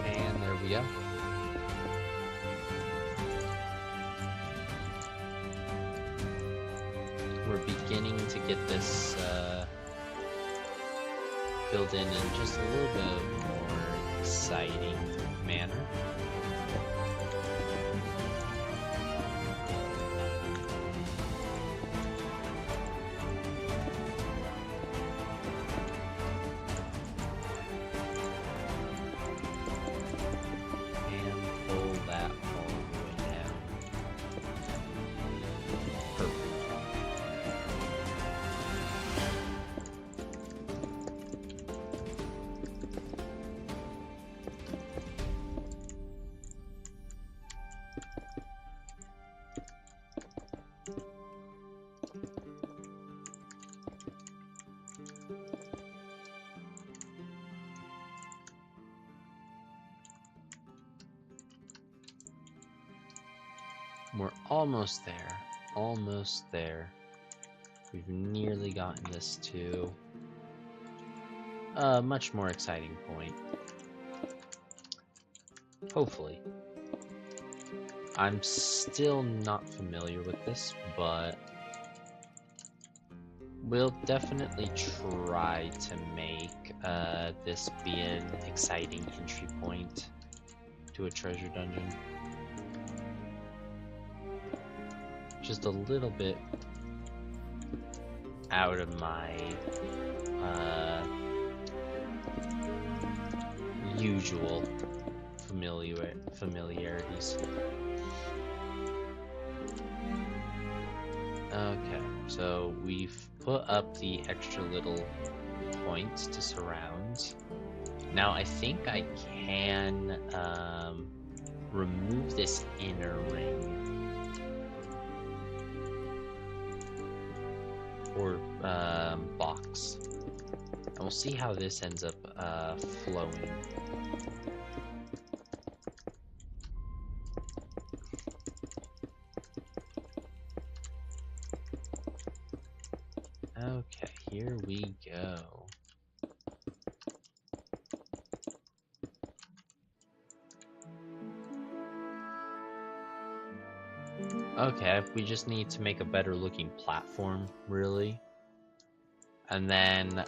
And there we go. We're beginning to get this filled in just a little bit more exciting manner. And pull that all the way down. Perfect. We're almost there. Almost there. We've nearly gotten this to a much more exciting point. Hopefully. I'm still not familiar with this, but we'll definitely try to make this be an exciting entry point to a treasure dungeon. Just a little bit out of my usual familiarities. Okay, so we've put up the extra little points to surround. Now I think I can remove this inner ring. Or box. And we'll see how this ends up flowing. Okay, here we go. Okay, we just need to make a better looking platform, really. And then,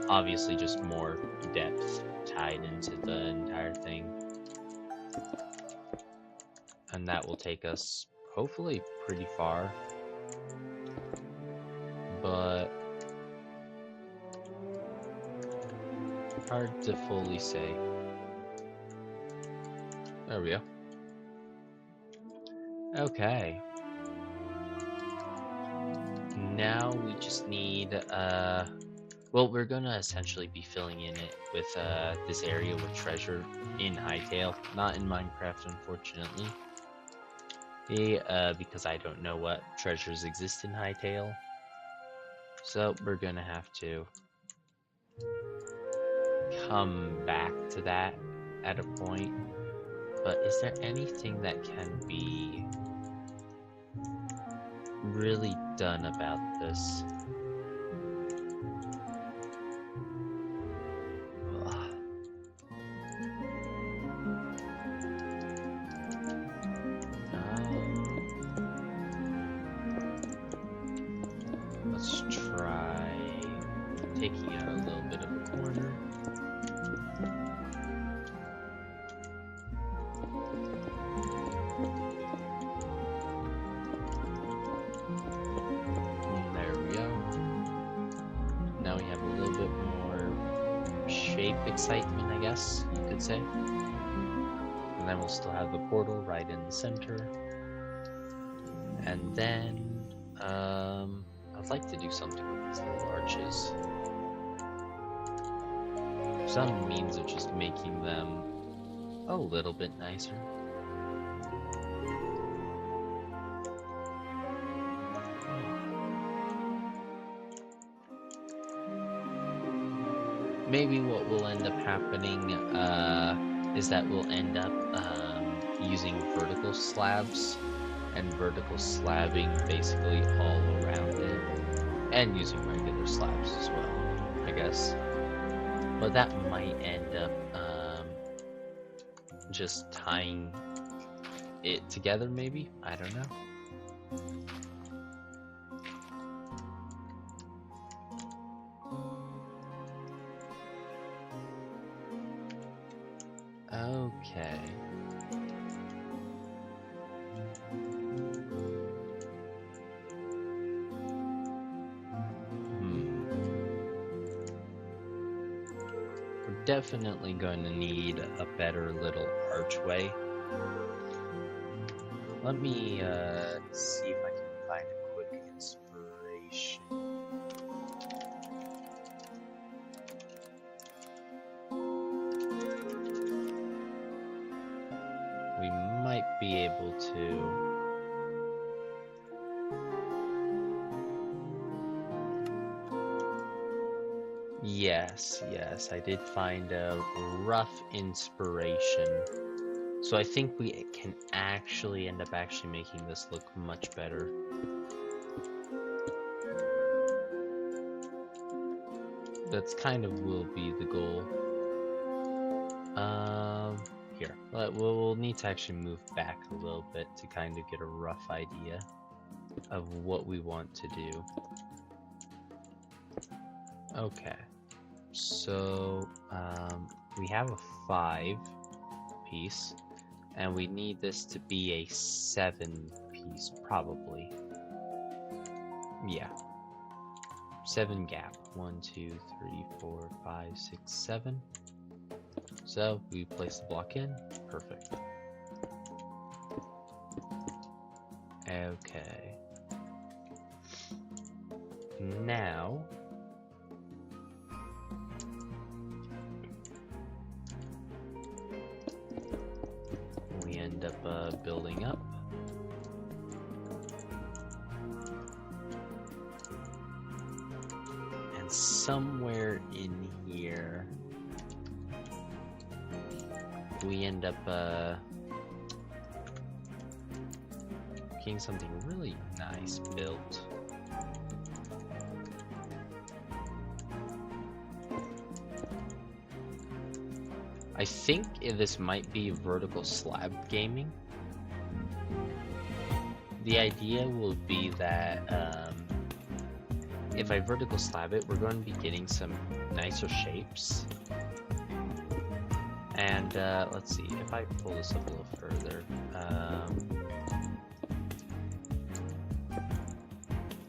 obviously just more depth tied into the entire thing. And that will take us, hopefully, pretty far. But hard to fully say. There we go. Okay. Now we just need, well, we're gonna essentially be filling in it with this area with treasure in Hytale, not in Minecraft, unfortunately. Because I don't know what treasures exist in Hytale. So we're gonna have to come back to that at a point. But is there anything that can be really done about this? Let's try taking out a little bit of a corner. There we go. Now we have a little bit more shape excitement, I guess you could say. And then we'll still have the portal right in the center. And then, I'd like to do something with these little arches. Some means of just making them a little bit nicer. Maybe what will end up happening is that we'll end up using vertical slabs and vertical slabbing basically all around it, and using regular slabs as well, I guess. But that might end up just tying it together, maybe? I don't know. Okay. We're definitely going to need a better little archway. Let me see if I can find a quick inspiration. We might be able to. Yes, I did find a rough inspiration. So I think we can actually end up making this look much better. That's kind of will be the goal. Here, we'll need to actually move back a little bit to kind of get a rough idea of what we want to do. Okay, so we have a 5 piece, and we need this to be a 7 piece, probably. Yeah. 7 gap. 1, 2, 3, 4, 5, 6, 7. So we place the block in. Perfect. Okay. Now we end up building up. And somewhere in here we end up getting something really nice built. I think this might be vertical slab gaming. The idea will be that if I vertical slab it, we're going to be getting some nicer shapes. And let's see, if I pull this up a little further,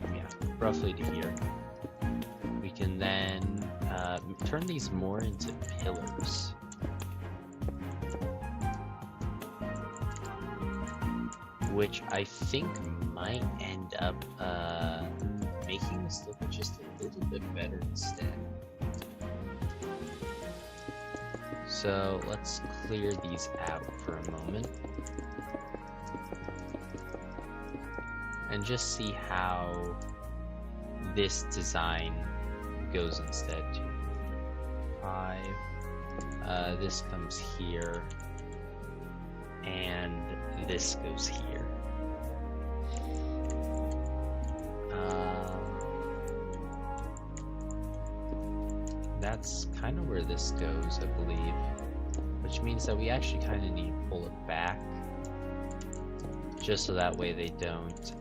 yeah, roughly to here. We can then turn these more into pillars. Which I think might end up making this look just a little bit better instead. So let's clear these out for a moment and just see how this design goes instead. 2, 5. This comes here, and this goes here. That's kind of where this goes, I believe, which means that we actually kind of need to pull it back just so that way they don't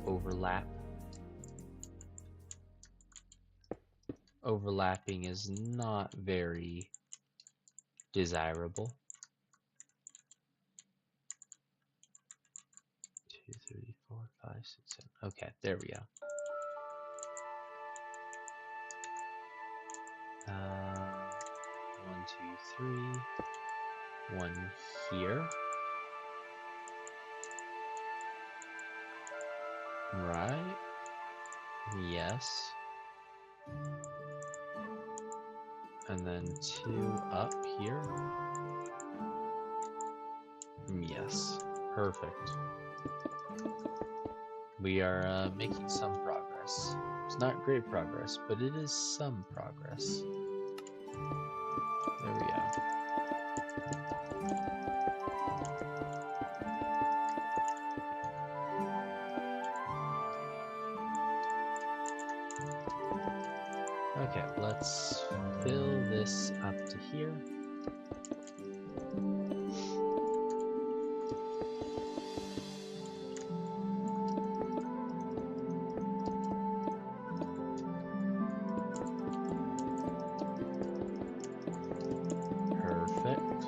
overlap. Overlapping is not very desirable. 2, 3, 4, 5, 6, 7. Okay, there we go. 1, 2, 3. 1 here. Right. Yes. And then 2 up here. Yes. Perfect. We are making some progress. It's not great progress, but it is some progress. There we go. Okay, let's fill this up to here. Perfect.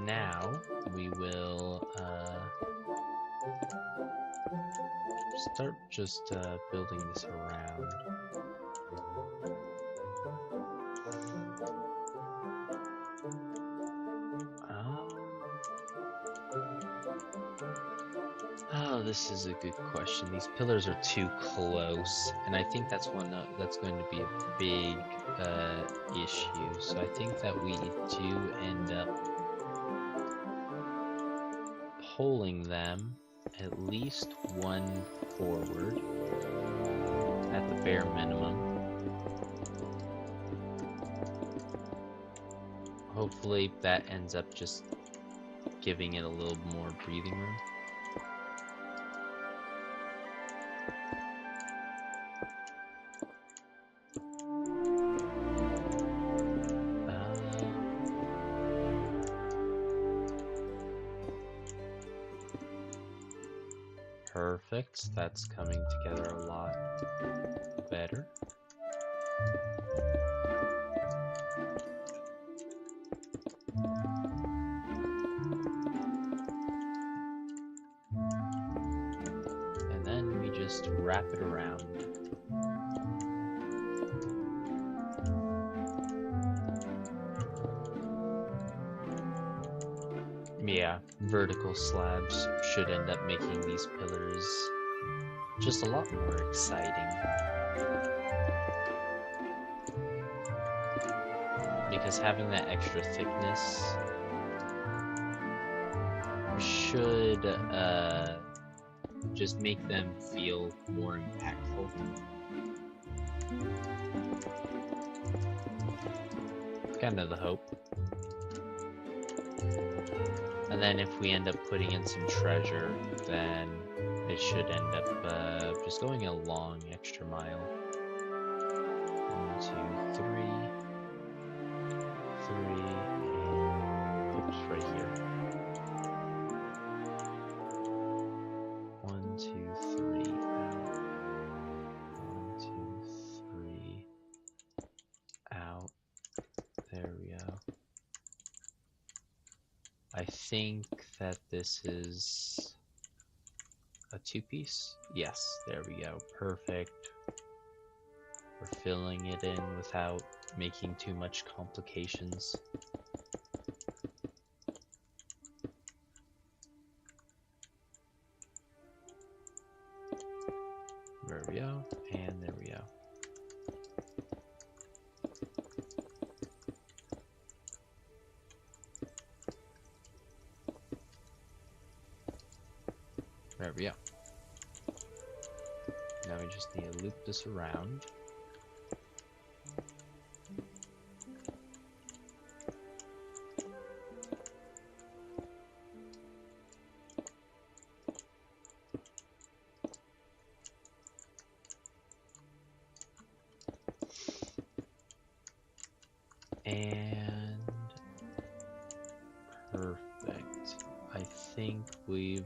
now we will start just building this around. Oh, this is a good question. These pillars are too close, and I think that's that's going to be a big issue. So I think that we do end up pulling them at least one forward at the bare minimum. Hopefully that ends up just giving it a little more breathing room. Perfect. That's coming together a lot better. And then we just wrap it around. Yeah, vertical slabs should end up making these pillars just a lot more exciting. Because having that extra thickness should just make them feel more impactful. Kind of the hope. And then if we end up putting in some treasure, then it should end up just going a long extra mile. 1, 2, 3. 3, and oops, right here. 1, 2, 3, out. 1, 2, 3, out. There we go. I think that this is a 2-piece. Yes, there we go. Perfect. We're filling it in without making too much complications. There we go, and there we go. There we go. Now we just need to loop this around. And perfect. I think we've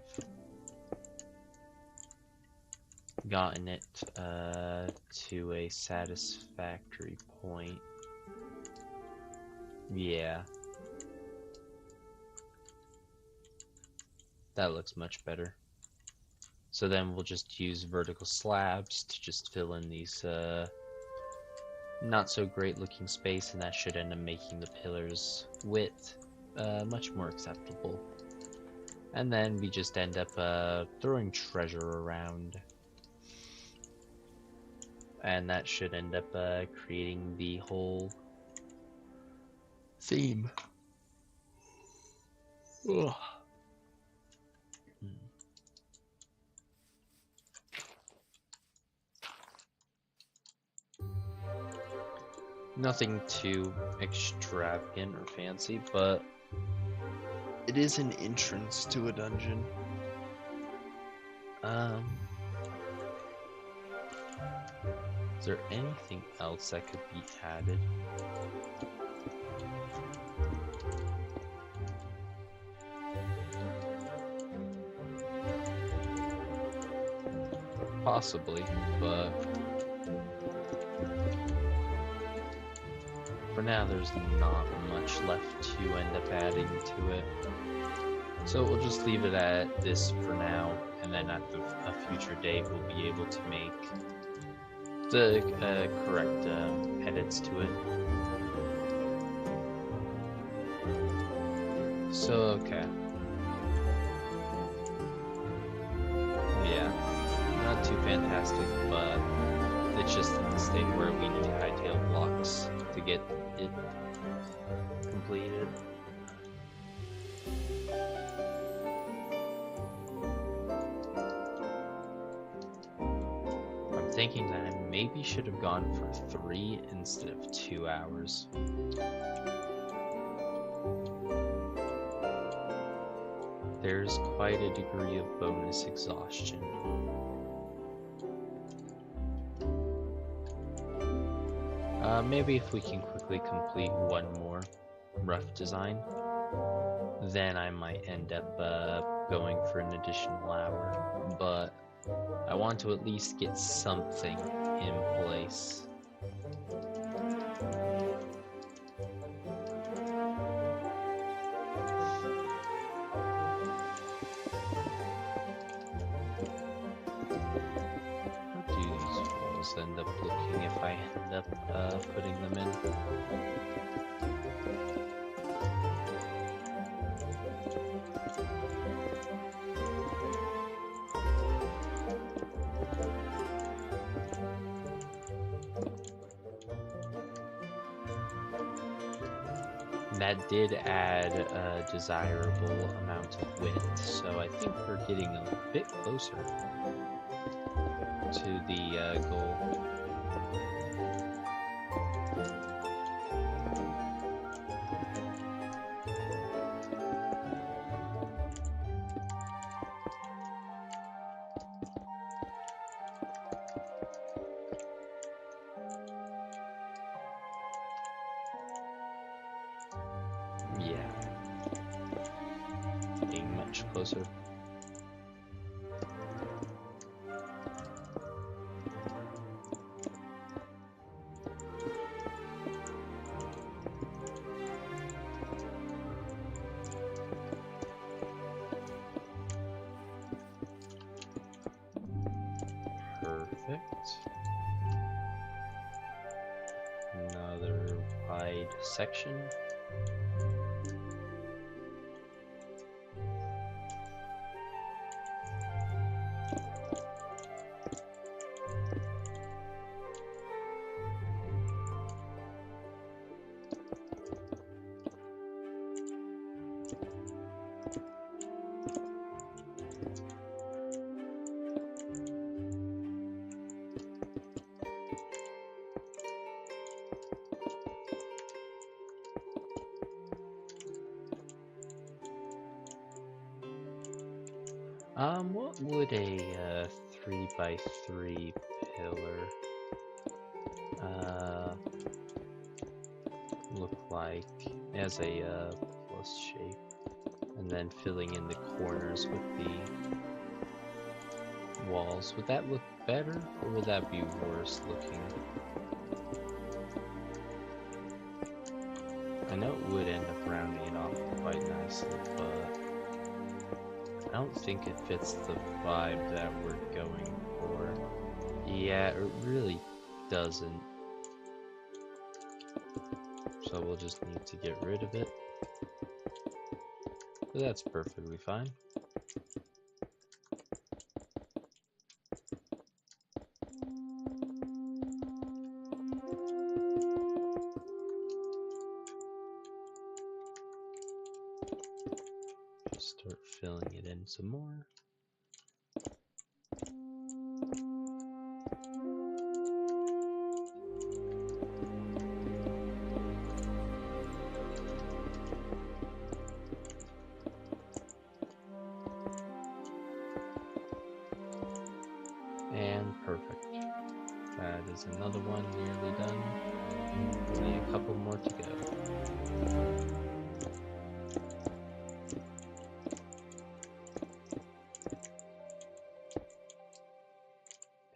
gotten it to a satisfactory point. Yeah. That looks much better. So then we'll just use vertical slabs to just fill in these not so great looking space, and that should end up making the pillars width much more acceptable. And then we just end up throwing treasure around, and that should end up creating the whole theme. Ugh. Nothing too extravagant or fancy, but it is an entrance to a dungeon. Is there anything else that could be added? Possibly, but for now there's not much left to end up adding to it. So we'll just leave it at this for now, and then at a future date we'll be able to make the correct edits to it. So, okay. Yeah, not too fantastic, but it's just in the state where we need Hytale blocks to get it completed. I'm thinking that I maybe should have gone for 3 instead of 2 hours. There's quite a degree of bonus exhaustion. Maybe if we can quickly complete one more rough design, then I might end up going for an additional hour, but I want to at least get something in place. How do these walls end up looking if I end up putting them in? That did add a desirable amount of width, so I think we're getting a bit closer to the goal. Yeah, getting much closer. Perfect. Another wide section. What would a 3x3 pillar look like as a plus shape, and then filling in the corners with the walls? Would that look better, or would that be worse looking? I know it would end up rounding it off quite nicely, but I don't think it fits the vibe that we're going for. Yeah, it really doesn't. So we'll just need to get rid of it. But that's perfectly fine. Just start filling it in some more. And perfect. That is another one nearly done. Only a couple more to go.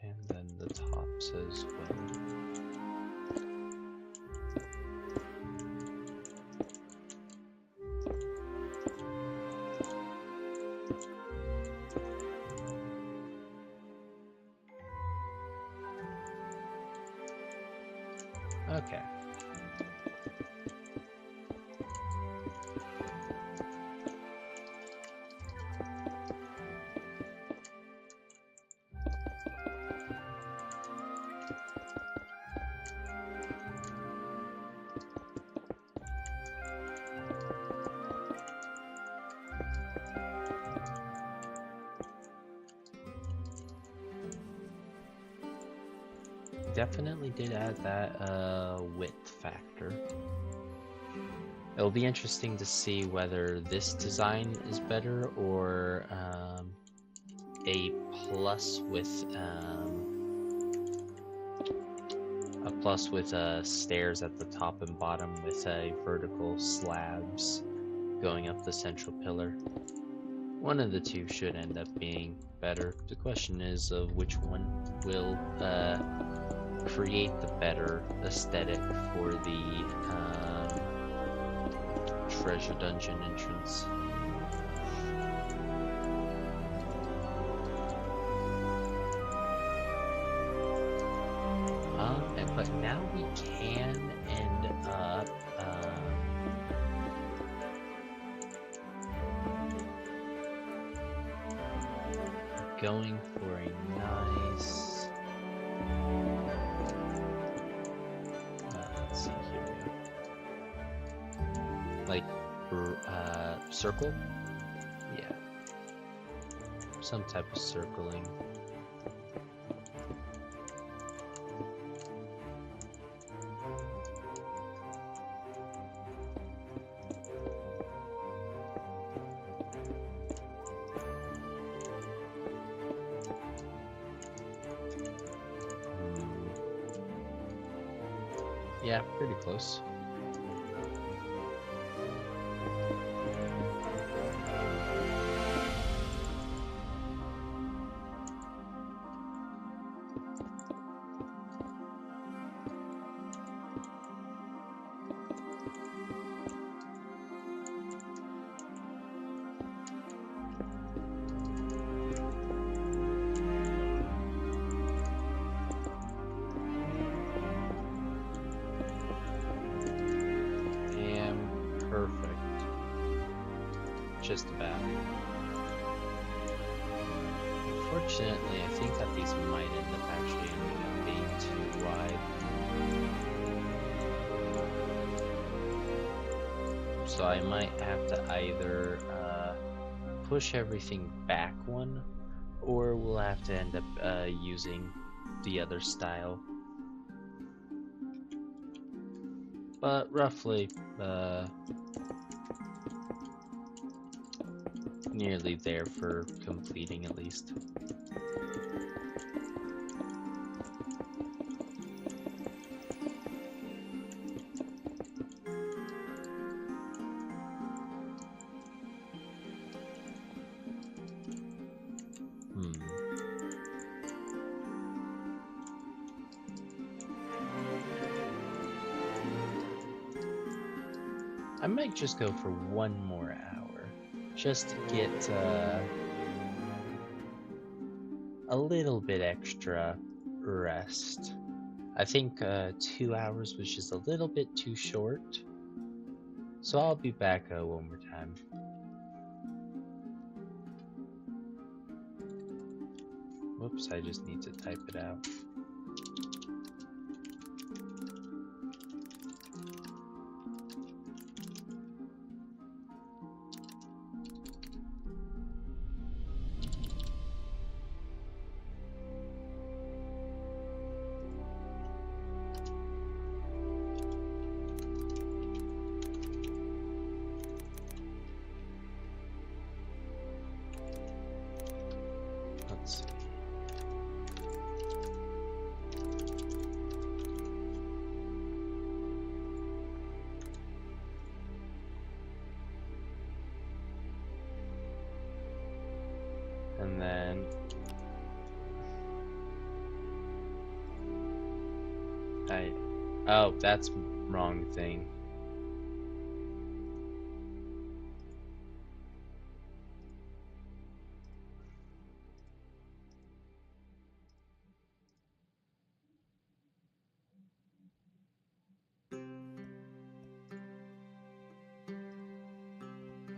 And then the tops as well. Okay. Definitely did add that width factor. It'll be interesting to see whether this design is better or a plus with stairs at the top and bottom with vertical slabs going up the central pillar. One of the two should end up being better. The question is of which one will create the better aesthetic for the treasure dungeon entrance. But now we can end up going for a nice let's see here, like circle, yeah, some type of circling. Yeah, pretty close. Just about. Unfortunately, I think that these might end up actually ending up being too wide. So I might have to either push everything back one, or we'll have to end up using the other style. But roughly, nearly there for completing at least. I might just go for one more hour, just to get a little bit extra rest. I think 2 hours was just a little bit too short, so I'll be back one more time. Whoops, I just need to type it out. Let's see. And then oh, that's wrong thing.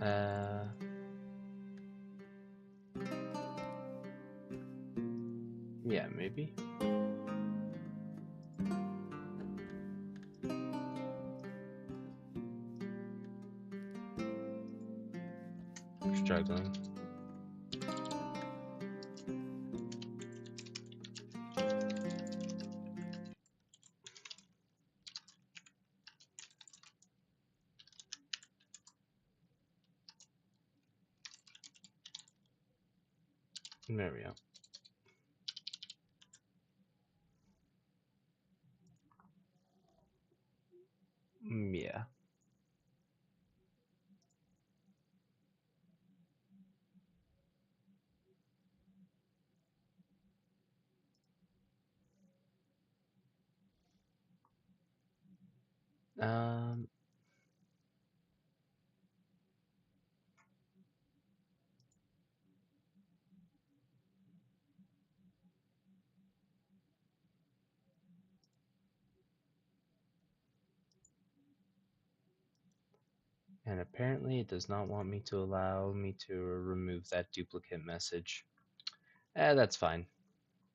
Uh, yeah, maybe. Struggling. There we go. Yeah. Um, and apparently it does not want me to allow me to remove that duplicate message. That's fine.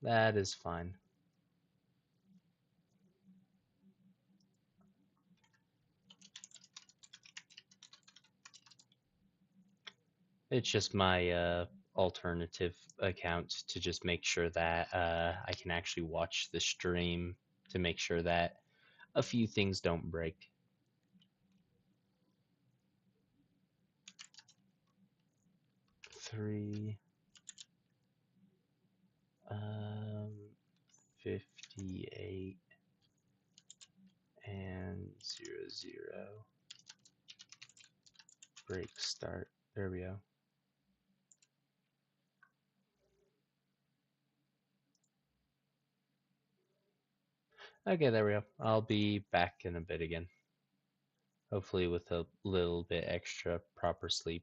That is fine. It's just my alternative account to just make sure that I can actually watch the stream to make sure that a few things don't break. Three, 58 and 00. Break start. There we go. Okay, there we go. I'll be back in a bit again. Hopefully with a little bit extra proper sleep.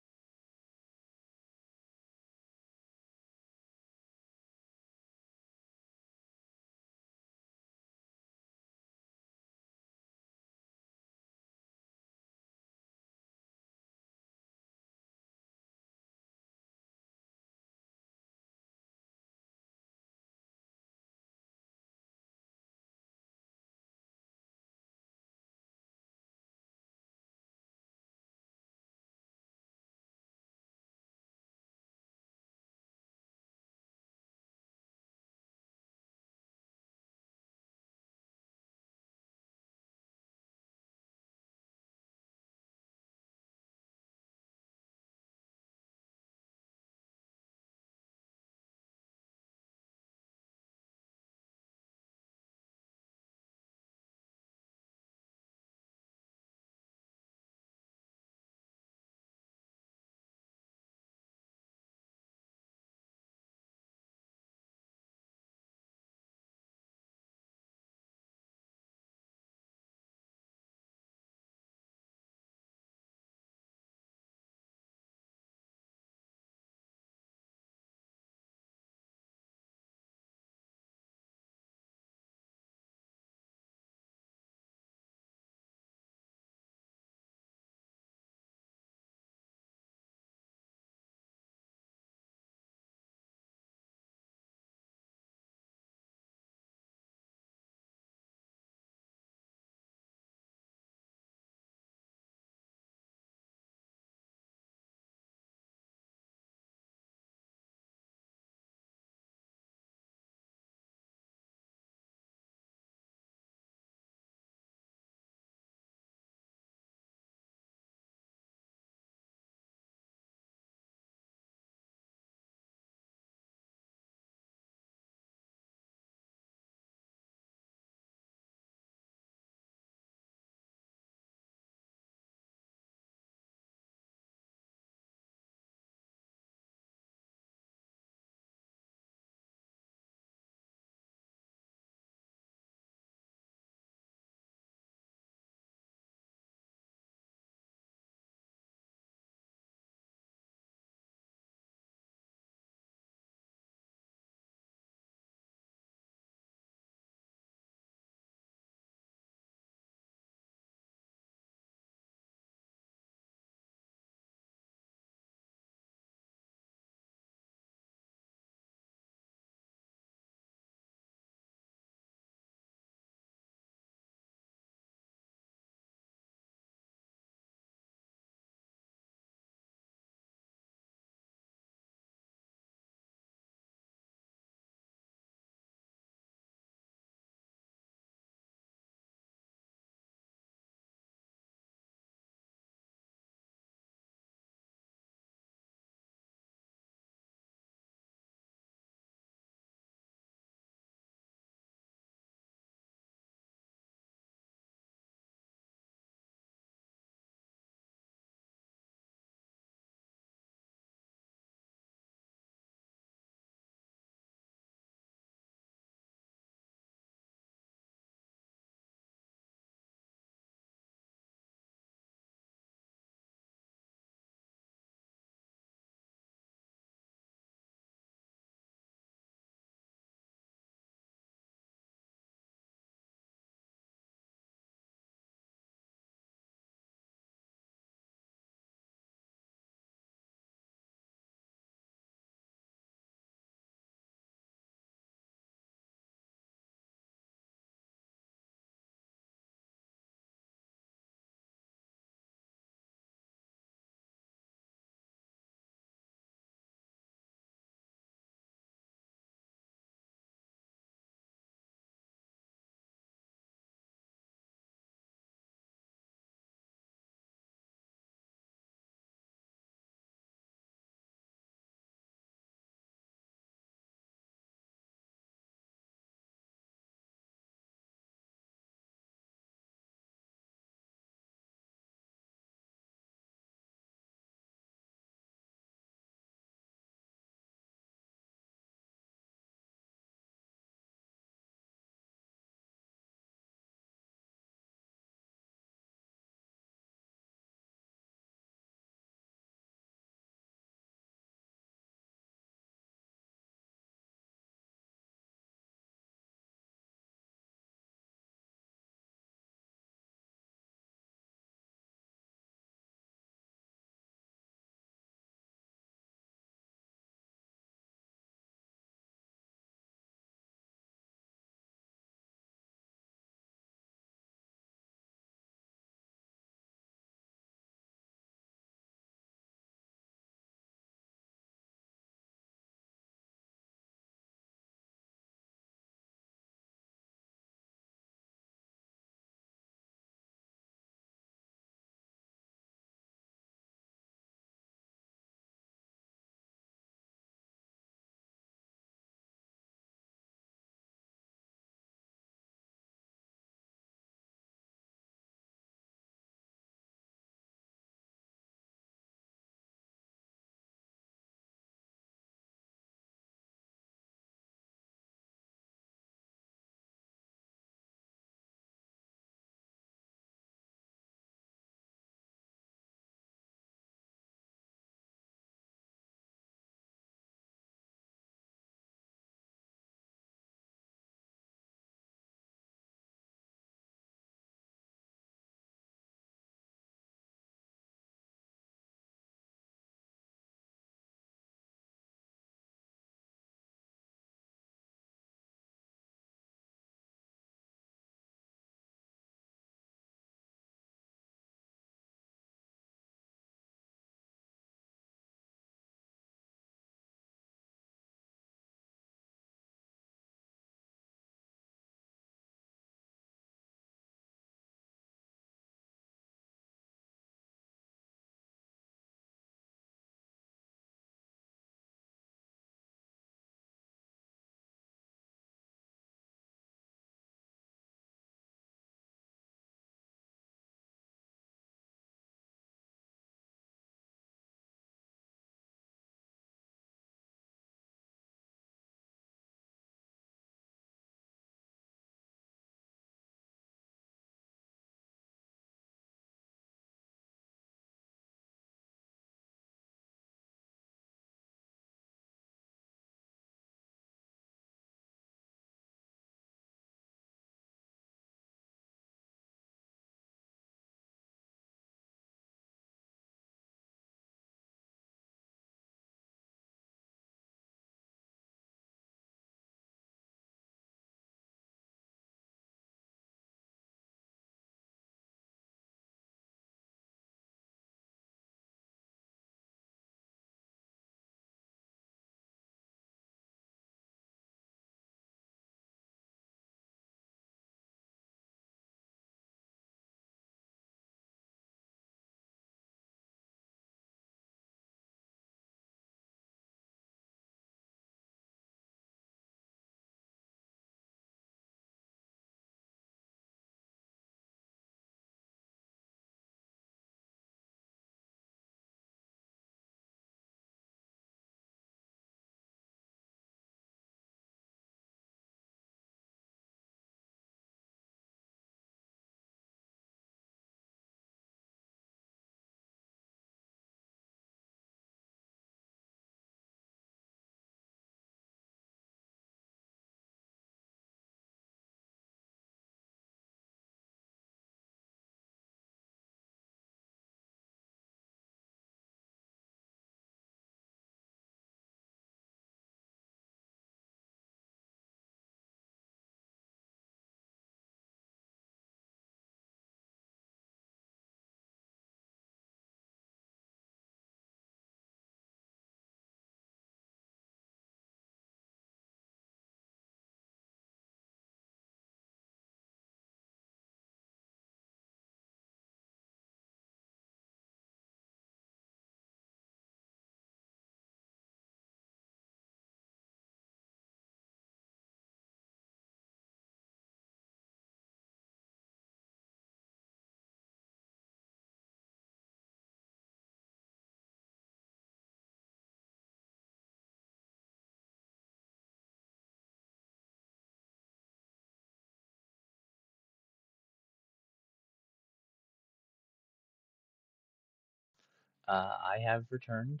I have returned.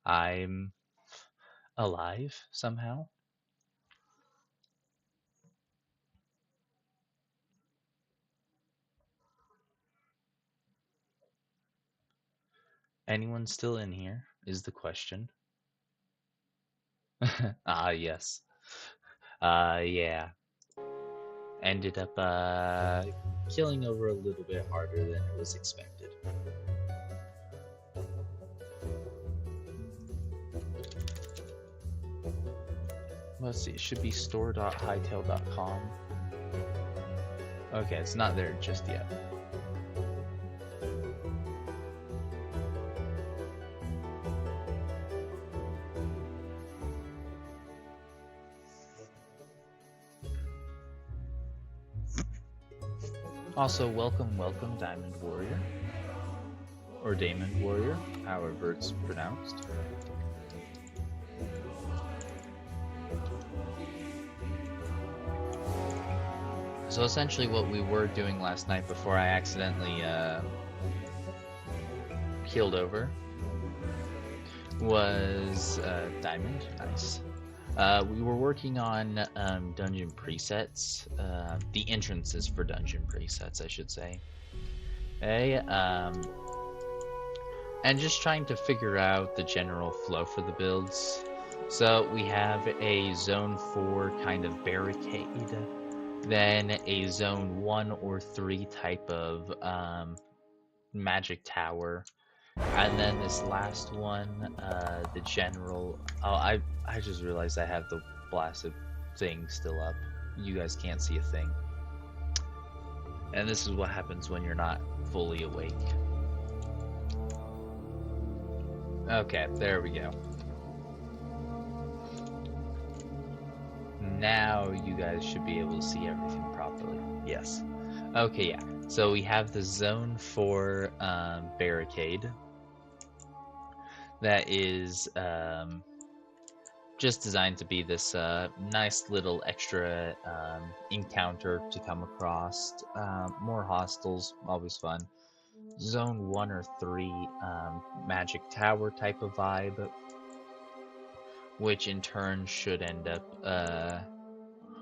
I'm alive somehow. Anyone still in here is the question. Ah, yes. Yeah. Ended up killing over a little bit harder than it was expected. Let's see, it should be store.hytale.com. Okay, it's not there just yet. Also, welcome, Diamond Warrior. Or Damon Warrior, however it's pronounced. So essentially what we were doing last night before I accidentally keeled over was Diamond. Nice. We were working on dungeon presets, the entrances for dungeon presets, I should say. And just trying to figure out the general flow for the builds. So we have a zone 4 kind of barricade, then a zone 1 or 3 type of magic tower, and then this last one, the general. Oh, I just realized I have the blasted thing still up. You guys can't see a thing. And this is what happens when you're not fully awake. Okay, there we go. Now you guys should be able to see everything properly. Yes. Okay, yeah. So we have the zone 4 barricade that is just designed to be this nice little extra encounter to come across. More hostiles, always fun. Zone 1 or 3 magic tower type of vibe, which in turn should end up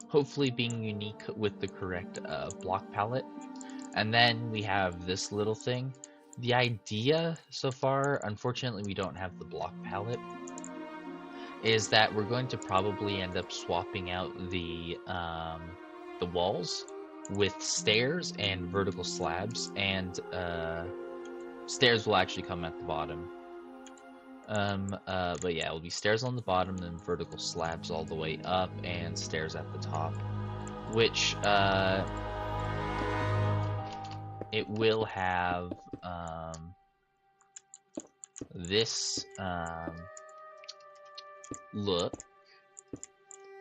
hopefully being unique with the correct block palette. And then we have this little thing. The idea so far, unfortunately we don't have the block palette, is that we're going to probably end up swapping out the walls with stairs and vertical slabs, and stairs will actually come at the bottom. But yeah, it'll be stairs on the bottom, then vertical slabs all the way up, and stairs at the top. Which, it will have, this, look,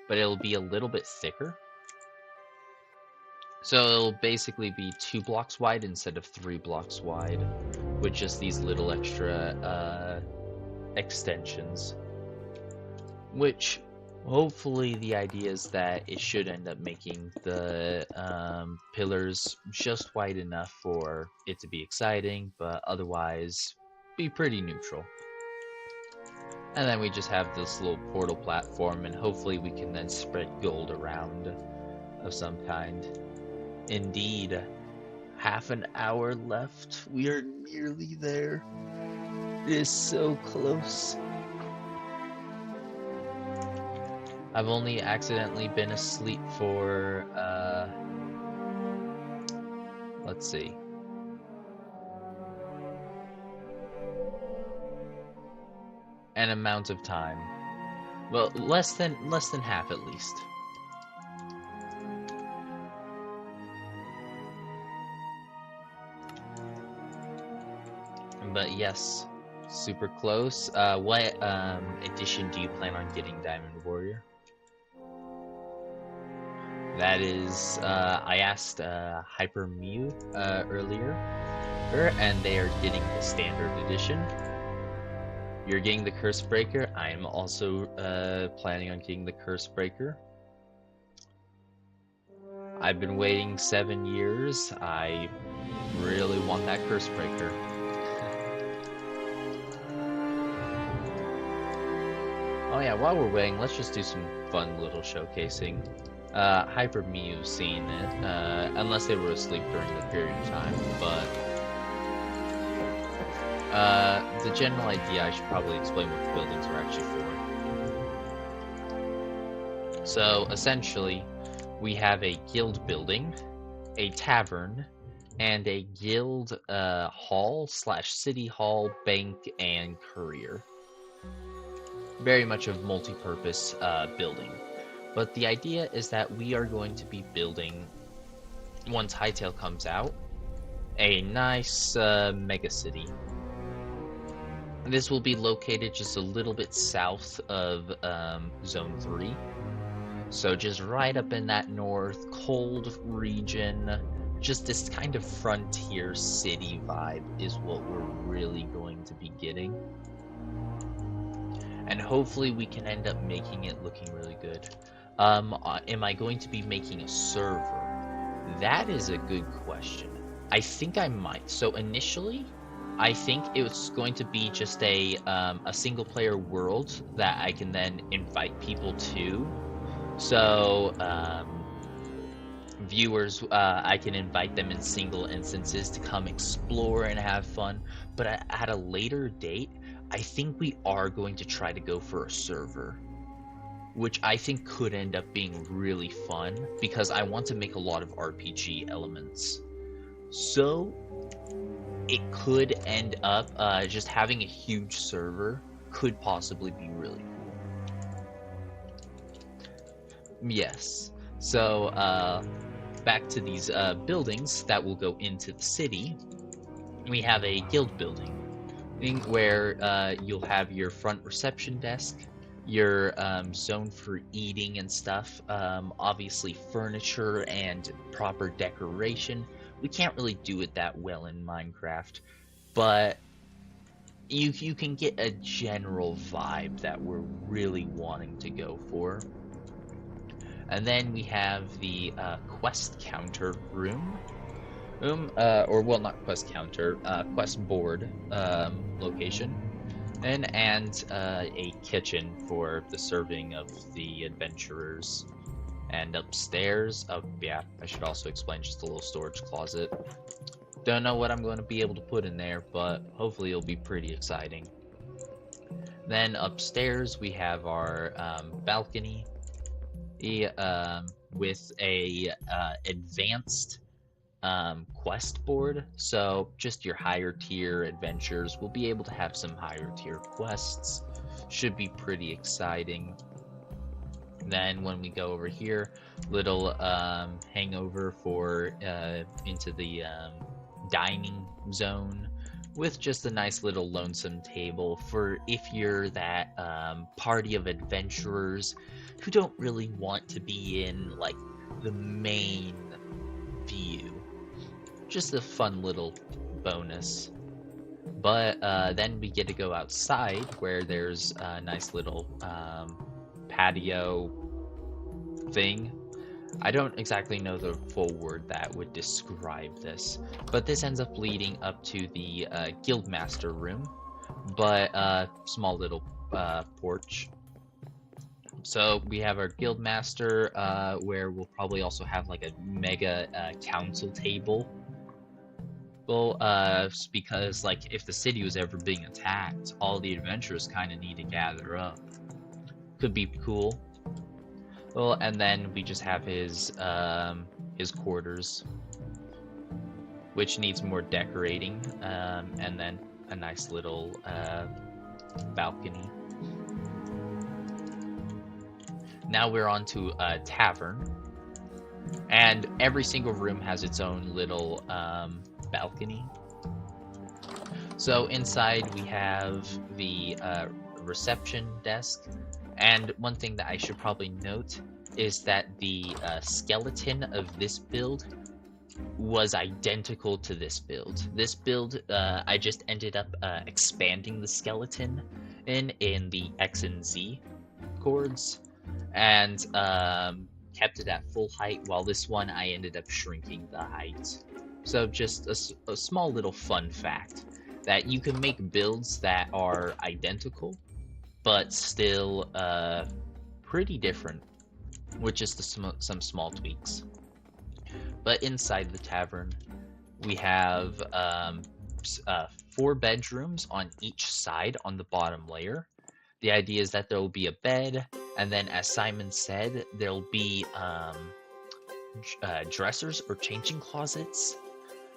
but it'll be a little bit thicker. So it'll basically be 2 blocks wide instead of 3 blocks wide, with just these little extra, extensions, which hopefully the idea is that it should end up making the pillars just wide enough for it to be exciting, but otherwise be pretty neutral. And then we just have this little portal platform, and hopefully we can then spread gold around of some kind. Indeed, half an hour left. We are nearly there. It is so close. I've only accidentally been asleep for, let's see. An amount of time. Well, less than half at least. But yes, super close. What edition do you plan on getting, Diamond Warrior? That is, I asked Hyper Mew earlier, and they are getting the standard edition. You're getting the Curse Breaker. I'm also planning on getting the Curse Breaker. I've been waiting 7 years. I really want that Curse Breaker. Oh yeah, while we're waiting, let's just do some fun little showcasing. Hyper Mew's seen it, unless they were asleep during the period of time, but the general idea, I should probably explain what the buildings are actually for. So, essentially, we have a guild building, a tavern, and a guild hall / city hall, bank, and courier. Very much a multi-purpose building. But the idea is that we are going to be building, once Hytale comes out, a nice mega city. This will be located just a little bit south of Zone 3. So just right up in that north, cold region, just this kind of frontier city vibe is what we're really going to be getting. And hopefully we can end up making it looking really good. Am I going to be making a server? That is a good question. I think I might. So initially, I think it's going to be just a single player world that I can then invite people to. So viewers, I can invite them in single instances to come explore and have fun. But at a later date, I think we are going to try to go for a server, which I think could end up being really fun because I want to make a lot of RPG elements. So it could end up just having a huge server could possibly be really cool. Yes. So back to these buildings that will go into the city. We have a guild building where you'll have your front reception desk, your zone for eating and stuff, obviously furniture and proper decoration. We can't really do it that well in Minecraft, but you can get a general vibe that we're really wanting to go for. And then we have the quest counter room. Or well, not quest counter, quest board location. And a kitchen for the serving of the adventurers. And upstairs, yeah, I should also explain just a little storage closet. Don't know what I'm going to be able to put in there, but hopefully it'll be pretty exciting. Then upstairs we have our balcony with a advanced quest board. So just your higher tier adventures will be able to have some higher tier quests. Should be pretty exciting. Then when we go over here, little hangover for into the dining zone with just a nice little lonesome table for if you're that party of adventurers who don't really want to be in like the main view. Just a fun little bonus. But then we get to go outside where there's a nice little patio thing. I don't exactly know the full word that would describe this, but this ends up leading up to the guildmaster room, but small little porch. So we have our guildmaster where we'll probably also have like a mega council table. Well, because like if the city was ever being attacked, all the adventurers kind of need to gather up. Could be cool. Well, and then we just have his quarters, which needs more decorating, and then a nice little balcony. Now we're on to a tavern, and every single room has its own little balcony. So inside we have the reception desk, and one thing that I should probably note is that the skeleton of this build was identical to this build. This build, I just ended up expanding the skeleton in the X and Z chords, and kept it at full height, while this one I ended up shrinking the height. So just a small little fun fact, that you can make builds that are identical, but still pretty different, with just some small tweaks. But inside the tavern, we have 4 bedrooms on each side on the bottom layer. The idea is that there will be a bed, and then, as Simon said, there'll be dressers or changing closets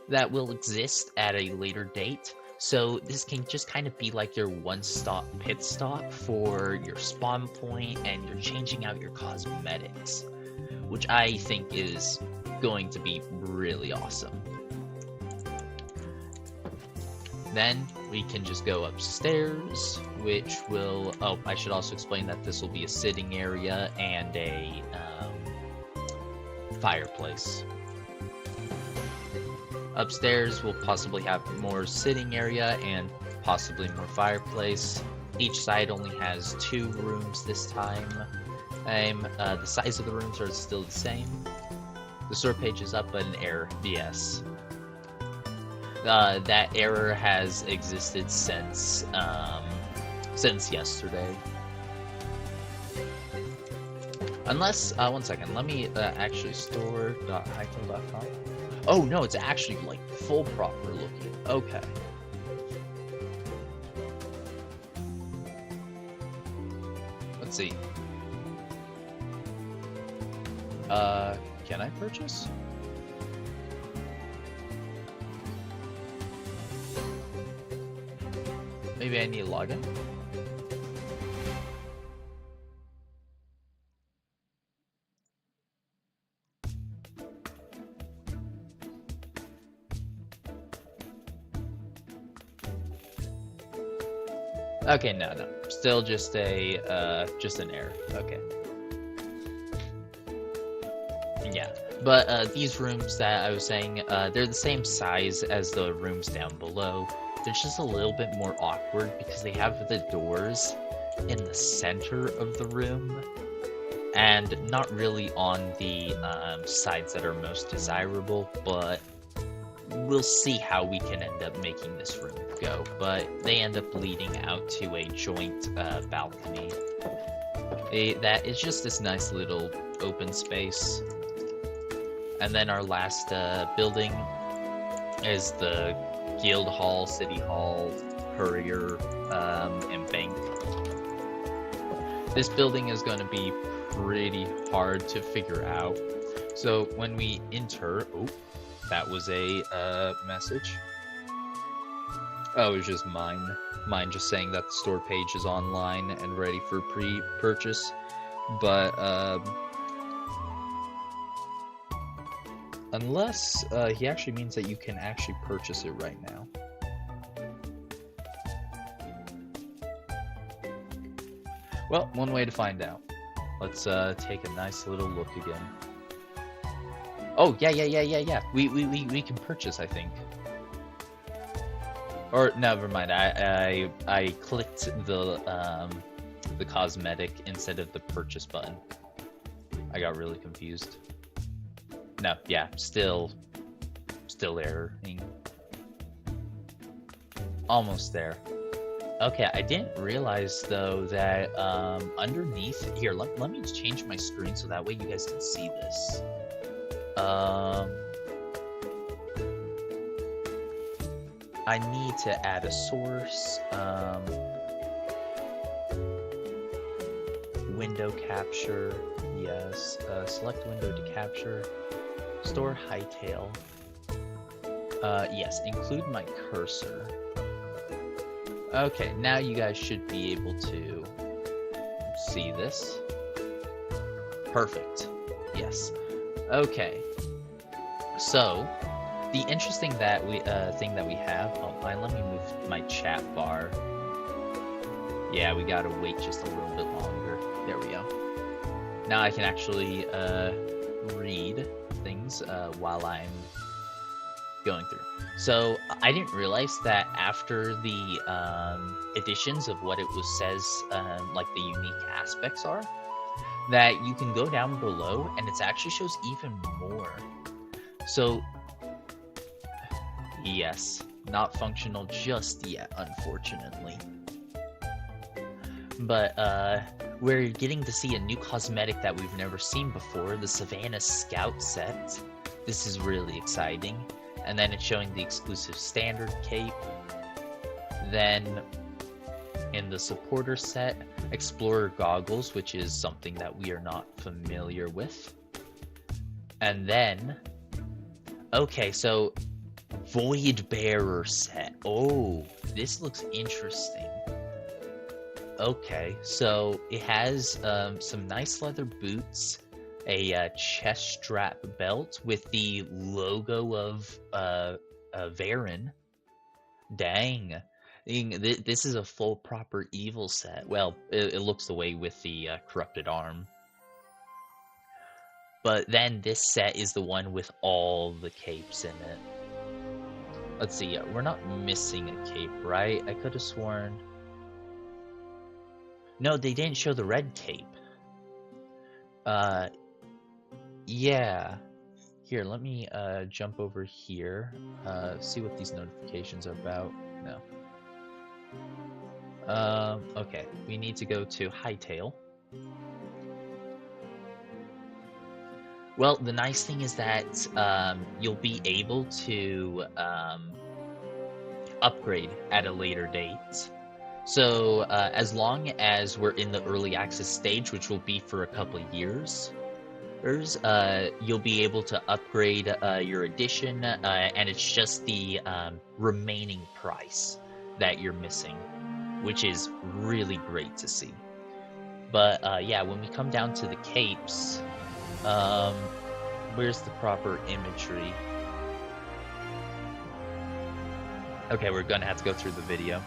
that will exist at a later date. So this can just kind of be like your one-stop pit stop for your spawn point and you're changing out your cosmetics, which I think is going to be really awesome. Then we can just go upstairs, which will... Oh, I should also explain that this will be a sitting area and a fireplace. Upstairs, we'll possibly have more sitting area and possibly more fireplace. Each side only has 2 rooms this time. The size of the rooms are still the same. The store page is up, but an error. Yes. That error has existed since yesterday. Unless, one second, let me actually store.hytale.com. Oh no, it's actually like full proper looking. Okay. Let's see. Can I purchase? Maybe I need a login? Okay, no. Still just just an error. Okay. Yeah, but these rooms that I was saying, they're the same size as the rooms down below. They're just a little bit more awkward because they have the doors in the center of the room and not really on the sides that are most desirable, but we'll see how we can end up making this room go. But they end up leading out to a joint balcony. That is just this nice little open space. And then our last building is the Guild Hall, City Hall, Courier, and Bank. This building is going to be pretty hard to figure out. So when we enter... Oh, that was a message. Oh, it was just mine. Mine just saying that the store page is online and ready for pre-purchase. But, unless he actually means that you can actually purchase it right now. Well, one way to find out. Let's take a nice little look again. Oh, yeah. We can purchase, I think. Or never mind. I clicked the cosmetic instead of the purchase button. I got really confused. No, yeah, still erroring. Almost there. Okay, I didn't realize though that underneath here, let me change my screen so that way you guys can see this. I need to add a source. Window capture, yes. Select window to capture. Store Hytale. Yes, include my cursor. Okay, now you guys should be able to see this. Perfect. Yes. Okay. So, the interesting thing that we have. Oh, fine. Let me move my chat bar. Yeah, we gotta wait just a little bit longer. There we go. Now I can actually read things while I'm going through. So I didn't realize that after the additions of what it says, like the unique aspects are, that you can go down below and it actually shows even more. So yes, not functional just yet, unfortunately. But we're getting to see a new cosmetic that we've never seen before, the Savannah Scout set. This is really exciting. And then it's showing the exclusive standard cape. Then in the supporter set, Explorer goggles, which is something that we are not familiar with. And then, okay, so Void Bearer set. Oh, this looks interesting. Okay, so it has some nice leather boots, a chest strap belt with the logo of Varen. Dang. This is a full proper evil set. Well, it looks the way with the corrupted arm. But then this set is the one with all the capes in it. Let's see, we're not missing a cape, right? I could have sworn... No, they didn't show the red cape. Yeah. Here, let me jump over here, see what these notifications are about. No. Okay, we need to go to Hytale. Well, the nice thing is that you'll be able to upgrade at a later date. So as long as we're in the early access stage, which will be for a couple of years, you'll be able to upgrade your edition, and it's just the remaining price that you're missing, which is really great to see. But yeah, when we come down to the capes, where's the proper imagery? Okay, we're gonna have to go through the video.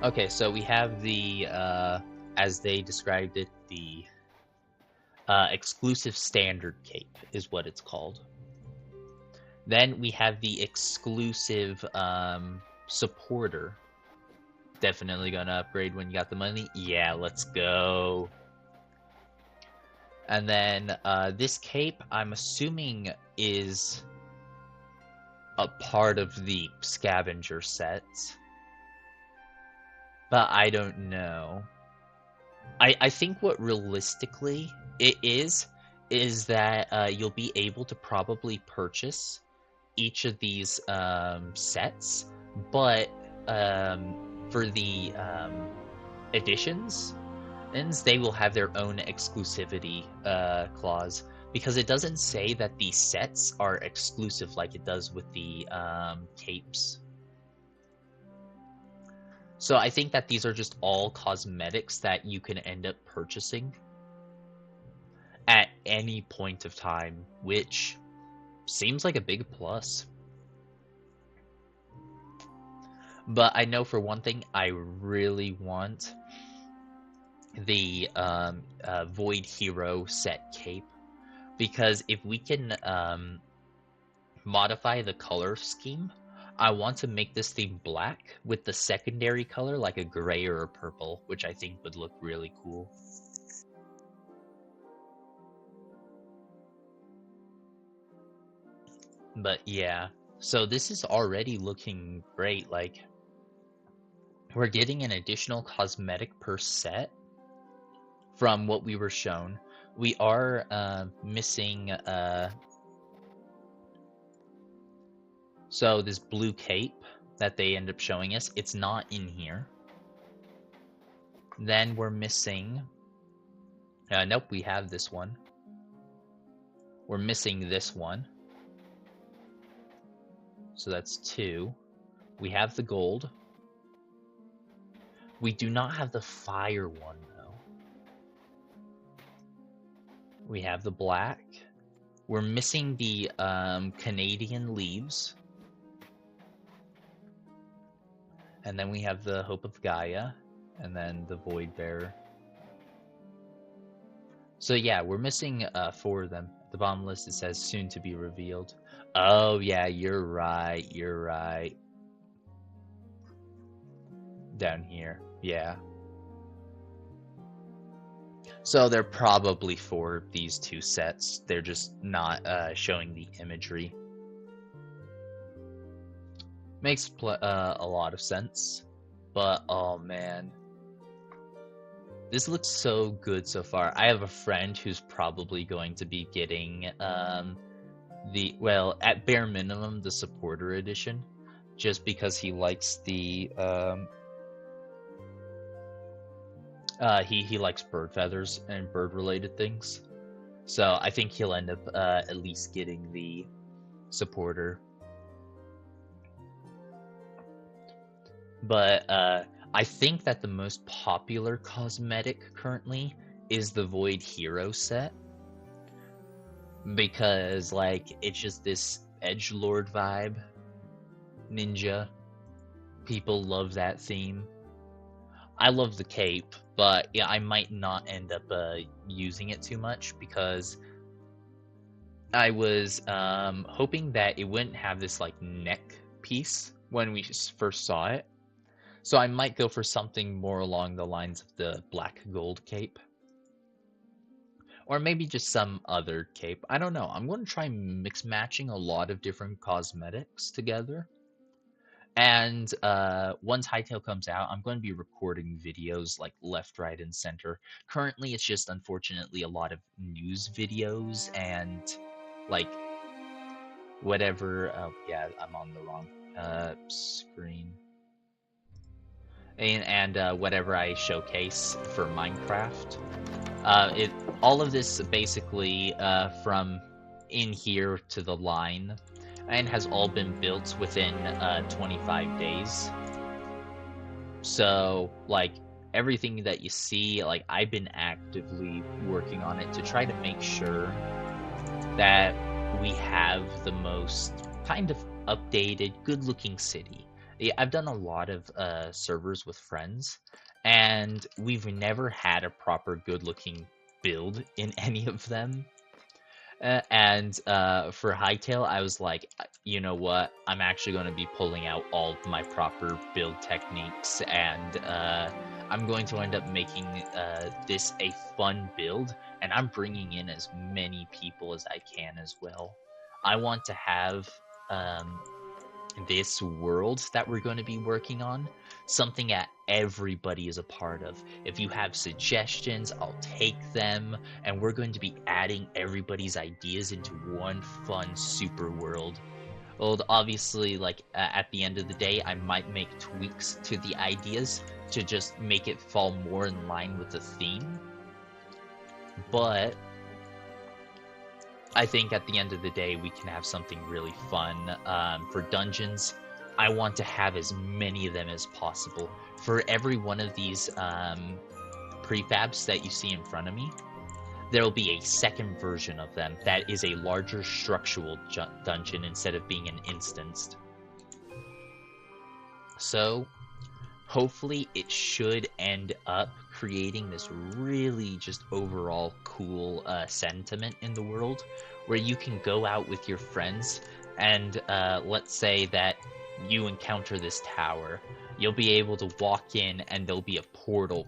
Okay, so we have the, as they described it, the exclusive standard cape is what it's called. Then we have the exclusive supporter. Definitely gonna upgrade when you got the money. Yeah, let's go. And then this cape, I'm assuming, is a part of the scavenger set. But I don't know. I think what realistically it is that you'll be able to probably purchase each of these sets, but for the editions, they will have their own exclusivity clause, because it doesn't say that the sets are exclusive like it does with the capes. So I think that these are just all cosmetics that you can end up purchasing at any point of time, which seems like a big plus. But I know for one thing, I really want the Void Hero set cape, because if we can modify the color scheme, I want to make this theme black with the secondary color like a gray or a purple, which I think would look really cool. But yeah, so this is already looking great. Like, we're getting an additional cosmetic per set from what we were shown. We are missing so this blue cape that they end up showing us, it's not in here. Then we're missing, nope, we have this one. We're missing this one. So that's 2. We have the gold. We do not have the fire one, though. We have the black. We're missing the Canadian leaves. And then we have the Hope of Gaia, and then the Void Bearer. So yeah, we're missing 4 of them. At the bottom list it says soon to be revealed. Oh yeah, you're right, you're right. Down here, yeah. So they're probably for these 2 sets. They're just not showing the imagery. Makes a lot of sense. But oh man, this looks so good so far. I have a friend who's probably going to be getting at bare minimum the supporter edition, just because he likes the he likes bird feathers and bird related things. So I think he'll end up at least getting the supporter. But I think that the most popular cosmetic currently is the Void Hero set, because like it's just this edgelord vibe, ninja. People love that theme. I love the cape, but yeah, I might not end up using it too much because I was hoping that it wouldn't have this like neck piece when we first saw it. So I might go for something more along the lines of the black gold cape. Or maybe just some other cape. I don't know. I'm going to try mix matching a lot of different cosmetics together. And once Hytale comes out, I'm going to be recording videos like left, right, and center. Currently, it's just unfortunately a lot of news videos and like whatever. Oh, yeah, I'm on the wrong screen. And whatever I showcase for Minecraft. All of this basically from in here to the line, and has all been built within 25 days. So like everything that you see, like I've been actively working on it to try to make sure that we have the most kind of updated, good-looking city. I've done a lot of servers with friends, and we've never had a proper good-looking build in any of them. And for Hytale, I was like, you know what? I'm actually going to be pulling out all of my proper build techniques, and I'm going to end up making this a fun build, and I'm bringing in as many people as I can as well. I want to have this world that we're going to be working on something that everybody is a part of. If you have suggestions, I'll take them, and we're going to be adding everybody's ideas into one fun super world. Well, obviously, like at the end of the day, I might make tweaks to the ideas to just make it fall more in line with the theme. But I think at the end of the day, we can have something really fun. For dungeons, I want to have as many of them as possible. For every one of these prefabs that you see in front of me, there will be a second version of them that is a larger structural dungeon instead of being an instanced. So hopefully it should end up creating this really just overall cool sentiment in the world where you can go out with your friends and let's say that you encounter this tower. You'll be able to walk in and there'll be a portal